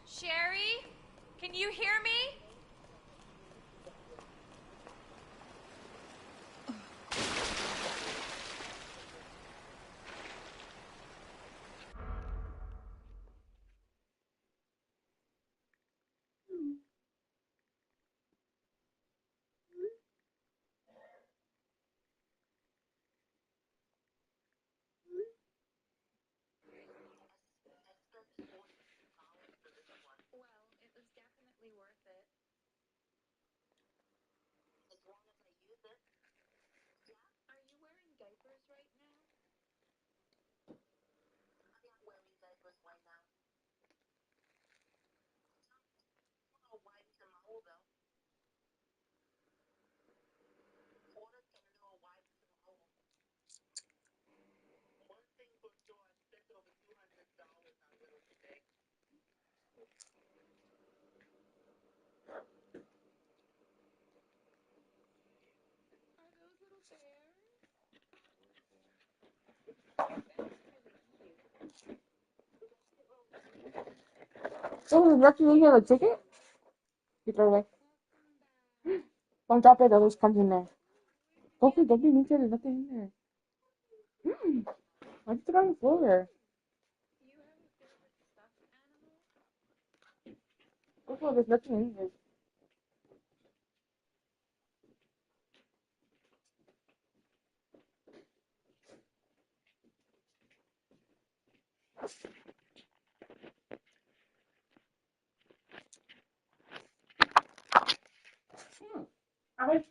Sherry? Can you hear me? Well, it was definitely worth it. As long as I use it. Yeah? Are you wearing diapers right now? I'm not wearing diapers right now. No wipes in my hole, though. Order some little wipes in my hole. One thing for sure, I spent over $200 on little today. Are those little bears? Oh, there's nothing in here. The ticket? You throw it away. Don't drop it. Always comes in there. Don't be mean to it. There's nothing in there. Why'd you throw it on the floor? Go for it. There's nothing in here. I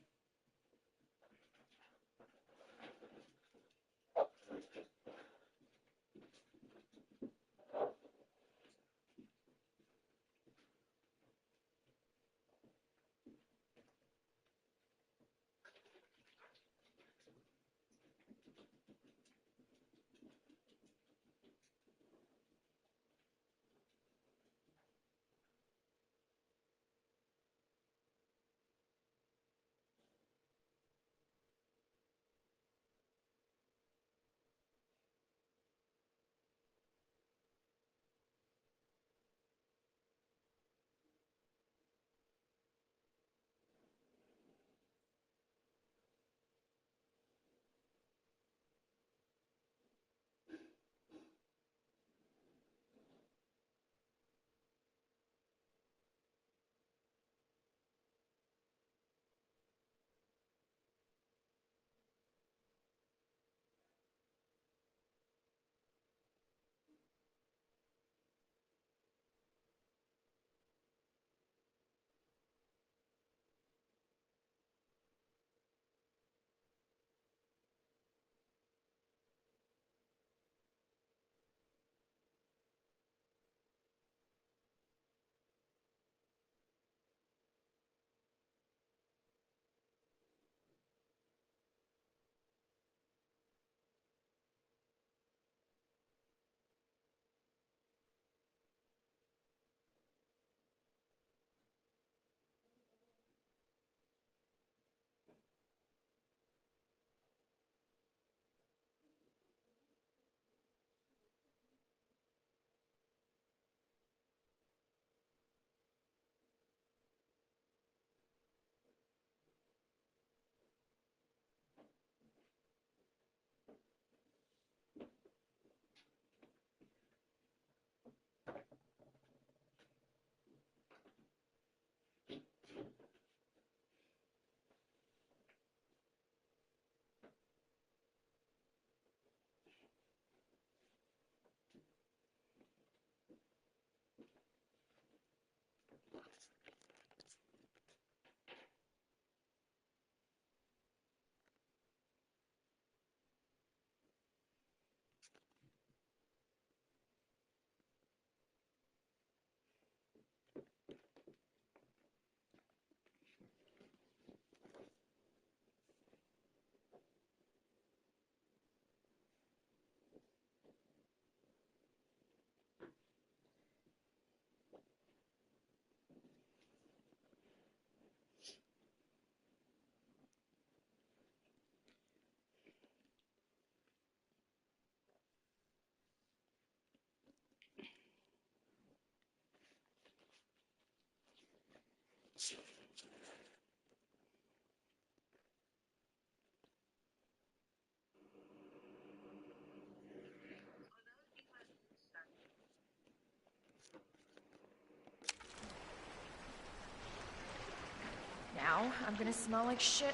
Now I'm gonna smell like shit,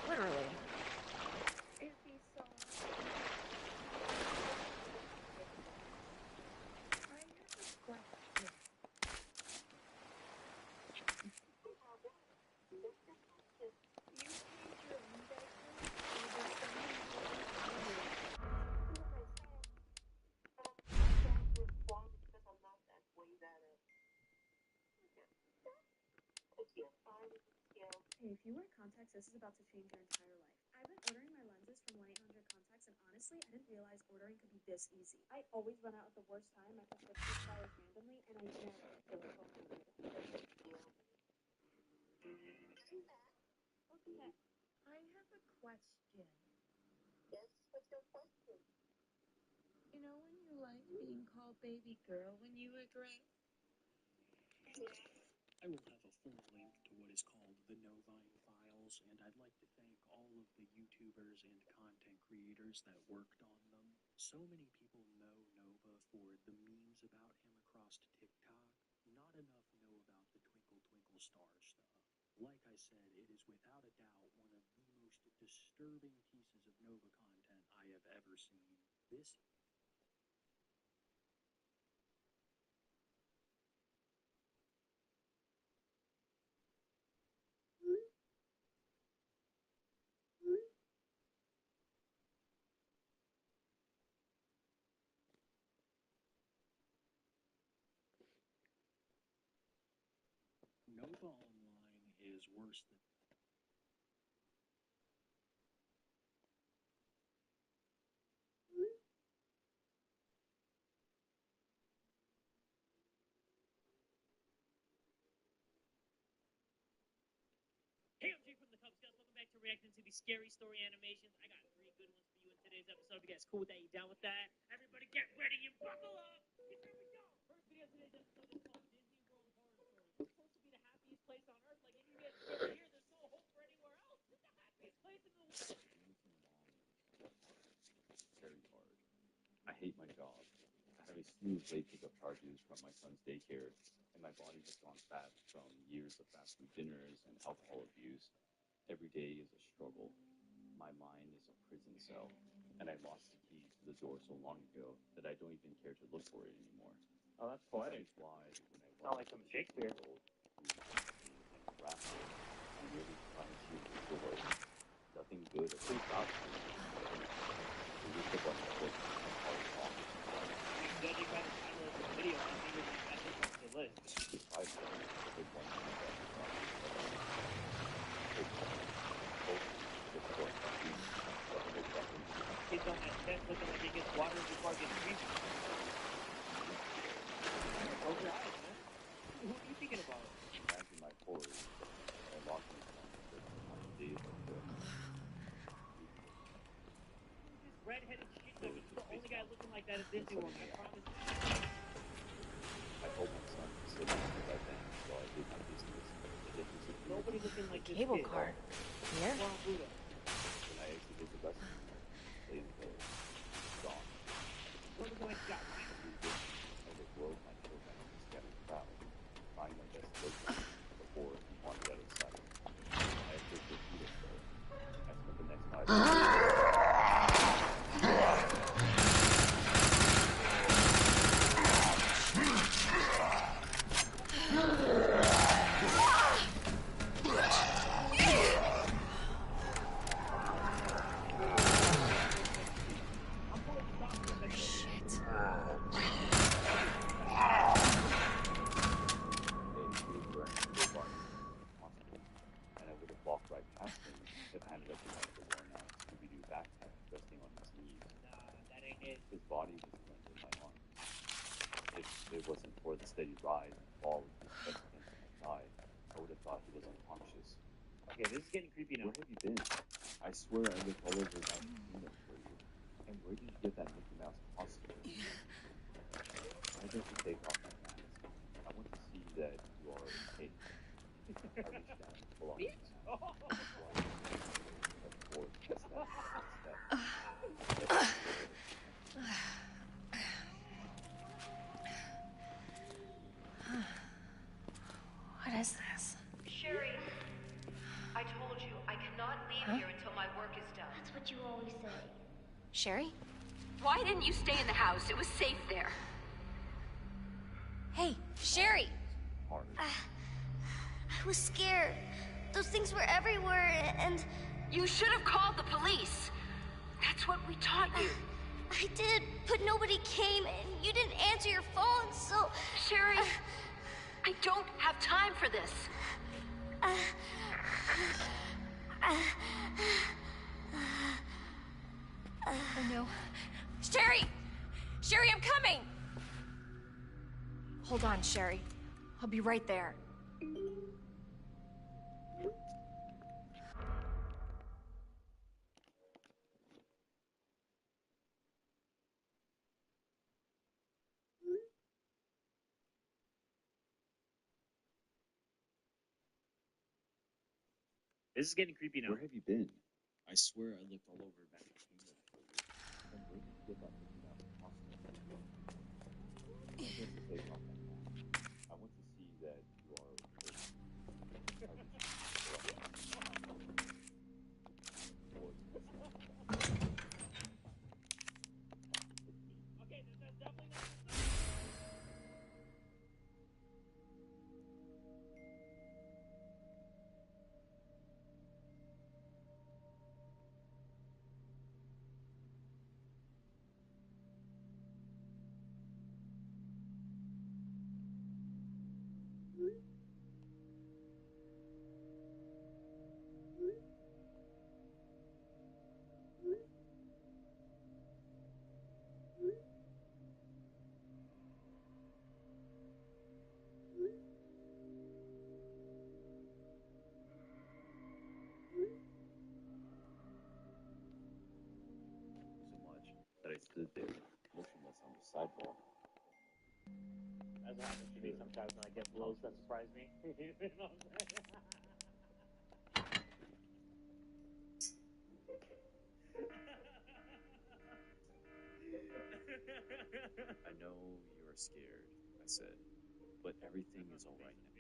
literally. It'd be so. I have a question. You change your own diapers, or does someone Hey, if you wear contacts, this is about to change your entire life. I've been ordering my lenses from 1-800 Contacts, and honestly, I didn't realize ordering could be this easy. I always run out at the worst time. My prescription expires randomly, and I never feel like opening it. Okay, I have a question. Yes, what's your question? You know when you like being called baby girl when you were gray? I will have a full link to what is called the Novine Files, and I'd like to thank all of the YouTubers and content creators that worked on them. So many people know Nova for the memes about him across TikTok. Not enough know about the Twinkle Twinkle Star stuff. Like I said, it is without a doubt one of the most disturbing pieces of Nova content I have ever seen. This Nova Online is worse than Hey, I'm Jake from the Cub Scouts. Welcome back to reacting to the Scary Story animations. I got 3 good ones for you in today's episode. If you guys cool with that, you down with that? Everybody get ready and buckle up! Here we go! First video of today's episode is called Disney World Horror Story. It's supposed to be the happiest place on earth. Like, any of you guys here, there's no hope for anywhere else. It's the happiest place in the world. Very hard. I hate my job. I have a slew of late pickup charges from my son's daycare, and my body has gone fat from years of fast food dinners and alcohol abuse. Every day is a struggle. My mind is a prison cell, and I lost the key to the door so long ago that I don't even care to look for it anymore. Oh, that's poetic. That's why when I Sound like some Shakespeare. I really tried to the door. Nothing good or good about it. The list of unimportant Judging by the title of the video, I think we're going to add this one to the list. besides that, the big one Kids on that set looking like it gets water before it gets creepy. Close your eyes, man. Who are you thinking about? Imagine my horrors. I lost my son for my days ago. This redheaded shit, though, he's the only guy looking like that at Disney World, I promise. I told my son to sit in the right hand while I did my business. Nobody looking like this Cable kid. car. Here? Ron Buddha. When I exited the restaurant, they were gone. What looking like Scott Ryan? I would blow my children in the scattered crowd, trying my best to locate before he wandered out of sight. I had to repeat it though. I spent the next 5 minutes. And I would have walked right past him if I handed up the one of the worn-out Scooby-Doo backpack resting on his knees. Nah, that ain't it. His body was linked in my arms. If it wasn't for the steady rise and fall of his chest against my thigh, I would have thought he was unconscious. Okay, this is getting creepy now. Where have you been? I swear I looked all over that kingdom for you. And where did you get that Mickey Mouse costume? Why don't you take off my mask? I want to see that you are okay. I Sherry? Why didn't you stay in the house? It was safe there. Hey, Sherry! I was scared. Those things were everywhere, and... You should have called the police. That's what we taught you. I did, but nobody came, and you didn't answer your phone, so... Sherry, I don't have time for this. Oh no. Sherry! Sherry, I'm coming! Hold on, Sherry. I'll be right there. This is getting creepy now. Where have you been? I swear I looked all over back in England. I'm waiting to get that picture out of the hospital. I'm going to take off my mask. I want to see that you are a person. Okay, that's definitely not. So much that I stood there, motionless on the sidewalk. That's what happens to me sometimes when I get blows that surprise me. You know what I'm saying? I know you are scared, I said, but everything is all right now.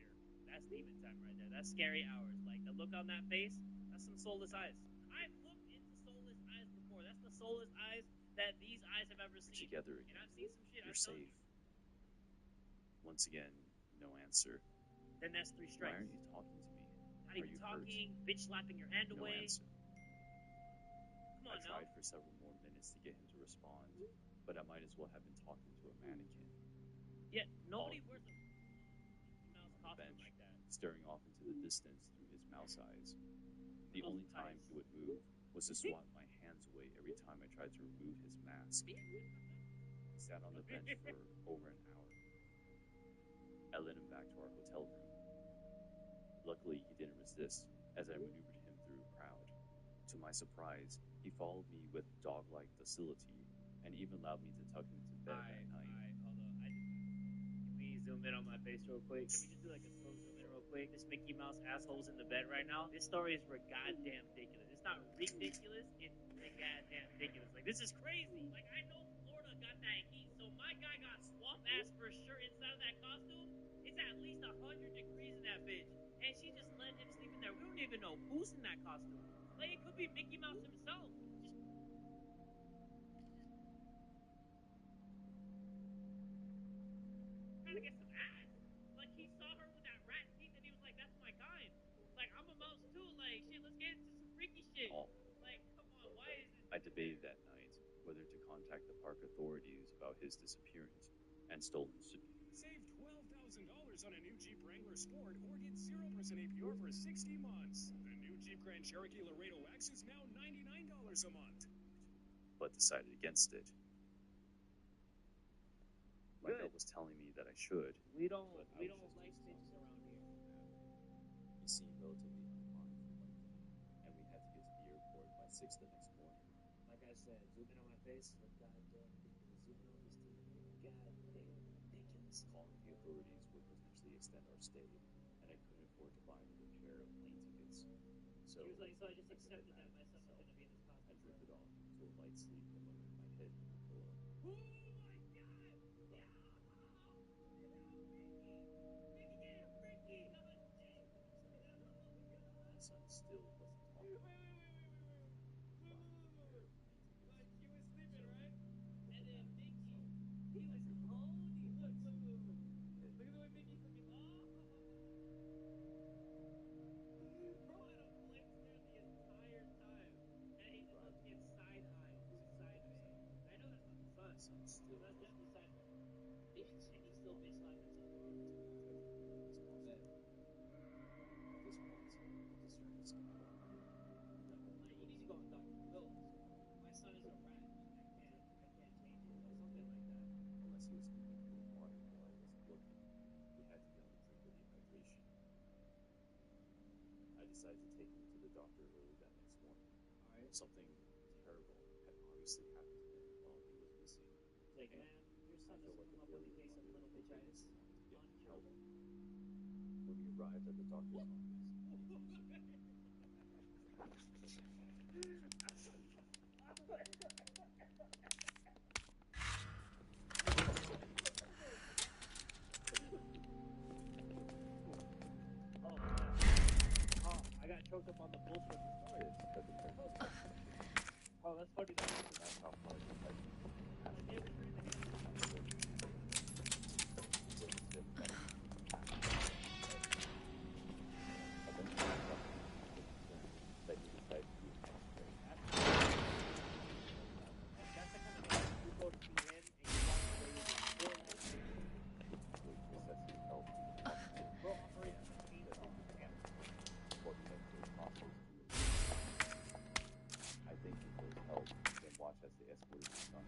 That's demon time right there. That's scary hours. Like the look on that face, that's some soulless eyes. I've looked into soulless eyes before. That's the soulless eyes that these eyes have ever seen. Together And I've seen some shit. you're safe. Once again, no answer. Then that's 3 Why strikes. aren't you talking to me? Not Are even you talking, hurt? bitch slapping your hand No away. answer. Come I on now. tried for several more minutes to get him to respond, but I might as well have been talking to a mannequin. Yeah, nobody wears a mouse On the costume bench, like that. staring off into the distance through his mouse eyes. The only time he would move was to swat my hands away every time I tried to remove his mask. He sat on the bench for over an hour. I led him back to our hotel room. Luckily, he didn't resist as I maneuvered him through a crowd. To my surprise, he followed me with dog-like docility and even allowed me to tuck him to bed that night. Hold on. Can we zoom in on my face real quick? Can we just do like a slow zoom in real quick? This Mickey Mouse asshole's in the bed right now. This story is goddamn ridiculous. It's not ridiculous. It's goddamn ridiculous. Like, this is crazy. Like, I know Florida got that heat, so my guy got swamp ass for sure inside of that costume. It's at least 100 degrees in that bitch. And she just let him sleep in there. We don't even know who's in that costume. Like, it could be Mickey Mouse himself. Trying to get some ass. Like, he saw her with that rat teeth and he was like, that's my kind. Like, I'm a mouse too. Like, shit, let's get into some freaky shit. Like, come on, why is it? I debated that night whether to contact the park authorities about his disappearance and stolen Save $12,000 on a new Jeep Wrangler Sport or get 0% APR for 60 months. The new Jeep Grand Cherokee Laredo X is now $99 a month. but decided against it. My gut was telling me that I should. We don't but like I was just snitches around here. He seemed relatively unharmed for one thing, and we had to get to the airport by 6 the next morning. Like I said, zoom in on my face. Look goddamn ridiculous. Zoom in on this team. Goddamn ridiculous. Calling the authorities would potentially extend our stay, and I couldn't afford to buy another pair of plane tickets. So He was like, so I just accepted that myself was going to be in this I costume. drifted off to a light sleep and looked at my head in the pillow. Oh my god! Yeah! Ricky! The sun still wasn't talking. Like, he was sleeping lessons. So that's definitely sci-fi. Even Sandy's still baseline Then, at this point, the string is complete. you need to go with Dr. Phillips. My son is a rat. I can't change it. Or something like that. Unless he was completely water while I wasn't looking, he had to be on the drink of dehydration. I decided to take him to the doctor early that next morning. Something terrible had obviously happened to him while he was missing. Like, man, your son has come up with a case of little bitchitis. Uncurable. When we arrived at the doctor's office, Oh, I got choked up on the bullshit. Oh, that's funny. That's how far the I think if there's help, then watch as they escort his son.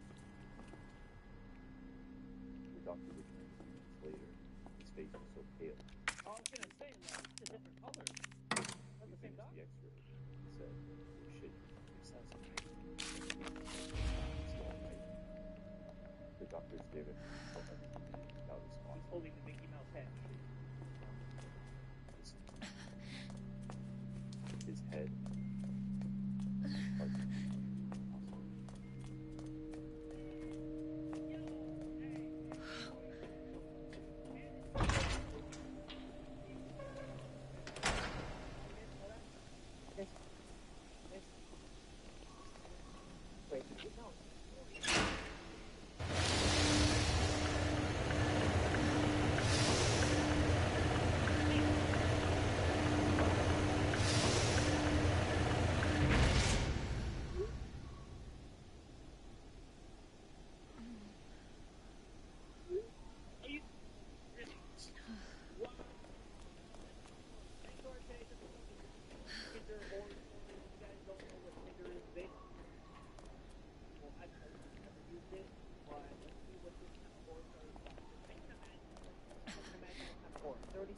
The doctor returned 2 minutes later. His face was so pale. I was gonna say, like, it's a different color. That's the same Finished dog. the X-ray. He said, "You're shaking. Your son's okay." Still all right. The doctor stared at me for like 2 minutes without responding. He's holding the Mickey Mouse head. His head. Wait, no.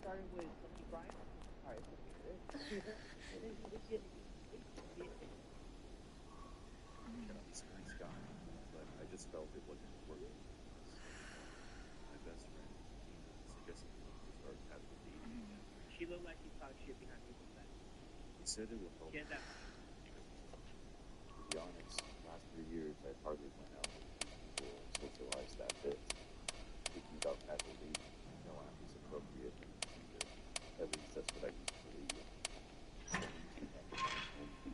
Started with somebody crying. Alright, it's gonna be good. It's a nice guy, but I just felt it wasn't working. My best friend suggested to start having a dating. She looked like she talked shit behind people's back. He said it would help. She had that. To be honest, last 3 years I hardly went out or socialized that bit. Thinking about casual dating, no app is appropriate. At least that's what I used to believe.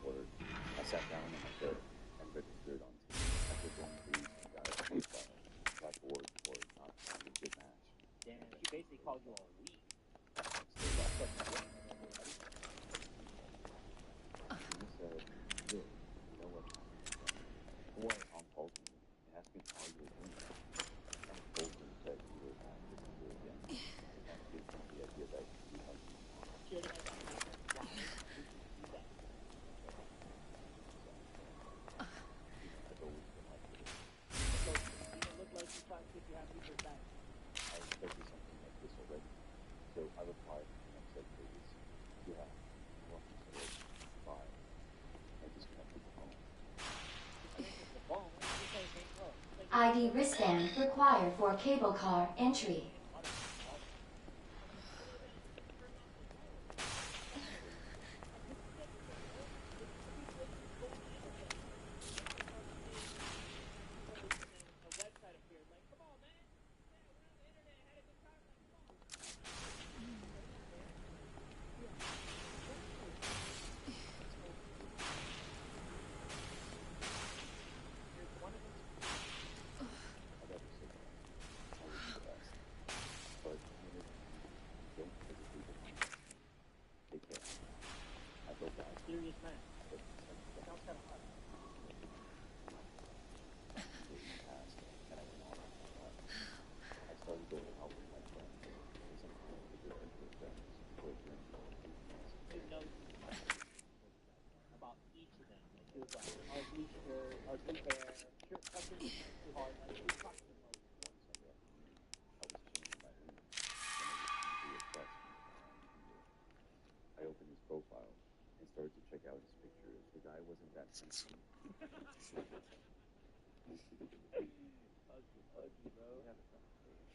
Or I sat down on my bed and registered on Tinder after going through some guy's profile. Got bored or not found a good match. Damn, she basically called you a weak. Still got that game. He said, "Yo, you know what happened?" What? Tom called me and asked me how you were doing. I told him that you were not looking good again. And gave him the idea that you have to I've always been like this. So, you look like you talk shit behind people's back. I expected something like this already. So I replied and said, "Please, yeah, well, bye." I disconnected the phone. ID wristband required for cable car entry.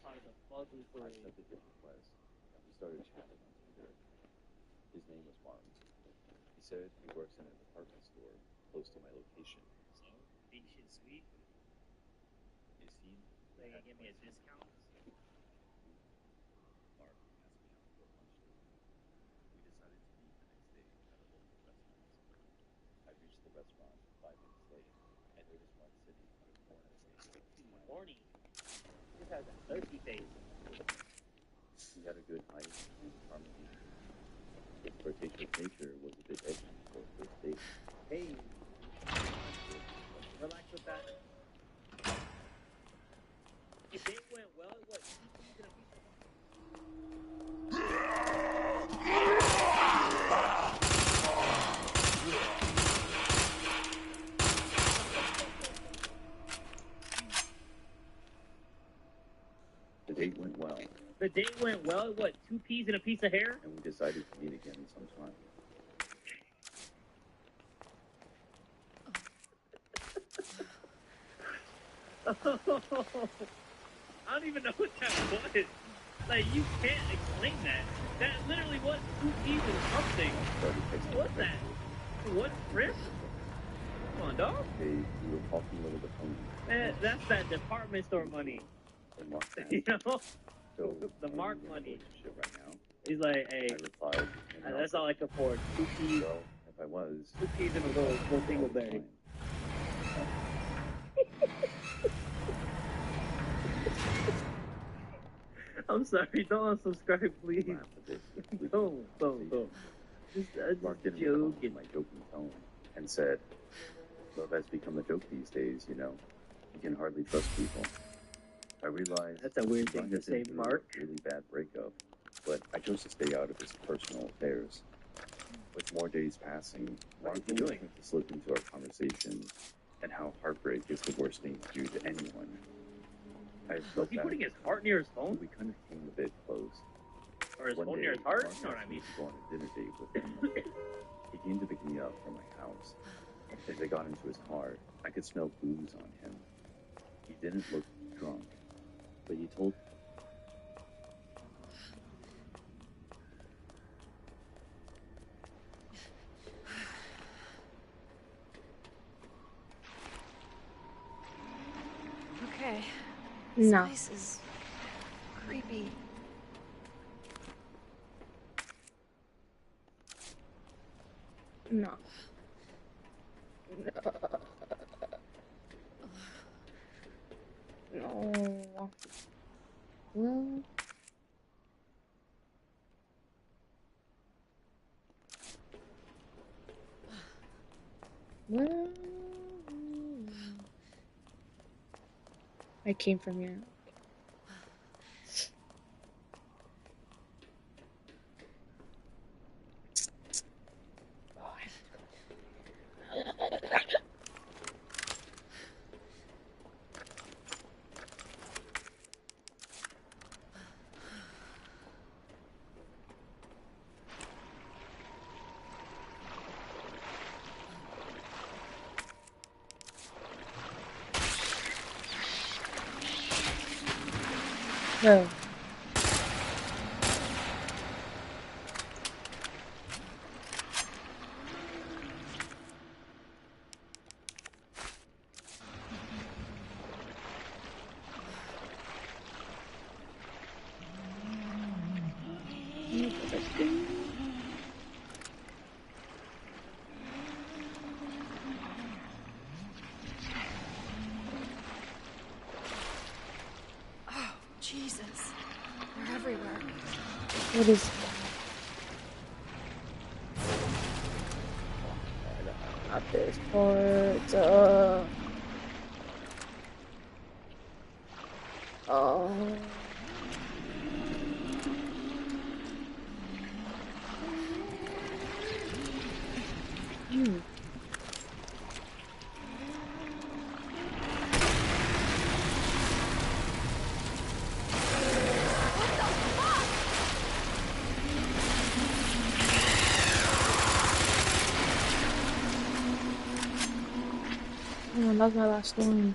Part of the fuzzy, bro. I sent a different request, and we started chatting on Twitter. His name was Mark. He said he works in a department store close to my location. So, beach is sweet. Is he? They gonna give me a discount. Mark asked me out for lunch date. We decided to meet the next day at a local restaurant. I reached the restaurant 5 minutes late and noticed Mark sitting on a corner table. Horny. He just has a thirsty face. He had a good height and charming nature. His flirtatious nature was a bit edgy for a first date. Hey. Relax with that. If it went well, what? He's gonna be. The date went well, The date went well. What? 2 peas and a piece of hair? and we decided to meet again sometime. I don't even know what that was. Like, you can't explain that. That literally was 2 peas and something. What's that? What shrimp? Come on, dog. Hey, we were talking over the phone. That's that department store money. And Mark asked, You know? so, The are Mark you in a money. relationship right now? He's like, hey, I replied, "No." that's all I can afford. 2 peas, Well, if I was, 2 peas and a little dingleberry. I'm sorry, don't unsubscribe, please. Don't. Just Mark didn't respond to my joking tone and said, love has become a joke these days, you know. You can hardly trust people. I realized That's a weird thing Mark to had say, been through Mark. a really bad breakup, but I chose to stay out of his personal affairs. With more days passing, Mark began to slip into our conversation and how heartbreak is the worst thing to do to anyone. I Was felt he that putting his heart near his phone? we kind of came a bit close. Or his One phone day, near his heart? Mark You know what I asked me mean? to go on a dinner date with him. He came to pick me up from my house. As I got into his car, I could smell booze on him. He didn't look drunk, but he told Okay. This No. place is creepy. No. No. Well. Well. I came from here. No. Oh, Jesus. They're everywhere. What is not this part? Oh. Oh, that was my last one.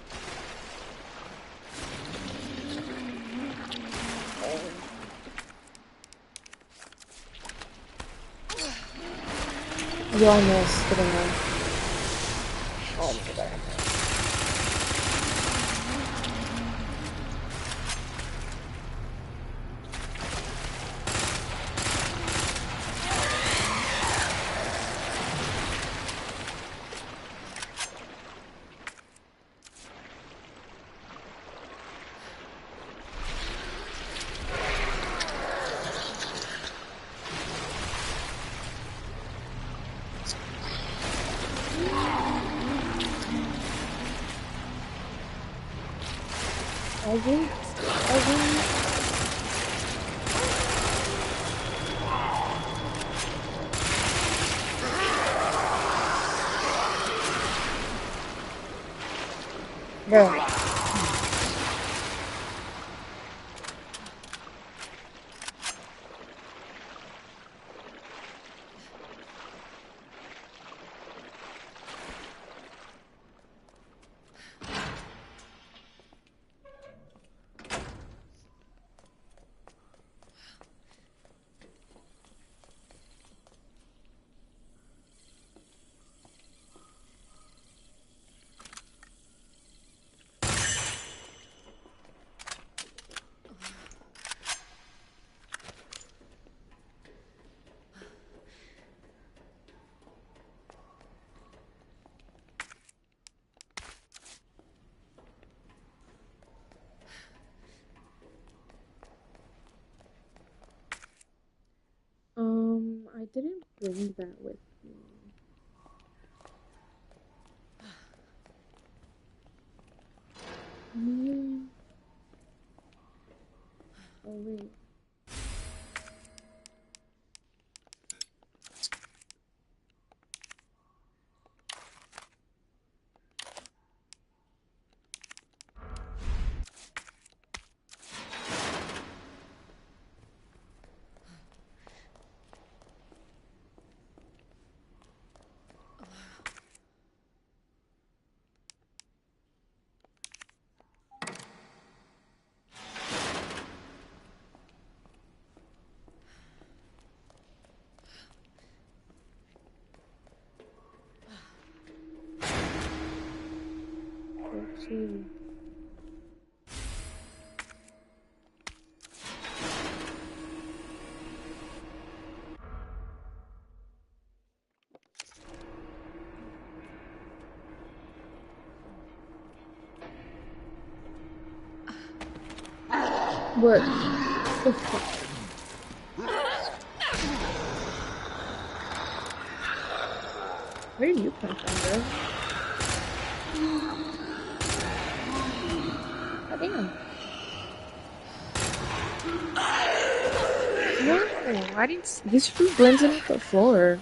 Yo, I missed. Get in there. Oh my god. Bro. I didn't bring that with me. Oh wait. Oopsie. What the fuck? Where did you come from, bro? Oh, damn. No, I didn't see. His food blends in with the floor.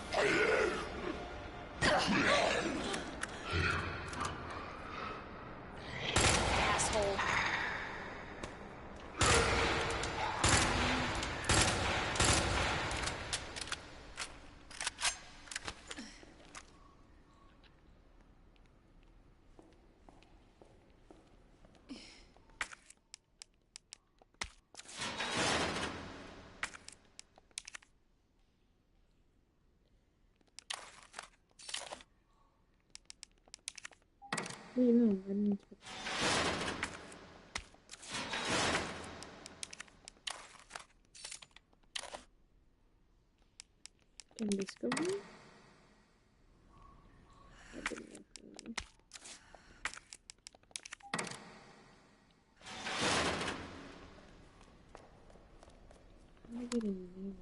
Asshole. Wait, no, I didn't expect that. Can this go here? That didn't work for me. How do I get in there?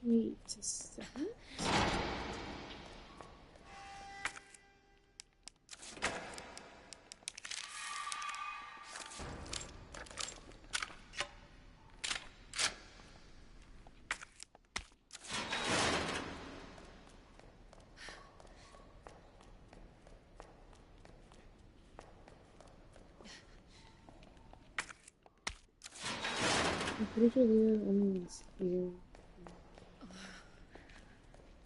Wait a second. I'm pretty sure Leo only was here.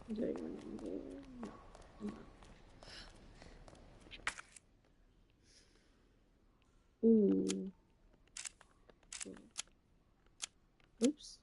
Is there anyone in there? No, I'm not. Ooh. Oops.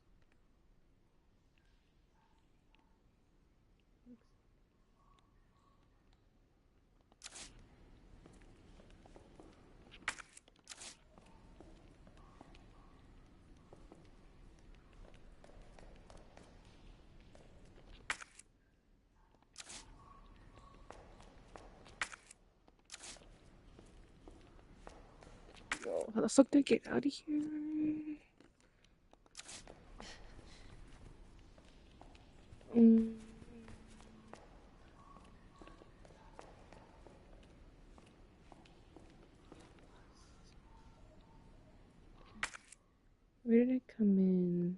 Yo, how the fuck did I get out of here? Where did I come in?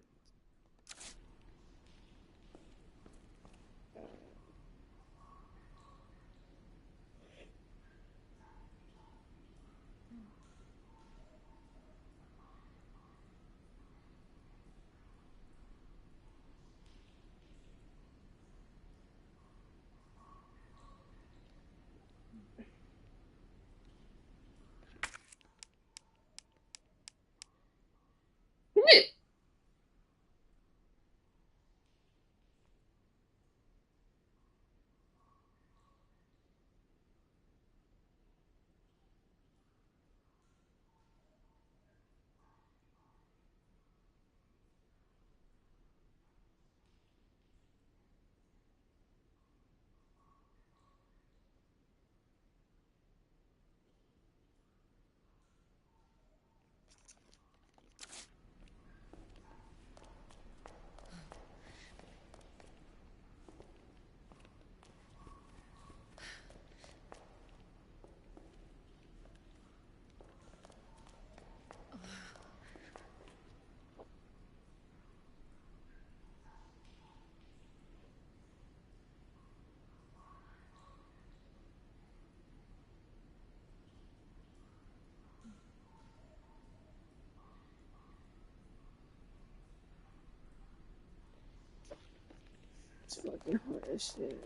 It's fucking hard as shit.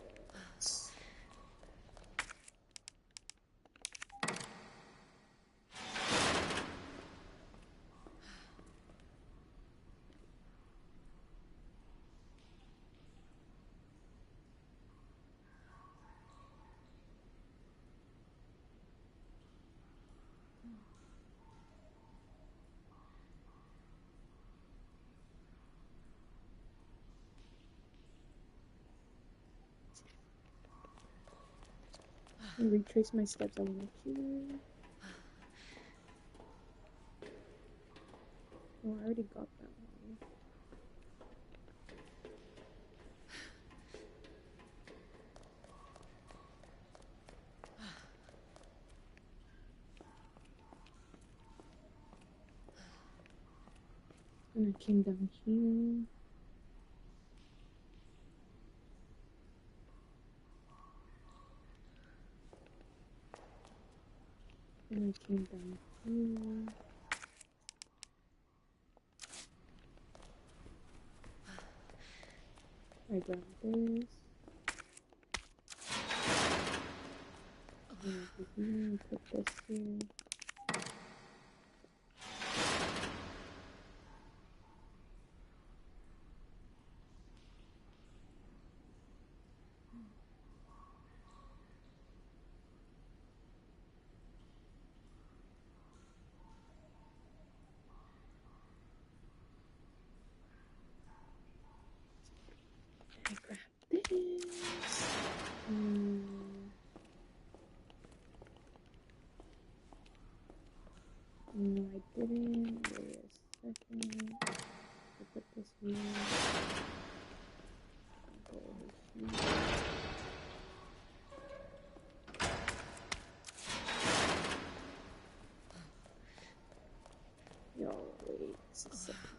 I retrace my steps on the here. Oh, I already got that one. And I came down here. And I came down here. I grabbed this. And over here, I put this here. I grabbed this. No, I didn't. Wait a second. I put this here. Go over here. Yo, wait just a second.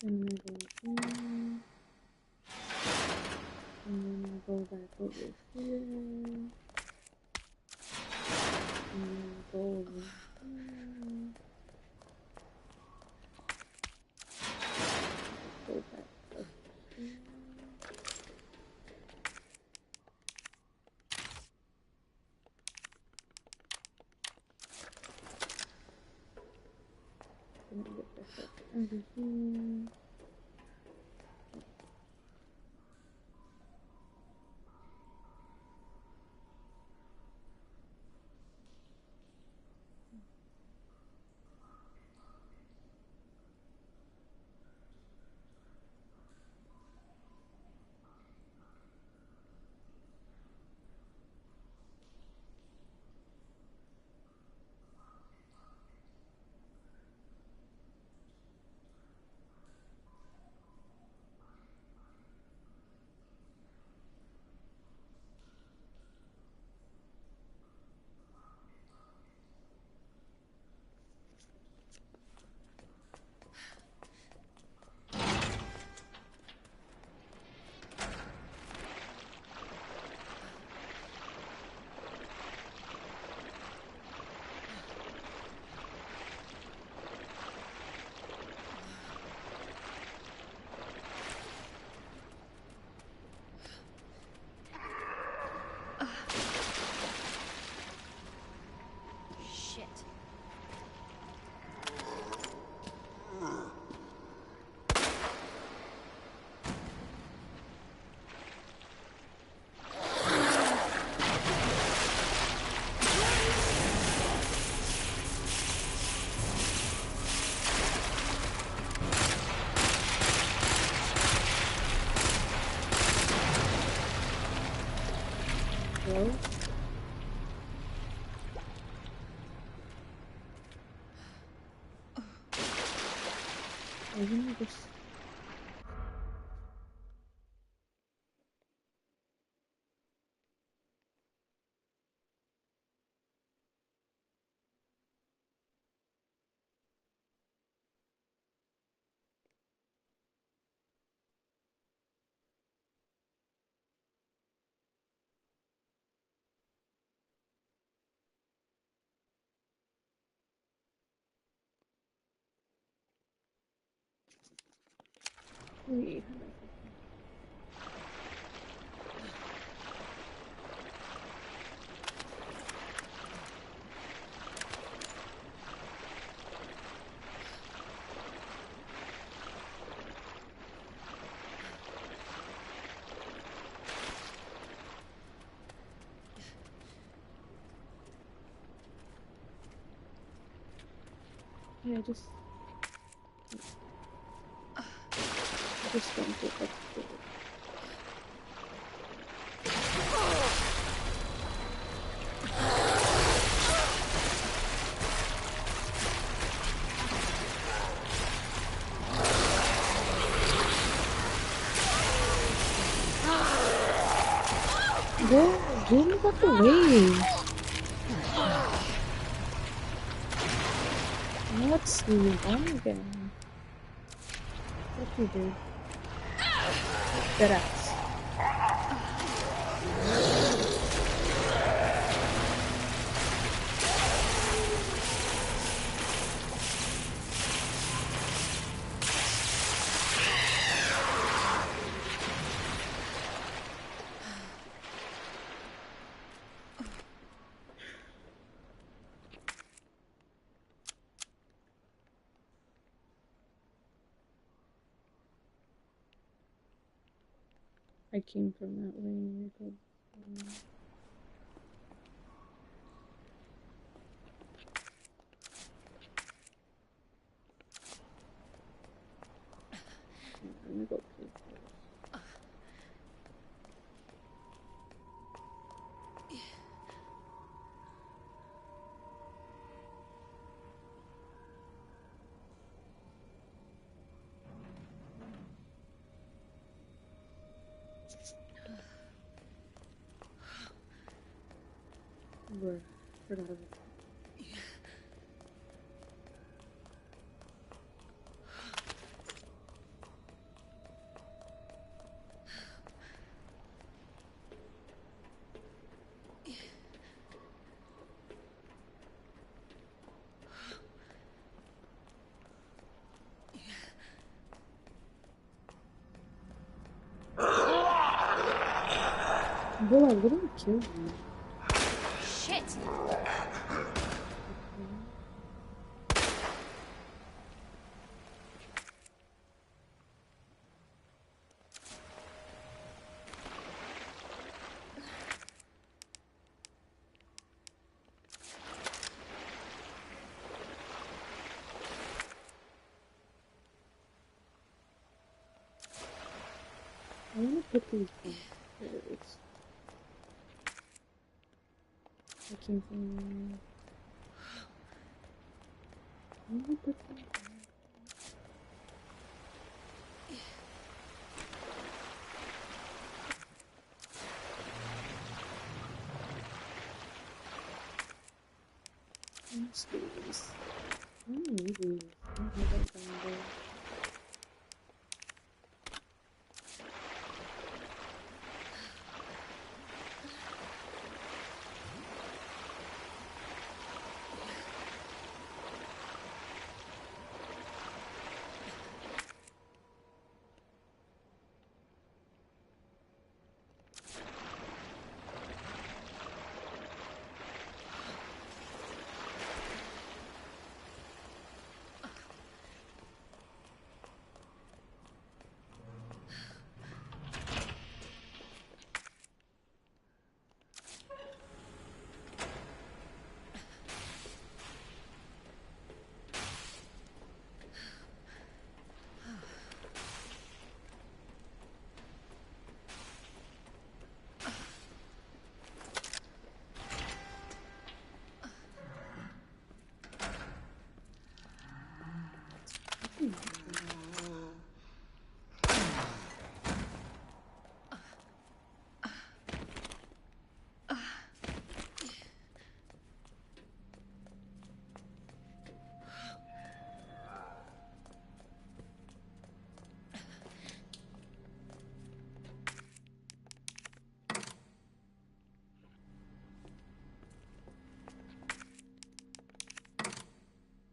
And then I go here. And then I go back over here. Gold. Go back up here. Gonna get this up over here. Shit. Go. I think this. Wait. Yeah, just don't get up to it. Go, Jamie's out the way. Let's move on again. What you do? Dead ass. I came from that way. I'm gonna go through this. Forgot about that. Bro, I literally killed you. Shit! I wanna put these on first. I can't find. I wanna put them on. Let's do this. I don't need these. I don't have that kind of.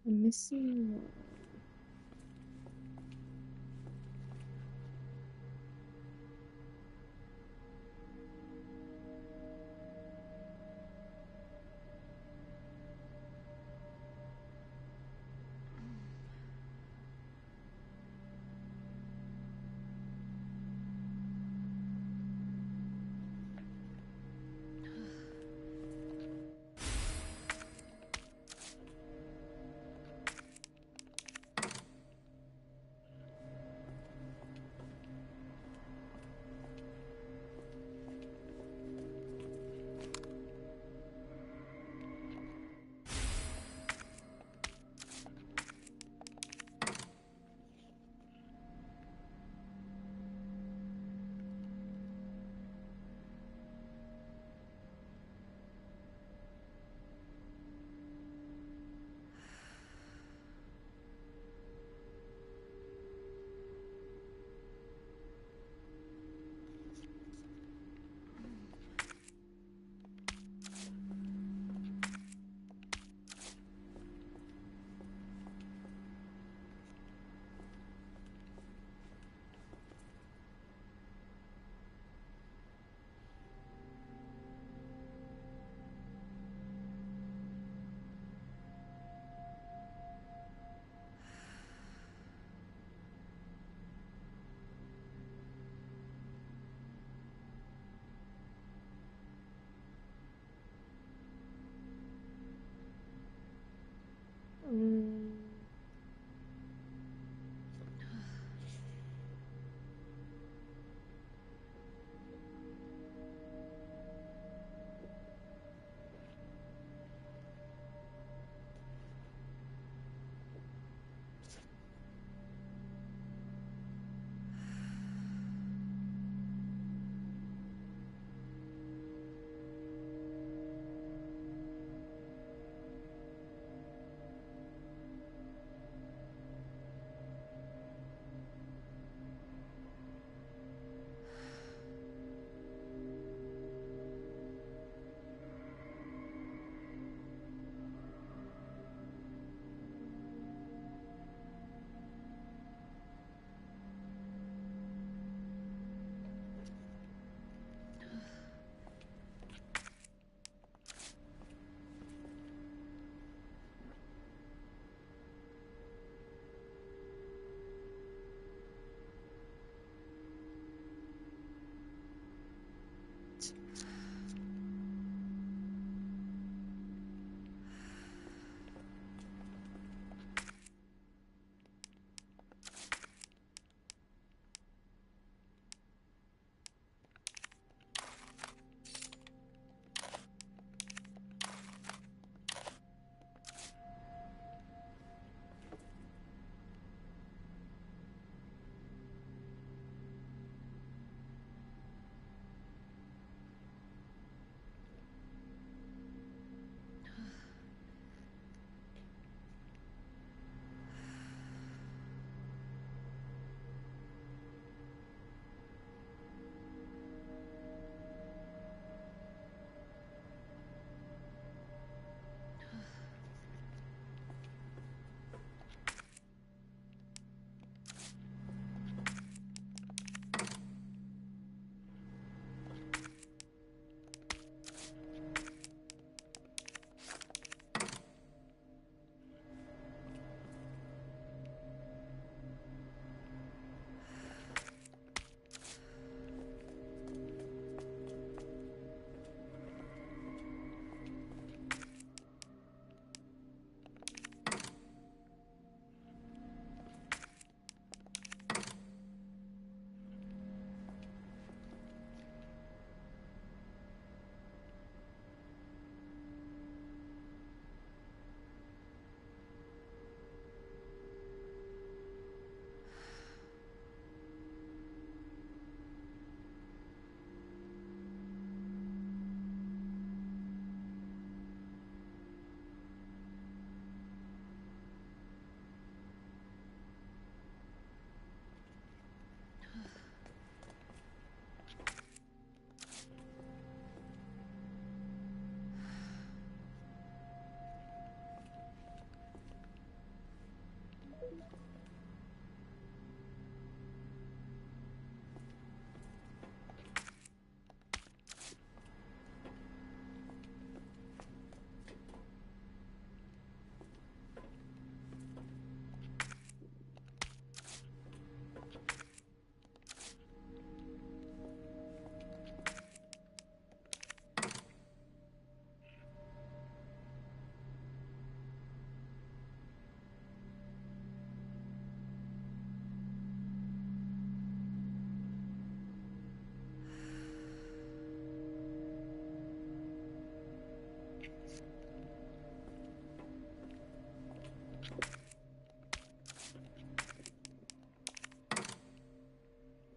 I'm missing one.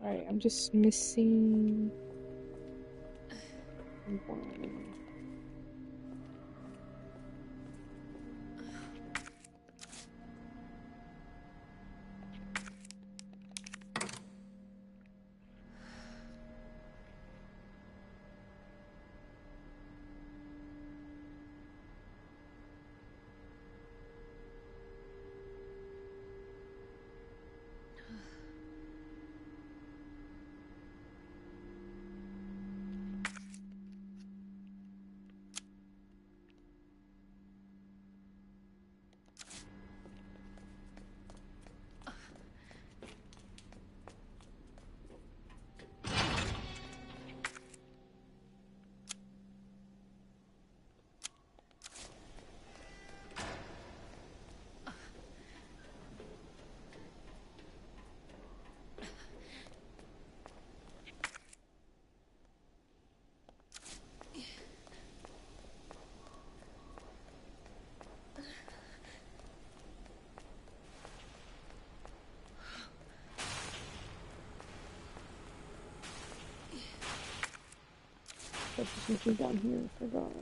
Alright, I'm just missing one. There's something down here, I forgot.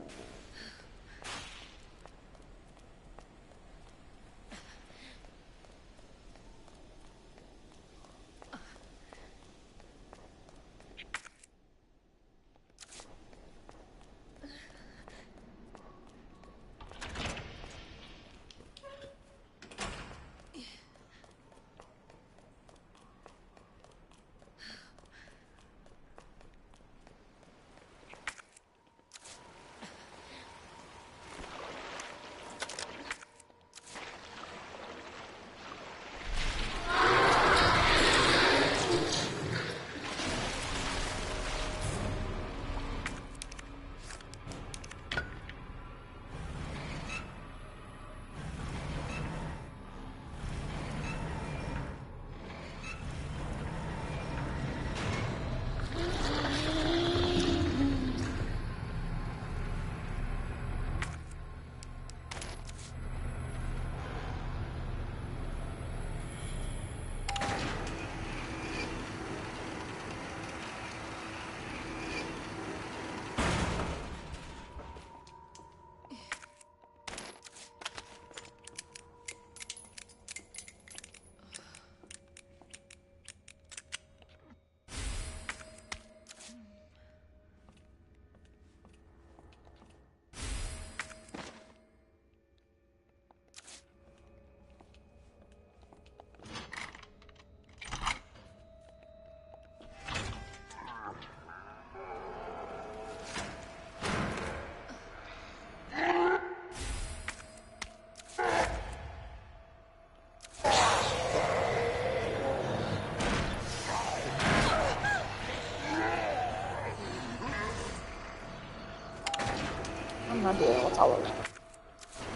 I'm not dealing with all of that.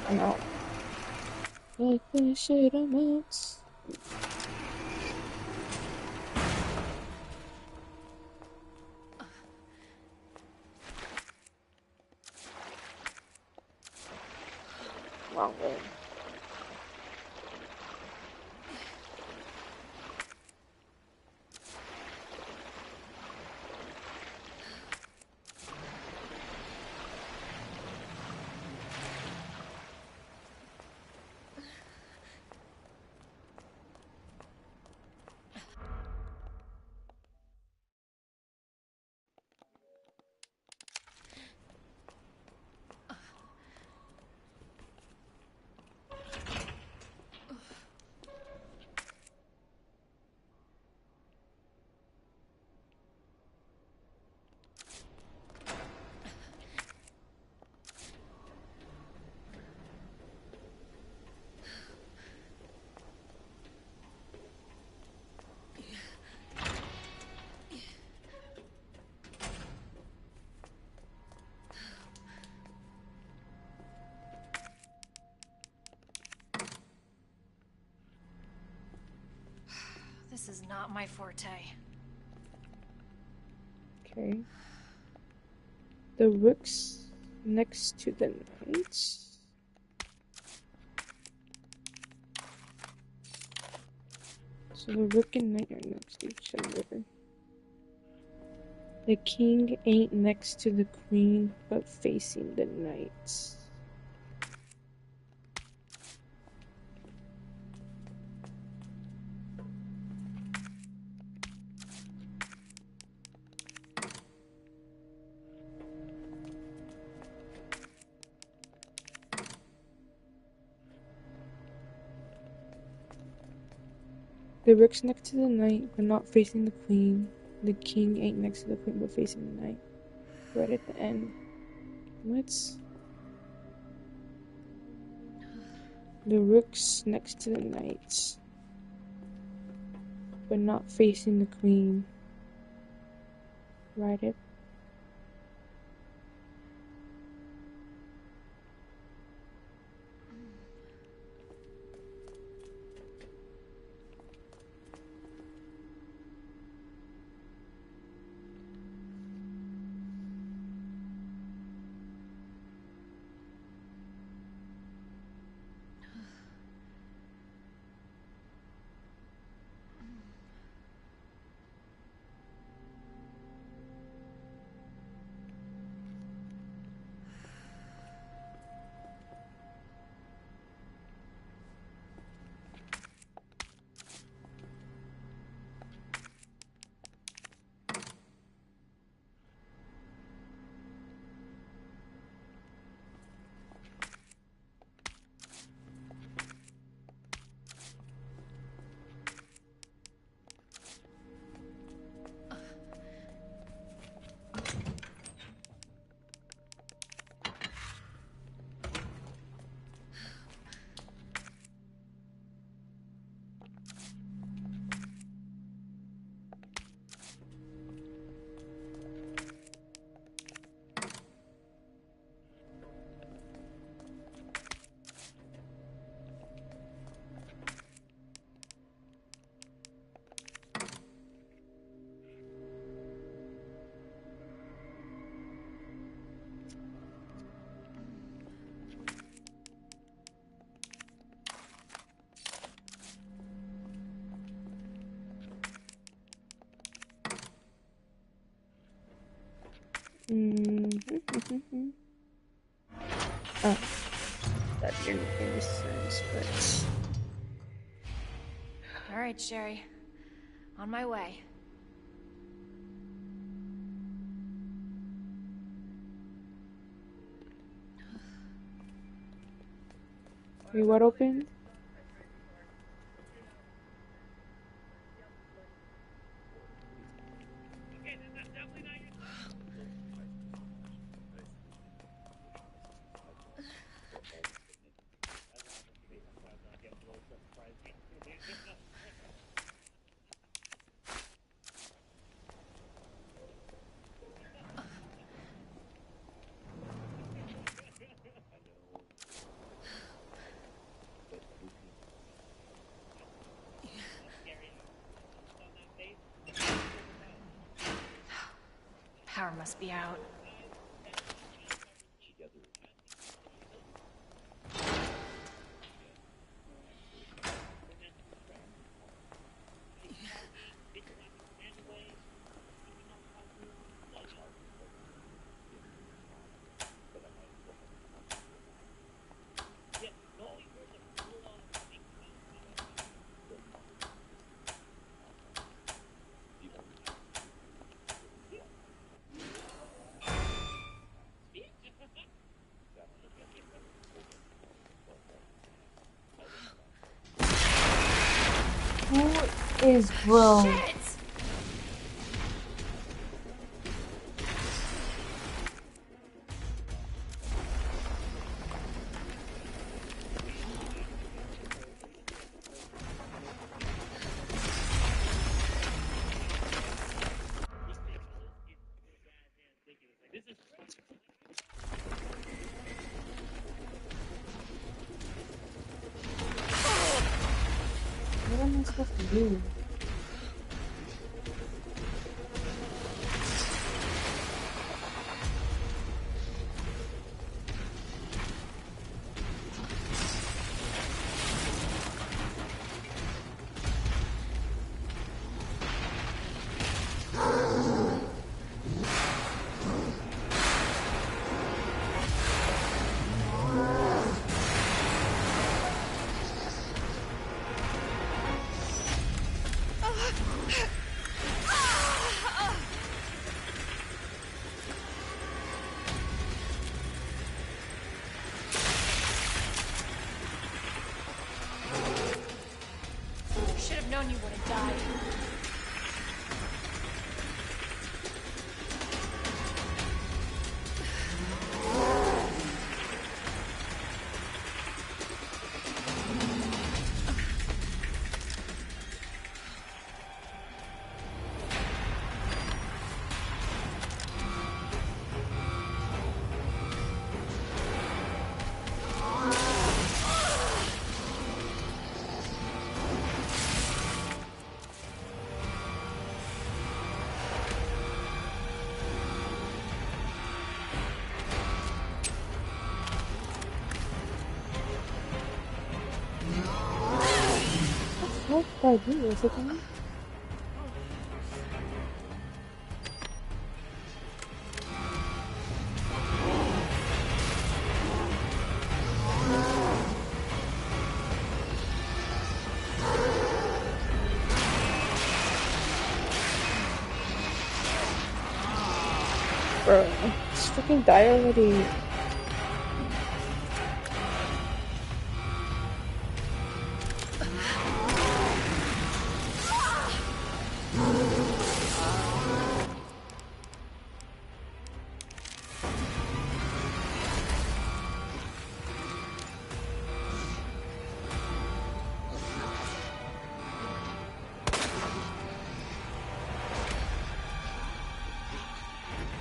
I'm out. Like this shit, I'm out. Wrong way. This is not my forte. Okay. The rook's next to the knights. So the rook and knight are next to each other. The king ain't next to the queen, but facing the knights. The rook's next to the knight, but not facing the queen. The king ain't next to the queen, but facing the knight. Right at the end. What? The rook's next to the knights, but not facing the queen. Right at Oh, that didn't make any sense, but... All right, Sherry. On my way. Wait, what opened? Power must be out. Who is bro? Shit! What am I supposed to do? Should have known you would have died. What did I do? Is it me? Bro, just freaking die already.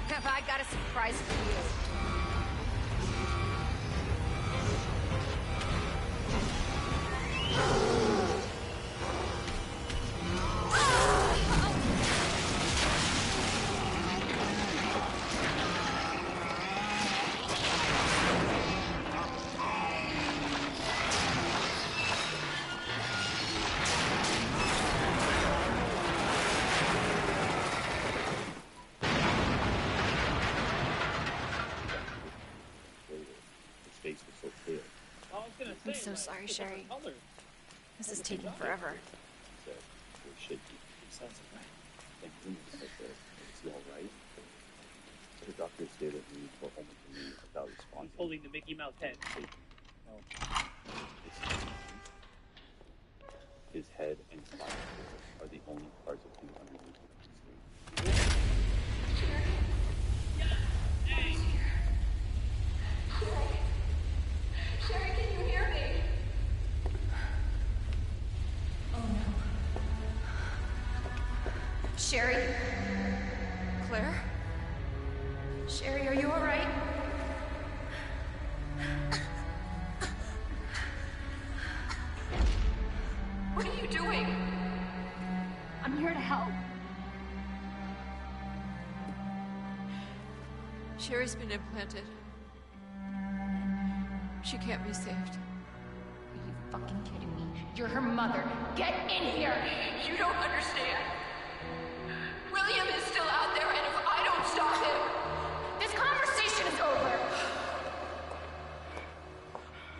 Have I got a surprise for you? His face was so clear. I'm so sorry, Sherry. This is taking forever. Said, "You're shaky." Sounds like like rumors like this. Is he all right? So the doctor stated that he told only to me about response. Holding the Mickey Mouse head. His head and spine are the only parts of him underneath the skin. Sherry, can you hear me? Sherry? Claire? Sherry, are you alright? What are you doing? I'm here to help. Sherry's been implanted. She can't be saved. Are you fucking kidding me? You're her mother. Get in here! You don't understand. William is still out there, and if I don't stop him... This conversation is over!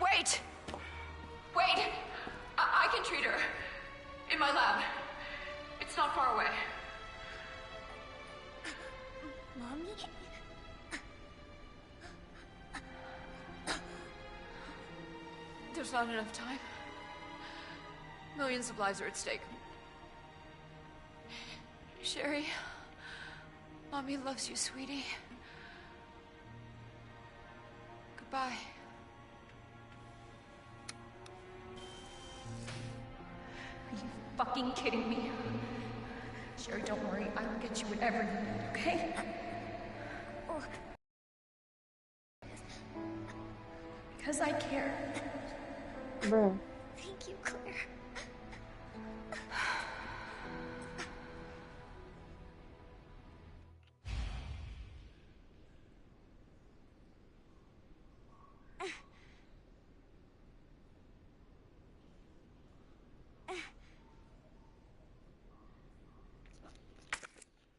Wait! Wait! I can treat her. In my lab. It's not far away. Mommy? There's not enough time. Millions of lives are at stake. Sherry, Mommy loves you, sweetie. Goodbye. Are you fucking kidding me? Sherry, don't worry. I will get you whatever you need, okay? Because I care. Bruh. Thank you, Claire.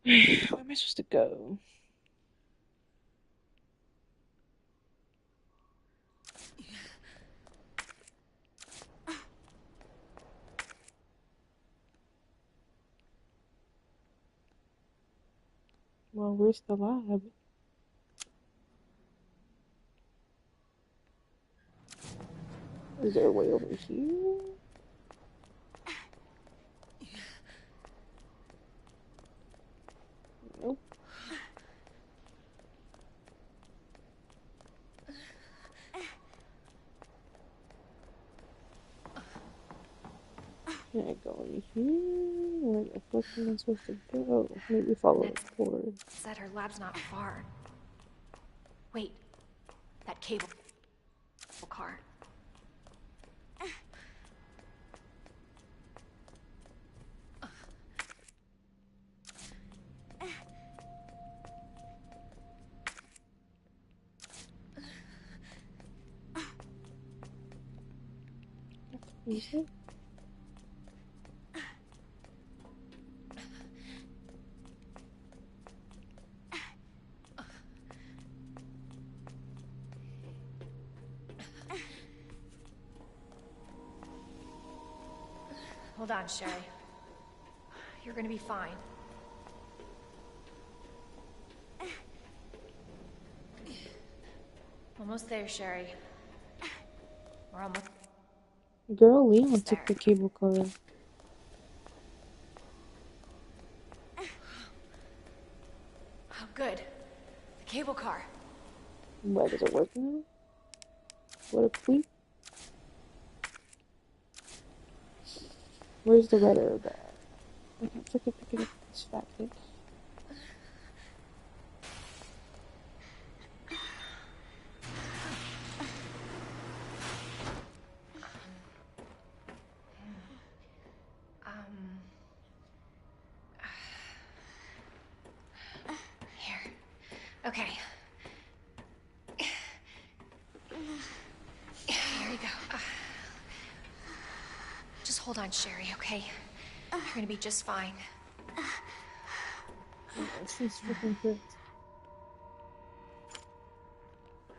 Where am I supposed to go? Well, where's the lab? Is there a way over here? Nope. Can I go in here? Where the fuck am I supposed to go? Maybe follow the cord. Said her lab's not far. Wait. That cable car. Is it? Hold on, Sherry. You're gonna be fine. Almost there, Sherry. We're almost... Girl, Leon took the cable car. Oh, good. The cable car. Why does it work now? What a tweet. Where's the red arrow bag? I can't freaking pick it up this fat thing. Here. Okay. Here we go. Just hold on, Sherry, okay? You're gonna be just fine. Oh, she's freaking good.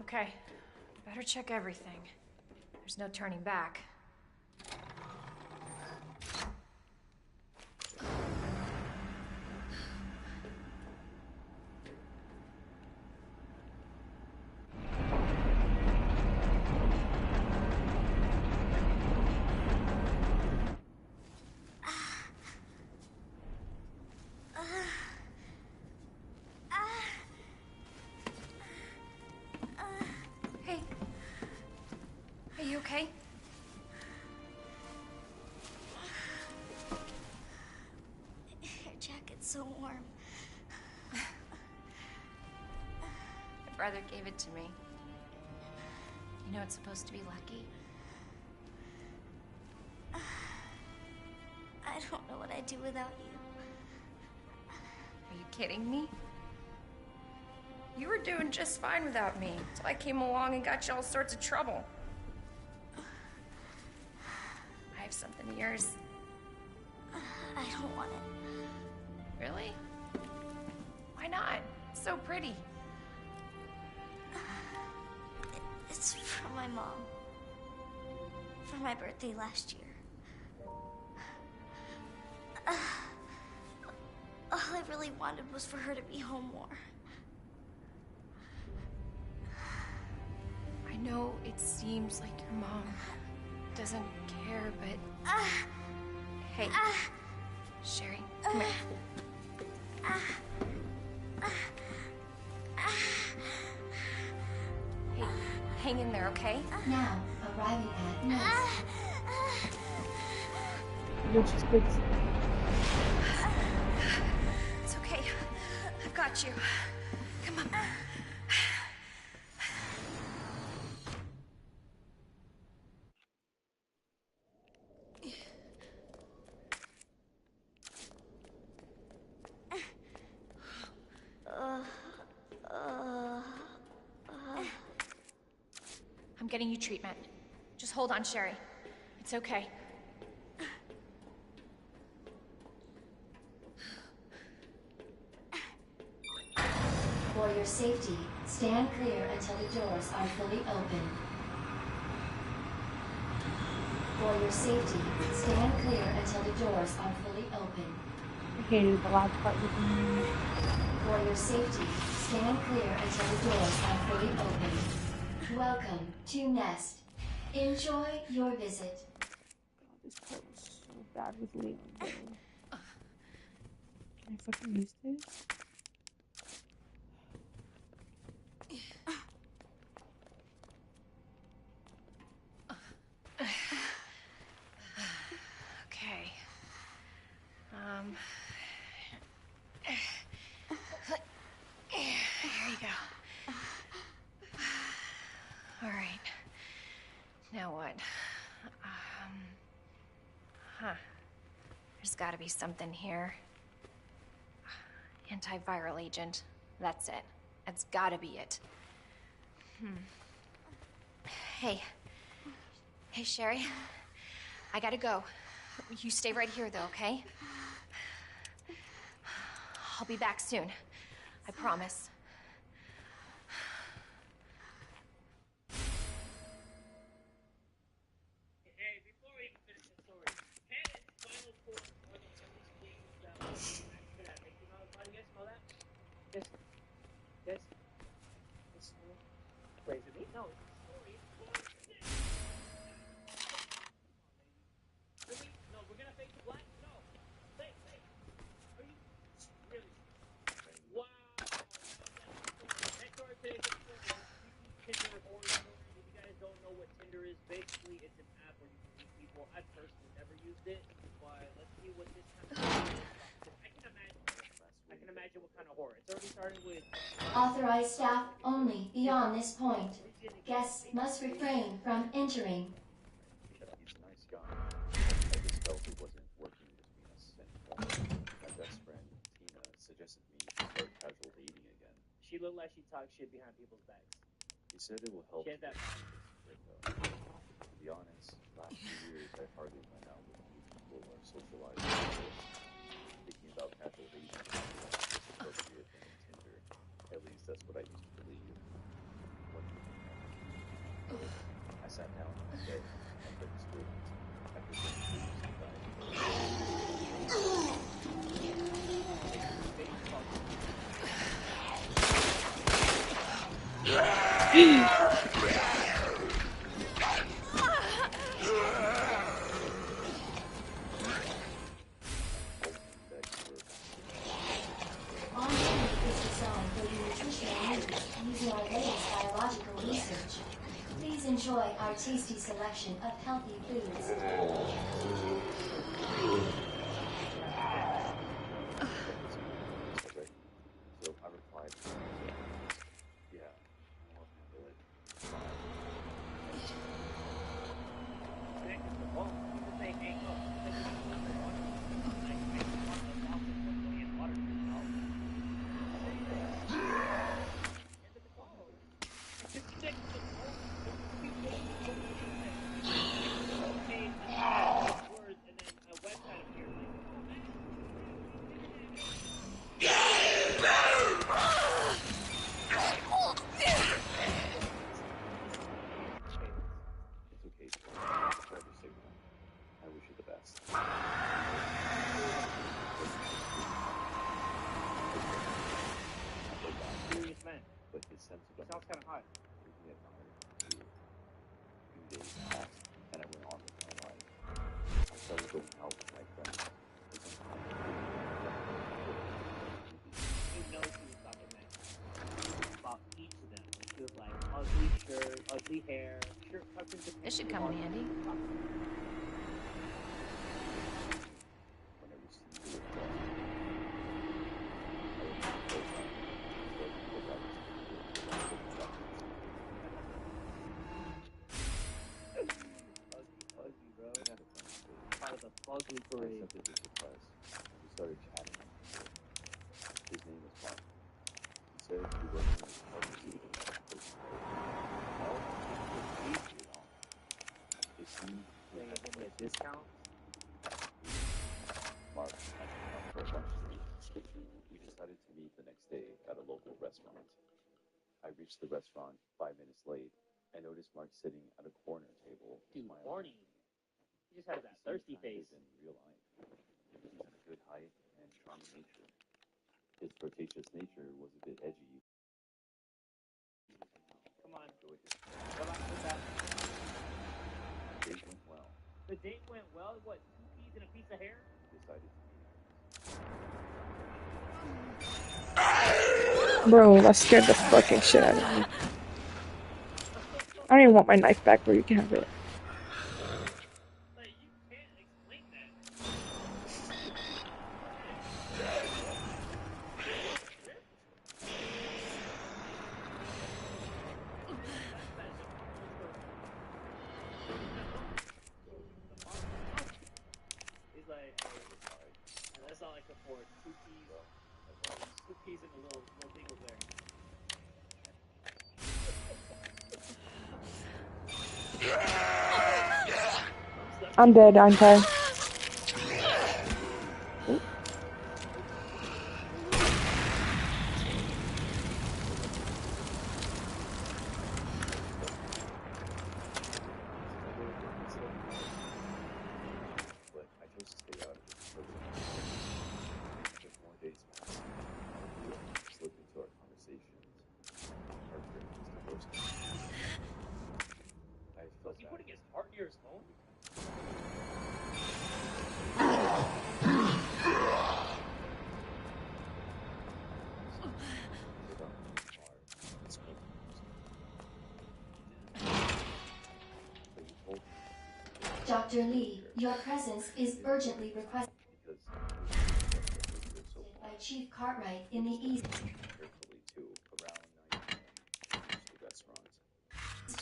Okay. Better check everything. There's no turning back. Hey. Are you okay? Your jacket's so warm. My brother gave it to me. You know it's supposed to be lucky. I don't know what I'd do without you. Are you kidding me? You were doing just fine without me, so I came along and got you all sorts of trouble. I have something of yours. I don't want it. Really? Why not? It's so pretty. It's from my mom. For my birthday last year. All I really wanted was for her to be home more. I know it seems like your mom doesn't care, but... Hey, Sherry, come here. Hey, hang in there, okay? Now, arriving at Nest. Which is good. It's okay. I've got you. Come on. I'm getting you treatment. Just hold on, Sherry. It's okay. For your safety, stand clear until the doors are fully open. For your safety, stand clear until the doors are fully open. I hated the last part with me. For your safety, stand clear until the doors are fully open. Welcome to Nest. Enjoy your visit. God, this part was so bad with Leon. Though. Can I fucking use this? Okay. Here you go. All right. Now what? There's gotta be something here. Antiviral agent. That's it. That's gotta be it. Hey. Hey, Sherry. I gotta go. You stay right here, though, okay? I'll be back soon. I promise. Hey, before we even finish the story, Hannah's final four more than some of these things that could have making on the body. You guys smell that? Yes. Yes. It's smell. Wait, is it me? No, it's the story. Really? No, we're gonna fade to black? No. Say. Are you really? Wow. Next story today is Tinder horror story. If you guys don't know what Tinder is, basically it's an app where you can meet people. I personally never used it, but let's see what this kind of horror is. I can imagine what kind of horror. It's already starting with Authorized staff only beyond this point. Guests must refrain from entering. He's a nice guy. I just felt it wasn't working between us anymore. My best friend, Tina, suggested me to start casual dating again. she looked like she talks shit behind people's backs. He said it will help. She has that. To be honest, last few years I hardly went out with new people or socialized with kids. Thinking about casual dating is the most appropriate thing on Tinder. At least that's what I used to believe. What do you think? I sat down on my bed and put this food after getting On Tinder is designed for your nutritional needs using our latest biological research. Please enjoy our tasty selection of healthy foods. So I replied, yeah, I'll handle it. sounds kind of hot. We had hired a few days passed, and I went on with my life. I started going out with my friends. You know she was documenting about each of them. She was like ugly shirt, ugly hair, shirt tucked into. This should come in handy. Whenever she was Ugly, bro. Part of the ugly parade. I accepted his request, and we started chatting. His name was Mark. He said he worked in his partner's It seemed he had a discount. Mark asked me out for a lunch date. We decided to meet the next day at a local restaurant. I reached the restaurant 5 minutes late and noticed Mark sitting at a corner table. Dude, horny. He just has that thirsty face. In real life. He had a good height and charming nature. His flirtatious nature was a bit edgy. Come on. Go back to that. The date went well. The date went well? What, 2 peas and a piece of hair? We decided to meet. Bro, that scared the fucking shit out of me. I don't even want my knife back, bro. You can have it. He's like, that's all I can afford. 2 peas and a little thing over there. I'm dead, aren't I? But I chose to stay out of it. As more days passed, we slipped into our conversations. Our dream was divorced. I felt Was he putting his heart near his phone? Dr. Lee, your presence is urgently requested by Chief Cartwright in the east carefully to around 9 p.m. the restaurant.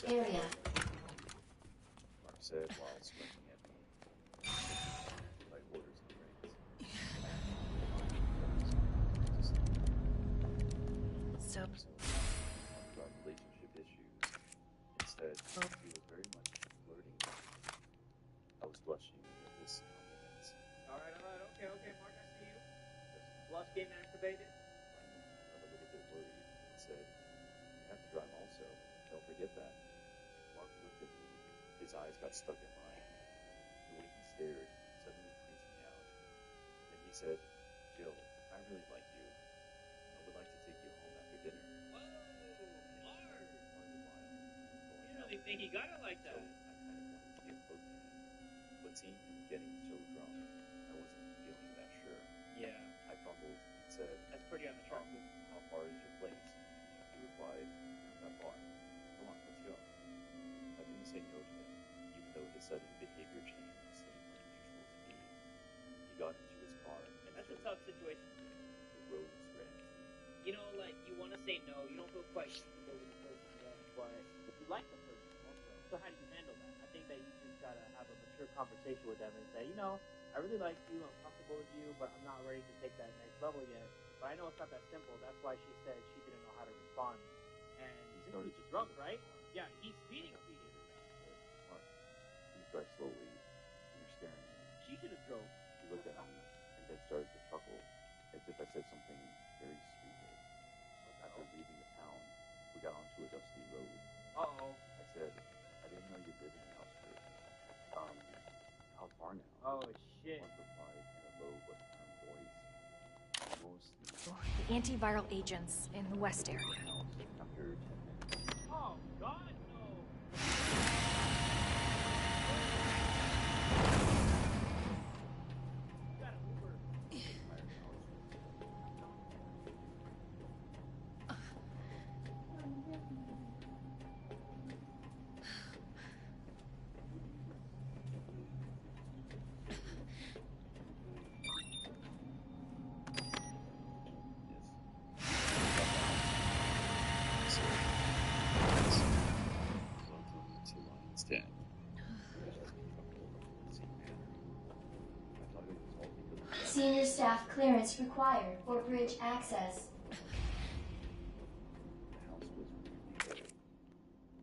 area. Mark said while squinting at me, "I ordered some drinks." So about relationship issues. Instead, he was very much flirting. I was blushing at this compliment. Alright, okay, Mark, I see you. Blush game activated. I'm a little bit worried and said, "You have to drive also. Don't forget that." Mark looked at me. His eyes got stuck in mine. The way he stared suddenly freaked me out. Then he said, "Jill, I really like you. I would like to take you home after dinner." You really think he got it like that? I kind of wanted to get close to him, but seeing him getting so drunk, I wasn't feeling that sure. Yeah. I fumbled and said, That's pretty unattractive. How far is your place?" He replied, "Not that far. Come on, let's go." I didn't say no to him, even though his sudden behavior change seemed unusual to me. He got into his car and That's a tough situation. the road was red. You know, like, you want to say no, you don't feel quite comfortable with the person yet, but you like the person also. So how do you handle that? I think that you just gotta have a mature conversation with them and say, you know, I really like you, I'm comfortable with you, but I'm not ready to take that next level yet. But I know it's not that simple. That's why she said she didn't know how to respond. And this dude's drunk, right? Yeah, he's speeding. Mark, you drive slowly. You're staring at me. She should have drove. He looked at me and then started to chuckle, as if I said something very stupid. After leaving the town, we got onto a dusty road. Uh-oh. I said, "I didn't know you lived in the outskirts. How far now?" Oh, shit. Mark replied in a low but firm voice. Almost. the antiviral agents in the west area. After 10 minutes, Senior staff clearance required for bridge access. The house was really old.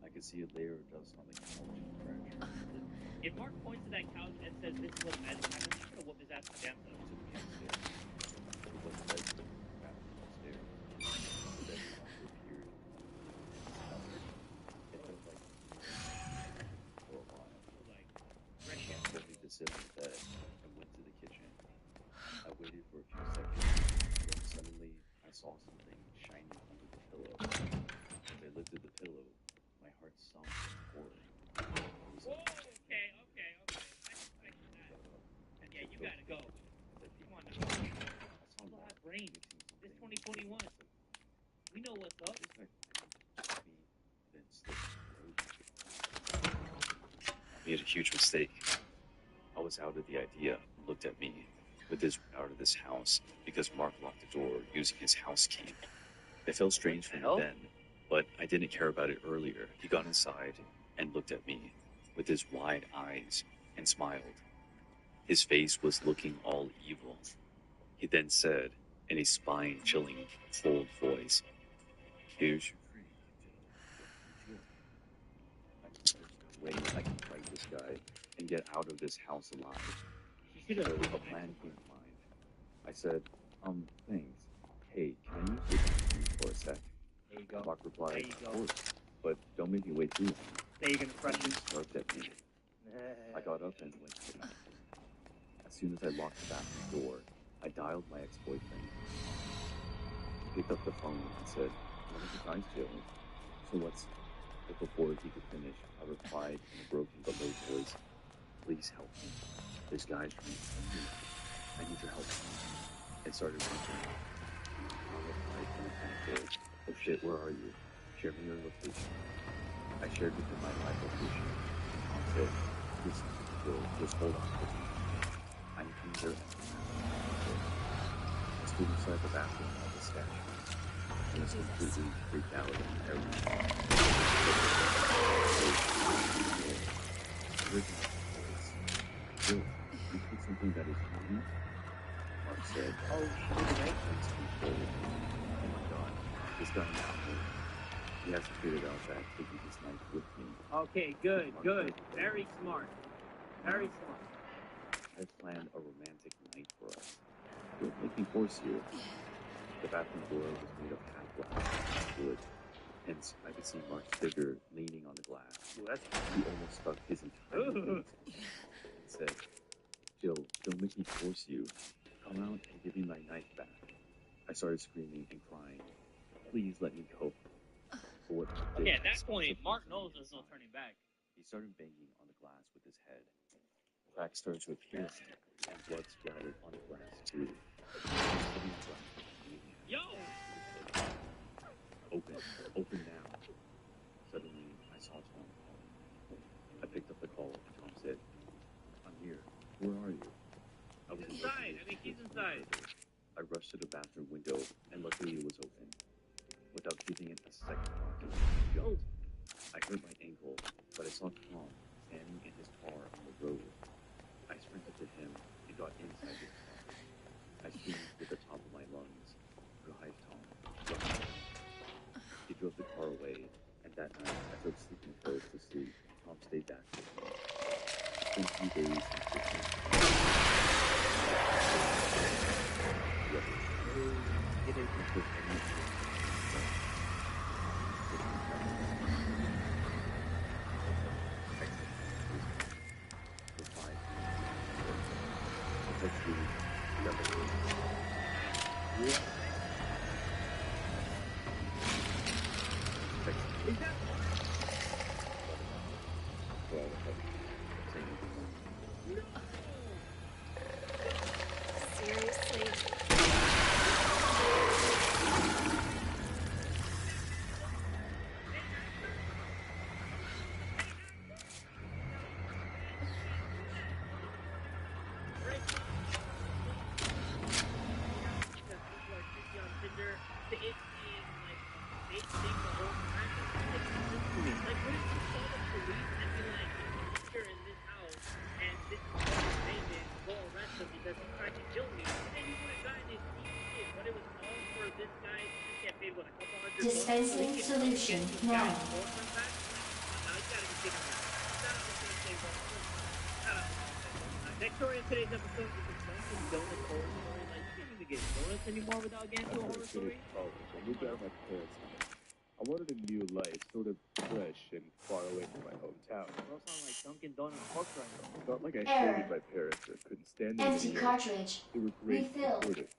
I could see a layer of dust on the couch and the furniture. If Mark points to that couch and says this is what magic happens, I'm gonna whoop his ass with damn It took me upstairs. It was a bedroom, bathroom upstairs. The bedroom also appeared. It felt like for a while. I told me to sit on the bed and went to the kitchen. I waited for a few seconds, then suddenly I saw something shiny under the pillow. As I lifted the pillow, my heart sunk in horror. It was okay. I expected that. And yeah, you gotta go. Come on now. People have brains. It's 2021. We know what's up. I made a huge mistake. I was out of the idea and looked at me with his out of this house because Mark locked the door using his house key. It felt strange for me then, but I didn't care about it earlier. He got inside and looked at me with his wide eyes and smiled. His face was looking all evil. He then said in a spine-chilling, cold voice, "Here's your free. There's no way I can fight this guy and get out of this house alive." So a plan came to mind. I said, thanks. Hey, can I use your bathroom for a sec?" There you go. Mark replied, There you "Of go. course, but don't make me wait too long." There you gonna crush He him. smirked at me. I got up and went to the bathroom. As soon as I locked the bathroom door, I dialed my ex-boyfriend. He picked up the phone and said, "One of the guys jailed. So what's..." But before he could finish, I replied in a broken but low voice, "Please help me. This guy's trying to kill me. I need your help." And started reaching out. I replied in a panic voice, "Oh shit, where are you? Share me your location." I shared with him my live location. Tom said, just hold on for me. I'm coming there as soon as I stood inside the bathroom of the statue. I was completely freaked out and everything. Bill, you put something that is heavy? Mark said, "Oh shit, oh my god, this guy now, he hasn't figured out that taking this knife with me." Okay, good. Very smart. Very smart. I planned a romantic night for us. Don't make me force you. The bathroom door was made of half glass and wood. Hence, I could see Mark's figure leaning on the glass. He almost stuck his entire face and said, "Jill, don't make me force you. Come out and give me my knife back." I started screaming and crying. "Please let me go." But what Mark did Okay, at that next point, was Mark something knows there's no inside. turning back. He started banging on the glass with his head. Cracks started to appear, and blood splattered on the glass too. Yo! Open now. Suddenly, I saw Tom calling. I picked up the call, and Tom said, "I'm here. Where are you?" I was Inside. I mean, he's inside. I rushed to the bathroom window, and luckily it was open. Without giving it a second thought, I jumped. I hurt my ankle, but I saw Tom standing in his car on the road. I sprinted to him and got inside his car. I screamed with the top of my lungs, "Drive, Tom, drive." He drove the car away, and that night I took sleeping pills to sleep. Tom stayed back with me. It's been 2 days since Christmas. Seriously? Because he tried to kill me. paid what, a couple $100? Dispensing solution now. Next story in today's episode is the Dunkin' Donuts horror story. Like, you can't even get donuts anymore without getting to a horror story. I moved out of my parents' house. I wanted a new life, sort of fresh and far away from my hometown. Those sound like Dunkin' Donuts pork rinds. It's not like I Error. hated my parents or couldn't stand them Empty anymore. cartridge. They were great and Refill. supportive.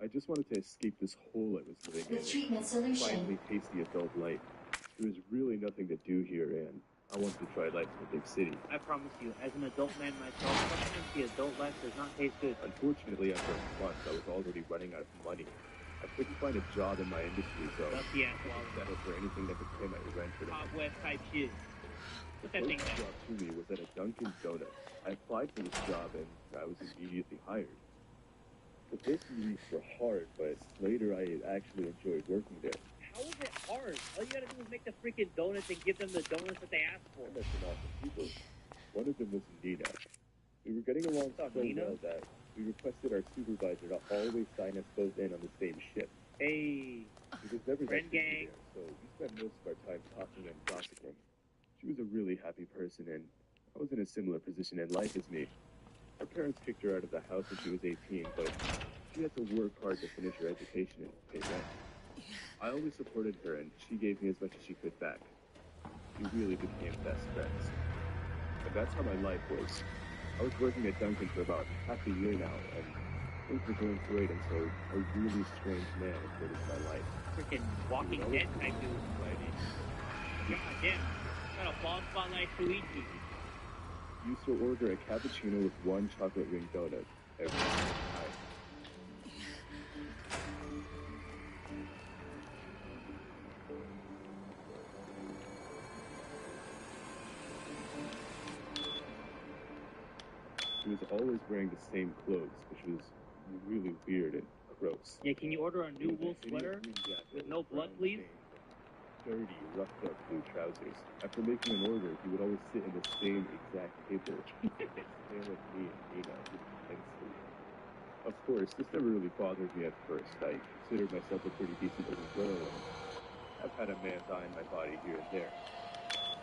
I just wanted to escape this hole I was living in. With treatment Finally solution. taste the adult life. There was really nothing to do here, and I wanted to try life in a big city. I promise you, as an adult man myself, sometimes the adult life does not taste good. Unfortunately, after a month, I was already running out of money. I couldn't find a job in my industry, so Dusty ass I wallet. settled for anything that could pay my rent for the Hot west type shit. Put The that thing first down. job to me was at a Dunkin' Donuts. I applied for this job and I was immediately hired. The first few weeks were hard, but later I actually enjoyed working there. How is it hard? All you gotta do is make the freaking donuts and give them the donuts that they asked for. I met some awesome people. One of them was Nina. We were getting along so well that we requested our supervisor to always sign us both in on the same shift. Hey, It was never friend that busy gang. there, so we spent most of our time talking and gossiping. She was a really happy person, and I was in a similar position in life as me. Her parents kicked her out of the house when she was 18, but she had to work hard to finish her education and pay rent. I always supported her, and she gave me as much as she could back. We really became best friends. And that's how my life was. I was working at Dunkin' for about half a year now, and things were going great until a really strange man entered into my life. Freaking Walking Dead type dude. God damn. Got a bald spot like Luigi. Used to order a cappuccino with one chocolate ring donut every time. He was always wearing the same clothes, which was really weird and gross. Yeah, can you order a new wool sweater with no blood, please? Dirty, roughed up blue trousers. After making an order, he would always sit in the same exact table and stare at me and Nina intensely. Of course, this never really bothered me at first. I considered myself a pretty decent little girl, and I've had a man's eye in my body here and there.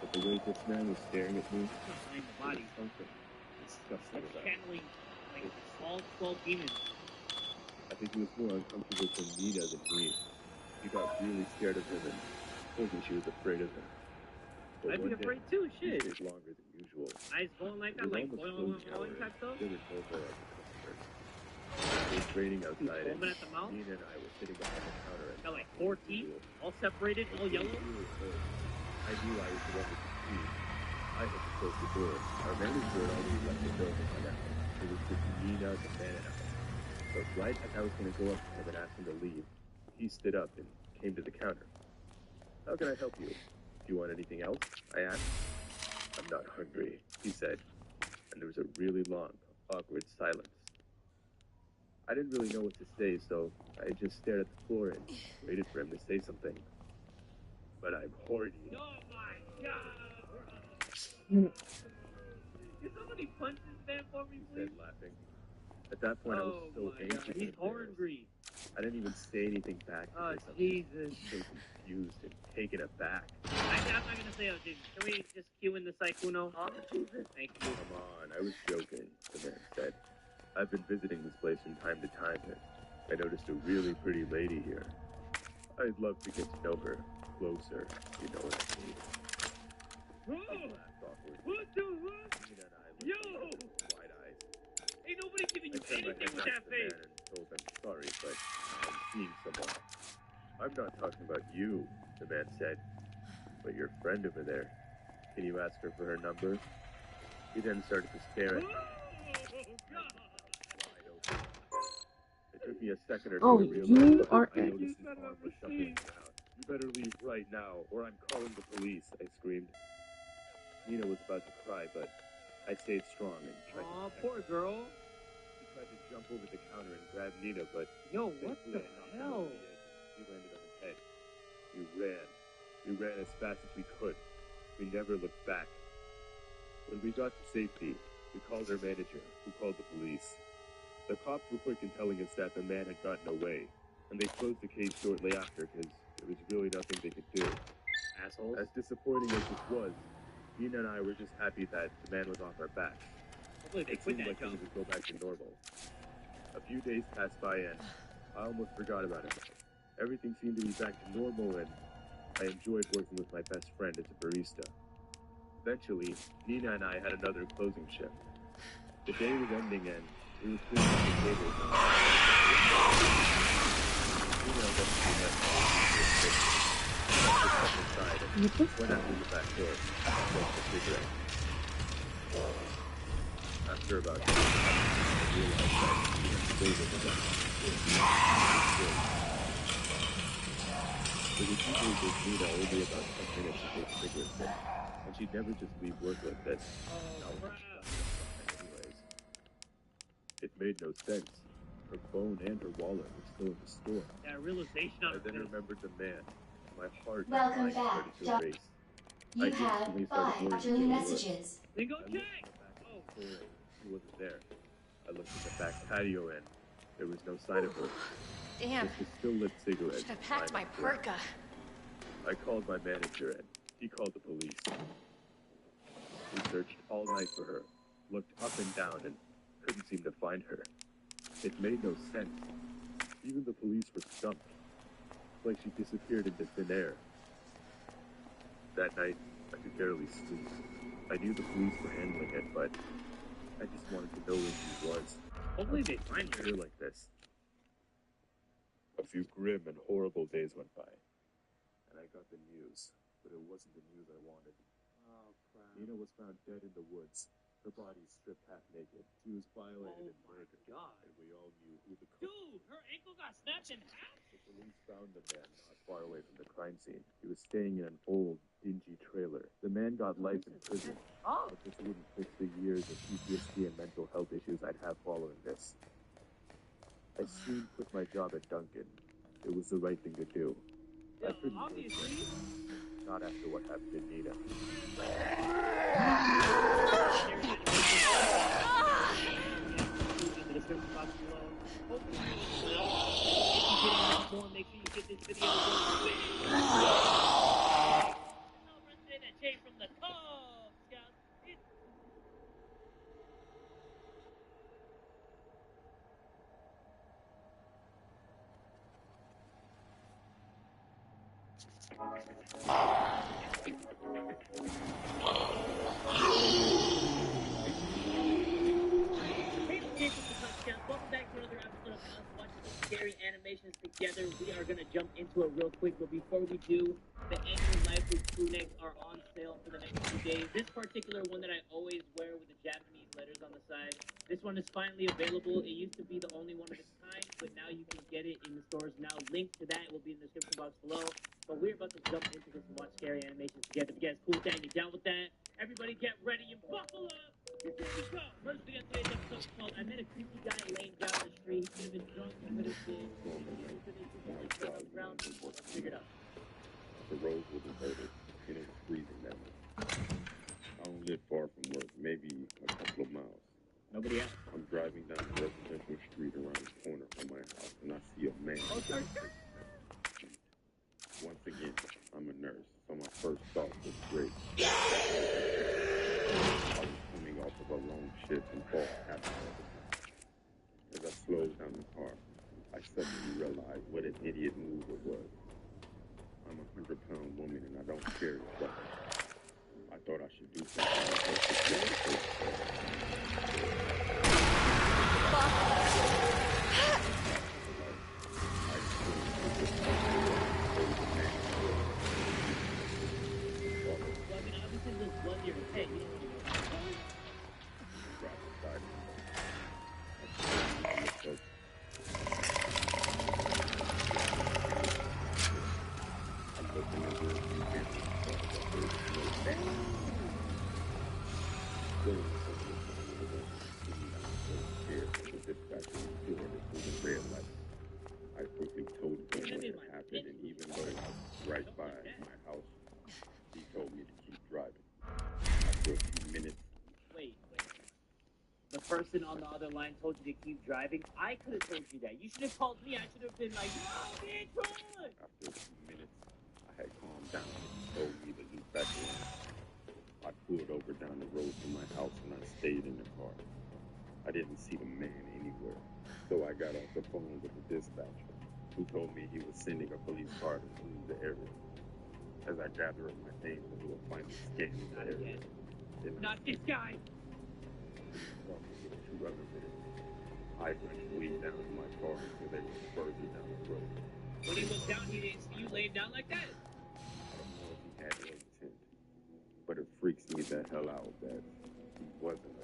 But the way this man was staring at me, Behind the body. something disgusting That's about it. channeling like all 12 demons. I think he was more uncomfortable for Nina than me. She got really scared of him and told me she was afraid of him. But I'd be one day, afraid too, he shit. stayed longer than usual. Eyes going like It that, was like almost boiling closing hour, type stuff. and there were no more other customers. It was raining outside, and foaming at the mouth? Nina and I were sitting behind the counter. And Got like 4 teeth, all separated, all yellow. I knew I was the one with the key. I had to close the door. Our manager had already left the building by now. It was just Nina, the man, and I. But right as I was going to go up to him and ask him to leave, he stood up and came to the counter. How can I help you? Do you want anything else? I asked. I'm not hungry, he said. And there was a really long, awkward silence. I didn't really know what to say, so I just stared at the floor and waited for him to say something. But I'm horny. Oh my god! Can somebody punch this man for me, He said, please? laughing. At that point, I was so my anxious. god, he's and embarrassed. hungry. I didn't even say anything back. Oh, because I was Jesus. so confused and taken aback. I'm not gonna say anything. Can we just cue in the Saikuno? Oh, Jesus. Thank you. Come on, I was joking, the man said. I've been visiting this place from time to time, and I noticed a really pretty lady here. I'd love to get to know her closer, you know what I mean. He laughed awkwardly. What the what? Nina and I Yo! looked at each other with wide eyes. Ain't nobody giving I you turned my anything head with back that to the face. man and told him sorry, but I'm seeing someone. I'm not talking about you, the man said, but your friend over there. Can you ask her for her number? He then started to stare at me. It took me a second or two Oh, to realize you that are I noticed his arm was shuffling around. You better leave right now, or I'm calling the police, I screamed. Nina was about to cry, but I stayed strong and tried Aw, to protect poor her. girl. He tried to jump over the counter and grab Nina, but Yo, what thankfully the I knocked him hell? over the edge and he landed on his head. We ran. We ran as fast as we could. We never looked back. When we got to safety, we called our manager, who called the police. The cops were quick in telling us that the man had gotten away, and they closed the case shortly after because There was really nothing they could do. Assholes. As disappointing as this was, Nina and I were just happy that the man was off our backs. Hopefully they It quit seemed that like job. things would go back to normal. A few days passed by and I almost forgot about it. Everything seemed to be back to normal and I enjoyed working with my best friend as a barista. Eventually, Nina and I had another closing shift. The day was ending and we were cleaning up the tables. Nina eventually left inside and went out through the back door and smoked a cigarette. After about 10 minutes, I realized that Nina still wasn't done. It was usually with Nina only about 10 minutes to take cigarettes in, and she'd never just leave work like this. Anyways, it made no sense. Her phone and her wallet were still in the store. That realization on I then remembered the man. My heart and Welcome mind started back, to Doc. race. You I had instantly started 5 worrying afternoon where he was. messages. Then go I looked check. in the back of the store and he wasn't there. I looked in the back patio and there was no sign of her. Damn. Just a still lit cigarette. Should have packed my lying on the ground. parka. I called my manager and he called the police. We searched all night for her, looked up and down and couldn't seem to find her. It made no sense. Even the police were stumped. Like she disappeared into thin air. That night, I could barely sleep. I knew the police were handling it, but I just wanted to know where she was. Hopefully they find her. Like this. A few grim and horrible days went by, and I got the news, but it wasn't the news I wanted. Oh, crap. Nina was found dead in the woods, her body stripped half naked. She was violated and murdered, and we all knew who the culprit was. Dude, her ankle got snapped in half. The police found the man not far away from the crime scene. He was staying in an old, dingy trailer. The man got life in prison, but this wouldn't fix the years of PTSD and mental health issues I'd have following this. I soon quit my job at Dunkin'. It was the right thing to do. I couldn't do it, not after what happened to Nina. In the description box below. Hopefully, if you get more, make sure you get this video. That came from the Cub Scouts. Welcome back to another episode of us watching scary animations together. We are gonna jump into it real quick, but before we do, the annual Life with crewnecks are on sale for the next few days. This particular one that I always wear with the Japanese letters on the side, this one is finally available. It used to be the only one of its kind, but now you can get it in the stores now. Link to that will be in the description box below. But we're about to jump into this and watch scary animations together. If you guys cool with that and you're down with that, everybody get ready and buckle up. Here we go. First video of today's episode is called I Met a Creepy Guy Laying Down the Street. He could have been drunk, he could have been on the ground. Let's figure it out. The roads were deserted, and it was freezing that night. I don't live far from work, maybe a couple of miles. Nobody else. I'm driving down a residential street around the corner from my house, and I see a man. Once again, I'm a nurse, so my first thought was great. I was coming off of a long shift and fall happened all the time. As I slowed down the car, I suddenly realized what an idiot move it was. I'm a 100-pound woman and I don't carry a weapon. I thought I should do something. I quickly told him what had happened, and even though I was right by my house, he told me to keep driving. After a few person on the other line told you to keep driving, I could have told you that. You should have called me. I should have been like, no, bitch, run! After a few minutes, I had calmed down and told me to loop back around. I pulled over down the road from my house and I stayed in the car. I didn't see the man anywhere, so I got off the phone with the dispatcher, who told me he was sending a police car to clean the area. As I gathered my things and do a final scan of the area. Not this guy! Two other men. I went way down in my car until they were further down the road. When he looked down, he didn't see you laying down like that. I don't know if he had ill intent, but it freaks me the hell out that he wasn't.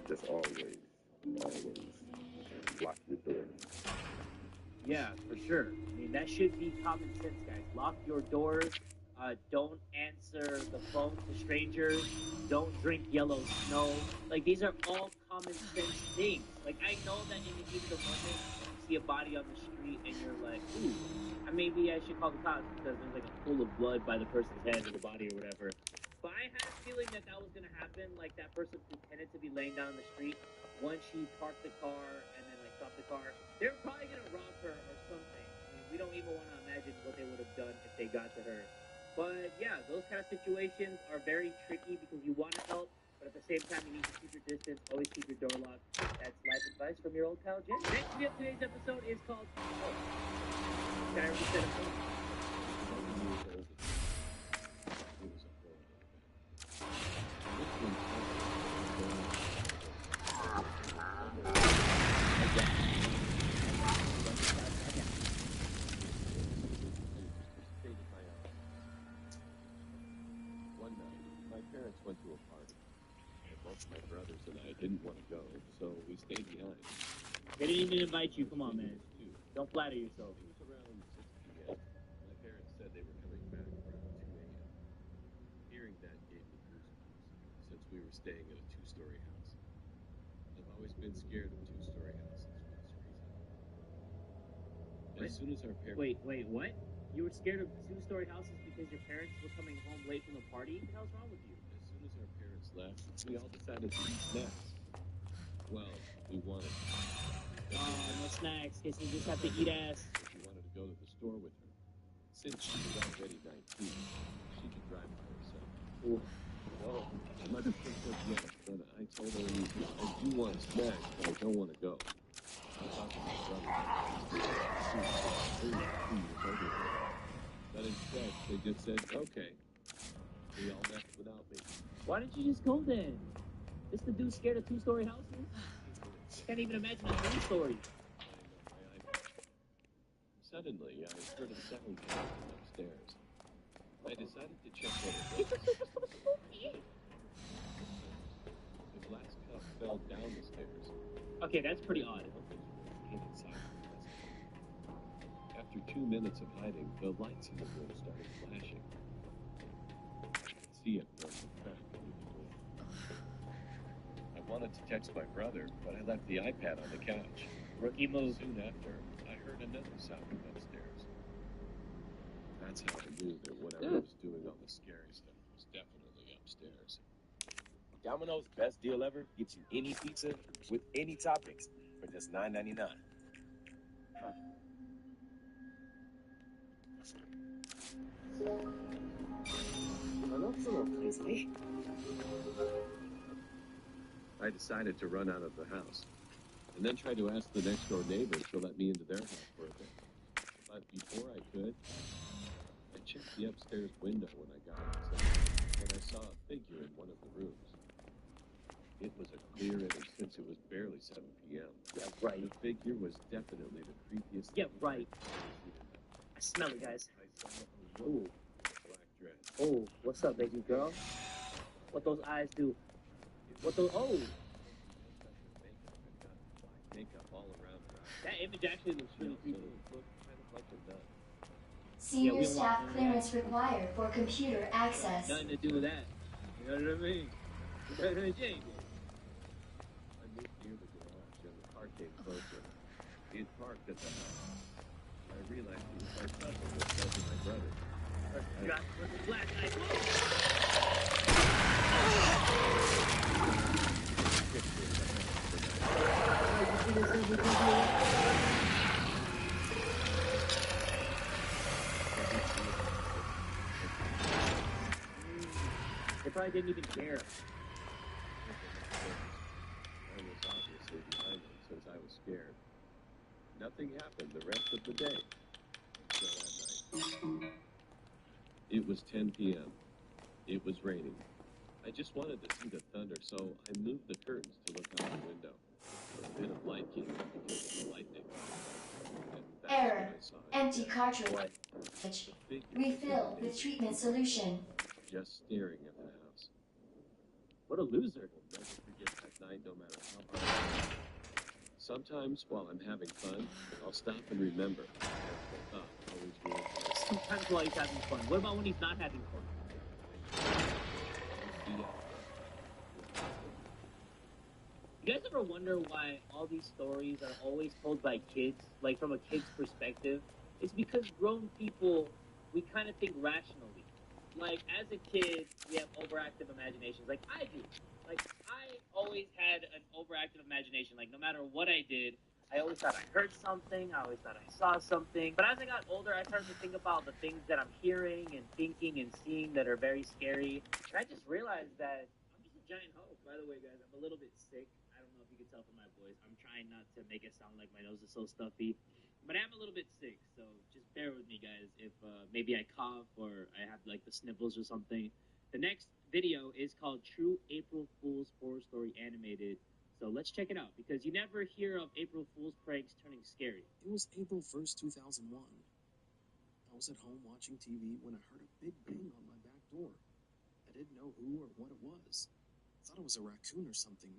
Just always lock your doors. Yeah, for sure. I mean, that should be common sense, guys. Lock your doors. Don't answer the phone to strangers. Don't drink yellow snow. Like, these are all common sense things. Like, I know that in the heat of the moment, you see a body on the street and you're like, ooh, maybe I should call the cops because there's like a pool of blood by the person's head or the body or whatever. But I had a feeling that that was going to happen. Like, that person pretended to be laying down on the street. Once she parked the car and then, like, stopped the car, they were probably going to rob her or something. I mean, we don't even want to imagine what they would have done if they got to her. But, yeah, those kind of situations are very tricky because you want to help, but at the same time, you need to keep your distance. Always keep your door locked. That's life advice from your old pal, Jen. Next video of today's episode is called... Did I already set it up? Went to a party, and both my brothers and I didn't want to go, so we stayed behind. They didn't even invite you. Come on, man. Don't flatter yourself. It was around 6 p.m. My parents said they were coming back around 2 a.m. Hearing that gave me goosebumps, since we were staying in a two-story house. I've always been scared of two-story houses for this reason. As soon as our parents... Wait, what? You were scared of two-story houses because your parents were coming home late from the party? What the hell's wrong with you? As soon as our parents left, we all decided to eat snacks. Well, we wanted to. No snacks. Guess you just have to eat ass. We wanted to go to the store with her. Since she was already 19, she could drive by herself. Ooh. Whoa. My mother said yes, but I told her I do want snacks, but I don't want to go. I thought to my brother but instead, they just said, okay. They all left without me. Why didn't you just go then? This the dude scared of two-story houses? Can't even imagine a three-story. Suddenly, I heard a sound coming from upstairs. I decided to check what it was. The glass cup fell down the stairs. Okay, that's pretty odd. After 2 minutes of hiding, the lights in the room started flashing. I could see it from the crack through the door. I wanted to text my brother, but I left the iPad on the couch. Rookie move. Soon after, I heard another sound from upstairs. That's how I knew that whatever I was doing all the scary stuff was definitely upstairs. Domino's best deal ever gets you any pizza with any toppings for just $9.99. I decided to run out of the house, and then tried to ask the next door neighbors to let me into their house for a bit. But before I could, I checked the upstairs window when I got outside, and I saw a figure in one of the rooms. It was a clear image since it was barely 7 p.m. Yeah, right. The figure was definitely the creepiest Yeah, thing right. I've I smell it, guys. I saw a woman in black dress. Oh, what's up, baby girl? What those eyes do? What those... Oh! Makeup all around her eyes. That image actually looks really creepy. It looked kind of like a nun. Senior staff clearance required for computer access. Nothing to do with that. You know what I mean? You know what I mean? I moved near the garage and the car came closer. He had parked at the house. I realized he was my cousin instead of my brother. Got the flashlight. They probably didn't even care. I was obviously behind them since I was scared. Nothing happened the rest of the day. Until that night. It was 10 p.m. It was raining. I just wanted to see the thunder, so I moved the curtains to look out the window. A bit of light came in because of the lightning. And that's Error. when I saw it. Empty cartridge. A figure Refill was in with the treatment solution. just staring at the house. What a loser. I'll never forget that night, no matter how hard. Sometimes while I'm having fun, I'll stop and remember. Always really nice. Sometimes while he's having fun. What about when he's not having fun? You guys ever wonder why all these stories are always told by kids, like from a kid's perspective? It's because grown people, we kind of think rationally. Like, as a kid, we have overactive imaginations, like I do. Like, I always had an overactive imagination. Like, no matter what I did, I always thought I heard something, I always thought I saw something. But as I got older, I started to think about the things that I'm hearing and thinking and seeing that are very scary. And I just realized that I'm just a giant hoe. By the way, guys, I'm a little bit sick. I don't know if you can tell from my voice. I'm trying not to make it sound like my nose is so stuffy. But I am a little bit sick, so just bear with me, guys, if maybe I cough or I have, like, the sniffles or something. The next video is called True April Fool's Horror Story Animated. So let's check it out, because you never hear of April Fool's pranks turning scary. It was April 1st, 2001. I was at home watching TV when I heard a big bang on my back door. I didn't know who or what it was. I thought it was a raccoon or something,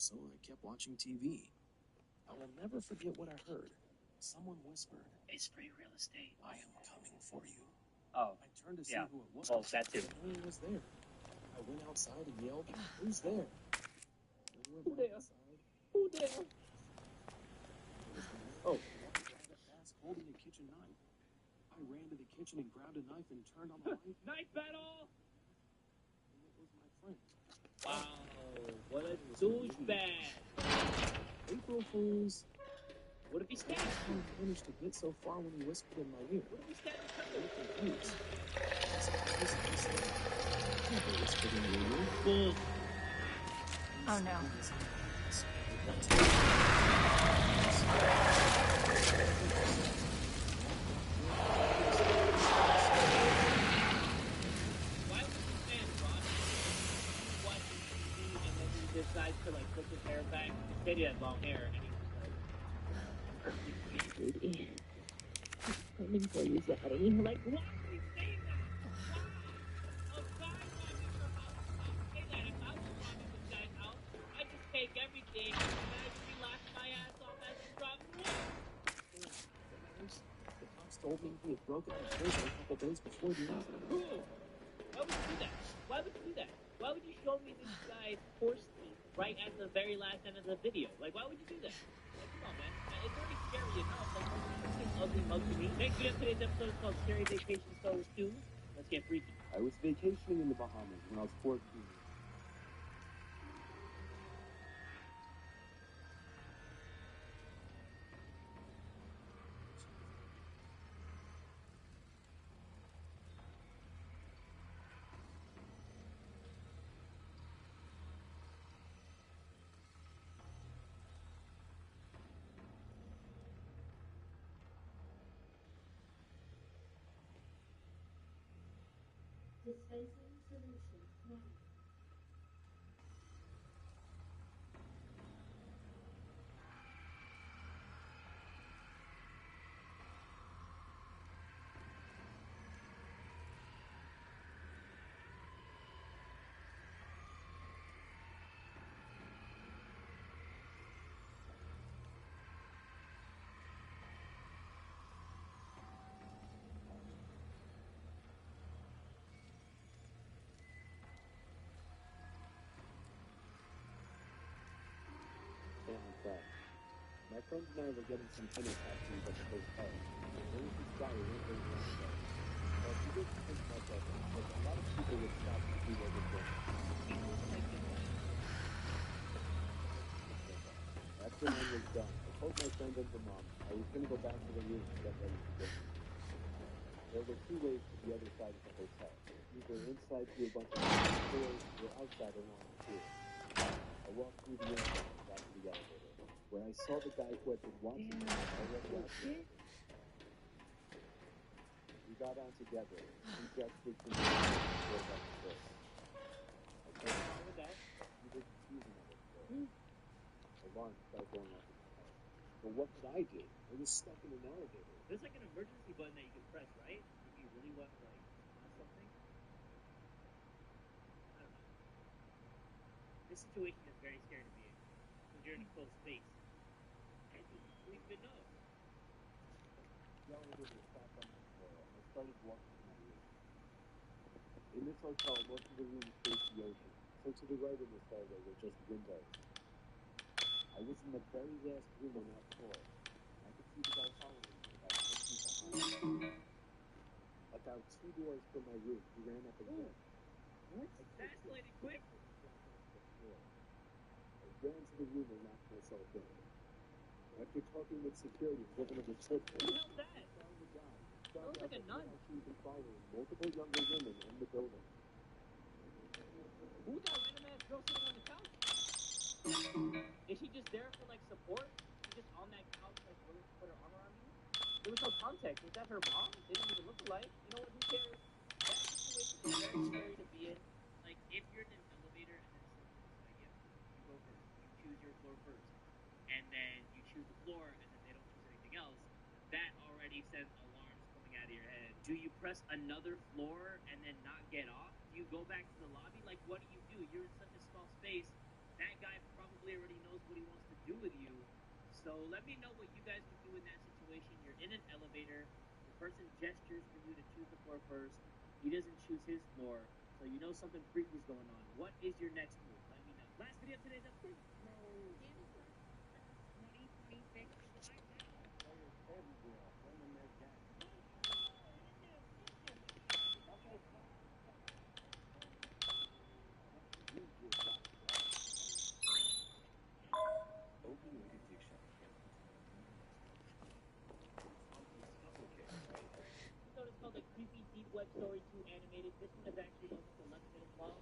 so I kept watching TV. I will never forget what I heard. Someone whispered, It's free real estate. "I am coming for you." Oh, I turned to see yeah. who it was. Well, that too. No one was there. I went outside and yelled, "Who's there?" We went Who back there? inside. Who there? Oh, fast holding a kitchen knife. I ran to the kitchen and grabbed a knife and turned on the light. Knife battle! And it was my friend. Wow, what a douchebag. April Fools. What if he stabbed I you? managed to get so far when he whispered in my ear. What if he stabbed I was you? confused. Surprised, I said, "I never whispered in your ear." Bull. Oh no. Why would this man Ross watching TV and then he decides to like put his hair back? He said he had long hair and he was like, Rudy. I'm coming for you, Daddy. like, why would he say that? Why? A guy robbing your house would not say that. If I was robbing this guy's house, I'd just take everything and I'd be laughing my ass off as he's robbing me. The cops told me he had broken out of prison a couple days before the incident. Who? Why would you do that? Why would you do that? Why would you show me this guy's horse teeth right at the very last end of the video? Like, why would you do that? Like, come on, man. It's already scary enough. Like, this ugly mug to me. Next video of today's episode is called Scary Vacation Stories 2. Let's get freaky. I was vacationing in the Bahamas when I was 14. Dispensing solution 1. Family friend. My friends and I were getting some tennis tattoos at the hotel. There was this guy who went there last night. Well, he didn't think much of it, but a lot of people would stop to see what was going on. After mine was done, I told my friend and her mom I was going to go back to the room and get ready to go. There were two ways to the other side of the hotel. either inside through a bunch of doors or outside along the floor. I walked through the inside and got to the elevator, where I saw the guy who had been watching me already out there. We got on together. He gestured to me and drove up the stairs. I told him With that, he didn't see another floor. Alarm started going off in my head. But what could I do? I was stuck in an elevator. there's like an emergency button that you can press, right? If you really want to like on something. I don't know. This situation is very scary to be in because you're in a closed space. And you don't even know. The elevator stopped on my floor, and I started walking to my room. In this hotel, most of the rooms face the ocean, so to the right in this hallway were just windows. I was in the very last room on that floor. I could see the guy following me about 10 feet behind. About 2 doors from my room, he ran up and down. What? That escalated quick. I ran to the room and locked myself in. After talking with security and giving a report, Who the hell's that? found the guy. That Found looks out like a that he nun. had actually been following multiple younger women in the building. Who's that random ass girl sitting on the couch? Is she just there for like support? She just on that couch like willing to put her arm around you? There was no context. Was that her mom? They didn't even look alike. You know what? Who cares? That situation is very scary to be in. Like if you're in an elevator and then someone beside you, you go first. You choose your floor first, and then you choose the floor, and then they don't choose anything else. That already sends alarms coming out of your head. Do you press another floor and then not get off? Do you go back to the lobby? Like what do? You're in such a small space. That guy probably already knows what he wants to do with you. So let me know what you guys would do in that situation. You're in an elevator. The person gestures for you to choose the floor first. He doesn't choose his floor. So you know something freaky is going on. What is your next move? Let me know. Last video of today's episode. Players everywhere, holding their gas. Opioid addiction. So it's called the Creepy Deep Web Story 2 animated. This one is actually almost 11 minutes long.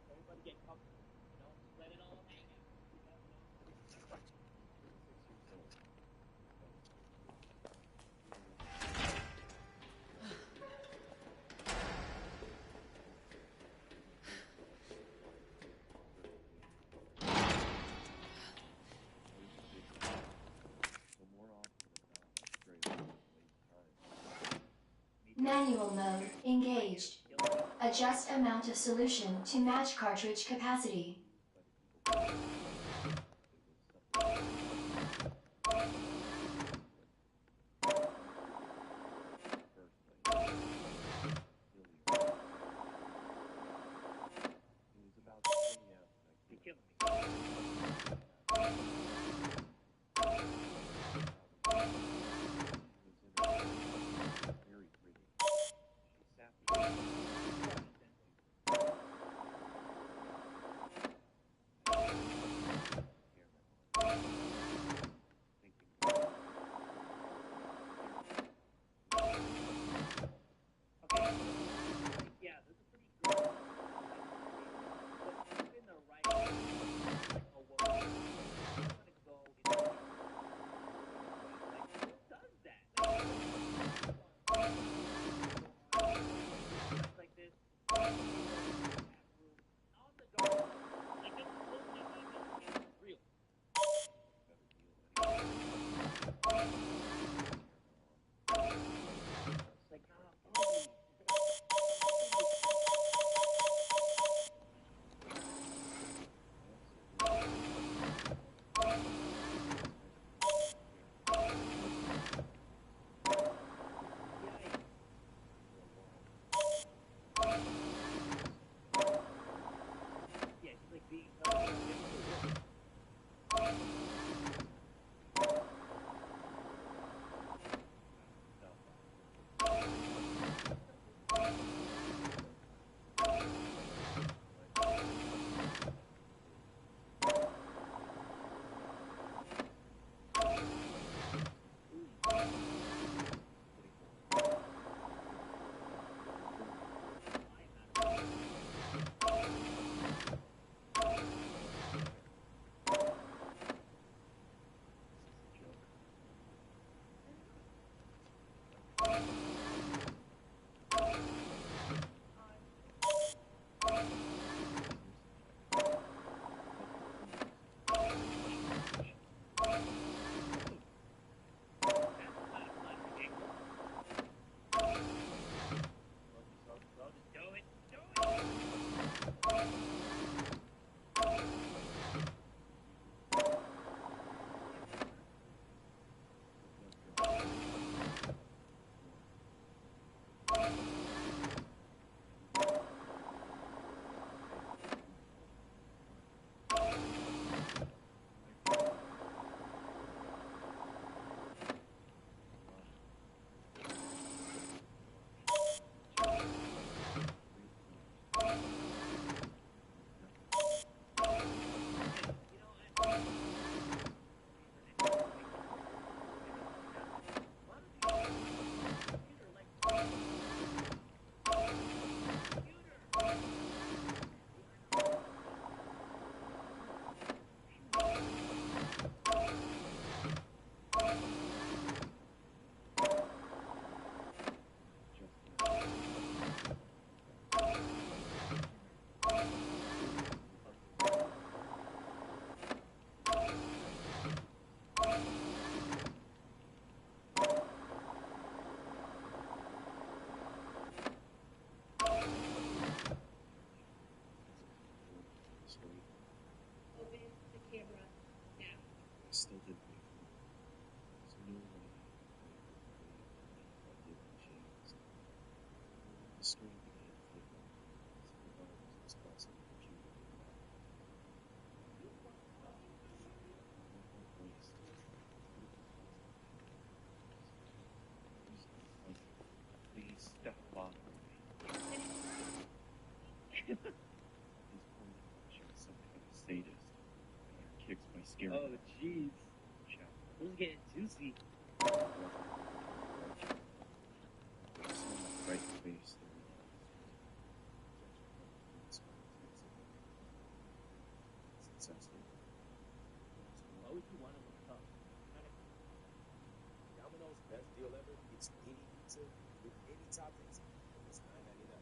Everybody get comfortable. You know, just let it all hang out. You never know. 6 years old. So more often than not, straight up, Manual mode engaged. Adjust amount of solution to match cartridge capacity. You're killing me. Very pretty. She sat thinking His point is she was some kind of sadist. Got her kicks by scaring Oh, her. jeez. Chapter Who's getting juicy? right face. Successful. Why would you want to look up? Domino's best deal ever gets any pizza with any toppings for just $9.99.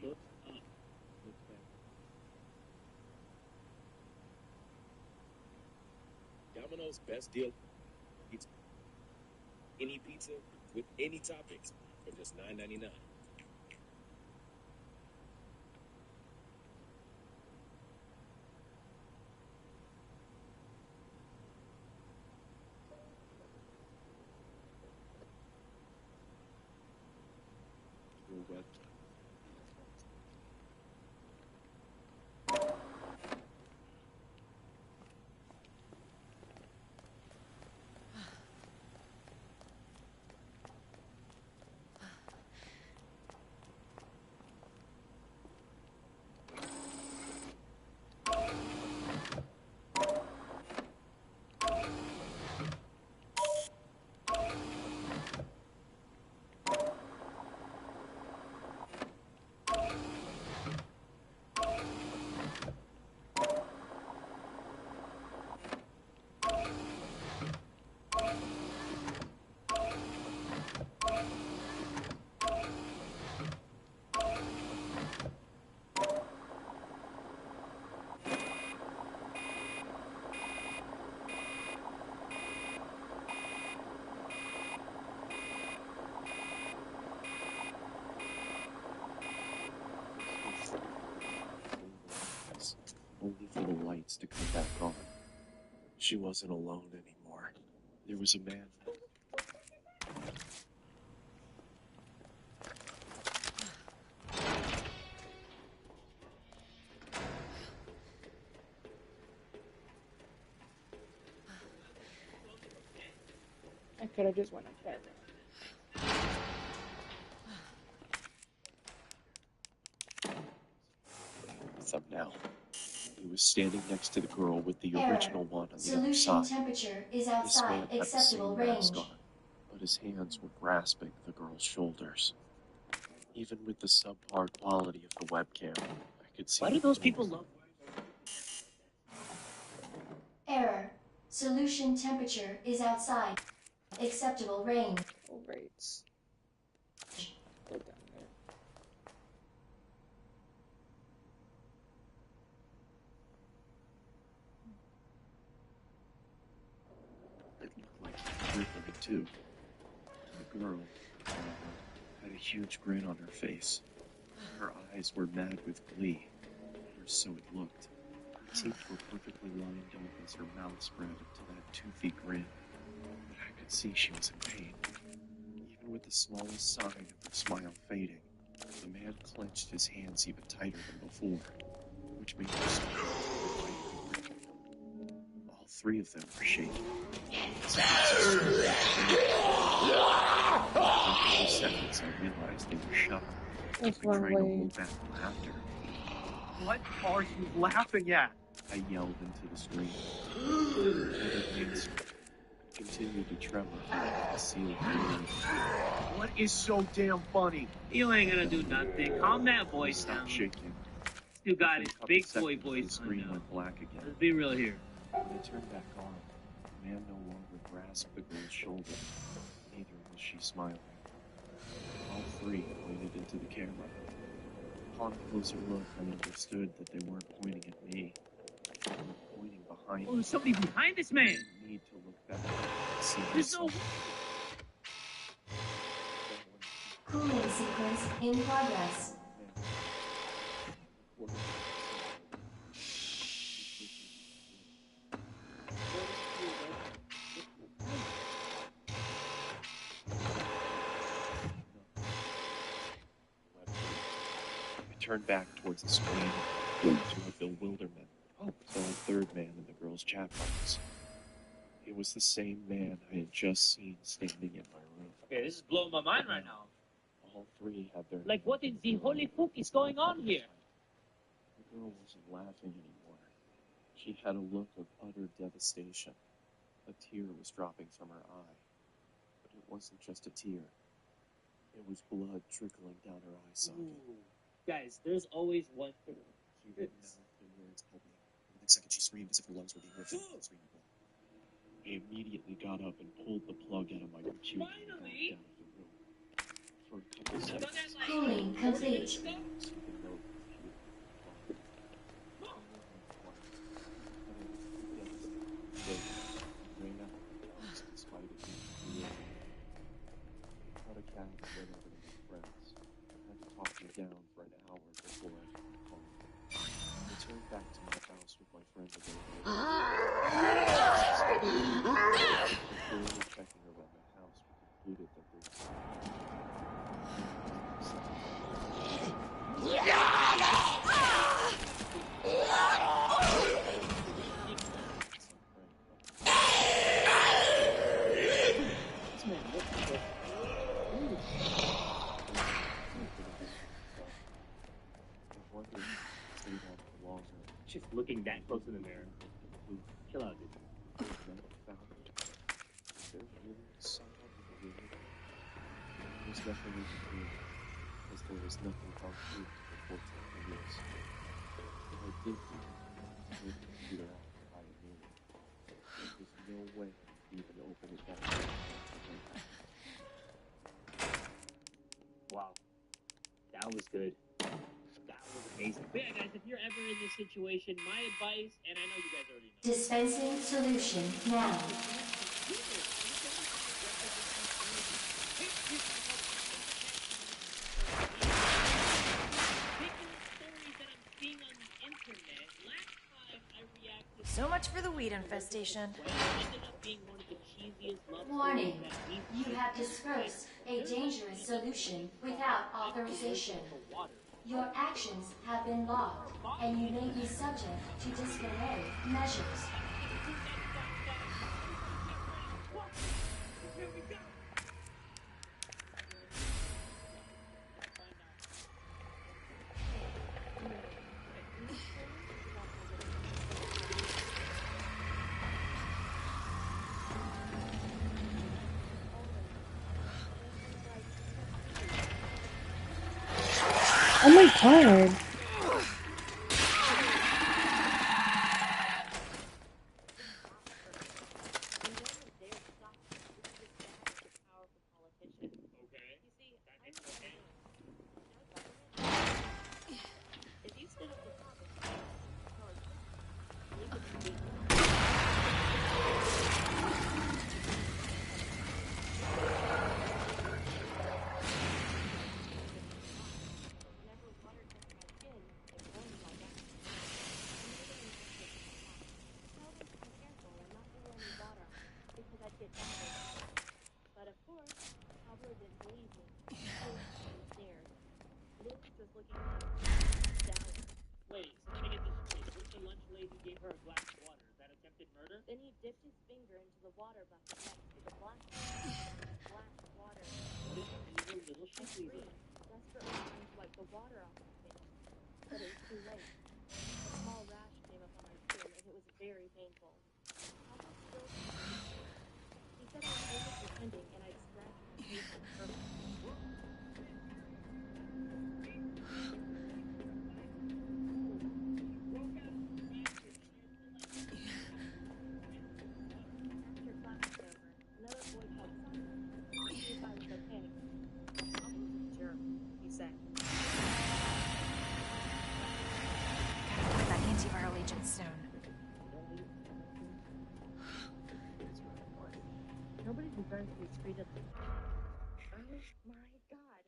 Look up. Look back. Domino's best deal gets any pizza with any toppings for just $9.99. Your website. Only for the lights to come back on. She wasn't alone anymore. There was a man. I could have just went up there. What's up now? He was standing next to the girl with the Error. original one on the other Solution side. temperature is This man outside had the acceptable same mask range. on, but his hands were grasping the girl's shoulders. Even with the subpar quality of the webcam, I could see. Why do those people love? Error. Solution temperature is outside acceptable range. All right. Go down there. too. The girl had a huge grin on her face. Her eyes were mad with glee, or so it looked. Her teeth were perfectly lined up as her mouth spread into that toothy grin. But I could see she was in pain. Even with the smallest sign of her smile fading, the man clenched his hands even tighter than before, which made her start to fight even quicker. All three of them were shaking. After a few seconds, I realized they were shocked. That's They were one trying to way. hold back laughter. What are you laughing at? I yelled into the screen. The hands continued to tremor to conceal fear. What is so damn funny? You ain't gonna do nothing. Calm that voice down. Stop shaking. Still got his Within a couple big boy seconds, voice the on screen now. went black again. Let's be real here. When I turned back on, the man no longer grasped the girl's shoulder. Neither was she smiling. All three pointed into the camera. Upon a closer look, I understood that they weren't pointing at me. They were pointing behind Oh, me. there's somebody behind this man. I need to look back to see There's no. myself. Cooling sequence in progress. I turned back towards the screen to a bewilderment. Oh, saw a third man in the girl's chat box. It was the same man I had just seen standing in my room. Okay, this is blowing my mind right now. All three had their Like, what in the holy fuck is going on here? The girl wasn't laughing anymore. She had a look of utter devastation. A tear was dropping from her eye. But it wasn't just a tear. It was blood trickling down her eye socket. Guys, there's always one thing. She didn't mouth the words help me. The next second she screamed as if her lungs were being ripped out with screaming blood. I immediately got up and pulled the plug out of my computer and backed out of the room. For a couple seconds, Cooling complete. Down for an hour before I could call. I returned back to my house with my friend again. Before checking around the house, we concluded that there Just looking that close in the mirror. Chill out, dude. there really someone in the room. There was nothing we could do, because there was nothing concrete to report to the police. If I did do it, I would computer out by a minute. There was no way to even open it back up. Wow. That was good. That was amazing. But yeah, guys, if you're ever in this situation, my advice, and I know you guys already know. Dispensing solution now. So much for the weed infestation. Warning. You have dispersed a dangerous solution without authorization. Your actions have been logged, and you may be subject to disciplinary measures. Oh my god. Wait, so let me get this straight. What if the lunch lady gave her a glass of water? Is that attempted murder? Then he dipped his finger into the water bucket next to the black water. What if he was a little I shifty? screamed, desperately trying to wipe the water off my face. But it was too late. A small rash came up on my skin, and it was very painful. Papa still he said I was only pretending, and I'd scratch my face on purpose. After class was over, another boy called Simon to see if I was okay. Papa was a jerk, he said. Gotta find that antiviral agent soon. Nobody deserves to be treated like that. Oh my god.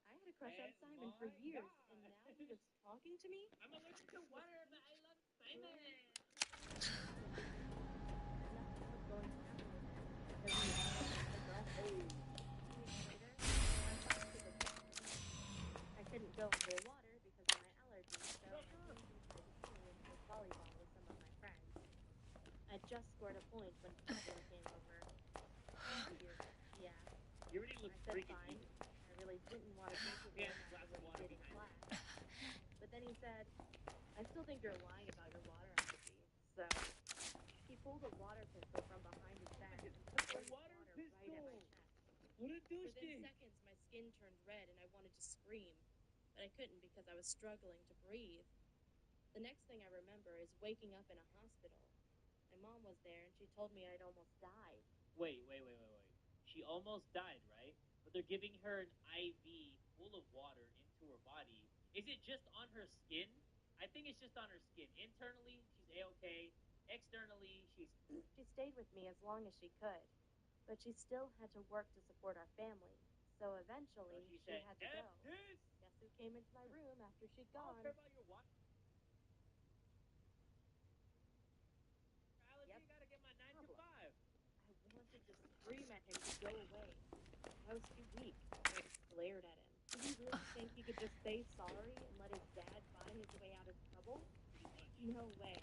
I had a crush on Simon for years, and now he's just talking to me? I'm allergic to water, but I love Simon. I couldn't go into the water because of my allergies, so I came inside the pool and played volleyball with some of my friends. I just scored a point when Pablo came over. Yeah. You already look I said freaky. fine. I really didn't want to drink it Yeah, glass of water in behind class. But then he said, I still think you're lying about your water allergy. So he pulled a water pistol from behind his back and put the water right at my chest. What a Within douchebag. seconds, my skin turned red and I wanted to scream, but I couldn't because I was struggling to breathe. The next thing I remember is waking up in a hospital. My mom was there and she told me I'd almost died. Wait. She almost died, right? But they're giving her an IV full of water into her body. Is it just on her skin? I think it's just on her skin. Internally, she's A-okay. Externally, she's... She stayed with me as long as she could, but she still had to work to support our family. So eventually, she she said, had to "F go. this!" Guess who came into my room after she'd I don't gone? care about your water. Allergy, Yep. you gotta get my 9 to 5. I wanted to scream at him to go away. I was too weak. I just glared at him. Did he really think he could just say sorry and let his dad buy his way out of trouble? No way.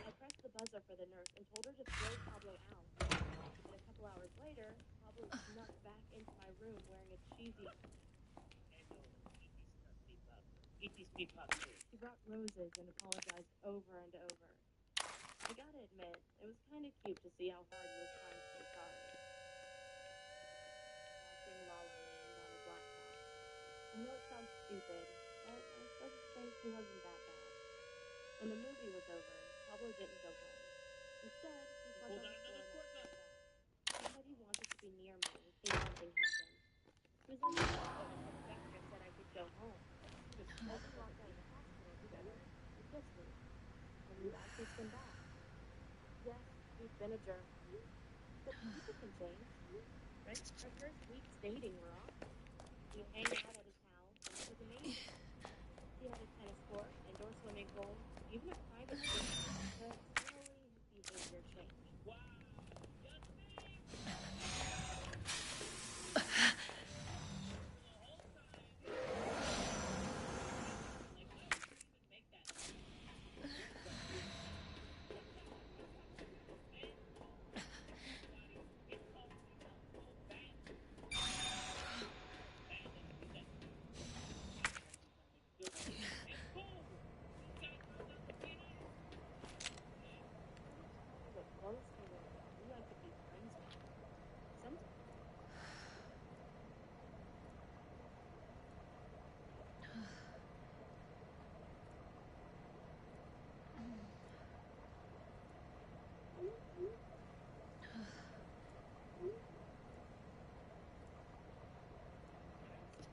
I pressed the buzzer for the nurse and told her to throw Pablo out. And a couple hours later, Pablo snuck back into my room wearing a cheesy... He brought roses and apologized over and over. I gotta admit, it was kind of cute to see how hard he was trying to say sorry. Watching Lala land on his laptop. I know it sounds stupid, but I sort of think he wasn't that bad. When the movie was over, Pablo didn't go home. Instead, he slept on the floor next to my bed. He said he wanted to be near me in case something happened. He was like, the doctor said I could go home. As we walked out of the hospital together, he kissed me. And I kissed him back. Yes, he's been a jerk. But people can change, right? Our first weeks dating were awesome. We'd hang out at his house, and it was amazing. He had a tennis court, indoor swimming pool, even a private pool. But slowly, his behavior changed. Wow.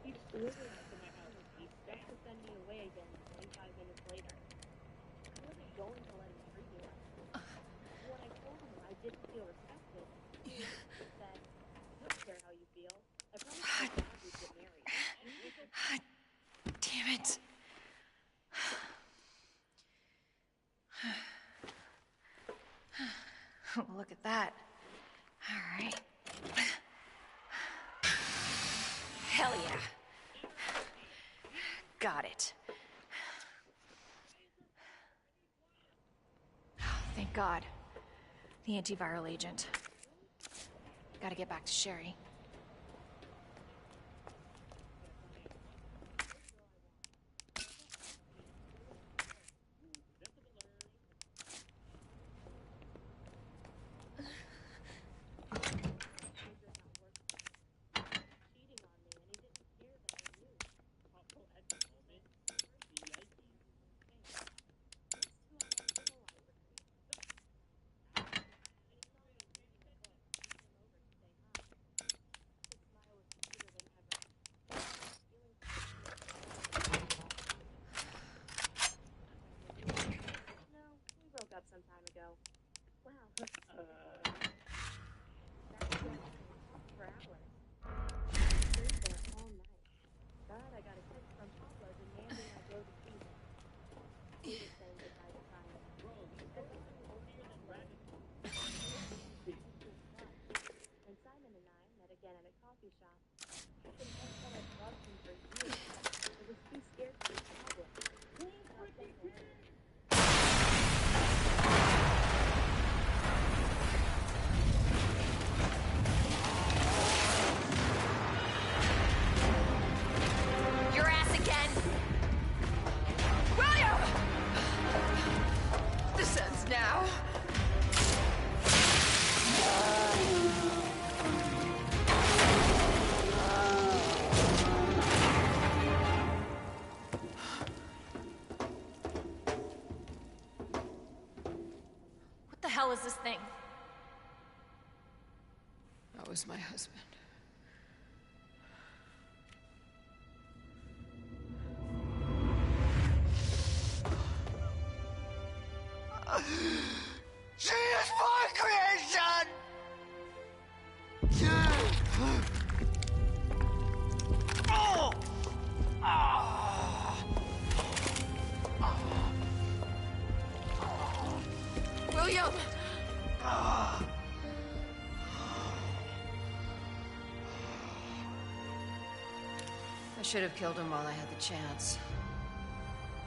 He delivered to my house just to send me away again 25 minutes later. I wasn't going to let him treat me like that. When I told him I didn't feel respected, he said, I don't care how you feel. I promised my dad we'd get married. Damn it. Look at that. All right. Hell yeah. Got it. Thank God. The antiviral agent. Gotta get back to Sherry. Some time ago. Wow. For hours. Stayed there all night. But I got a text from Pablo demanding I go to see him. He was saying goodbye to Simon. And Simon and I met again at a coffee shop. I've been told that I've loved him for years. I was too scared to be Pablo. What the hell is this thing? That was my husband. She is my creation! Oh! William! I should have killed him while I had the chance.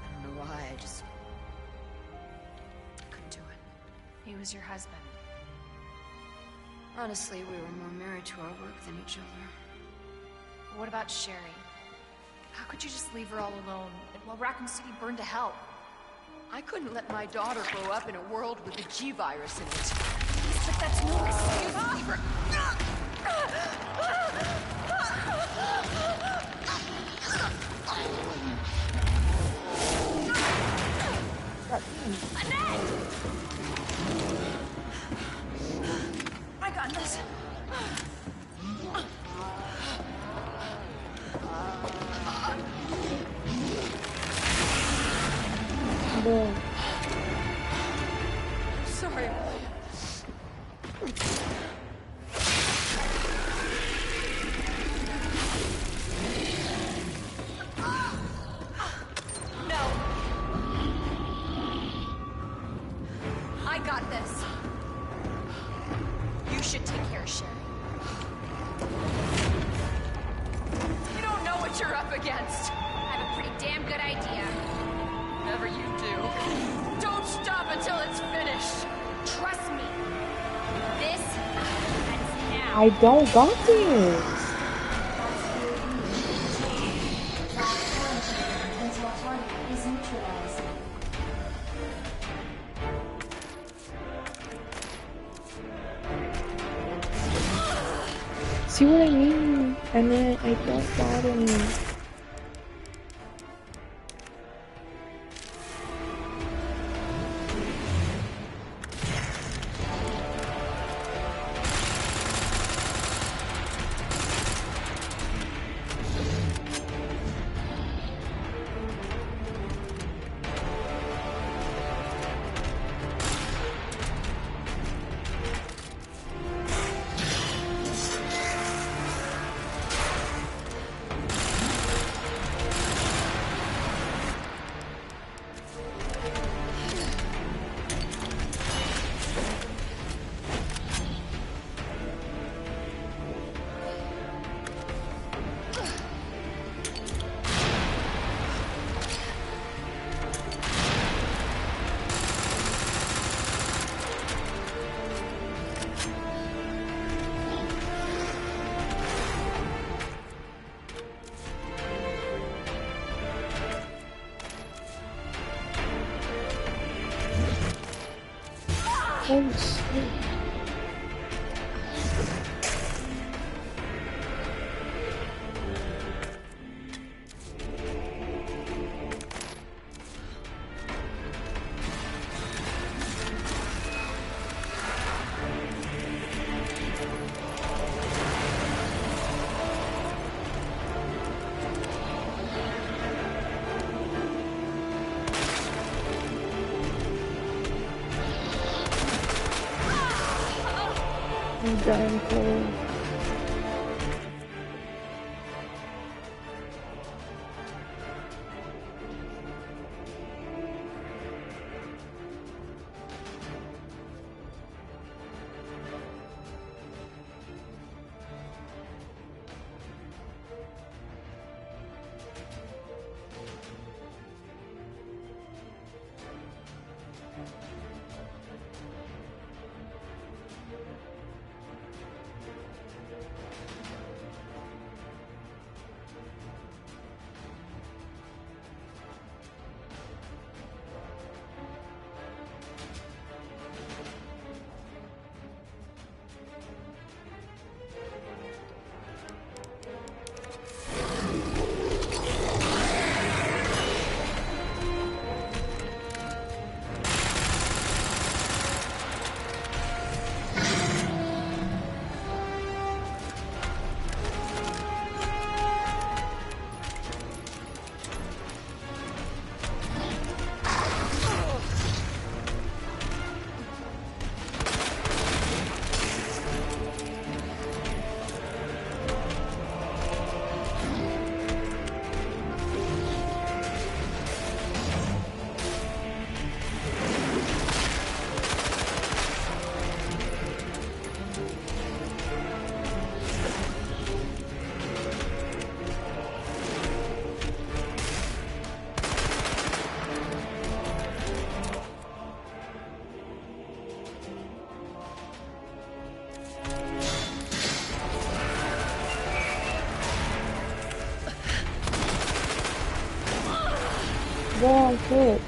I don't know why, I just couldn't do it. He was your husband. Honestly, we were more married to our work than each other. What about Sherry? How could you just leave her all alone while Raccoon City burned to hell? I couldn't let my daughter grow up in a world with a G virus in it. But that's no excuse. Annette! I got this. Boom. Sorry, No. I got this. You should take care of Sherry. You don't know what you're up against. I have a pretty damn good idea. Whatever you do, don't stop until it's finished. Trust me. This ends now. I don't got this. Is neutralized. See what I mean? And then I don't got any. face. Dying cold. Wrong hit.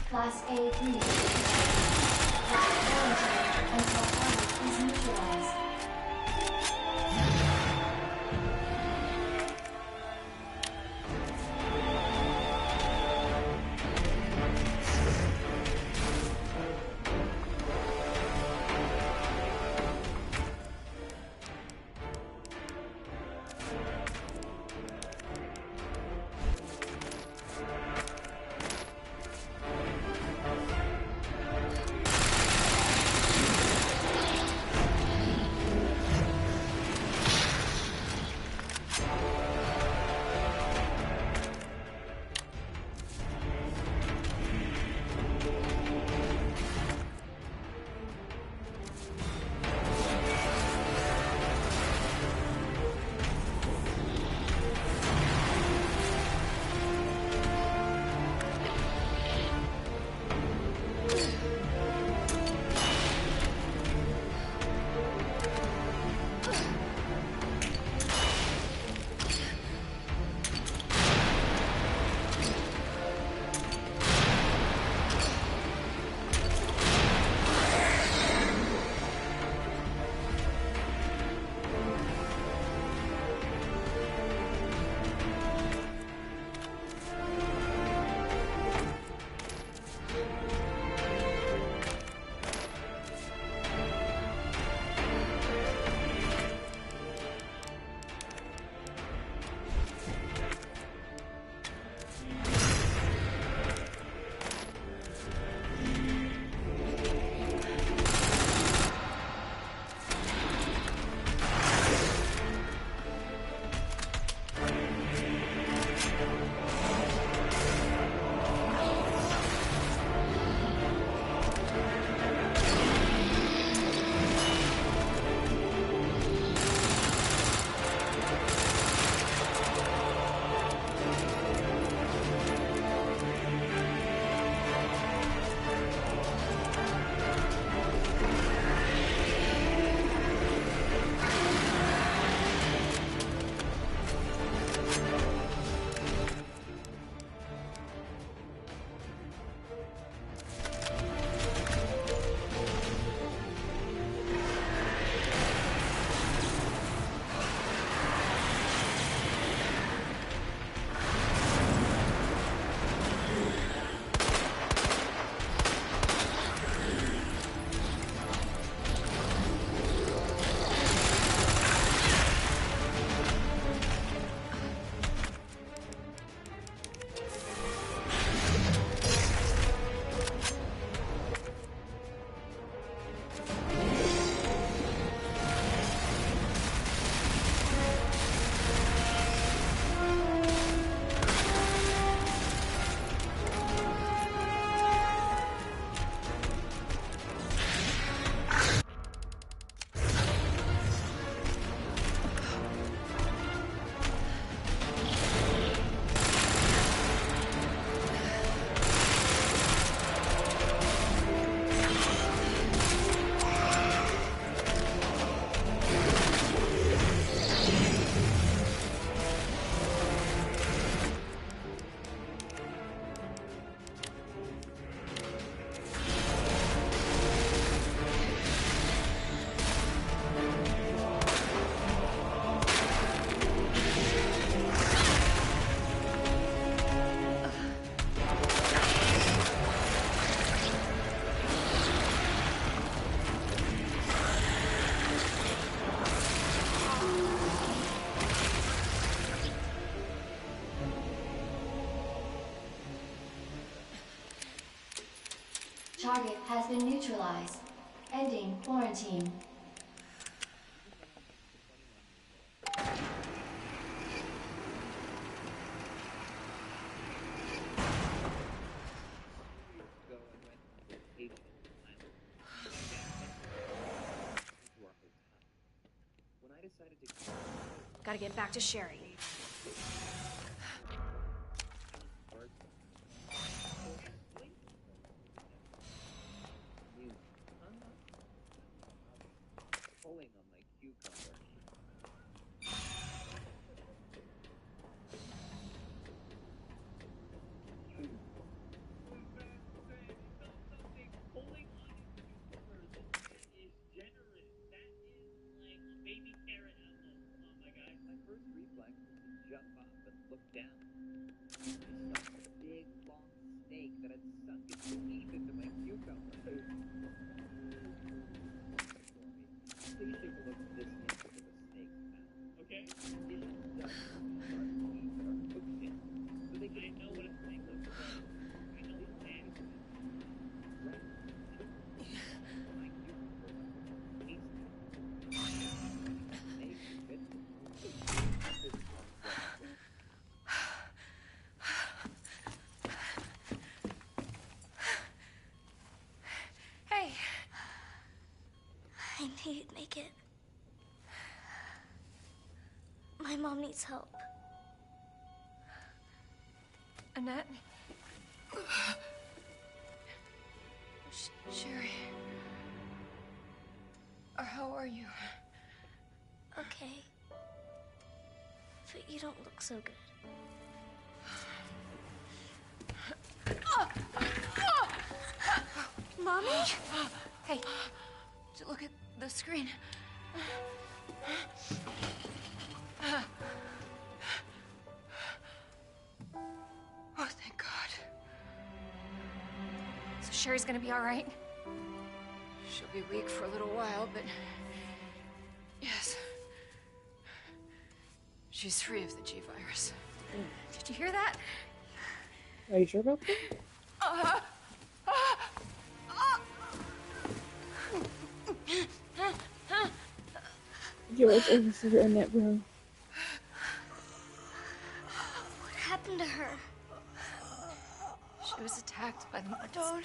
Class A breach. Quarantine until armor is neutralized. target has been neutralized. Ending quarantine. Gotta get back to Sherry. Pulling on my cucumber. Baby carrot apple. Oh my god. My first reflex was to jump up and look down. I saw a big, long snake that had sunk its teeth into my cucumber. Please take a look at this image of a snake's mouth. Okay. It has dozens of sharp teeth that are hooked in, so they can know what a snake looks like. I know it's nasty. Right. My cucumber was tasty. Hey. I knew you'd make it. My mom needs help. Annette? Sherry? How are you? Okay. But you don't look so good. Mommy? Hey, look at the screen. Oh, thank God. So Sherry's gonna be all right? She'll be weak for a little while, but yes. She's free of the G virus. Did you hear that? Are you sure about that? Yo, it's over for Annette, bro. What happened to her? She was attacked by the monster.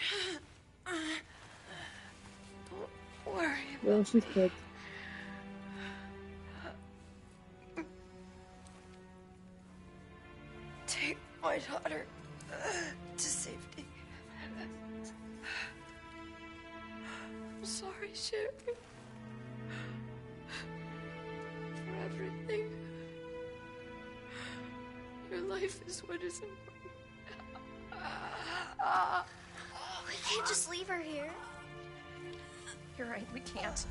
Don't worry. Bro, she's dead. Take my daughter to safety. I'm sorry, Sherry. For everything. Your life is what is important. We can't just leave her here. You're right, we can't.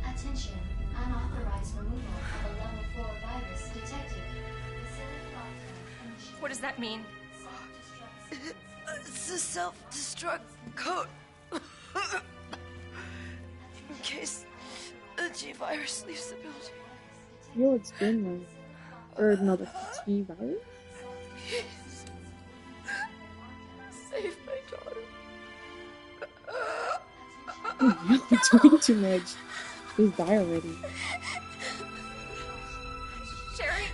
Attention. Unauthorized removal of a level 4 virus detected. Facility lockdown initiated. What does that mean? It's a self-destruct code. In case the G-virus leaves the building. Yo, it's been like... Or no, the T virus? Save my daughter. You're doing too much. Just die already. Sherry?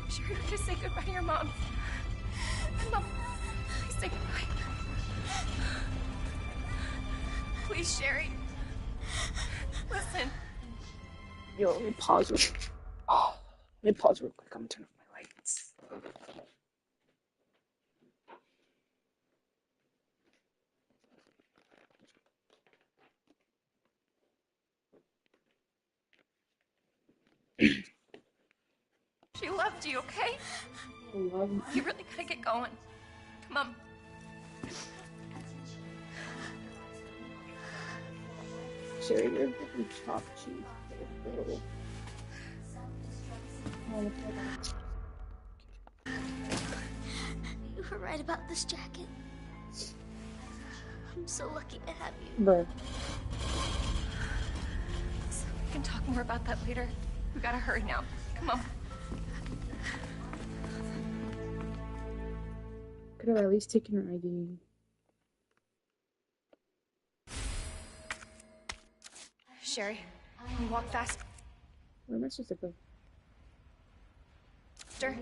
Sherry, you gotta say goodbye to your mom. Mom, please say goodbye. Please, Sherry. Listen. Yo, let me pause real quick. Oh, let me pause real quick. I'm gonna turn off my lights. She loved you, okay? Love you. You really gotta get going. Come on. Sherry, you're fucking chopped cheese. Bro. You were right about this jacket. I'm so lucky to have you. Bro. We can talk more about that later. We gotta hurry now. Come on. could have at least taken her ID. Sherry, can you walk fast? Where am I supposed to go? Yeah.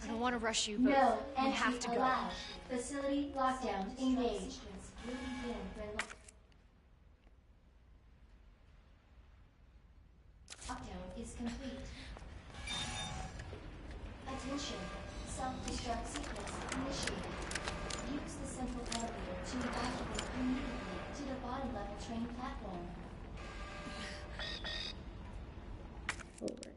I don't want to rush you, but No we have to entry go. allowed. Facility lockdown engaged. Lockdown is complete. Attention. Self-destruct sequence initiated. Use the central elevator to evacuate immediately to the bottom level train platform. Alright.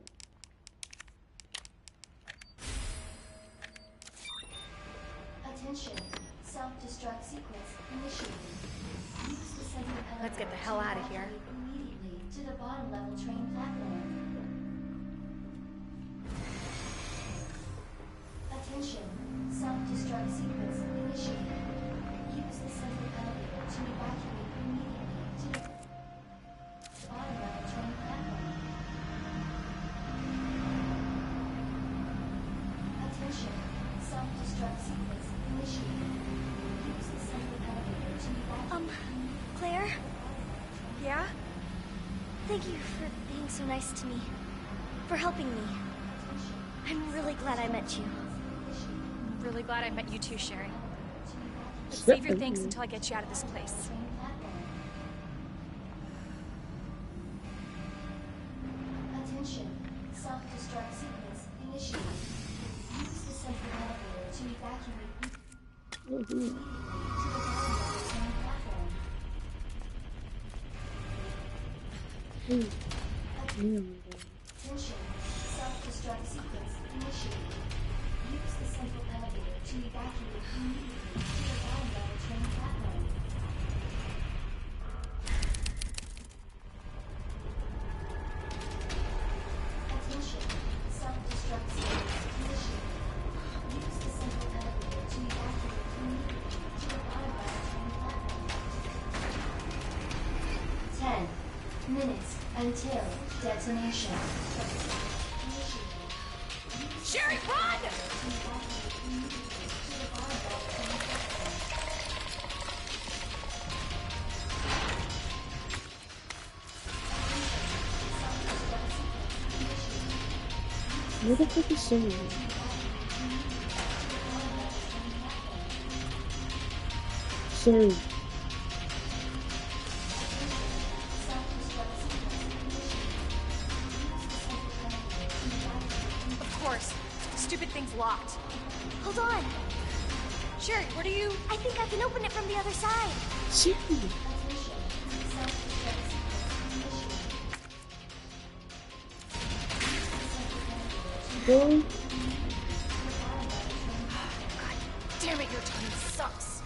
Attention. Self-destruct sequence initiated. Use the central elevator. Let's get the hell out of here. Immediately to the bottom level train platform. Attention. Self-destruct sequence initiated. Use the central elevator to evacuate immediately to the bottom level train platform. Attention. Self-destruct sequence initiated. Use the central elevator to evacuate. Claire? Yeah? Thank you for being so nice to me. For helping me. I'm really glad I met you. I'm really glad I met you too, Sherry. But save your thanks until I get you out of this place. Attention. Self-destruct sequence initiated. Use the central elevator to evacuate to the bottom level train platform. Attention. Self-destruct sequence initiated. Use the central elevator to evacuate immediately to the bottom level train platform. Attention. Self-destruct sequence initiated. Use the central elevator to evacuate immediately to the bottom level train platform. 10 minutes until detonation. Sherry, run! Where the fuck is Sherry? Sherry. Of course. Stupid thing's locked. Hold on. Sherry, what are you... I think I can open it from the other side. Sherry. Go. Damn it, your timing sucks.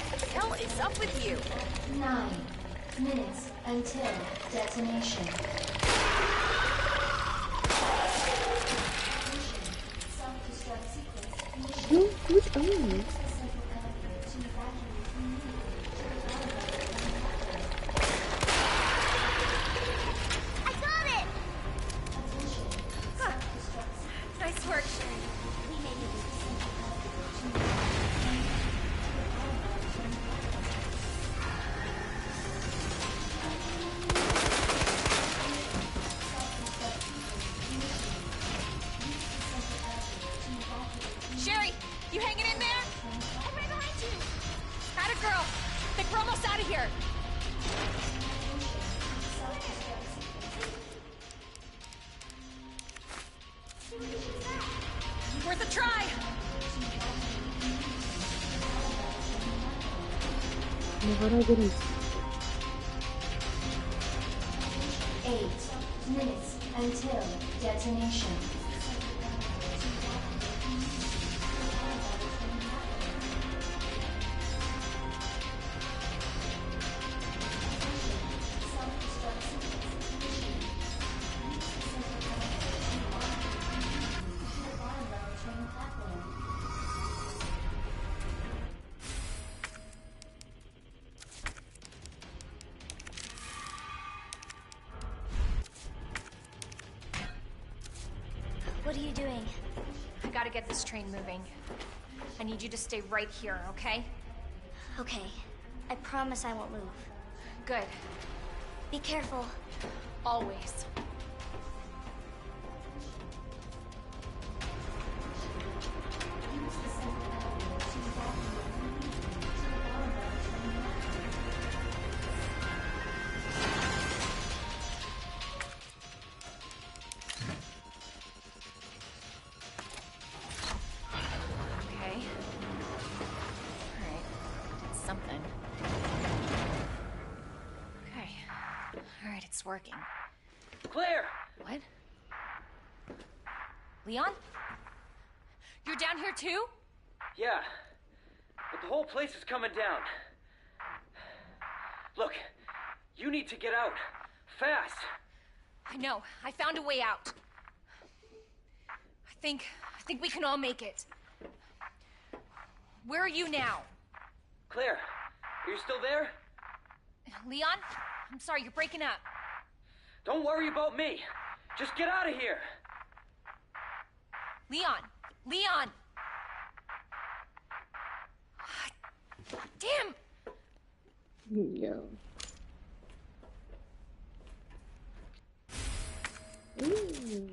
What the hell is up with you? 9 minutes until detonation. Self-destruct sequence No, initiated. which are you? Use the central elevator to evacuate immediately to the bottom level train platform. I got it! Attention. Self-destruct sequence. Nice work, Sherry. We may need the central elevator to evacuate to the bottom level train platform. Sherry, you hanging in there? I'm right behind you! Atta girl. Think we're almost out of here. Worth a try. No, how do I get in? 8 minutes until detonation. gotta get this train moving. I need you to stay right here, okay? Okay. I promise I won't move. Good. Be careful. Always. It's working. Claire! What? Leon? You're down here too? Yeah, but the whole place is coming down. Look, you need to get out. Fast! I know. I found a way out. I think we can all make it. Where are you now? Claire, are you still there? Leon? I'm sorry, you're breaking up. Don't worry about me. Just get out of here. Leon! Leon! Damn! Yeah. Ooh.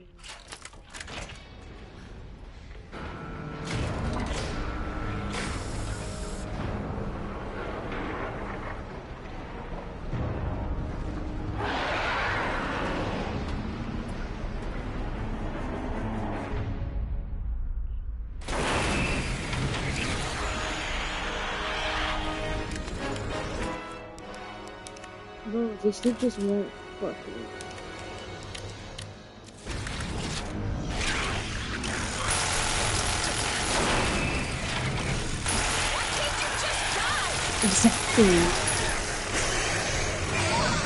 Bro, this dude just won't fucking. Exactly.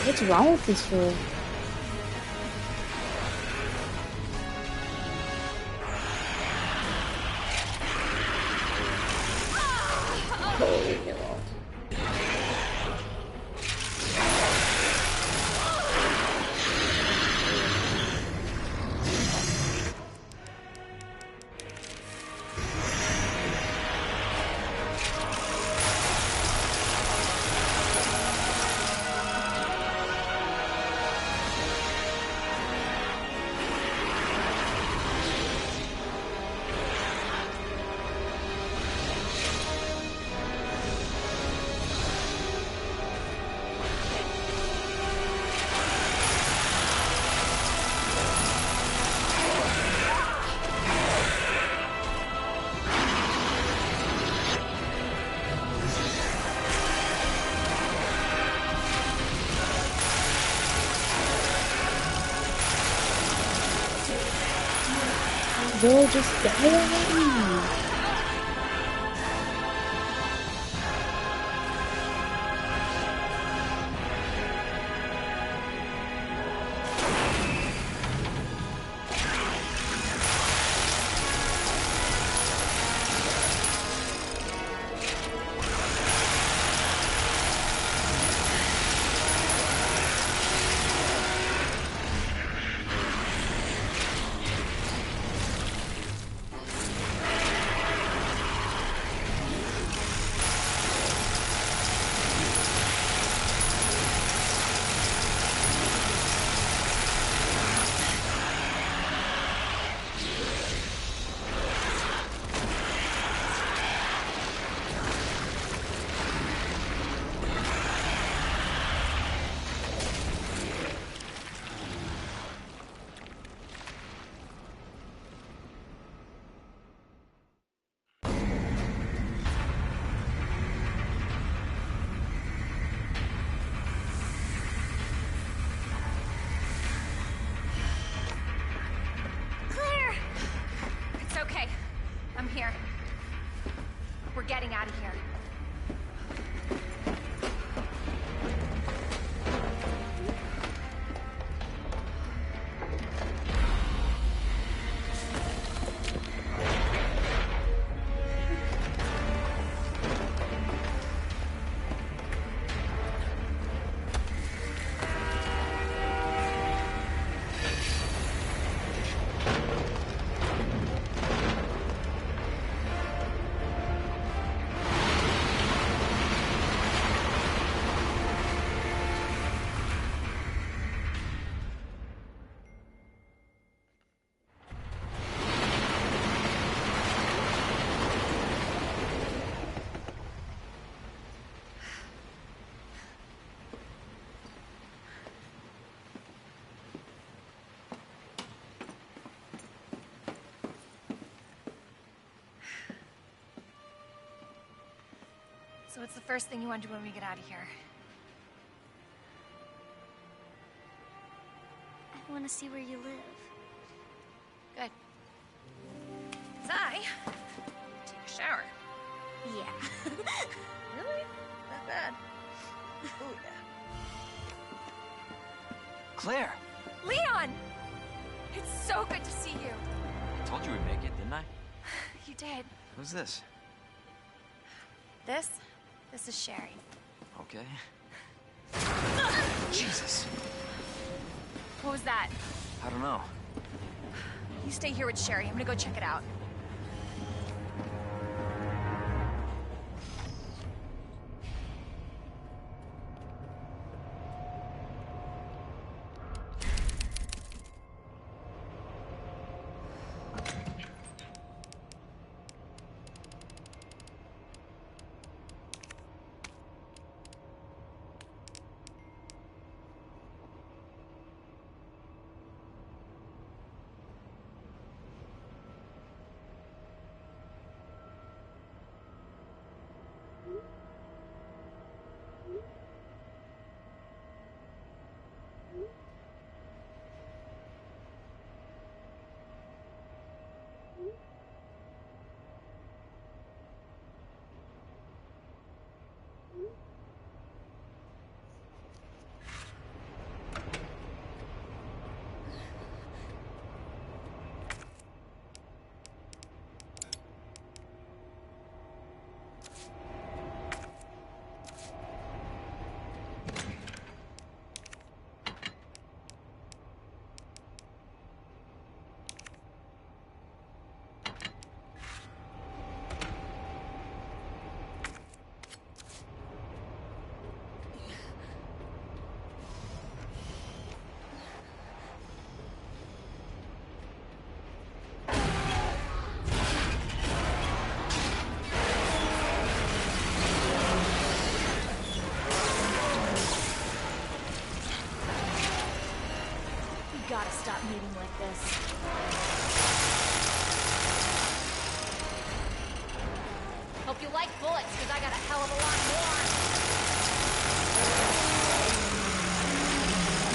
What's wrong with this fool? Holy hell. Bro, just die already! So what's the first thing you want to do when we get out of here? I want to see where you live. Good. 'Cause I take a shower. Yeah. Really? Not bad. Ooh, yeah. Claire! Leon! It's so good to see you. I told you we'd make it, didn't I? You did. Who's this? This is Sherry. Okay. Jesus. What was that? I don't know. You stay here with Sherry. I'm gonna go check it out. Gotta stop meeting like this. Hope you like bullets, because I got a hell of a lot more.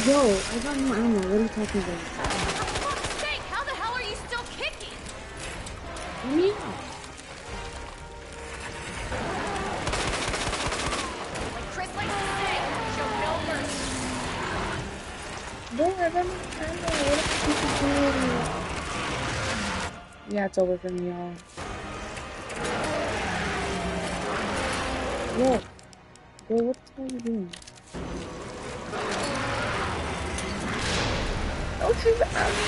Yo, I got no ammo. What are you talking about? For fuck's sake, how the hell are you still kicking? Yeah. Like Chris likes to say, show no mercy. Bro, I got no ammo. What are you doing? Yeah, it's over for me, y'all. Yo. Bro, what the hell are you doing? Don't shoot the ammo.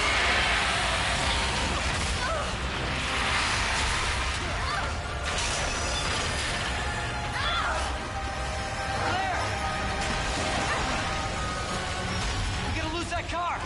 We're gonna lose that car!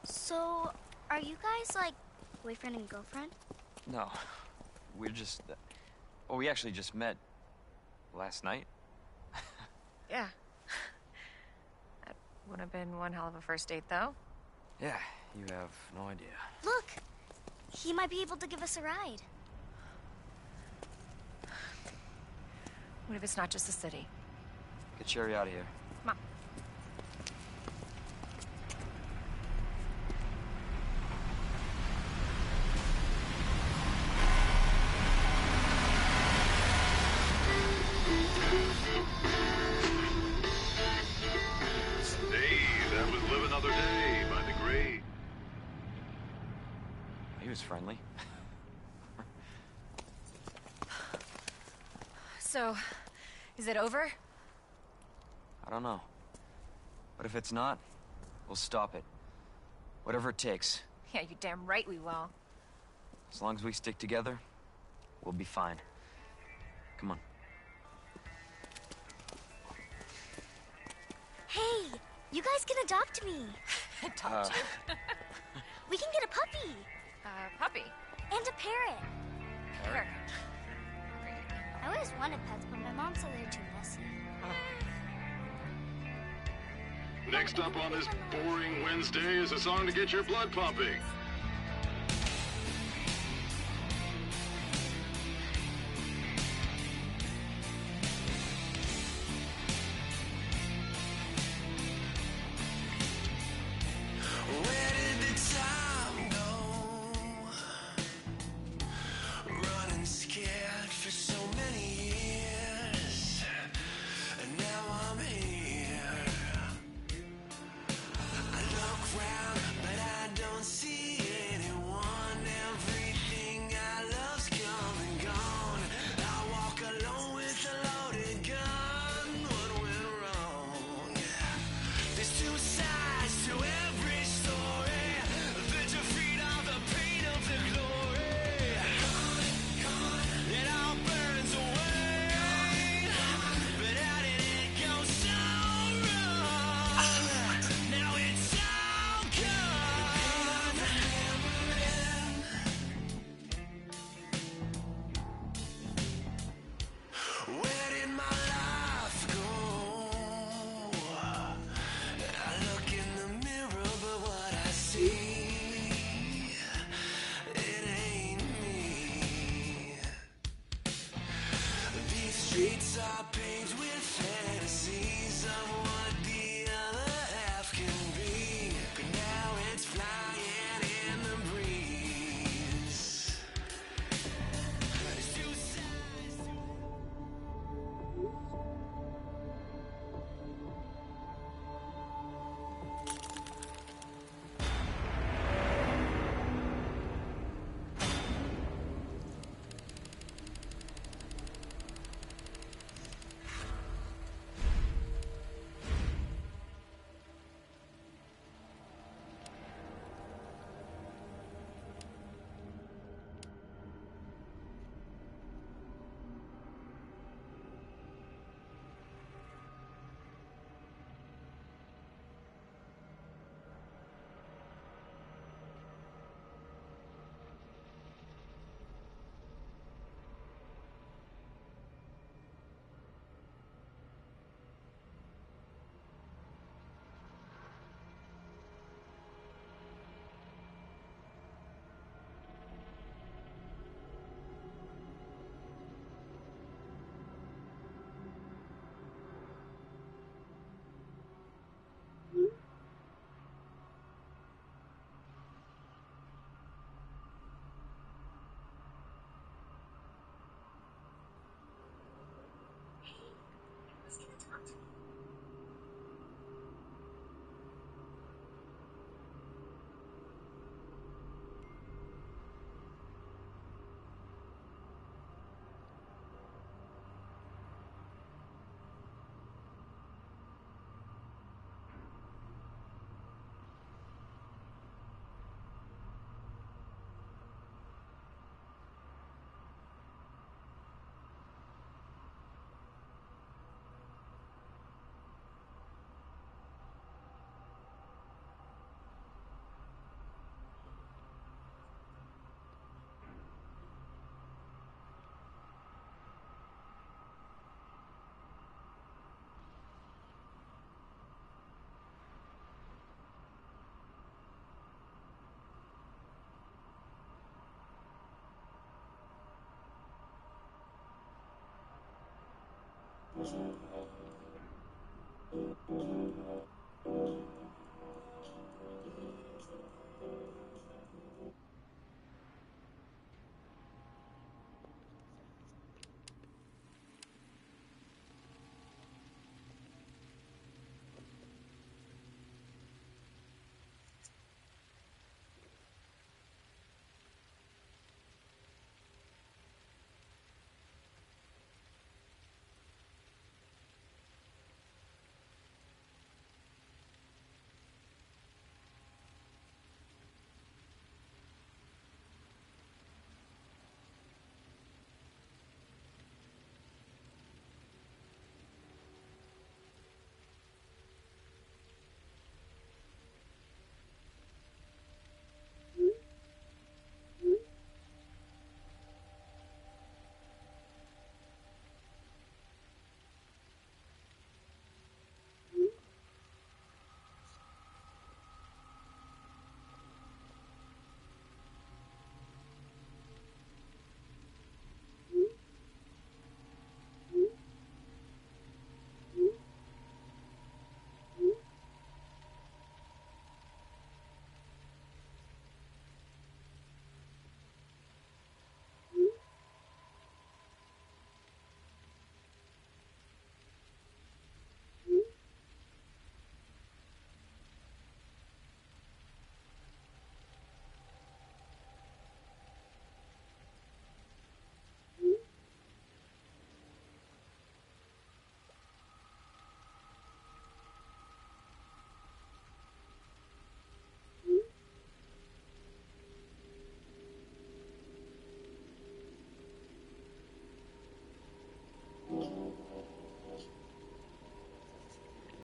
So, are you guys like boyfriend and girlfriend? No. We're just... well, we actually just met last night. Yeah. That would have been one hell of a first date, though. Yeah, you have no idea. Look! He might be able to give us a ride. What if it's not just the city? Get Sherry out of here. Come on. was friendly. So, is it over? I don't know. But if it's not, we'll stop it. Whatever it takes. Yeah, you're damn right we will. As long as we stick together, we'll be fine. Come on. Hey, you guys can adopt me. Adopt you? We can get a puppy. Puppy? And a parrot. Parrot. I always wanted pets, but my mom said they're too messy. Next up on this boring Wednesday is a song to get your blood pumping. Where did the time go? Running scared for so many years, and now I'm here. I look round, but I don't see anyone. Everything I love's come and gone. I walk alone with a loaded gun. What went wrong? There's two sides to every story. The defeat of the pain of the glory. It all burns away. But how did it go so wrong? Now it's all gone. Where did my life go? I look in the mirror, but what I see, it ain't me. These streets are paved with fantasies of what the other half can be, but now it's flying in the breeze. There's two sides to